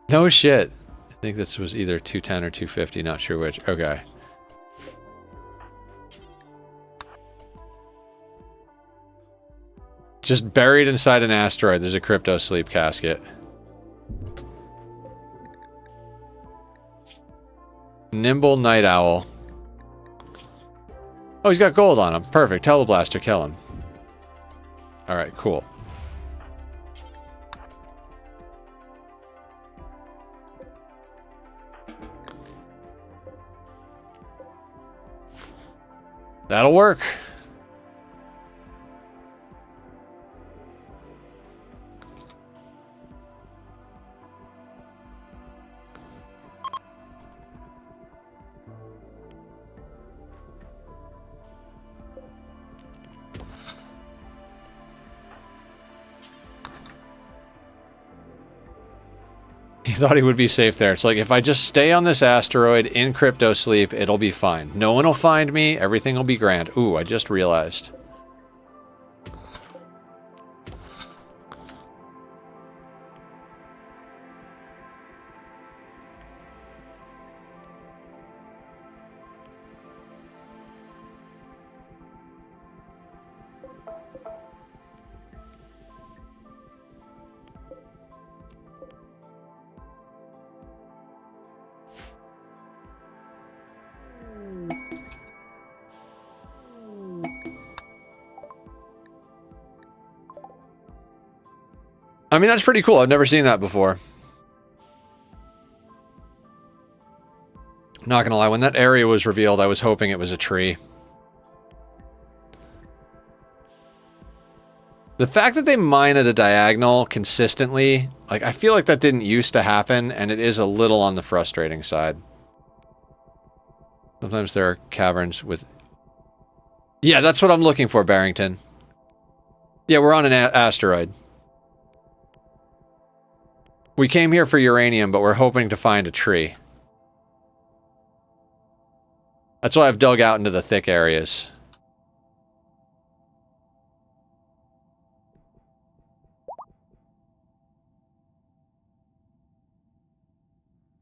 No shit. I think this was either 210 or 250, not sure which. Okay. Just buried inside an asteroid, there's a crypto sleep casket. Nimble Night Owl. Oh, he's got gold on him. Perfect. Teleblaster, kill him. Alright, cool. That'll work. He thought he would be safe there. It's like, if I just stay on this asteroid in crypto sleep, it'll be fine. No one will find me. Everything will be grand. Ooh, I just realized. I mean, that's pretty cool. I've never seen that before. Not gonna lie, when that area was revealed, I was hoping it was a tree. The fact that they mine at a diagonal consistently, like, I feel like that didn't used to happen, and it is a little on the frustrating side. Sometimes there are caverns with... Yeah, that's what I'm looking for, Barrington. Yeah, we're on an asteroid. We came here for uranium, but we're hoping to find a tree. That's why I've dug out into the thick areas.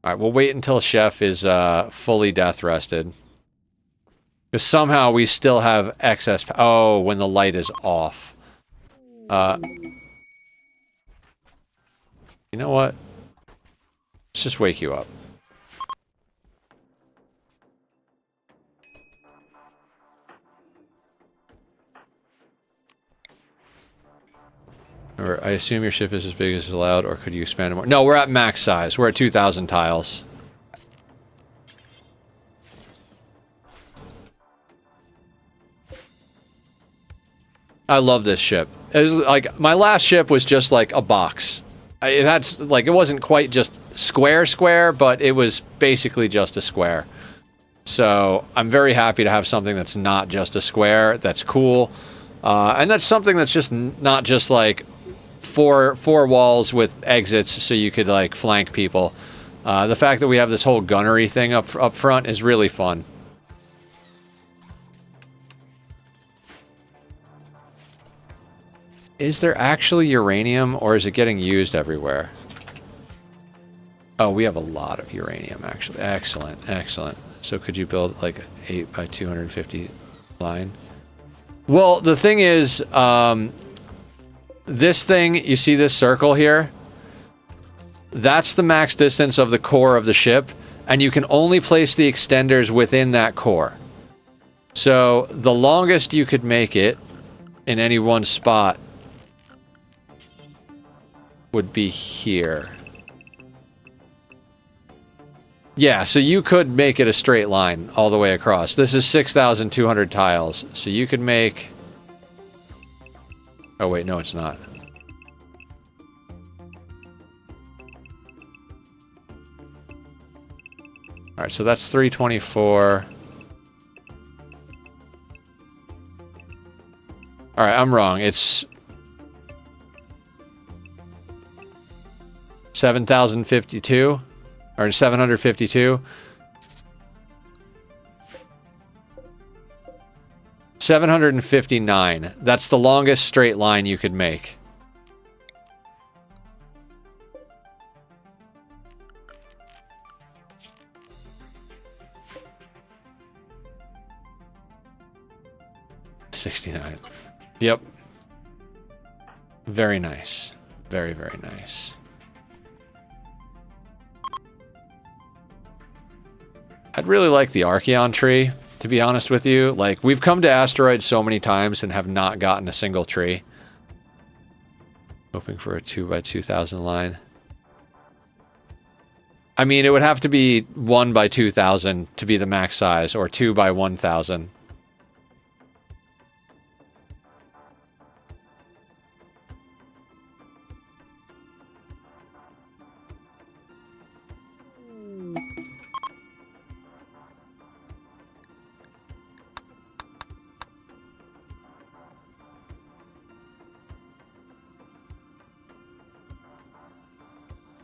Alright, we'll wait until Chef is fully death rested. Because somehow we still have excess... Oh, when the light is off. You know what? Let's just wake you up. Or I assume your ship is as big as allowed, or could you expand it more? No, we're at max size. We're at 2,000 tiles. I love this ship. It was like, my last ship was just like a box. It had, like, it wasn't quite just square, but it was basically just a square. So, I'm very happy to have something that's not just a square, that's cool. And that's something that's just not just, like, four walls with exits so you could, like, flank people. The fact that we have this whole gunnery thing up front is really fun. Is there actually uranium, or is it getting used everywhere? Oh, we have a lot of uranium, actually. Excellent, excellent. So could you build, like, an 8 by 250 line? Well, the thing is, this thing, you see this circle here? That's the max distance of the core of the ship, and you can only place the extenders within that core. So, the longest you could make it in any one spot would be here. Yeah, so you could make it a straight line all the way across. This is 6,200 tiles, so you could make... Oh wait, no it's not. Alright, so that's 324. Alright, I'm wrong. It's 7,052 or 752. 759. That's the longest straight line you could make. $69. Yep. Very nice. Very, very nice. I'd really like the Archeon tree, to be honest with you. Like, we've come to asteroids so many times and have not gotten a single tree. Hoping for a 2x2000 line. I mean, it would have to be 1x2000 to be the max size, or 2x1000.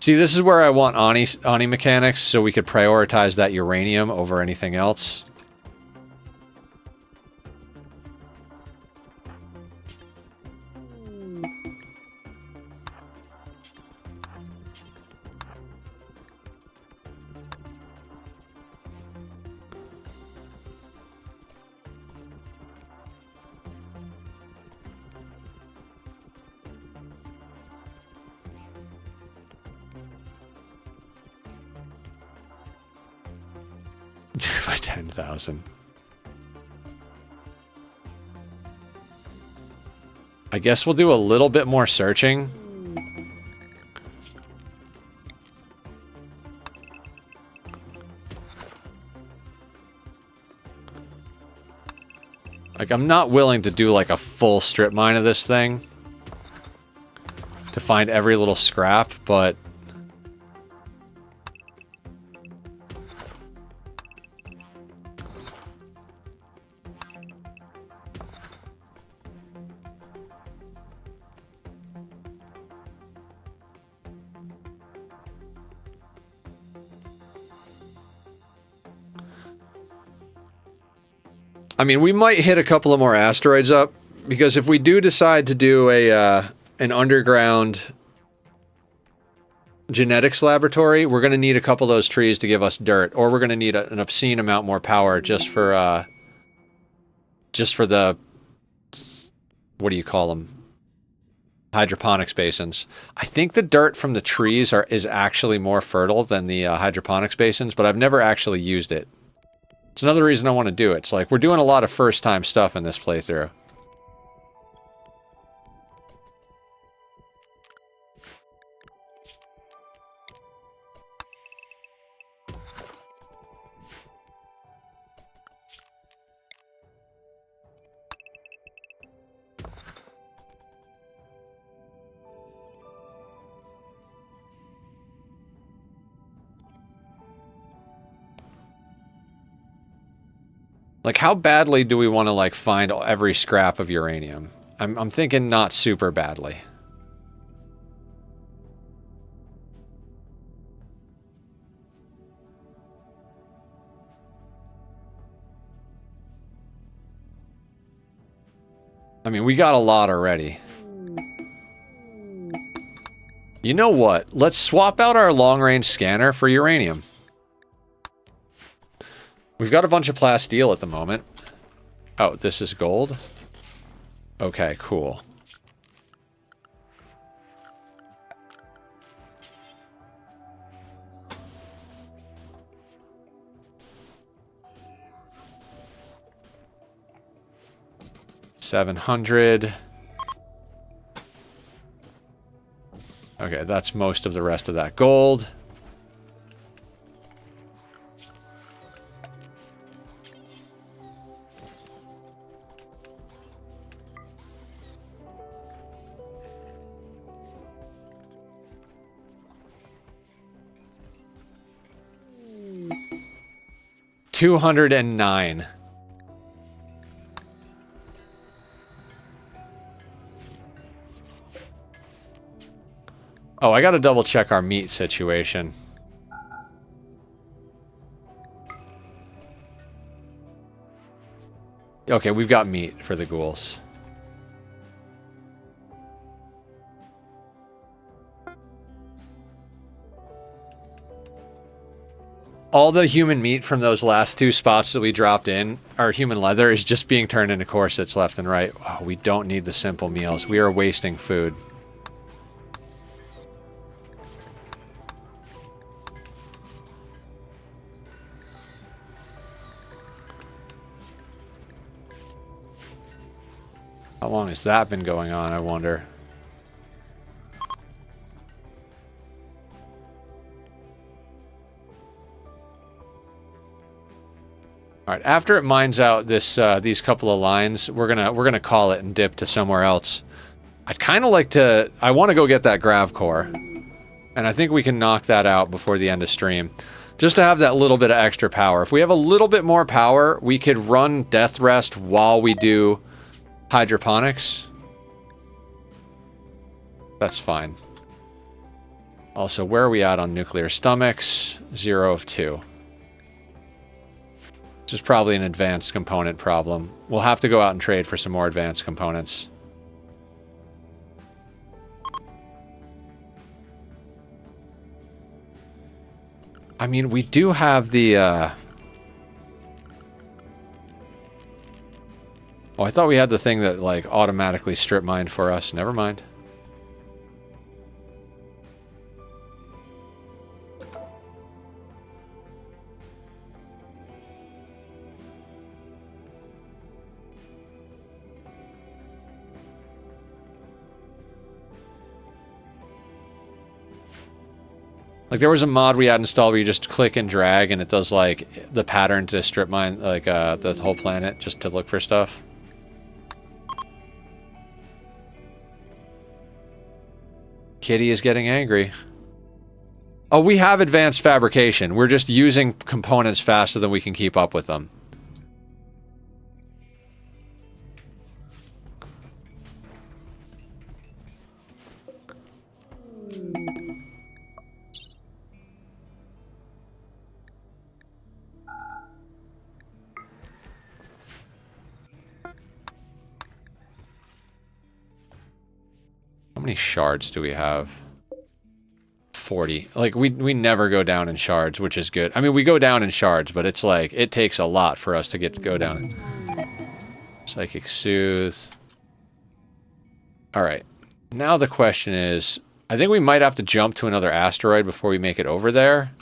See, this is where I want Ani mechanics, so we could prioritize that uranium over anything else. By 10,000. I guess we'll do a little bit more searching. Like, I'm not willing to do like a full strip mine of this thing to find every little scrap, but I mean, we might hit a couple of more asteroids up, because if we do decide to do a an underground genetics laboratory, we're going to need a couple of those trees to give us dirt, or we're going to need an obscene amount more power just for the, what do you call them? Hydroponics basins. I think the dirt from the trees is actually more fertile than the hydroponics basins, but I've never actually used it. It's another reason I want to do it. It's like, we're doing a lot of first-time stuff in this playthrough. Like, how badly do we want to, like, find every scrap of uranium? I'm thinking not super badly. I mean, we got a lot already. You know what? Let's swap out our long-range scanner for uranium. We've got a bunch of plasteel at the moment. Oh, this is gold? Okay, cool. $700. Okay, that's most of the rest of that gold. $209. Oh, I gotta double check our meat situation. Okay, we've got meat for the ghouls. All the human meat from those last two spots that we dropped in, our human leather, is just being turned into corsets left and right. Oh, we don't need the simple meals. We are wasting food. How long has that been going on, I wonder? All right, after it mines out this these couple of lines, we're gonna call it and dip to somewhere else. I'd kind of like to. I want to go get that grav core, and I think we can knock that out before the end of stream, just to have that little bit of extra power. If we have a little bit more power, we could run Death Rest while we do hydroponics. That's fine. Also, where are we at on nuclear stomachs? 0 of 2. Which is probably an advanced component problem. We'll have to go out and trade for some more advanced components. I mean, we do have the, Oh, I thought we had the thing that, like, automatically strip mined for us. Never mind. Like, there was a mod we had installed where you just click and drag and it does, like, the pattern to strip mine, like, the whole planet just to look for stuff. Kitty is getting angry. Oh, we have advanced fabrication. We're just using components faster than we can keep up with them. How many shards do we have? 40. Like, we never go down in shards, which is good. I mean, we go down in shards, but it's like, it takes a lot for us to go down. Psychic Soothe. Alright. Now the question is, I think we might have to jump to another asteroid before we make it over there.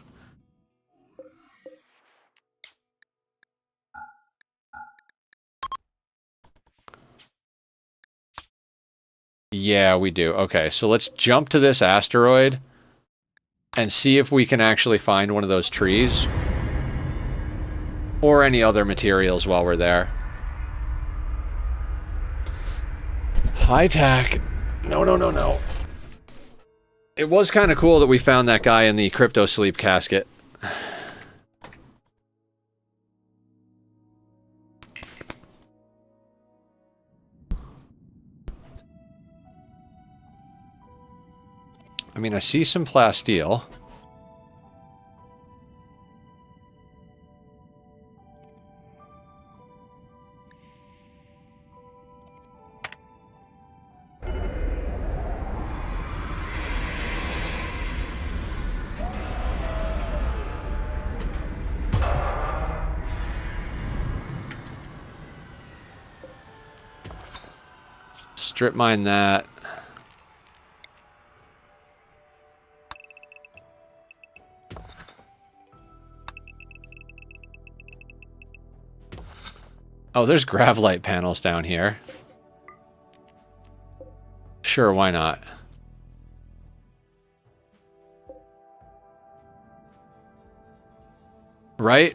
Yeah, we do. Okay, so let's jump to this asteroid and see if we can actually find one of those trees. Or any other materials while we're there. High tech. No, no, no, no. It was kind of cool that we found that guy in the crypto sleep casket. I mean, I see some plasteel. Strip mine that. Oh, there's gravlight panels down here. Sure, why not? Right?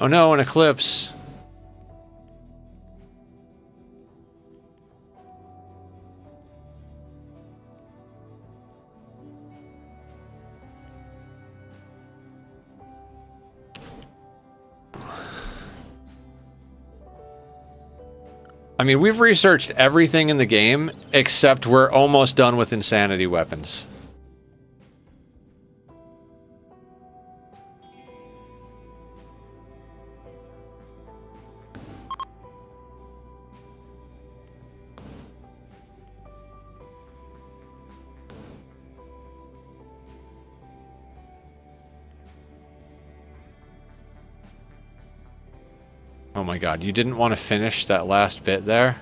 Oh no, an eclipse. I mean, we've researched everything in the game, except we're almost done with insanity weapons. Oh my god, you didn't want to finish that last bit there?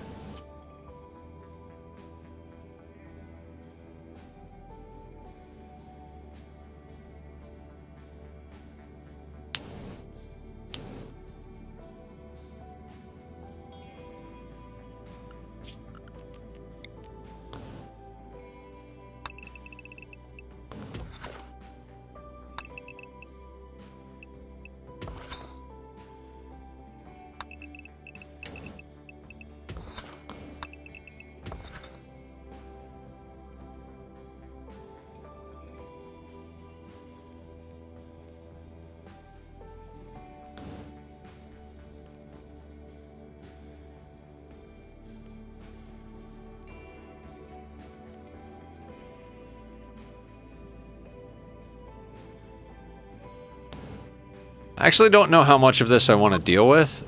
I actually don't know how much of this I want to deal with.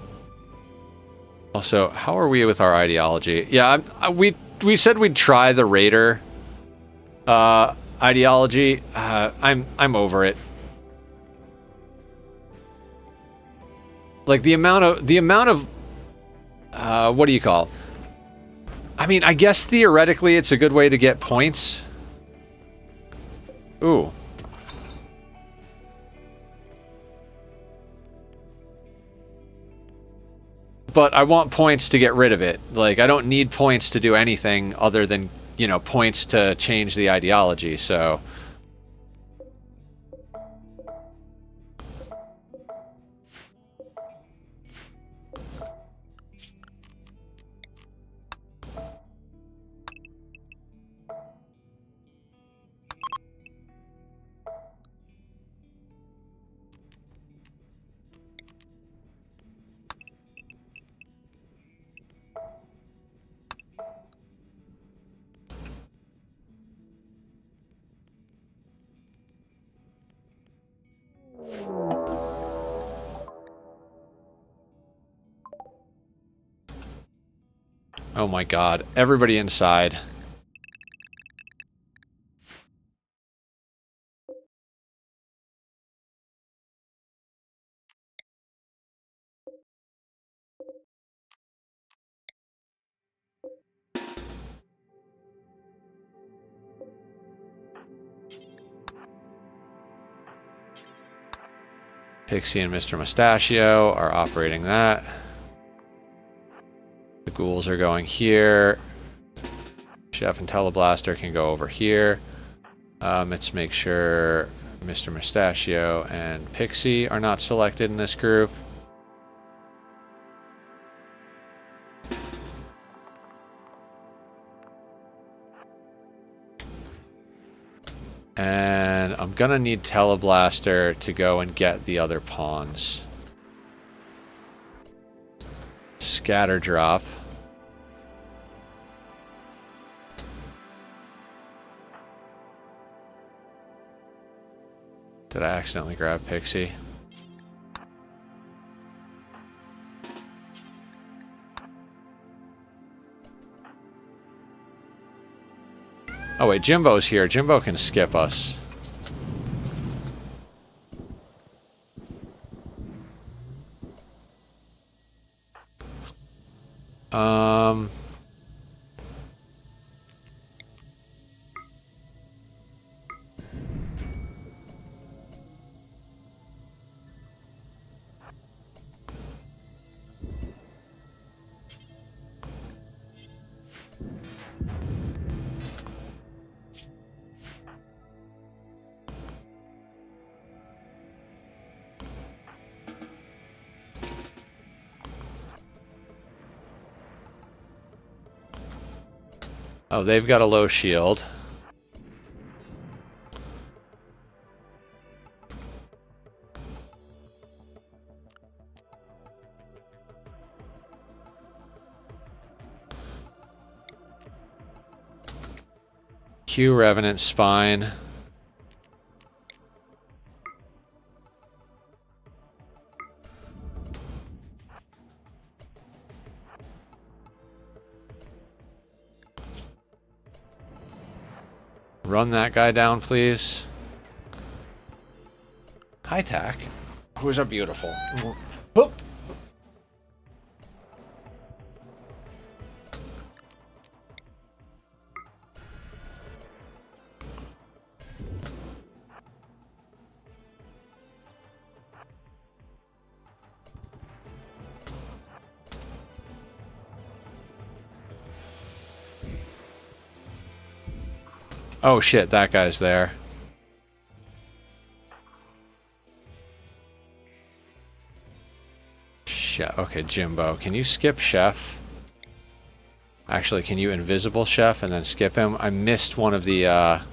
Also, how are we with our ideology? Yeah, we said we'd try the Raider ideology. I'm over it. Like the amount of what do you call? I mean, I guess theoretically it's a good way to get points. Ooh. But I want points to get rid of it. Like, I don't need points to do anything other than, you know, points to change the ideology, so... Oh my god. Everybody inside. Pixie and Mr. Mustachio are operating that. The ghouls are going here. Chef and Teleblaster can go over here. Let's make sure Mr. Mustachio and Pixie are not selected in this group. And I'm gonna need Teleblaster to go and get the other pawns. Scatter drop. Did I accidentally grab Pixie? Oh wait, Jimbo's here. Jimbo can skip us. Oh, they've got a low shield. Q Revenant Spine. Run that guy down, please. Hi, Tack. Who's are beautiful. Whoop. Oh shit, that guy's there. Okay, Jimbo. Can you skip Chef? Actually, can you invisible Chef and then skip him? I missed one of the,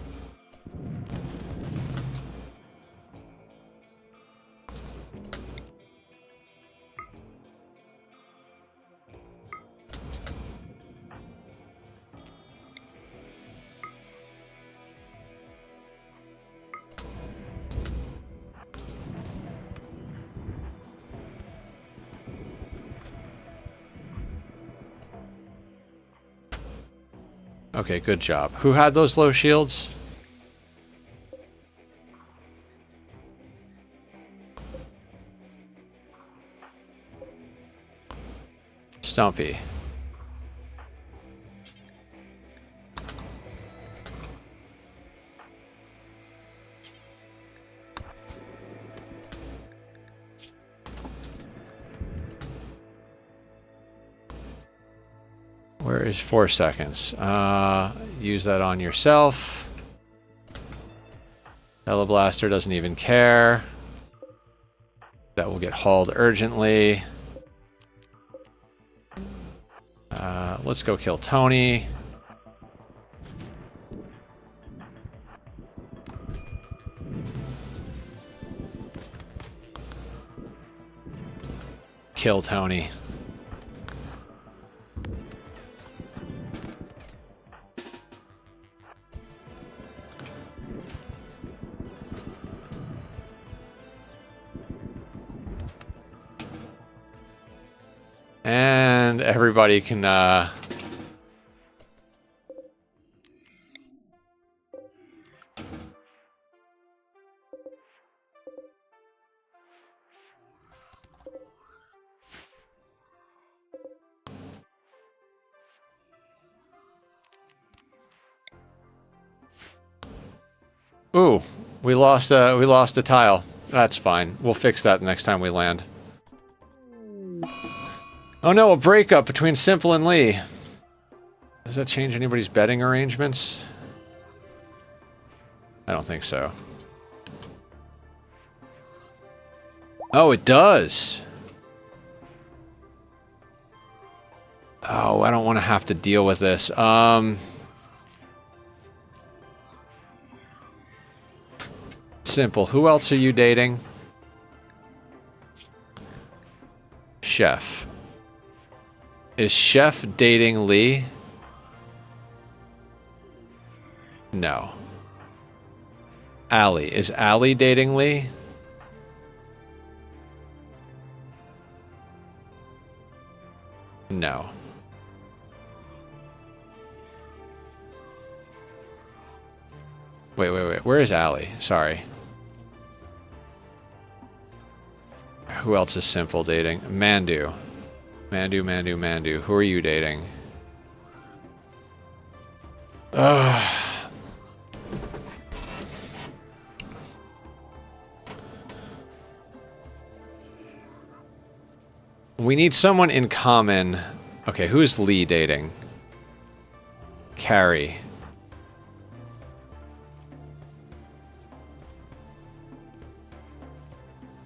Okay, good job. Who had those low shields? Stumpy. Where is 4 seconds? Use that on yourself. Teleblaster doesn't even care. That will get hauled urgently. Let's go kill Tony. Kill Tony. And everybody can, Ooh, we lost a tile. That's fine. We'll fix that next time we land. Oh no, a breakup between Simple and Lee. Does that change anybody's betting arrangements? I don't think so. Oh, it does. Oh, I don't want to have to deal with this. Simple. Who else are you dating? Chef. Is Chef dating Lee? No. Allie. Is Allie dating Lee? No. Wait. Where is Allie? Sorry. Who else is Simple dating? Mandu. Mandu. Who are you dating? We need someone in common. Okay, who is Lee dating? Carrie.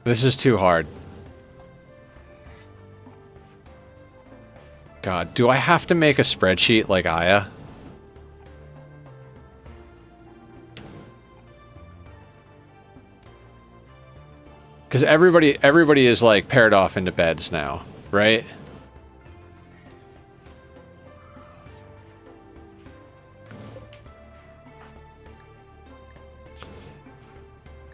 This is too hard. God, do I have to make a spreadsheet like Aya? Because everybody is like paired off into beds now, right?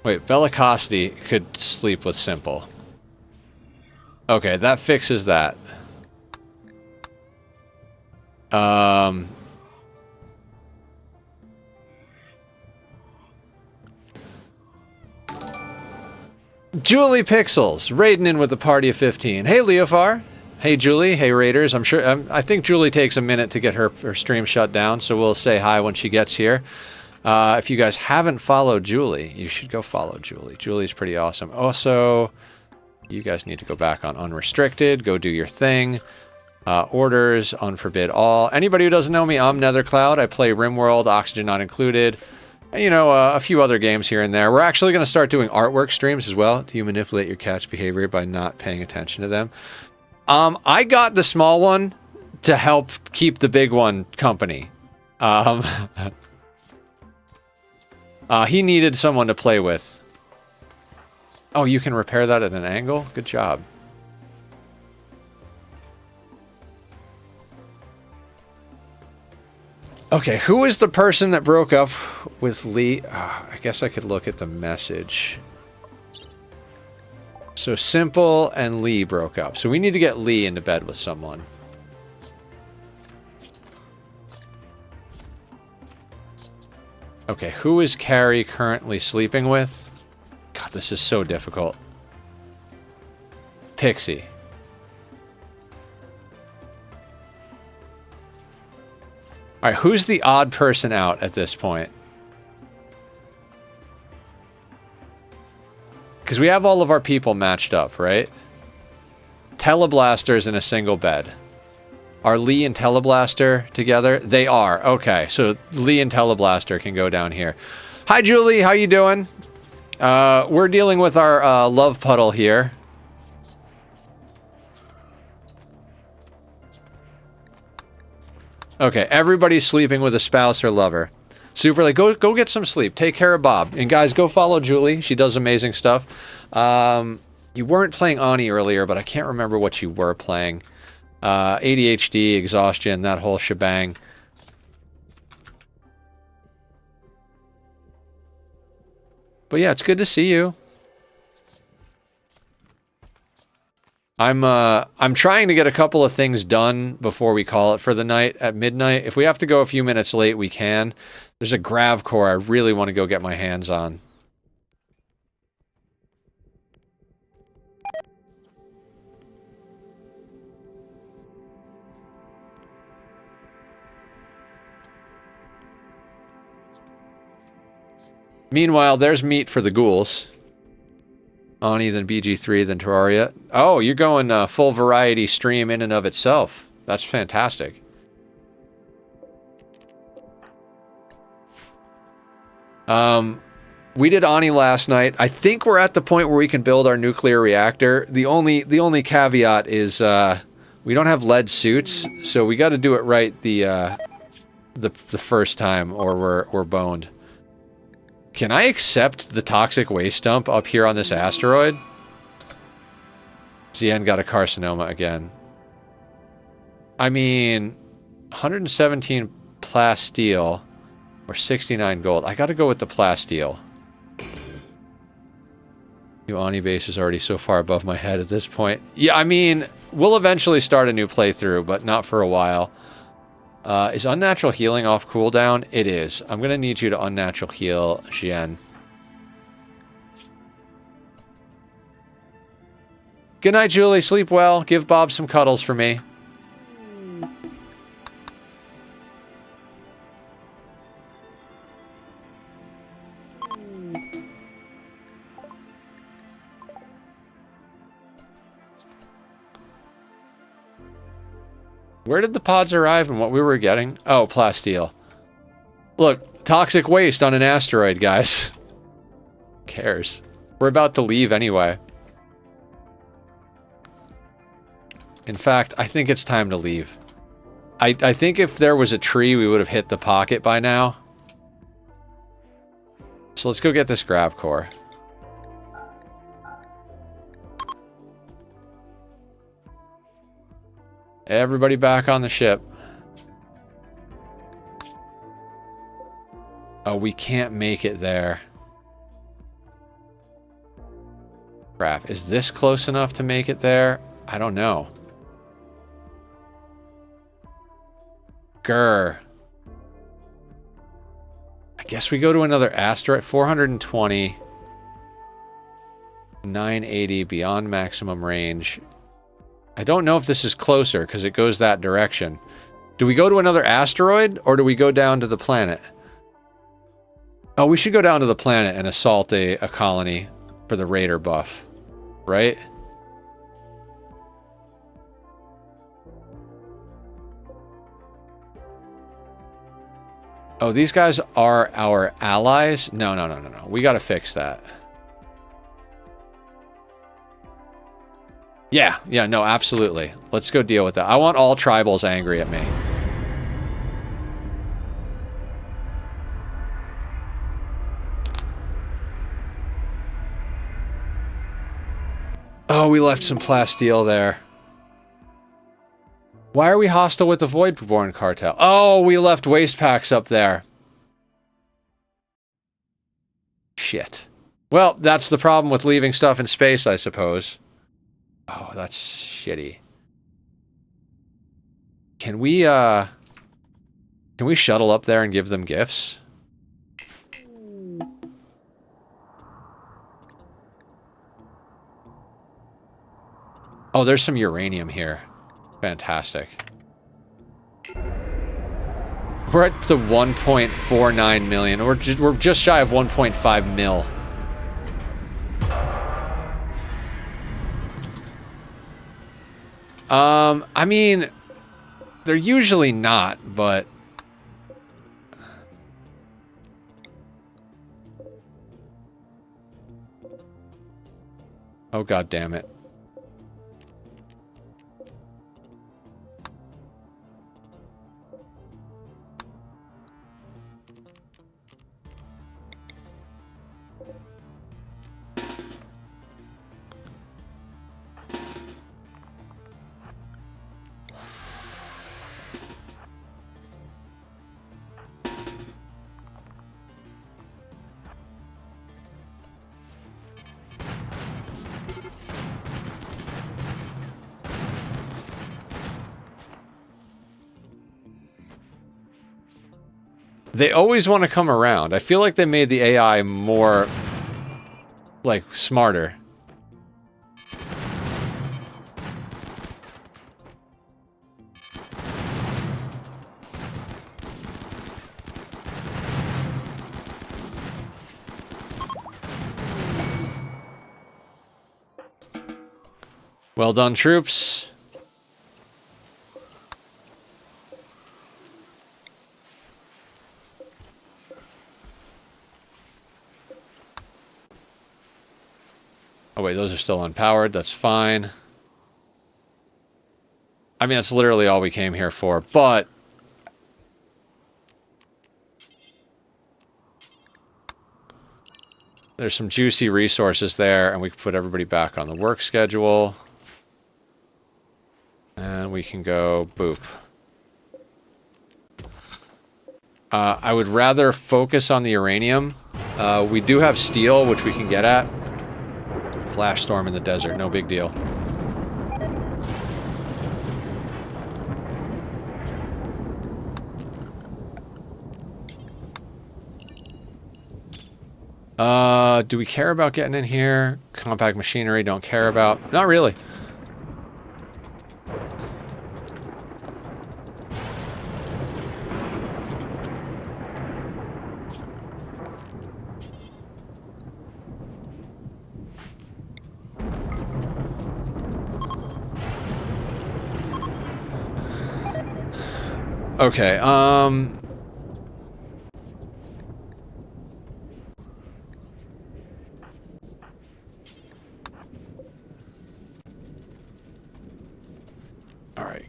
Wait, bellicosity could sleep with simple. Okay, that fixes that. Julie Pixels, raiding in with a party of 15. Hey, Leofar. Hey, Julie. Hey, Raiders. I think Julie takes a minute to get her stream shut down, so we'll say hi when she gets here. If you guys haven't followed Julie, you should go follow Julie. Julie's pretty awesome. Also, you guys need to go back on unrestricted. Go do your thing. Orders, unforbid all. Anybody who doesn't know me, I'm Nethercloud. I play Rimworld, Oxygen Not Included. You know, a few other games here and there. We're actually going to start doing artwork streams as well. Do you manipulate your cat's behavior by not paying attention to them? I got the small one to help keep the big one company. He needed someone to play with. Oh, you can repair that at an angle? Good job. Okay, who is the person that broke up with Lee? I guess I could look at the message. So Simple and Lee broke up. So we need to get Lee into bed with someone. Okay, who is Carrie currently sleeping with? God, this is so difficult. Pixie. Alright, who's the odd person out at this point? Because we have all of our people matched up, right? Teleblaster's in a single bed. Are Lee and Teleblaster together? They are. Okay, so Lee and Teleblaster can go down here. Hi, Julie. How you doing? We're dealing with our love puddle here. Okay, everybody's sleeping with a spouse or lover. Super, like, go get some sleep. Take care of Bob. And guys, go follow Julie. She does amazing stuff. You weren't playing Ani earlier, but I can't remember what you were playing. ADHD, exhaustion, that whole shebang. But yeah, it's good to see you. I'm trying to get a couple of things done before we call it for the night at midnight. If we have to go a few minutes late, we can. There's a grav core I really want to go get my hands on. Meanwhile, there's meat for the ghouls. Ani, then BG3, then Terraria. Oh, you're going full variety stream in and of itself. That's fantastic. We did Ani last night. I think we're at the point where we can build our nuclear reactor. The only caveat is we don't have lead suits, so we got to do it right the first time, or we're boned. Can I accept the toxic waste dump up here on this asteroid? ZN got a carcinoma again. I mean, 117 plasteel or 69 gold. I gotta go with the plasteel. New Ani base is already so far above my head at this point. Yeah, I mean, we'll eventually start a new playthrough, but not for a while. Is unnatural healing off cooldown? It is. I'm going to need you to unnatural heal Xian. Good night, Julie. Sleep well. Give Bob some cuddles for me. Where did the pods arrive and what we were getting? Oh, plasteel. Look, toxic waste on an asteroid, guys. Who cares? We're about to leave anyway. In fact, I think it's time to leave. I think if there was a tree, we would have hit the pocket by now. So let's go get this grav core. Everybody back on the ship. Oh, we can't make it there. Crap. Is this close enough to make it there? I don't know. Grr. I guess we go to another asteroid. 420. 980 beyond maximum range. I don't know if this is closer because it goes that direction. Do we go to another asteroid or do we go down to the planet? Oh, we should go down to the planet and assault a colony for the raider buff, right? Oh, these guys are our allies? No, no, no, no, no. We got to fix that. Yeah, yeah, no, absolutely. Let's go deal with that. I want all tribals angry at me. Oh, we left some plasteel there. Why are we hostile with the Voidborn cartel? Oh, we left waste packs up there. Shit. Well, that's the problem with leaving stuff in space, I suppose. Oh, that's shitty. Can we shuttle up there and give them gifts? Oh, there's some uranium here. Fantastic. We're at the 1.49 million. We're just shy of 1.5 mil. I mean, they're usually not, but... Oh, god damn it. They always want to come around. I feel like they made the AI more, like, smarter. Well done, troops. Oh wait, those are still unpowered. That's fine. I mean, that's literally all we came here for, but... There's some juicy resources there, and we can put everybody back on the work schedule. And we can go boop. I would rather focus on the uranium. We do have steel, which we can get at. Flash storm in the desert, no big deal. Do we care about getting in here? Compact machinery, don't care about. Not really. Okay, Alright,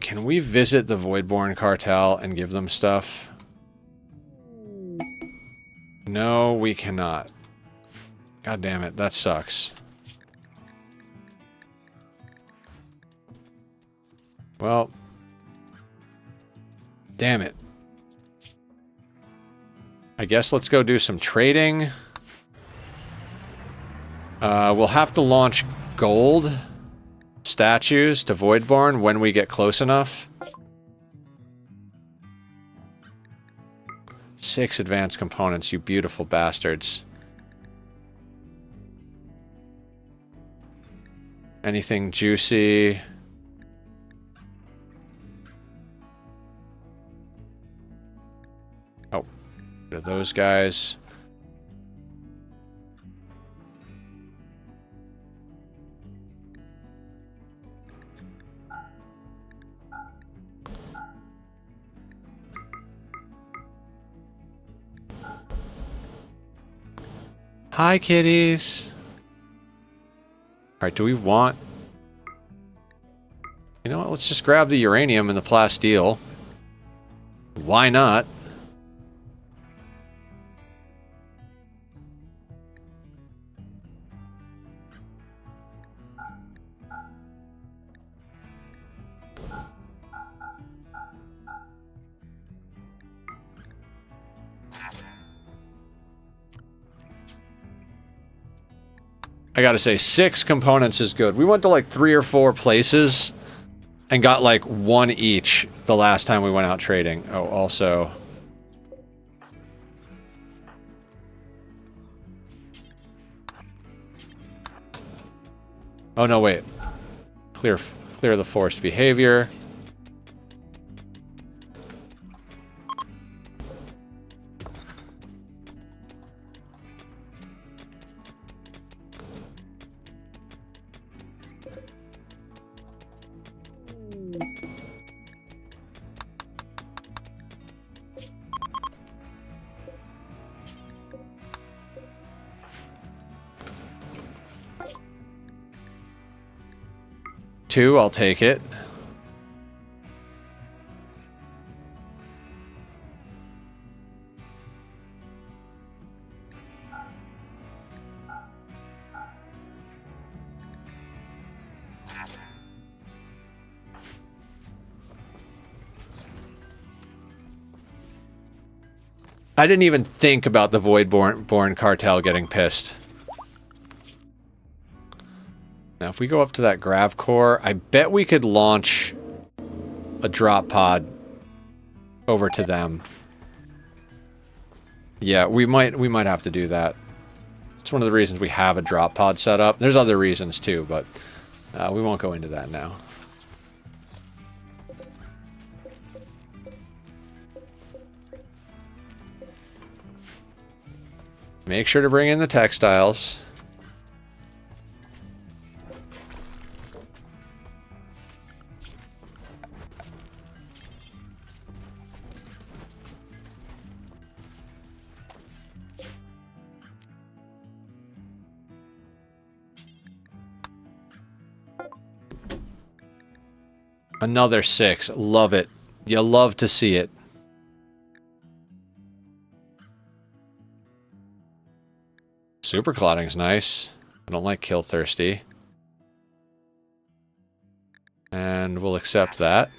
can we visit the Voidborn cartel and give them stuff? No, we cannot. God damn it, that sucks. Well... Damn it. I guess let's go do some trading. We'll have to launch gold statues to Voidborn when we get close enough. 6 advanced components, you beautiful bastards. Anything juicy? Oh, those guys. Hi, kitties. Alright, do we want... You know what, let's just grab the uranium and the plasteel. Why not? I gotta say, 6 components is good. We went to like 3 or 4 places and got like 1 each the last time we went out trading. Oh, also... Oh, no, wait. Clear the forced behavior. Two, I'll take it. I didn't even think about the Voidborn cartel getting pissed. Now, if we go up to that grav core, I bet we could launch a drop pod over to them. Yeah, we might have to do that. It's one of the reasons we have a drop pod set up. There's other reasons too, but we won't go into that now. Make sure to bring in the textiles. Another 6. Love it. You love to see it. Super clotting's nice. I don't like kill thirsty. And we'll accept that.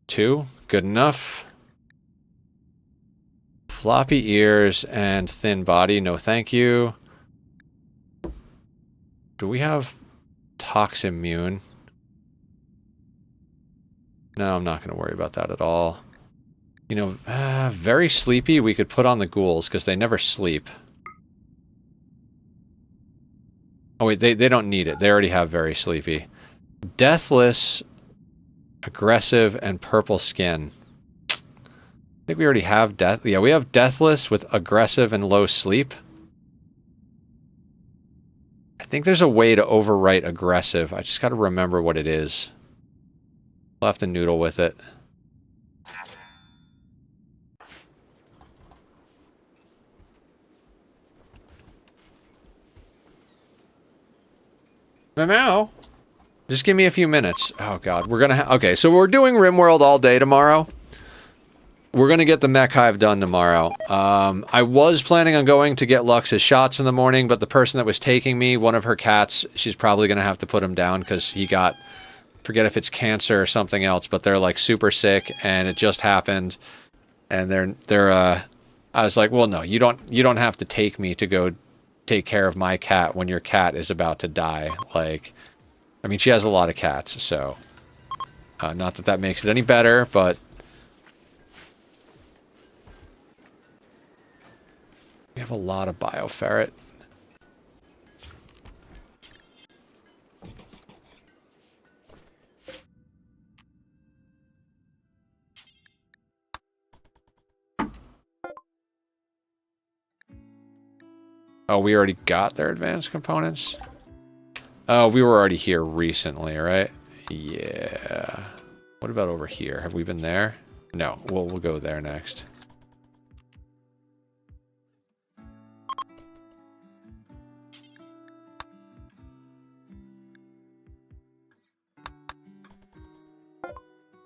Two, good enough. Floppy ears and thin body, no thank you. Do we have tox immune? No, I'm not going to worry about that at all. You know, very sleepy we could put on the ghouls because they never sleep. Oh wait, they don't need it. They already have very sleepy. Deathless, aggressive, and purple skin. I think we already have death. Yeah, we have deathless with aggressive and low sleep. I think there's a way to overwrite aggressive. I just got to remember what it is. We'll have to noodle with it. Meow. Just give me a few minutes. Oh god, we're gonna okay, so we're doing Rimworld all day tomorrow. we're going to get the mech hive done tomorrow. I was planning on going to get Lux's shots in the morning, but the person that was taking me, one of her cats, she's probably going to have to put him down because he got, forget if it's cancer or something else, but they're like super sick and it just happened. And I was like, well, no, you don't have to take me to go take care of my cat when your cat is about to die. Like, I mean, she has a lot of cats, so not that that makes it any better, but we have a lot of bioferret. Oh, we already got their advanced components? Oh, we were already here recently, right? Yeah. What about over here? Have we been there? No, we'll go there next.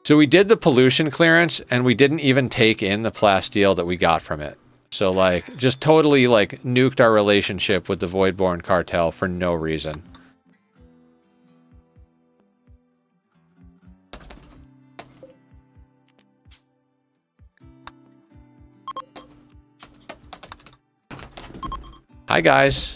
So we did the pollution clearance, and we didn't even take in the plasteel that we got from it. So, like, just totally, like, nuked our relationship with the Voidborn cartel for no reason. Hi, guys.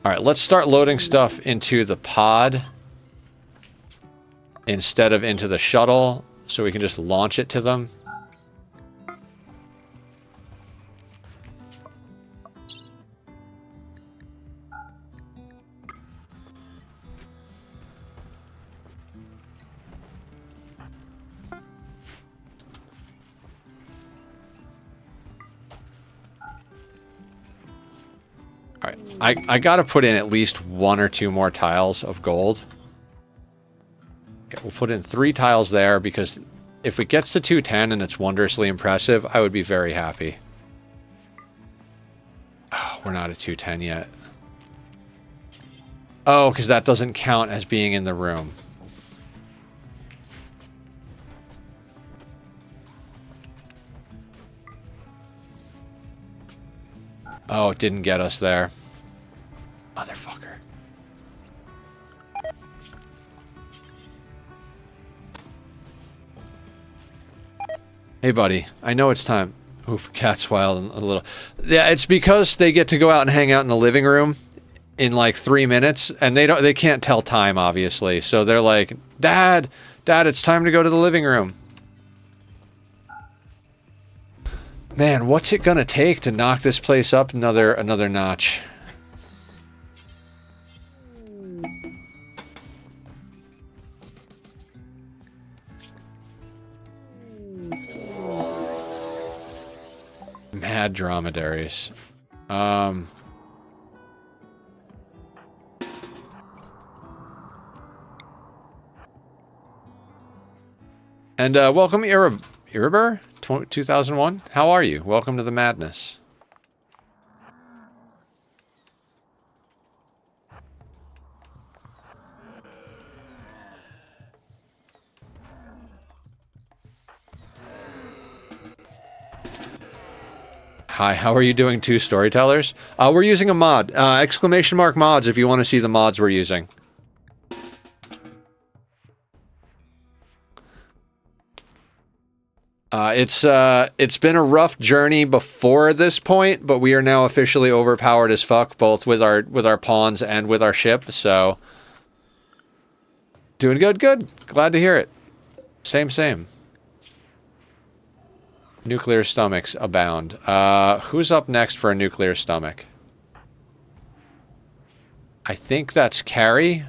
Alright, let's start loading stuff into the pod instead of into the shuttle, so we can just launch it to them. Alright, I gotta put in at least 1 or 2 more tiles of gold. Okay, we'll put in 3 tiles there, because if it gets to 210 and it's wondrously impressive, I would be very happy. Oh, we're not at 210 yet. Oh, because that doesn't count as being in the room. Oh, it didn't get us there. Motherfucker. Hey, buddy. I know it's time. Oof, cat's wild a little. Yeah, it's because they get to go out and hang out in the living room in like 3 minutes, and they can't tell time, obviously. So they're like, Dad, it's time to go to the living room. Man, what's it gonna take to knock this place up another notch? Mad dromedaries. And welcome, Iribur 2001. How are you? Welcome to the madness. Hi, how are you doing, two storytellers? We're using a mod. Exclamation mark mods if you want to see the mods we're using. It's been a rough journey before this point, but we are now officially overpowered as fuck, both with our pawns and with our ship, so doing good. Glad to hear it. Same. Nuclear stomachs abound. Who's up next for a nuclear stomach? I think that's Carrie.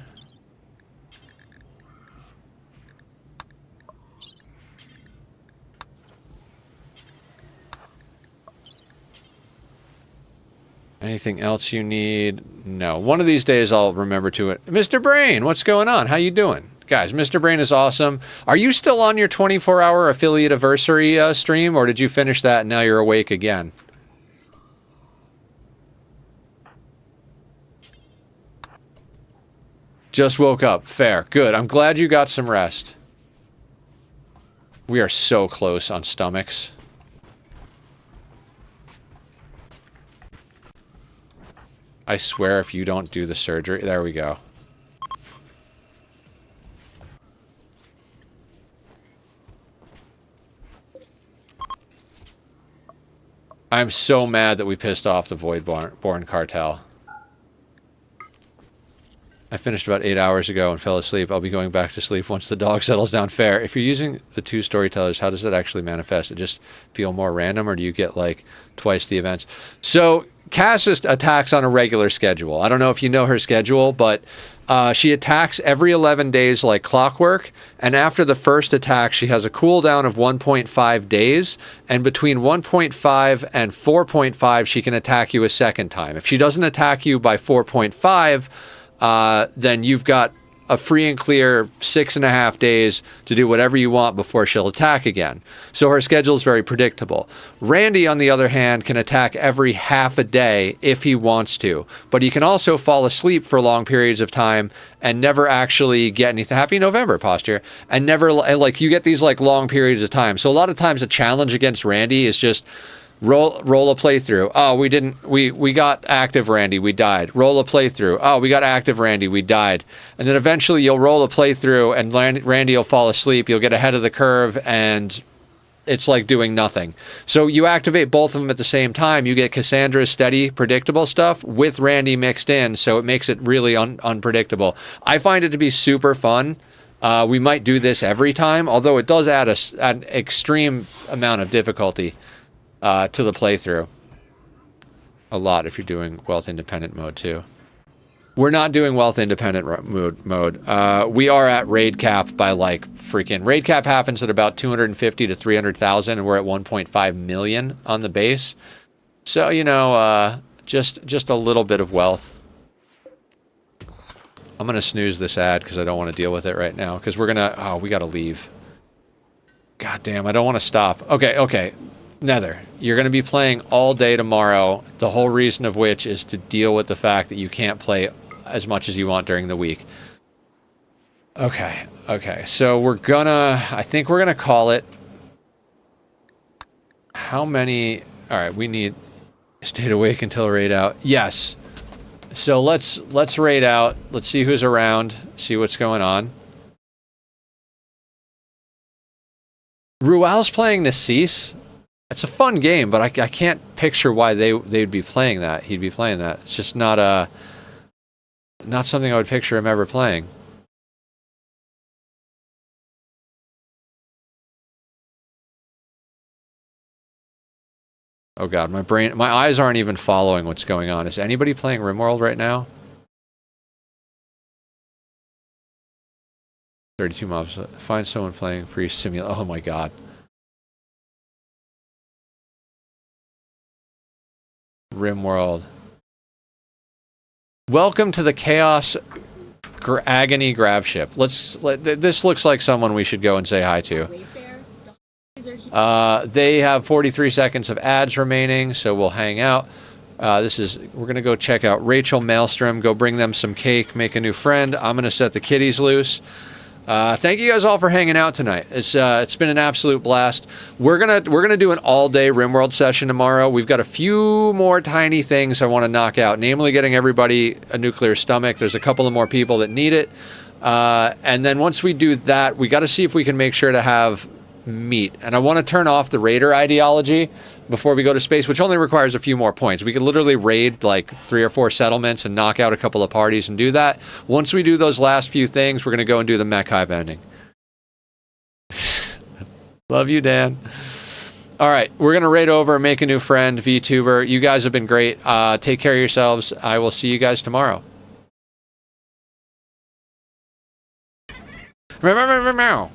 Anything else you need? No. One of these days I'll remember to it. Mr. Brain, what's going on? How you doing? Guys, Mr. Brain is awesome. Are you still on your 24-hour affiliate anniversary stream, or did you finish that and now you're awake again? Just woke up. Fair. Good. I'm glad you got some rest. We are so close on stomachs. I swear if you don't do the surgery... There we go. I'm so mad that we pissed off the Voidborn cartel. I finished about 8 hours ago and fell asleep. I'll be going back to sleep once the dog settles down. Fair. If you're using the two storytellers, how does it actually manifest? It just feel more random, or do you get like twice the events? So Cass just attacks on a regular schedule. I don't know if you know her schedule, but she attacks every 11 days like clockwork, and after the first attack, she has a cooldown of 1.5 days, and between 1.5 and 4.5, she can attack you a second time. If she doesn't attack you by 4.5, then you've got a free and clear 6.5 days to do whatever you want before she'll attack again. So her schedule is very predictable. Randy, on the other hand, can attack every half a day if he wants to, but he can also fall asleep for long periods of time and never actually get anything. Happy November, Posture. And never, like, you get these like long periods of time. So a lot of times a challenge against Randy is just roll a playthrough. Oh, we got active Randy, we died. Roll a playthrough. Oh, we got active Randy, we died. And then eventually you'll roll a playthrough and Randy will fall asleep. You'll get ahead of the curve and it's like doing nothing. So you activate both of them at the same time. You get Cassandra's steady, predictable stuff with Randy mixed in. So it makes it really unpredictable. I find it to be super fun. We might do this every time, although it does add an extreme amount of difficulty to the playthrough. A lot if you're doing wealth independent mode too. We're not doing wealth independent mode. We are at raid cap by like freaking... Raid cap happens at about 250 to 300,000 and we're at 1.5 million on the base. So, you know, just a little bit of wealth. I'm going to snooze this ad because I don't want to deal with it right now because we're going to... Oh, we got to leave. God damn, I don't want to stop. Okay. Nether, you're going to be playing all day tomorrow, the whole reason of which is to deal with the fact that you can't play as much as you want during the week. Okay, so I think we're gonna call it. How many... Alright, we need... Stayed awake until raid out. Yes. So let's raid out. Let's see who's around, see what's going on. Rual's playing Nassis. It's a fun game, but I can't picture why they'd be playing that. He'd be playing that. It's just not something I would picture him ever playing. Oh god, my eyes aren't even following what's going on. Is anybody playing Rimworld right now? 32 mobs. Find someone playing Priest Simulator. Oh my god. Rimworld. Welcome to the Chaos Agony Gravship. This looks like someone we should go and say hi to. They have 43 seconds of ads remaining, so we'll hang out. We're gonna go check out Rachel Maelstrom, go bring them some cake, make a new friend. I'm gonna set the kitties loose. Thank you guys all for hanging out tonight. It's been an absolute blast. We're gonna do an all-day Rimworld session tomorrow. We've got a few more tiny things I want to knock out, namely getting everybody a nuclear stomach. There's a couple of more people that need it, and then once we do that, we got to see if we can make sure to have meat. And I want to turn off the raider ideology before we go to space, which only requires a few more points. We could literally raid like 3 or 4 settlements and knock out a couple of parties and do that. Once we do those last few things, we're going to go and do the mech hive ending. Love you, Dan. All right, we're going to raid over, make a new friend, VTuber. You guys have been great. Take care of yourselves. I will see you guys tomorrow. Meow.